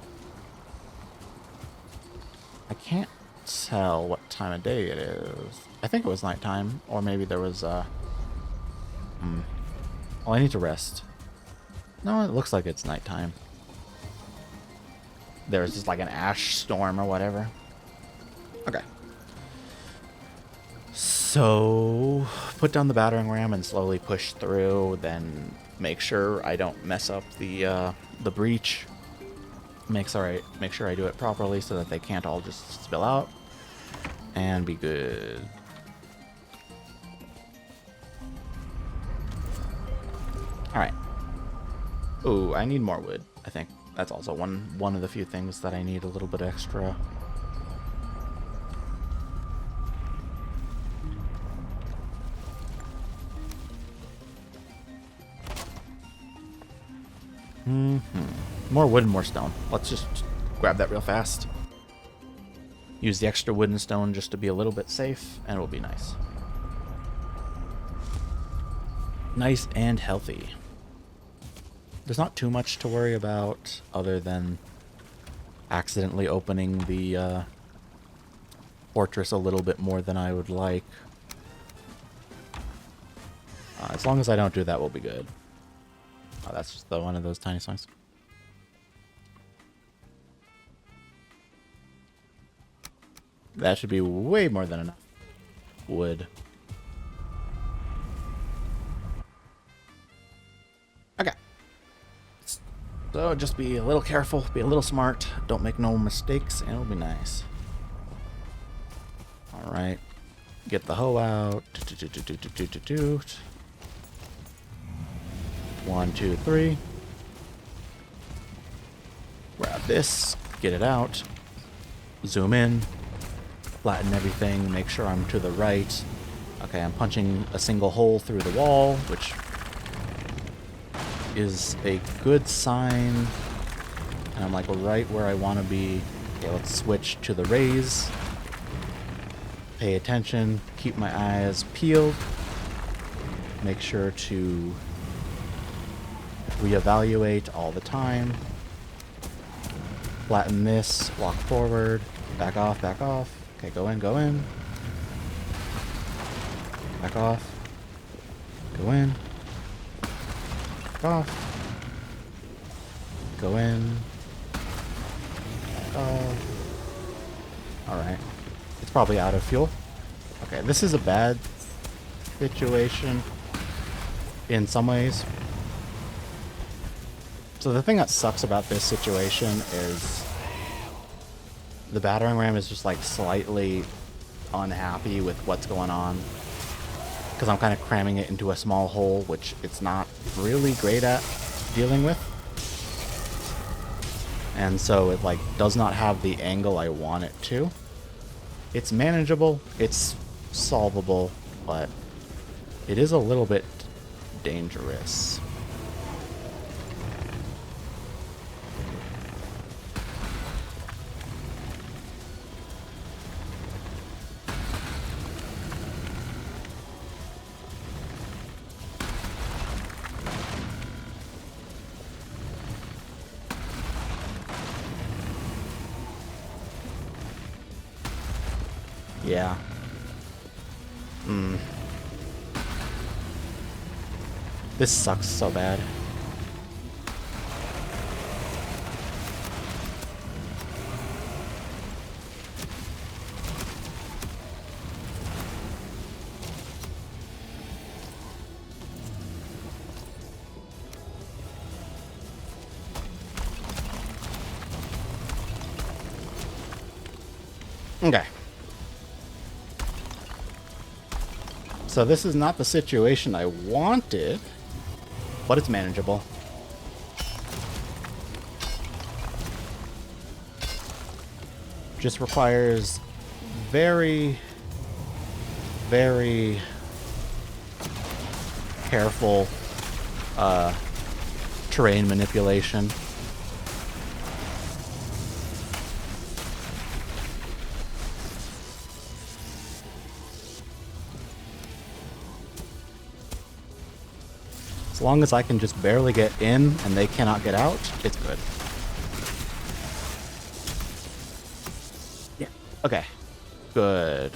I can't tell what time of day it is. I think it was nighttime, or maybe there was well, I need to rest. No, it looks like it's nighttime. There's just like an ash storm or whatever. Okay. So, put down the battering ram and slowly push through, then make sure I don't mess up the breach. Make sure I do it properly so that they can't all just spill out. And be good. Alright. Ooh, I need more wood, I think. That's also one of the few things that I need a little bit extra. More wood and more stone. Let's just grab that real fast. Use the extra wood and stone just to be a little bit safe, and it'll be nice. Nice and healthy. There's not too much to worry about other than accidentally opening the fortress a little bit more than I would like. As long as I don't do that, we'll be good. Oh, that's just one of those tiny songs. That should be way more than enough wood. Okay. So just be a little careful, be a little smart, don't make no mistakes, and it'll be nice. Alright. Get the hoe out. 1, 2, 3. Grab this, get it out. Zoom in. Flatten everything, make sure I'm to the right. Okay, I'm punching a single hole through the wall, which is a good sign. And I'm like right where I want to be. Okay, let's switch to the raise. Pay attention, keep my eyes peeled. Make sure to reevaluate all the time. Flatten this, walk forward, back off, back off. Okay, go in, go in. Back off. Go in. Back off. Go in. Back off. Alright. It's probably out of fuel. Okay, this is a bad situation in some ways. So the thing that sucks about this situation is the battering ram is just like slightly unhappy with what's going on because I'm kind of cramming it into a small hole, which it's not really great at dealing with. And so it like does not have the angle I want it to. It's manageable, it's solvable, but it is a little bit dangerous. Yeah. This sucks so bad. Okay. So this is not the situation I wanted, but it's manageable. Just requires very, very careful terrain manipulation. As long as I can just barely get in and they cannot get out, it's good. Yeah. Okay. Good.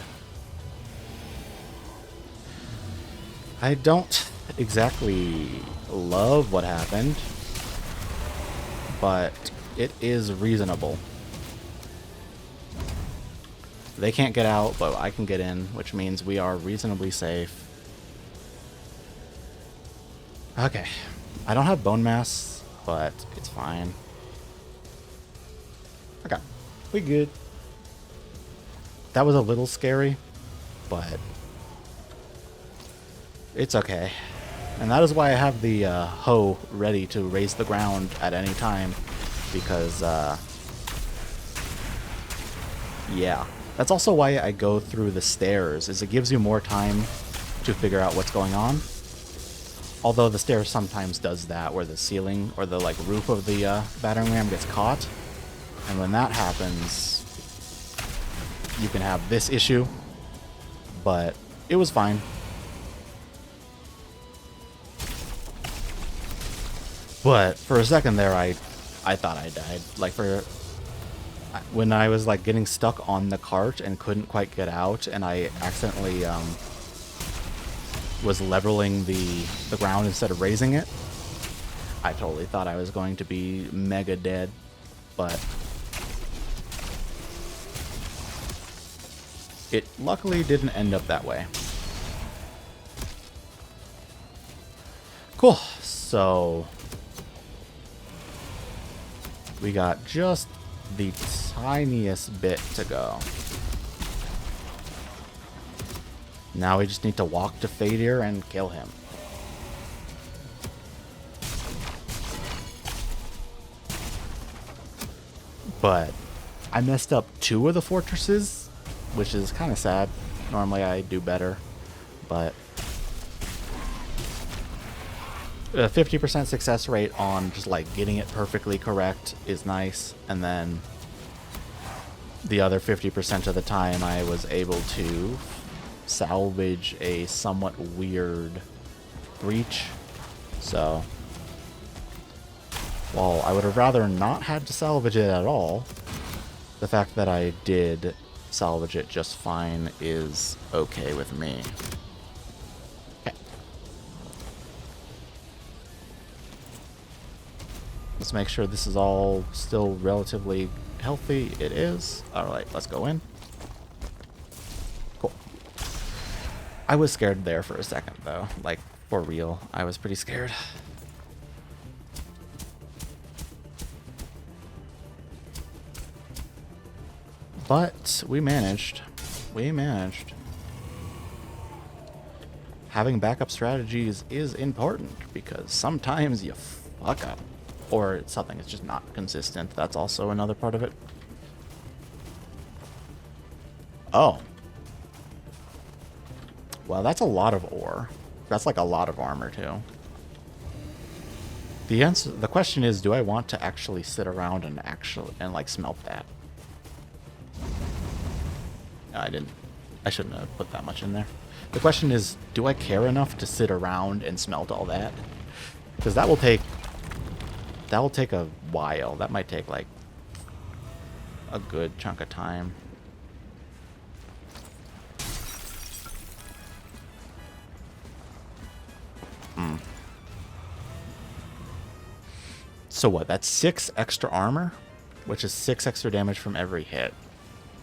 I don't exactly love what happened, but it is reasonable. They can't get out, but I can get in, which means we are reasonably safe. Okay. I don't have bone mass, but it's fine. Okay. We good. That was a little scary, but it's okay. And that is why I have the hoe ready to raise the ground at any time, because, yeah. That's also why I go through the stairs, is it gives you more time to figure out what's going on. Although the stairs sometimes does that, where the ceiling or the like roof of the battering ram gets caught. And when that happens, you can have this issue. But it was fine. But for a second there, I thought I died. Like when I was like getting stuck on the cart and couldn't quite get out, and I accidentally was leveling the ground instead of raising it, I totally thought I was going to be mega dead, but it luckily didn't end up that way. Cool. So we got just the tiniest bit to go. Now we just need to walk to Fadir and kill him. But I messed up 2 of the fortresses, which is kind of sad. Normally I do better, but a 50% success rate on just like getting it perfectly correct is nice, and then the other 50% of the time I was able to salvage a somewhat weird breach. So while I would have rather not had to salvage it at all, the fact that I did salvage it just fine is okay with me. Okay. Let's make sure this is all still relatively healthy. It is. Alright, let's go in. Cool. I was scared there for a second, though. Like, for real. I was pretty scared. But we managed. We managed. Having backup strategies is important, because sometimes you fuck up. Or something is just not consistent. That's also another part of it. Oh. Well, that's a lot of ore. That's like a lot of armor, too. The question is, do I want to actually sit around and like smelt that? No, I didn't. I shouldn't have put that much in there. The question is, do I care enough to sit around and smelt all that? Because that will take a while. That might take like a good chunk of time. So what? That's 6 extra armor, which is 6 extra damage from every hit.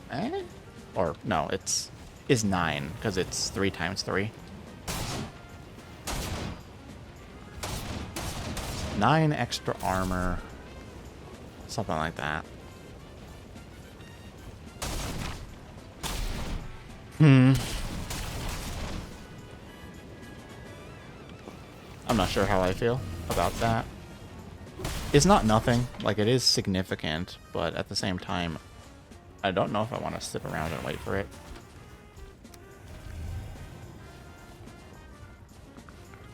Eh? Or no, is 9 because it's 3 times 3. 9 extra armor, something like that. I'm not sure how I feel about that. It's not nothing, like it is significant, but at the same time, I don't know if I want to sit around and wait for it.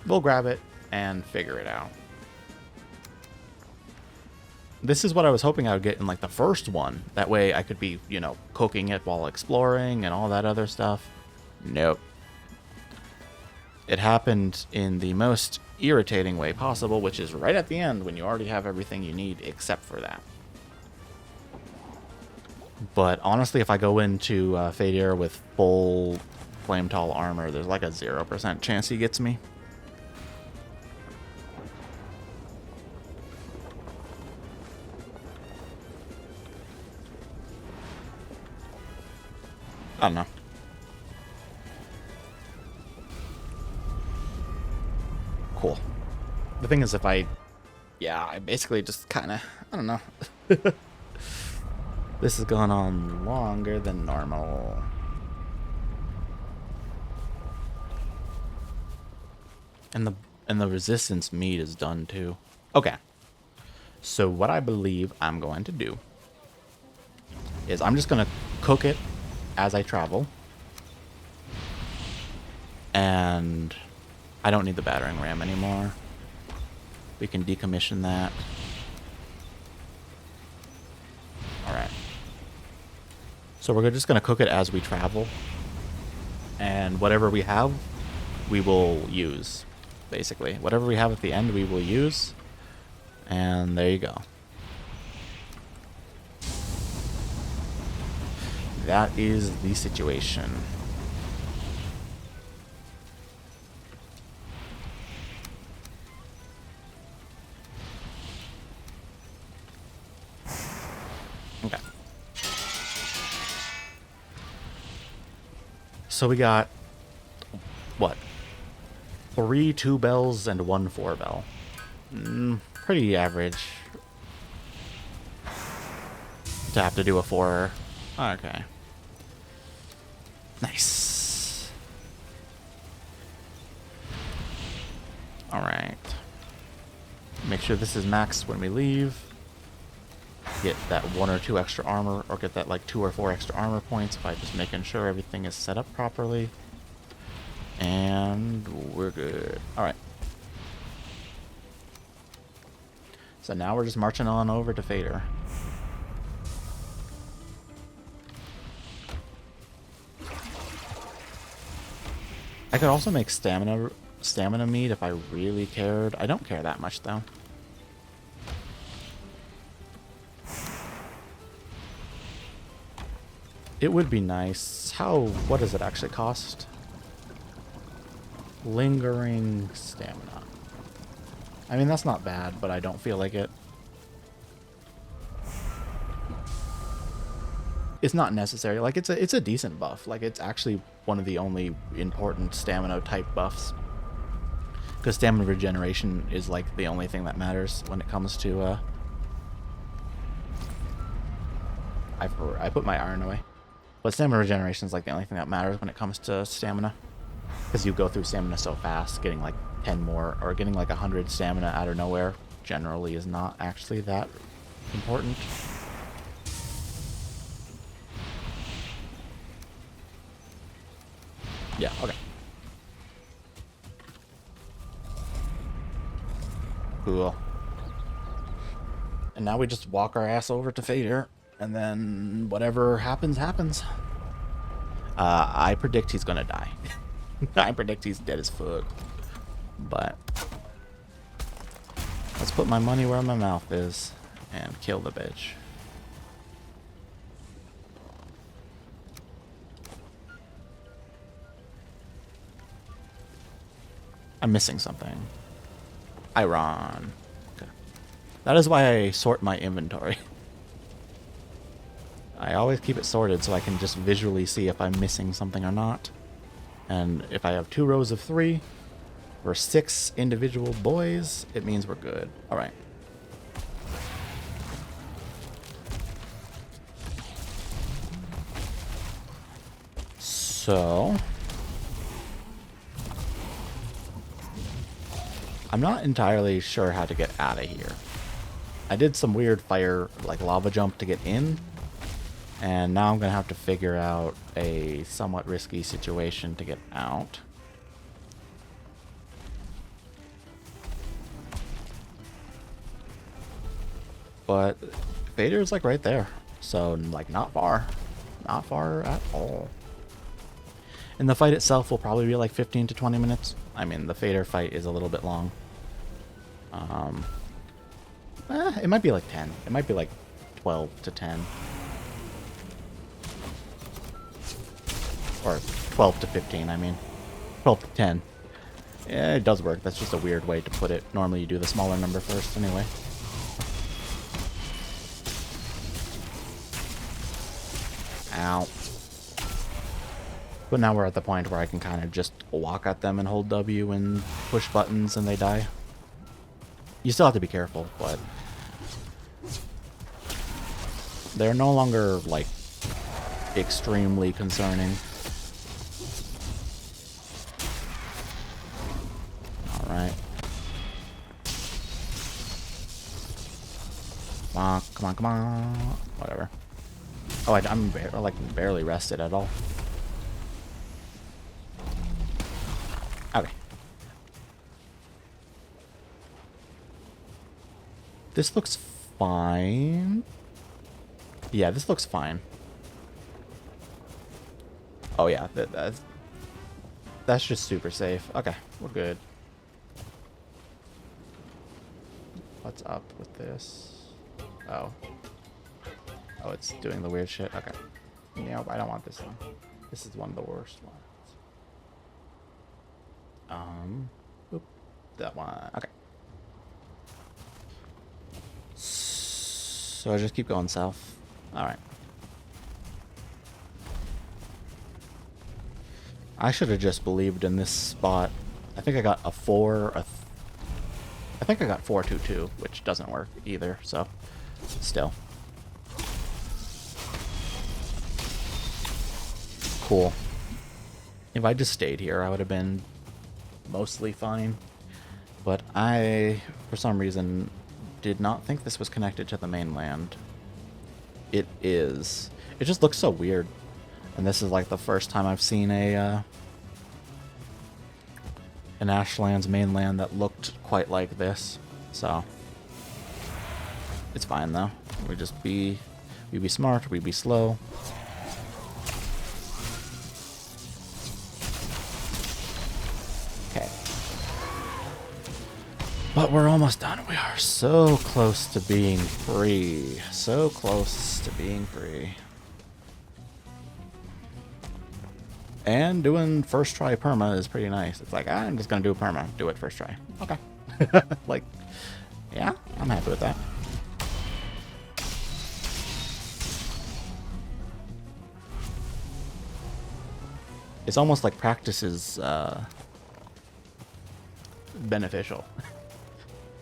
We'll grab it and figure it out. This is what I was hoping I would get in like the first one. That way I could be, you know, cooking it while exploring and all that other stuff. Nope. It happened in the most irritating way possible, which is right at the end when you already have everything you need except for that. But honestly, if I go into Fadir with full Flame Tall armor, there's like a 0% chance he gets me. I don't know. Cool. The thing is, if I basically just kind of, I don't know. This has gone on longer than normal. And the resistance meat is done too. Okay. So what I believe I'm going to do is I'm just going to cook it as I travel. And I don't need the battering ram anymore. We can decommission that. Alright. So we're just going to cook it as we travel. And whatever we have, we will use. Basically. Whatever we have at the end, we will use. And there you go. That is the situation. Okay. So we got, what? 3 2-bells and 1 4-bell. Pretty average. To have to do a 4. Okay. Nice. Alright. Make sure this is maxed when we leave. Get that 1 or 2 extra armor, or get that like 2 or 4 extra armor points by just making sure everything is set up properly. And we're good. Alright. So now we're just marching on over to Fader. I could also make stamina meat if I really cared. I don't care that much though. It would be nice. What does it actually cost? Lingering stamina. I mean, that's not bad, but I don't feel like it. It's not necessary. Like, it's a decent buff. Like, it's actually one of the only important stamina type buffs. Because stamina regeneration is like the only thing that matters when it comes to I put my iron away. But stamina regeneration is like the only thing that matters when it comes to stamina. Because you go through stamina so fast, getting like 10 more, or getting like 100 stamina out of nowhere generally is not actually that important. Yeah, okay. Cool. And now we just walk our ass over to Fader, and then whatever happens, happens. I predict he's gonna die. I predict he's dead as fuck. But let's put my money where my mouth is and kill the bitch. I'm missing something. Iron. Okay. That is why I sort my inventory. I always keep it sorted so I can just visually see if I'm missing something or not. And if I have 2 rows of 3 for 6 individual boys, it means we're good. Alright. So I'm not entirely sure how to get out of here. I did some weird fire, like lava jump to get in, and now I'm gonna have to figure out a somewhat risky situation to get out. But Vader's like right there, so like not far at all. And the fight itself will probably be like 15 to 20 minutes. I mean, the Vader fight is a little bit long. It might be like 10. It might be like 12 to 10. Or 12 to 15, I mean. 12 to 10. Yeah, it does work. That's just a weird way to put it. Normally you do the smaller number first anyway. Ow. But now we're at the point where I can kind of just walk at them and hold W and push buttons and they die. You still have to be careful, but they're no longer, like, extremely concerning. Alright. Come on, come on, come on. Whatever. Oh, I'm like barely rested at all. Okay. This looks fine. Yeah, this looks fine. Oh yeah, that's just super safe. Okay, we're good. What's up with this? Oh. Oh, it's doing the weird shit. Okay. Nope, I don't want this one. This is one of the worst ones. Oop, that one. Okay. So I just keep going south. Alright. I should have just believed in this spot. I think I got a 4, I think I got 4-2-2, which doesn't work either, so still. Cool. If I just stayed here, I would have been mostly fine. But I, for some reason, did not think this was connected to the mainland. It is. It just looks so weird. And this is like the first time I've seen an Ashland's mainland that looked quite like this. So it's fine though. We be smart, we be slow. Okay. But we're almost done. We are so close to being free. So close to being free. And doing first try perma is pretty nice. It's like, I'm just gonna do a perma. Do it first try. Okay. Like, yeah, I'm happy with that. It's almost like practice is beneficial.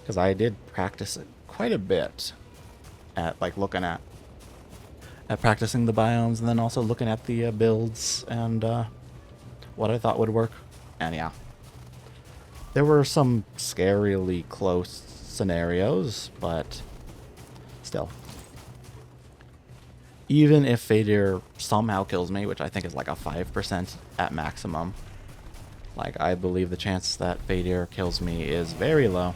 Because I did practice it quite a bit at like looking at practicing the biomes and then also looking at the builds and what I thought would work. And yeah, there were some scarily close scenarios, but still. Even if Vader somehow kills me, which I think is like a 5% at maximum, like I believe the chance that Vader kills me is very low.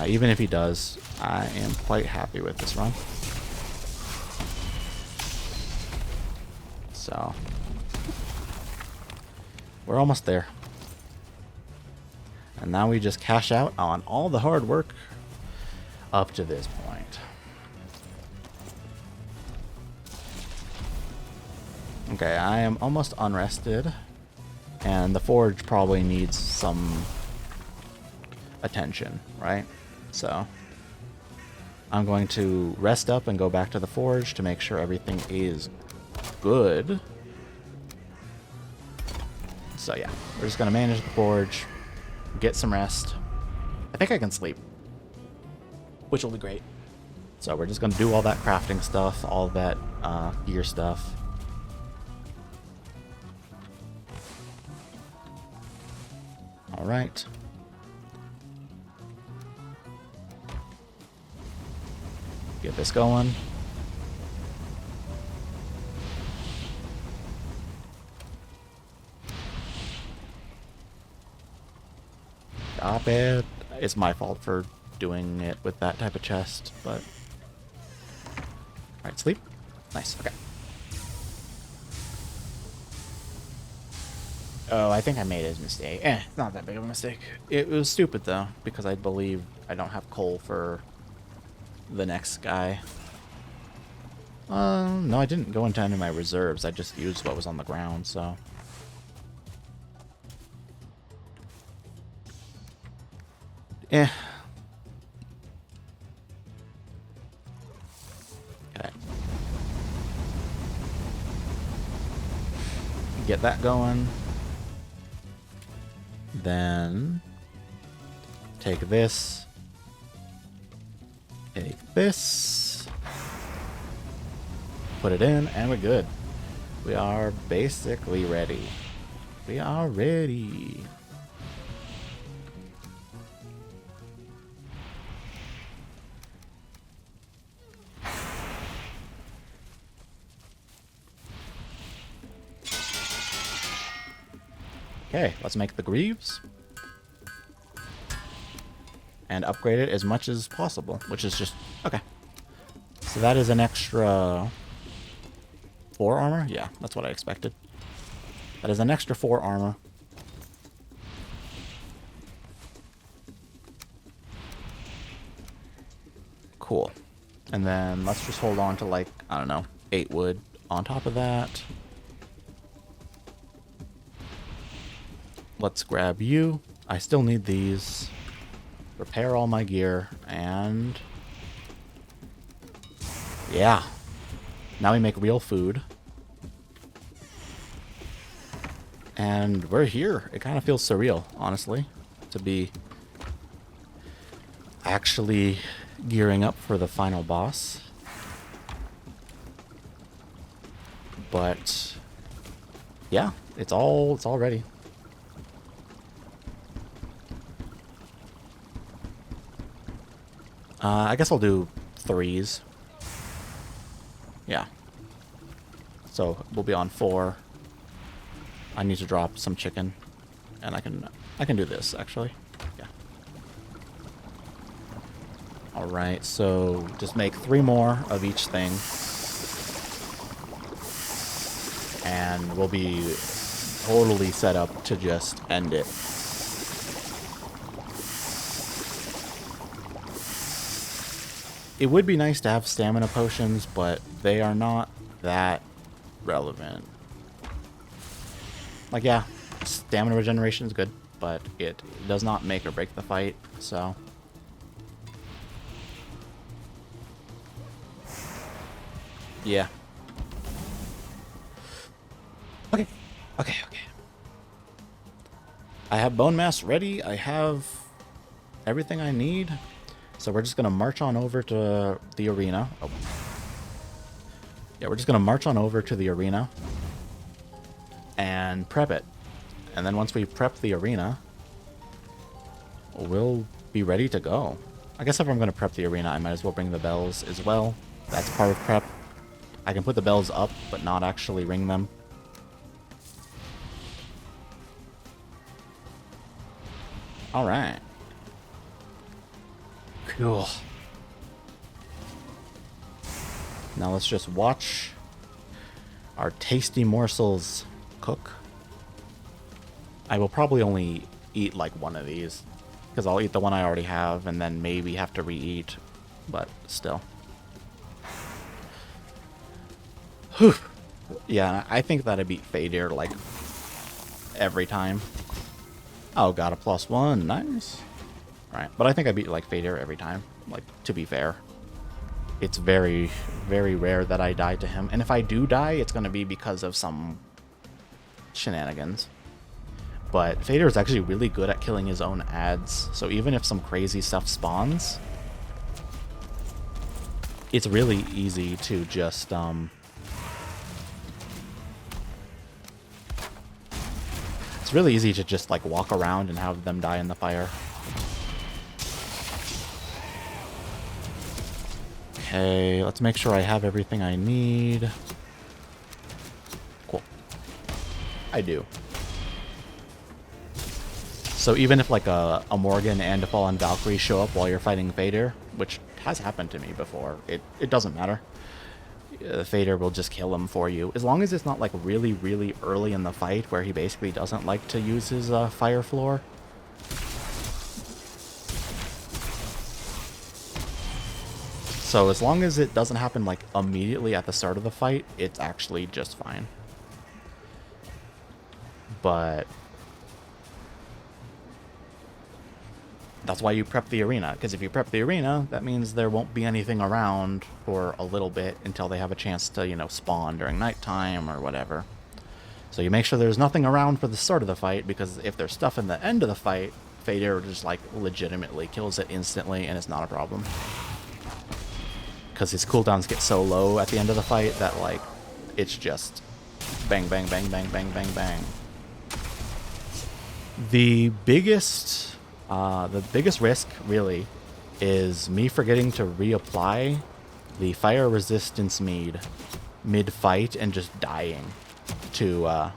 Even if he does, I am quite happy with this run. So, we're almost there. And now we just cash out on all the hard work up to this point. Okay, I am almost unrested. And the forge probably needs some attention, right? So, I'm going to rest up and go back to the forge to make sure everything is good. So yeah, we're just going to manage the forge, get some rest. I think I can sleep, which will be great. So we're just going to do all that crafting stuff, all that gear stuff. All right. Get this going. Stop it. It's my fault for doing it with that type of chest, but... Alright, sleep. Nice, okay. Oh, I think I made a mistake. It's not that big of a mistake. It was stupid, though, because I believe I don't have coal for the next guy. No, I didn't go into any of my reserves. I just used what was on the ground, so... Okay. Get that going. Then... Take this. Take this. Put it in, and we're good. We are basically ready. We are ready. Okay, let's make the greaves. And upgrade it as much as possible, which is just... Okay. So that is an extra... 4 armor? Yeah, that's what I expected. That is an extra 4 armor. Cool. And then let's just hold on to, like, I don't know, 8 wood on top of that. Let's grab you. I still need these. Repair all my gear, and... Yeah. Now we make real food. And we're here. It kind of feels surreal, honestly, to be actually gearing up for the final boss. But yeah, it's all ready. I guess I'll do 3s. Yeah. So we'll be on 4. I need to drop some chicken, and I can do this actually. Yeah. All right. So just make 3 more of each thing, and we'll be totally set up to just end it. It would be nice to have stamina potions, but they are not that relevant. Like, yeah, stamina regeneration is good, but it does not make or break the fight, so... Yeah. Okay. Okay. I have bone mass ready. I have everything I need. So we're just going to march on over to the arena. Oh. Yeah, we're just going to march on over to the arena and prep it. And then once we prep the arena, we'll be ready to go. I guess if I'm going to prep the arena, I might as well bring the bells as well. That's part of prep. I can put the bells up, but not actually ring them. All right. Cool. Now let's just watch our tasty morsels cook. I will probably only eat like one of these, because I'll eat the one I already have and then maybe have to re-eat, but still. Whew. Yeah, I think that I beat Fadir like every time. Oh, got a +1. Nice. Right, but I think I beat like Fadir every time, like, to be fair. it's very, very rare that I die to him. And if I do die, it's going to be because of some shenanigans. But Fader is actually really good at killing his own ads, so even if some crazy stuff spawns, it's really easy to just, it's really easy to just, like, walk around and have them die in the fire. Okay, let's make sure I have everything I need. Cool. I do. So even if like a Morgan and a Fallen Valkyrie show up while you're fighting Fader, which has happened to me before, it doesn't matter. Fader will just kill him for you. As long as it's not like really, really early in the fight where he basically doesn't like to use his fire floor. So as long as it doesn't happen like immediately at the start of the fight, it's actually just fine. But that's why you prep the arena, because if you prep the arena, that means there won't be anything around for a little bit until they have a chance to, you know, spawn during nighttime or whatever. So you make sure there's nothing around for the start of the fight, because if there's stuff in the end of the fight, Fader just, like, legitimately kills it instantly, and it's not a problem. Because his cooldowns get so low at the end of the fight that, like, it's just bang, bang, bang, bang, bang, bang, bang. The biggest risk, really, is me forgetting to reapply the fire resistance mead mid-fight and just dying to,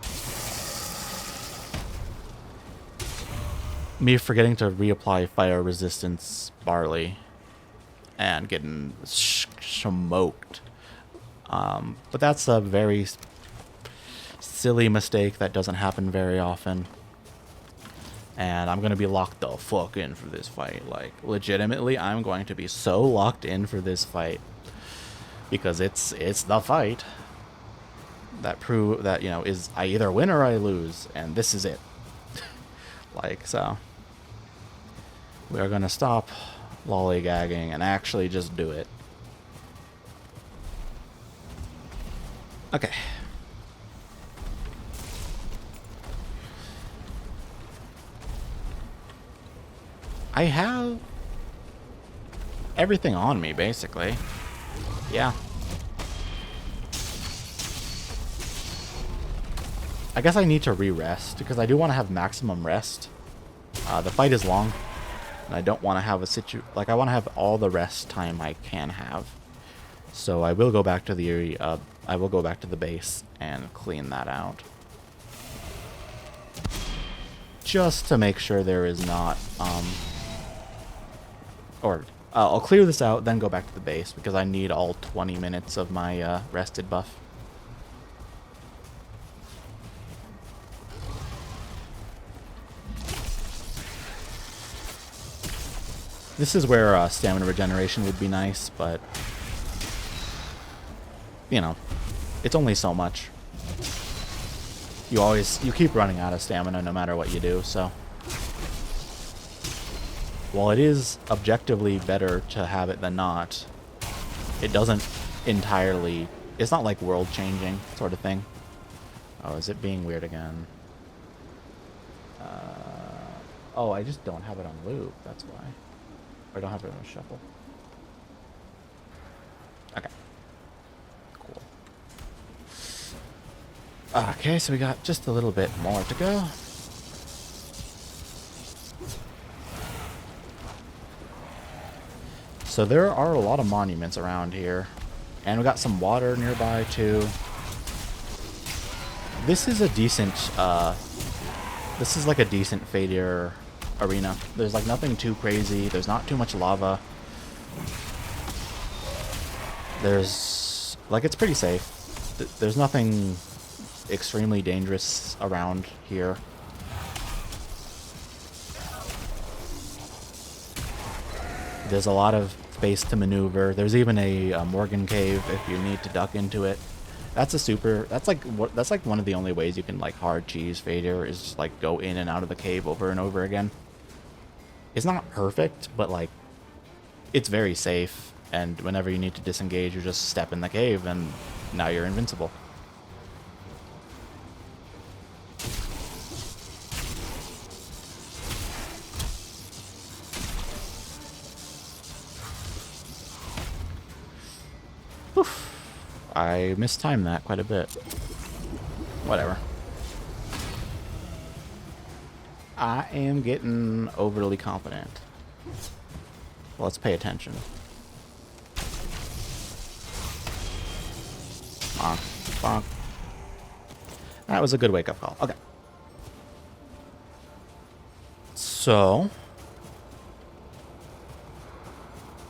me forgetting to reapply fire resistance barley and getting smoked. But that's a very silly mistake that doesn't happen very often. And I'm going to be locked the fuck in for this fight. Like, legitimately, I'm going to be so locked in for this fight. Because it's the fight that prove that, you know, is I either win or I lose. And this is it. Like, so. We're going to stop lollygagging and actually just do it. Okay. I have everything on me, basically. Yeah. I guess I need to re-rest, because I do want to have maximum rest. The fight is long, and I don't want to have a like, I want to have all the rest time I can have. So I will go back to the base and clean that out. Just to make sure there is not, I'll clear this out, then go back to the base, because I need all 20 minutes of my rested buff. This is where stamina regeneration would be nice, but, you know, it's only so much. You keep running out of stamina no matter what you do, so. While it is objectively better to have it than not, it doesn't entirely, it's not like world changing sort of thing. Oh, is it being weird again? Oh, I just don't have it on loop, that's why. Or I don't have it on shuffle. Okay. Cool. Okay, so we got just a little bit more to go. So there are a lot of monuments around here. And we got some water nearby too. This is a decent, this is like a decent Fader arena. There's like nothing too crazy. There's not too much lava. There's, like, it's pretty safe. There's nothing extremely dangerous around here. There's a lot of space to maneuver. There's even a Morgan cave if you need to duck into it. That's like one of the only ways you can, like, hard cheese Fader, is just, like, go in and out of the cave over and over again. It's not perfect, but, like, it's very safe. And whenever you need to disengage, you just step in the cave, and now you're invincible. Oof. I mistimed that quite a bit. Whatever. I am getting overly confident. Let's pay attention. Bonk, bonk. That was a good wake-up call. Okay. So,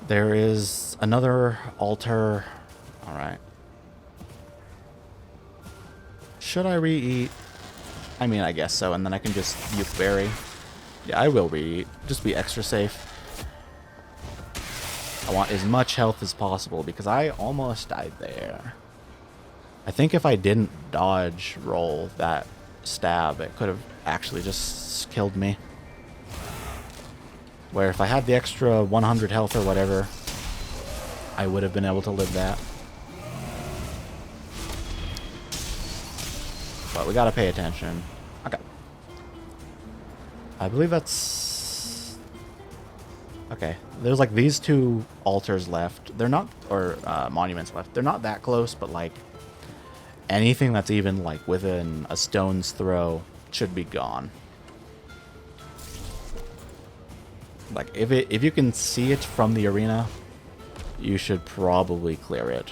there is another altar. Alright. Should I re-eat? I mean, I guess so, and then I can just youth berry. Yeah, I will re-eat. Just be extra safe. I want as much health as possible because I almost died there. I think if I didn't dodge roll that stab, it could have actually just killed me. Where if I had the extra 100 health or whatever, I would have been able to live that. But we gotta pay attention. Okay. I believe that's... Okay. There's like these two altars left. They're not... Or monuments left. They're not that close, but like... Anything that's even like within a stone's throw should be gone. Like if you can see it from the arena, you should probably clear it.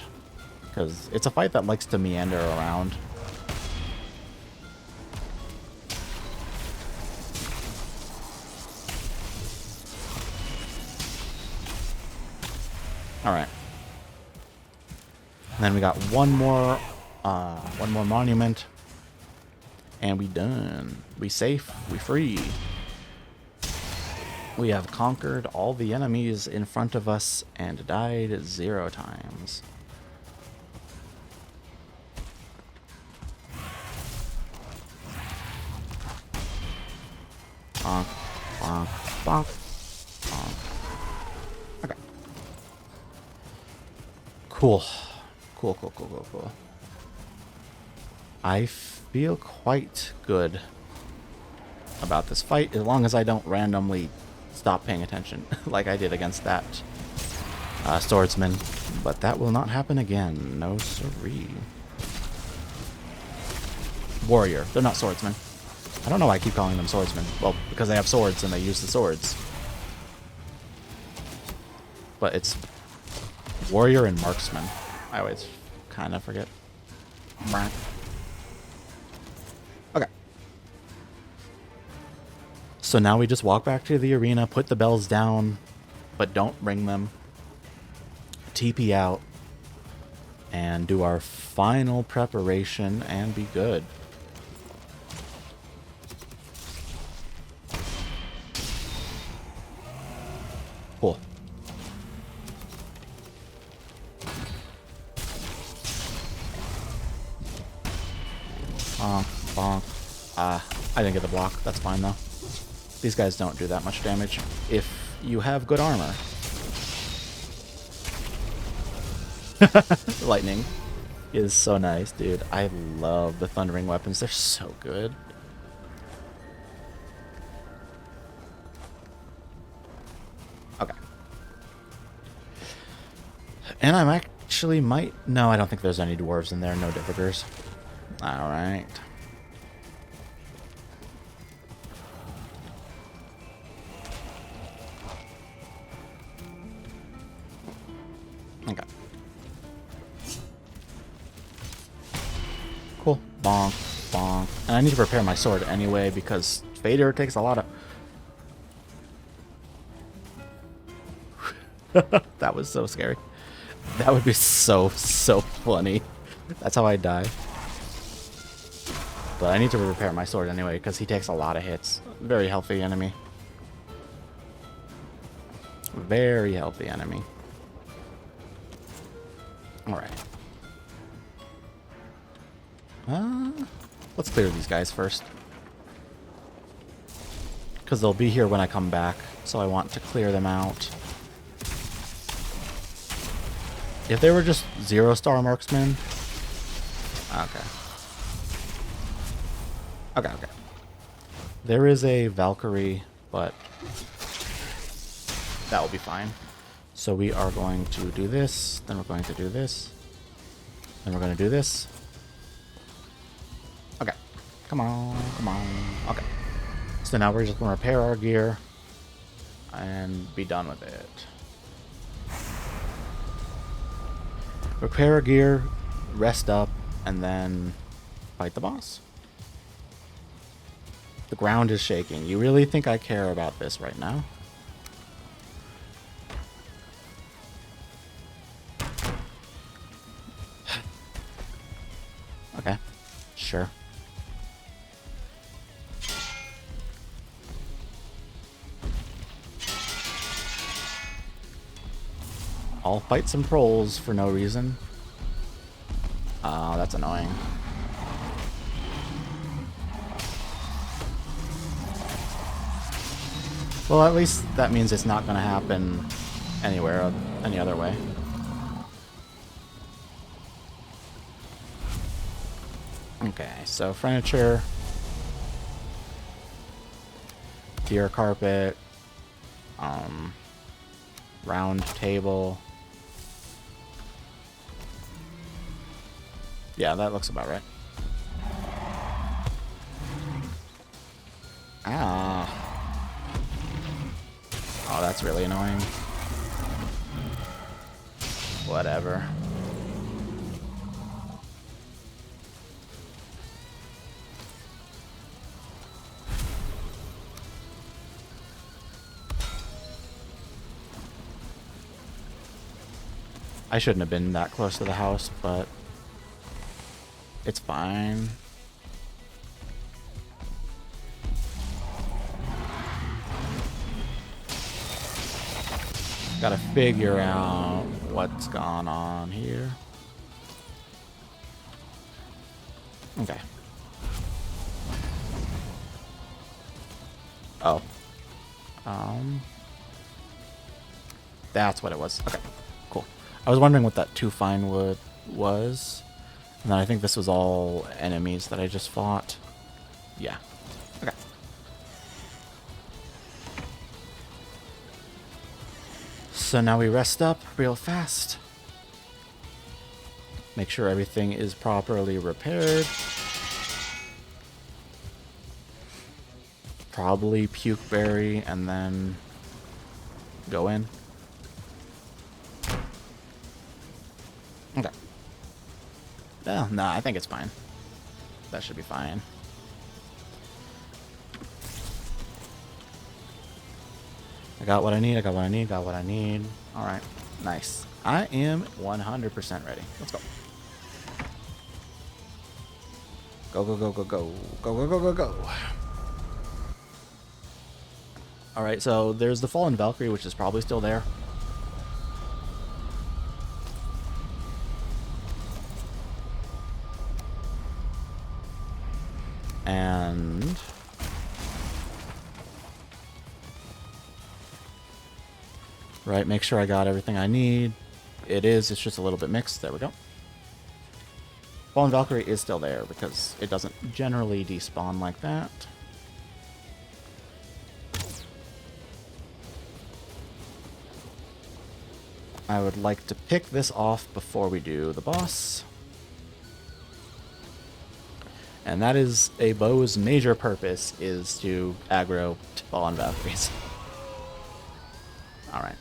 Because it's a fight that likes to meander around. Alright. And then we got one more monument. And we done. We safe. We free. We have conquered all the enemies in front of us and died 0 times. Bonk, bonk, bonk, bonk. Okay. Cool. Cool. I feel quite good about this fight as long as I don't randomly stop paying attention like I did against that swordsman. But that will not happen again. No siree. Warrior. They're not swordsmen. I don't know why I keep calling them swordsmen. Well, because they have swords and they use the swords. But it's warrior and marksman. I always kind of forget. Okay. So now we just walk back to the arena, put the bells down, but don't ring them. TP out. And do our final preparation and be good. Cool. Bonk, bonk. I didn't get the block. That's fine, though. These guys don't do that much damage if you have good armor. Lightning is so nice, dude. I love the thundering weapons. They're so good. Okay. And I'm actually might... No, I don't think there's any dwarves in there. No Diffigers. Alright. Okay. Cool. Bonk, bonk. And I need to prepare my sword anyway because Fader takes a lot of... That was so scary. That would be so funny. That's how I die. But I need to repair my sword anyway, because he takes a lot of hits. Very healthy enemy. Very healthy enemy. Alright. Let's clear these guys first. Because they'll be here when I come back, so I want to clear them out. If they were just 0-star marksmen... Okay. Okay, okay. There is a Valkyrie, but that will be fine. So we are going to do this, then we're going to do this, then we're going to do this. Okay. Come on, come on. Okay. So now we're just going to repair our gear and be done with it. Repair our gear, rest up, and then fight the boss. The ground is shaking. You really think I care about this right now? Okay, sure. I'll fight some trolls for no reason. Oh, that's annoying. Well, at least that means it's not going to happen anywhere, any other way. Okay, so furniture, deer carpet, round table. Yeah, that looks about right. Ah. Oh, that's really annoying. Whatever. I shouldn't have been that close to the house, but it's fine. Gotta figure out what's gone on here. Okay. Oh. That's what it was. Okay, cool. I was wondering what that 2 fine wood was. And then I think this was all enemies that I just fought. Yeah. Okay. So now we rest up real fast. Make sure everything is properly repaired. Probably puke berry and then go in. Okay. Oh, no, I think it's fine. That should be fine. I got what I need, I got what I need, got what I need. Alright, nice. I am 100% ready. Let's go. Go, go, go, go, go. Go, go, go, go, go. Alright, so there's the Fallen Valkyrie, which is probably still there. And right, make sure I got everything I need. It is, it's just a little bit mixed. There we go. Fallen Valkyrie is still there because it doesn't generally despawn like that. I would like to pick this off before we do the boss. And that is a bow's major purpose, is to aggro Fallen Valkyries. Alright.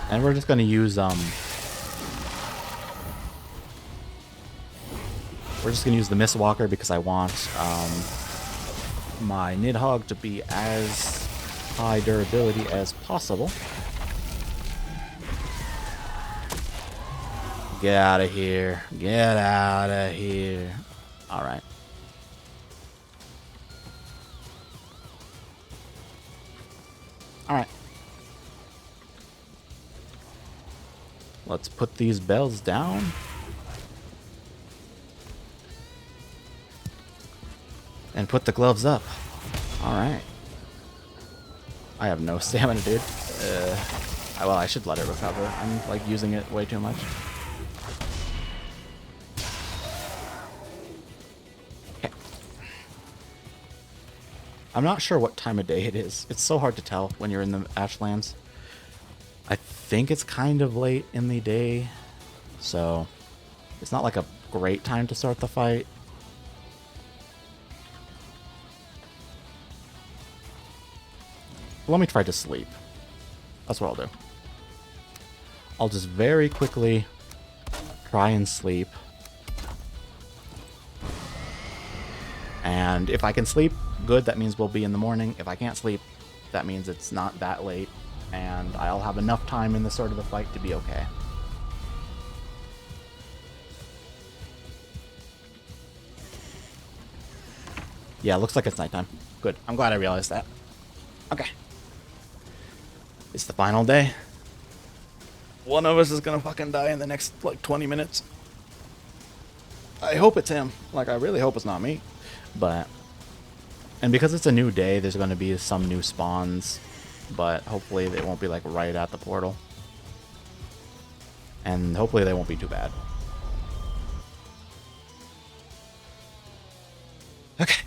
And we're just gonna use we're just gonna use the Mistwalker because I want my Nidhogg to be as high durability as possible. Get out of here. Get out of here. Alright. Alright. Let's put these bells down. And put the gloves up. Alright. I have no stamina, dude. Well, I should let it recover. I'm, like, using it way too much. Okay. I'm not sure what time of day it is. It's so hard to tell when you're in the Ashlands. I think it's kind of late in the day, so it's not like a great time to start the fight. Let me try to sleep. That's what I'll do. I'll just very quickly try and sleep. And if I can sleep, good, that means we'll be in the morning. If I can't sleep, that means it's not that late, and I'll have enough time in the start of the fight to be okay. Yeah, looks like it's nighttime. Good. I'm glad I realized that. Okay. It's the final day. One of us is gonna fucking die in the next, like, 20 minutes. I hope it's him. Like, I really hope it's not me. But... And because it's a new day, there's gonna be some new spawns. But hopefully they won't be, like, right at the portal. And hopefully they won't be too bad. Okay.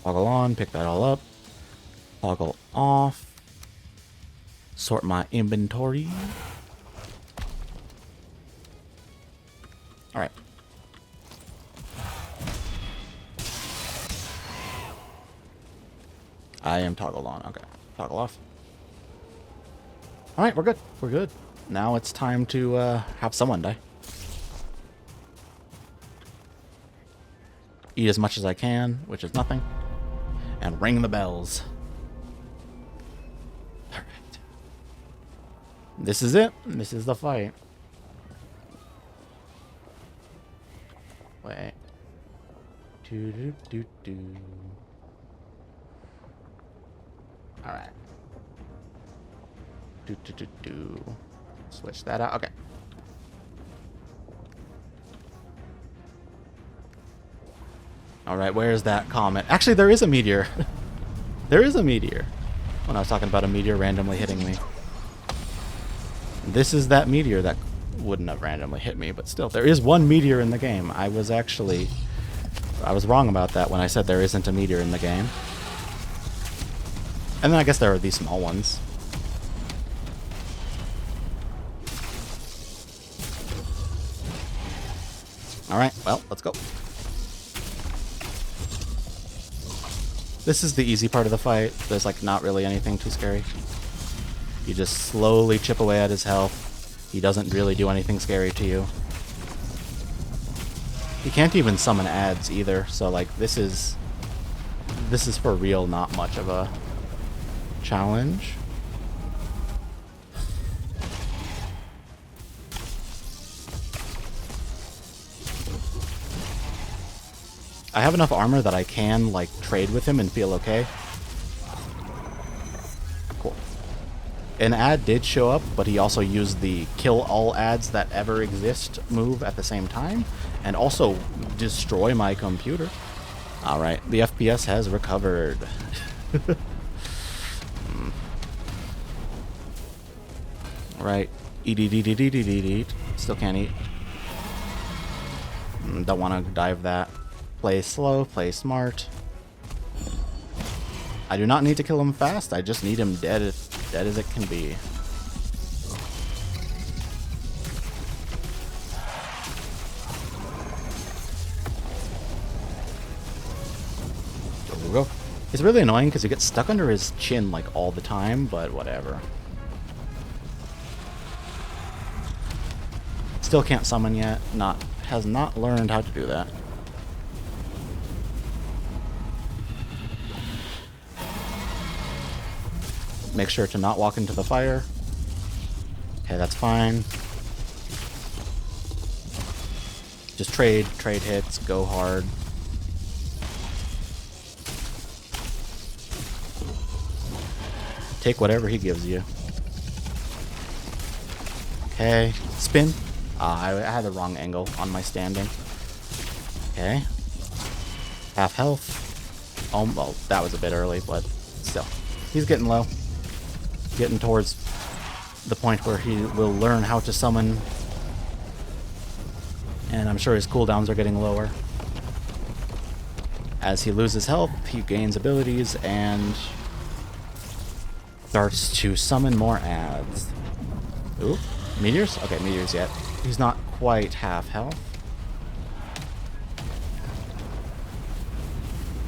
Toggle on, pick that all up. Toggle off. Sort my inventory. Alright. I am toggled on. Okay. Toggle off. Alright, we're good. We're good. Now it's time to have someone die. Eat as much as I can, which is nothing. And ring the bells. Alright. This is it. This is the fight. Wait. Do. Alright. Do. Switch that out. Okay. Alright, where's that comet? Actually, there is a meteor. There is a meteor. When I was talking about a meteor randomly hitting me. This is that meteor that wouldn't have randomly hit me, but still, there is one meteor in the game. I was wrong about that when I said there isn't a meteor in the game. And then I guess there are these small ones. Alright, well, let's go. This is the easy part of the fight. There's, like, not really anything too scary. You just slowly chip away at his health. He doesn't really do anything scary to you. He can't even summon ads either, so, like, this is for real not much of a challenge. I have enough armor that I can, like, trade with him and feel okay. Cool. An ad did show up, but he also used the kill all ads that ever exist move at the same time, and also destroy my computer. Alright, the FPS has recovered. Right. Eat. Still can't eat. Don't want to dive that. Play slow, play smart. I do not need to kill him fast, I just need him dead as it can be. Go. It's really annoying because you get stuck under his chin like all the time, but whatever. Still can't summon yet. Has not learned how to do that. Make sure to not walk into the fire. Okay, that's fine. Just trade hits, go hard. Take whatever he gives you. Okay, spin. I had the wrong angle on my standing. Okay. Half health. Oh, well, that was a bit early, but still. He's getting low. Getting towards the point where he will learn how to summon. And I'm sure his cooldowns are getting lower. As he loses health, he gains abilities and starts to summon more adds. Ooh, meteors? Okay, meteors yet. He's not quite half health.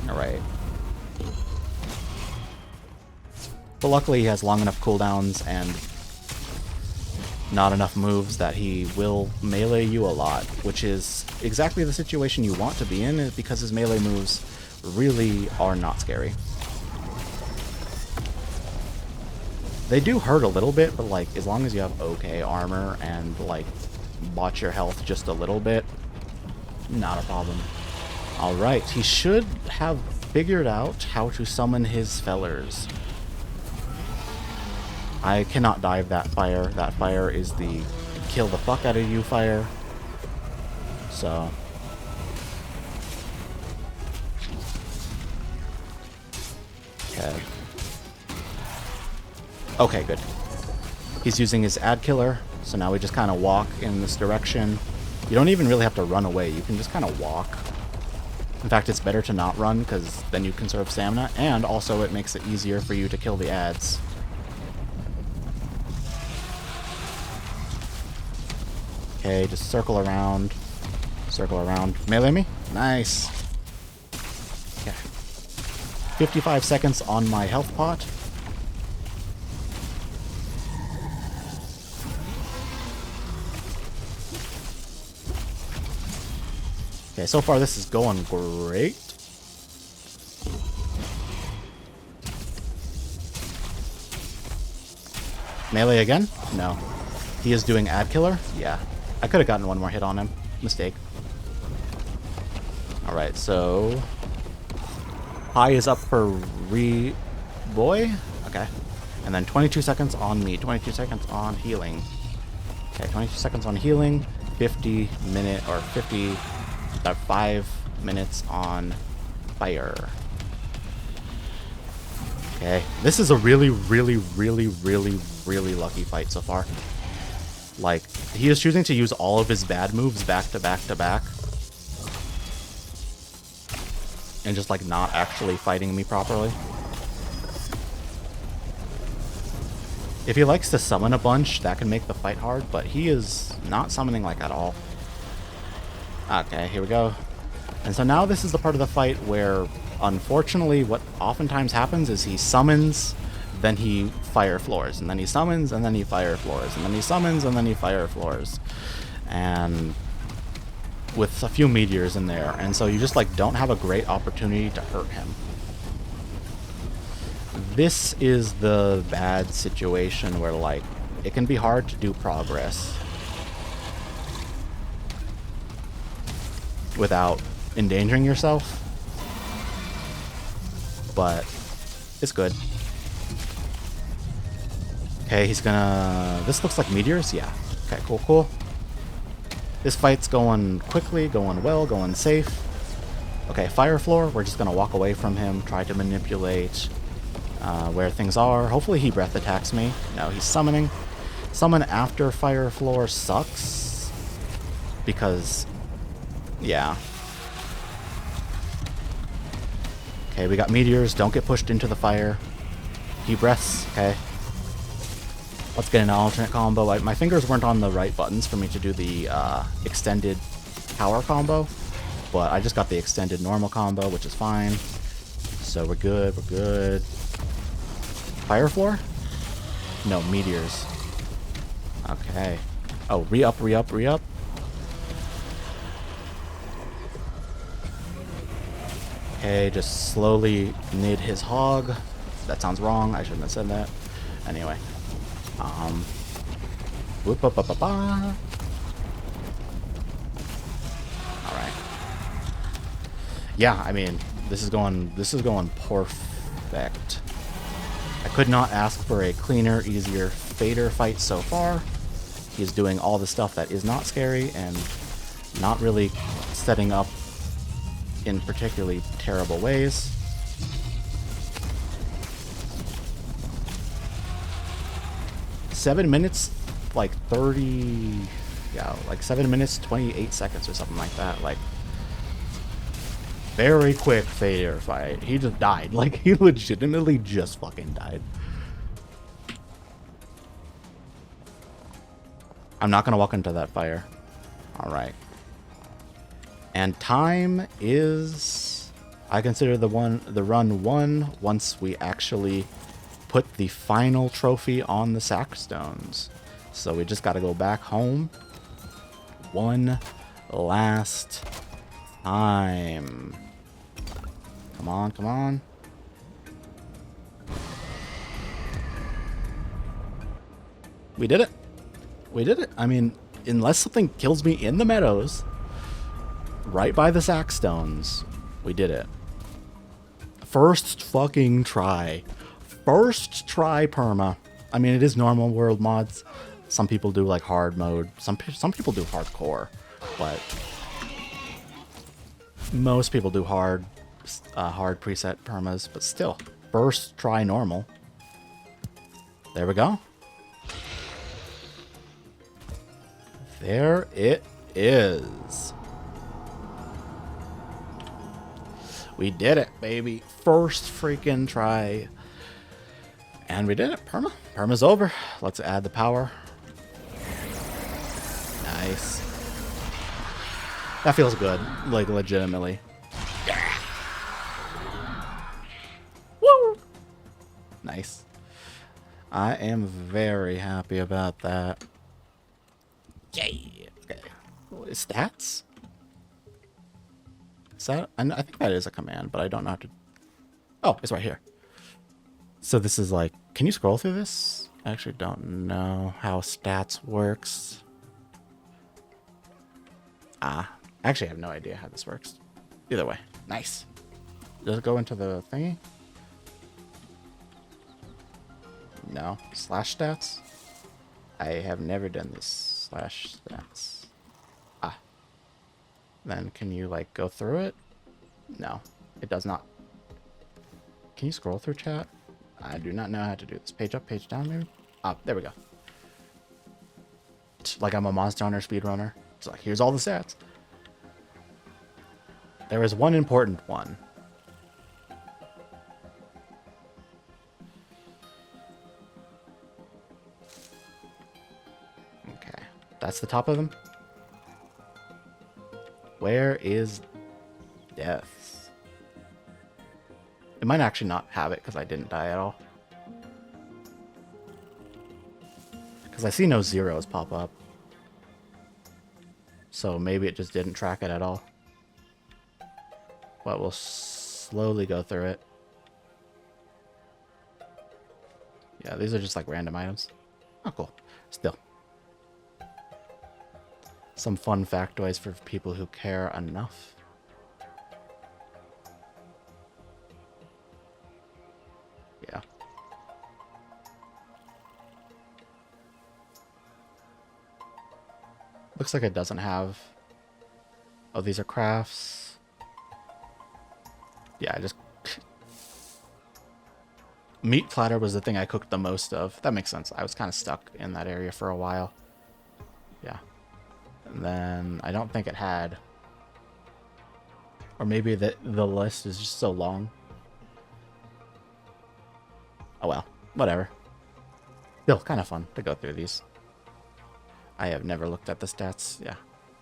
Alright. But luckily he has long enough cooldowns and not enough moves that he will melee you a lot, which is exactly the situation you want to be in, because his melee moves really are not scary. They do hurt a little bit, but like as long as you have okay armor and like watch your health just a little bit, not a problem. Alright, he should have figured out how to summon his fellers. I cannot dive that fire. That fire is the kill the fuck out of you fire. So. Okay. Okay, good. He's using his ad killer, so now we just kind of walk in this direction. You don't even really have to run away. You can just kind of walk. In fact, it's better to not run, because then you conserve stamina, and also it makes it easier for you to kill the ads. Okay, just circle around. Circle around. Melee me? Nice. Okay. 55 seconds on my health pot. Okay, so far this is going great. Melee again? No. He is doing ad killer? Yeah. I could have gotten one more hit on him. Mistake. Alright, so high is up for boy? Okay. And then 22 seconds on me. 22 seconds on healing. Okay, 22 seconds on healing. 5 minutes on fire. Okay. This is a really, really, really, really, really lucky fight so far. Like, he is choosing to use all of his bad moves back to back to back. And just, like, not actually fighting me properly. If he likes to summon a bunch, that can make the fight hard, but he is not summoning, like, at all. Okay, here we go. And so now this is the part of the fight where, unfortunately, what oftentimes happens is he summons, then he fire floors, and then he summons, and then he fire floors, and then he summons, and then he fire floors. And with a few meteors in there, and so you just like don't have a great opportunity to hurt him. This is the bad situation where like it can be hard to do progress without endangering yourself, but it's good. Okay, he's gonna... This looks like meteors? Yeah. Okay, cool, cool. This fight's going quickly, going well, going safe. Okay, fire floor. We're just gonna walk away from him, try to manipulate where things are. Hopefully he breath attacks me. No, he's summoning. Summon after fire floor sucks. Because... yeah. Okay, we got meteors. Don't get pushed into the fire. He breaths. Okay. Let's get an alternate combo. My fingers weren't on the right buttons for me to do the extended power combo, but I just got the extended normal combo, which is fine. So we're good, we're good. Fire floor? No, meteors. Okay. Oh, re-up, re-up, re-up. Okay, just slowly nid his hog. That sounds wrong. I shouldn't have said that. Anyway. Whoop up up up. All right. Yeah, I mean, this is going perfect. I could not ask for a cleaner, easier fader fight so far. He's doing all the stuff that is not scary and not really setting up in particularly terrible ways. (7 minutes, like 30... Yeah, like 7 minutes, 28 seconds or something like that. Like, very quick failure fight. He just died. Like, he legitimately just fucking died. I'm not gonna walk into that fire. Alright. And time is... I consider the run won once we actually put the final trophy on the Sackstones. So we just gotta go back home one last time. Come on, come on. We did it. We did it. I mean, unless something kills me in the meadows, right by the Sackstones, we did it. First fucking try. First try perma. I mean, it is normal world mods. Some people do like hard mode. Some people do hardcore, but most people do hard preset permas. But still, first try normal. There we go. There it is. We did it, baby. First freaking try. And we did it. Perma. Perma's over. Let's add the power. Nice. That feels good. Like, legitimately. Yeah. Woo! Nice. I am very happy about that. Yay! Okay. Stats? Is that... I think that is a command, but I don't know how to... Oh, it's right here. So this is like... Can you scroll through this? I actually don't know how stats works. I actually have no idea how this works. Either way. Nice. Does it go into the thingy? No. Slash stats? I have never done this. Slash stats. Ah. Then can you, like, go through it? No. It does not. Can you scroll through chat? I do not know how to do this. Page up, page down, maybe? Ah, there we go. Like I'm a Monster Hunter speedrunner. It's like, here's all the stats. There is one important one. Okay. That's the top of them. Where is death? It might actually not have it because I didn't die at all. Because I see no zeros pop up. So maybe it just didn't track it at all. But we'll slowly go through it. Yeah, these are just like random items. Oh, cool. Still. Some fun factoids for people who care enough. Yeah. Looks like it doesn't have... Oh, these are crafts. Yeah, I just... Meat platter was the thing I cooked the most of. That makes sense. I was kind of stuck in that area for a while. Yeah. And then I don't think it had... Or maybe the list is just so long. Oh well, whatever. Still kind of fun to go through these. I have never looked at the stats. Yeah.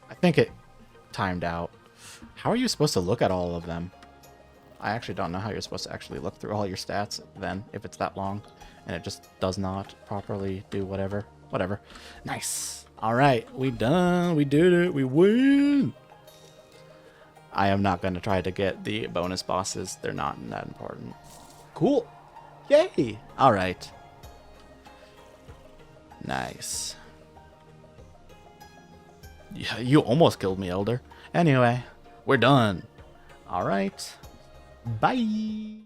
I think it timed out. How are you supposed to look at all of them? I actually don't know how you're supposed to actually look through all your stats then, if it's that long, and it just does not properly do whatever. Whatever. Nice. Alright, we done. We did it. We win. I am not going to try to get the bonus bosses. They're not that important. Cool. Yay. Alright. Nice. Yeah, you almost killed me, Elder. Anyway, we're done. Alright. Bye.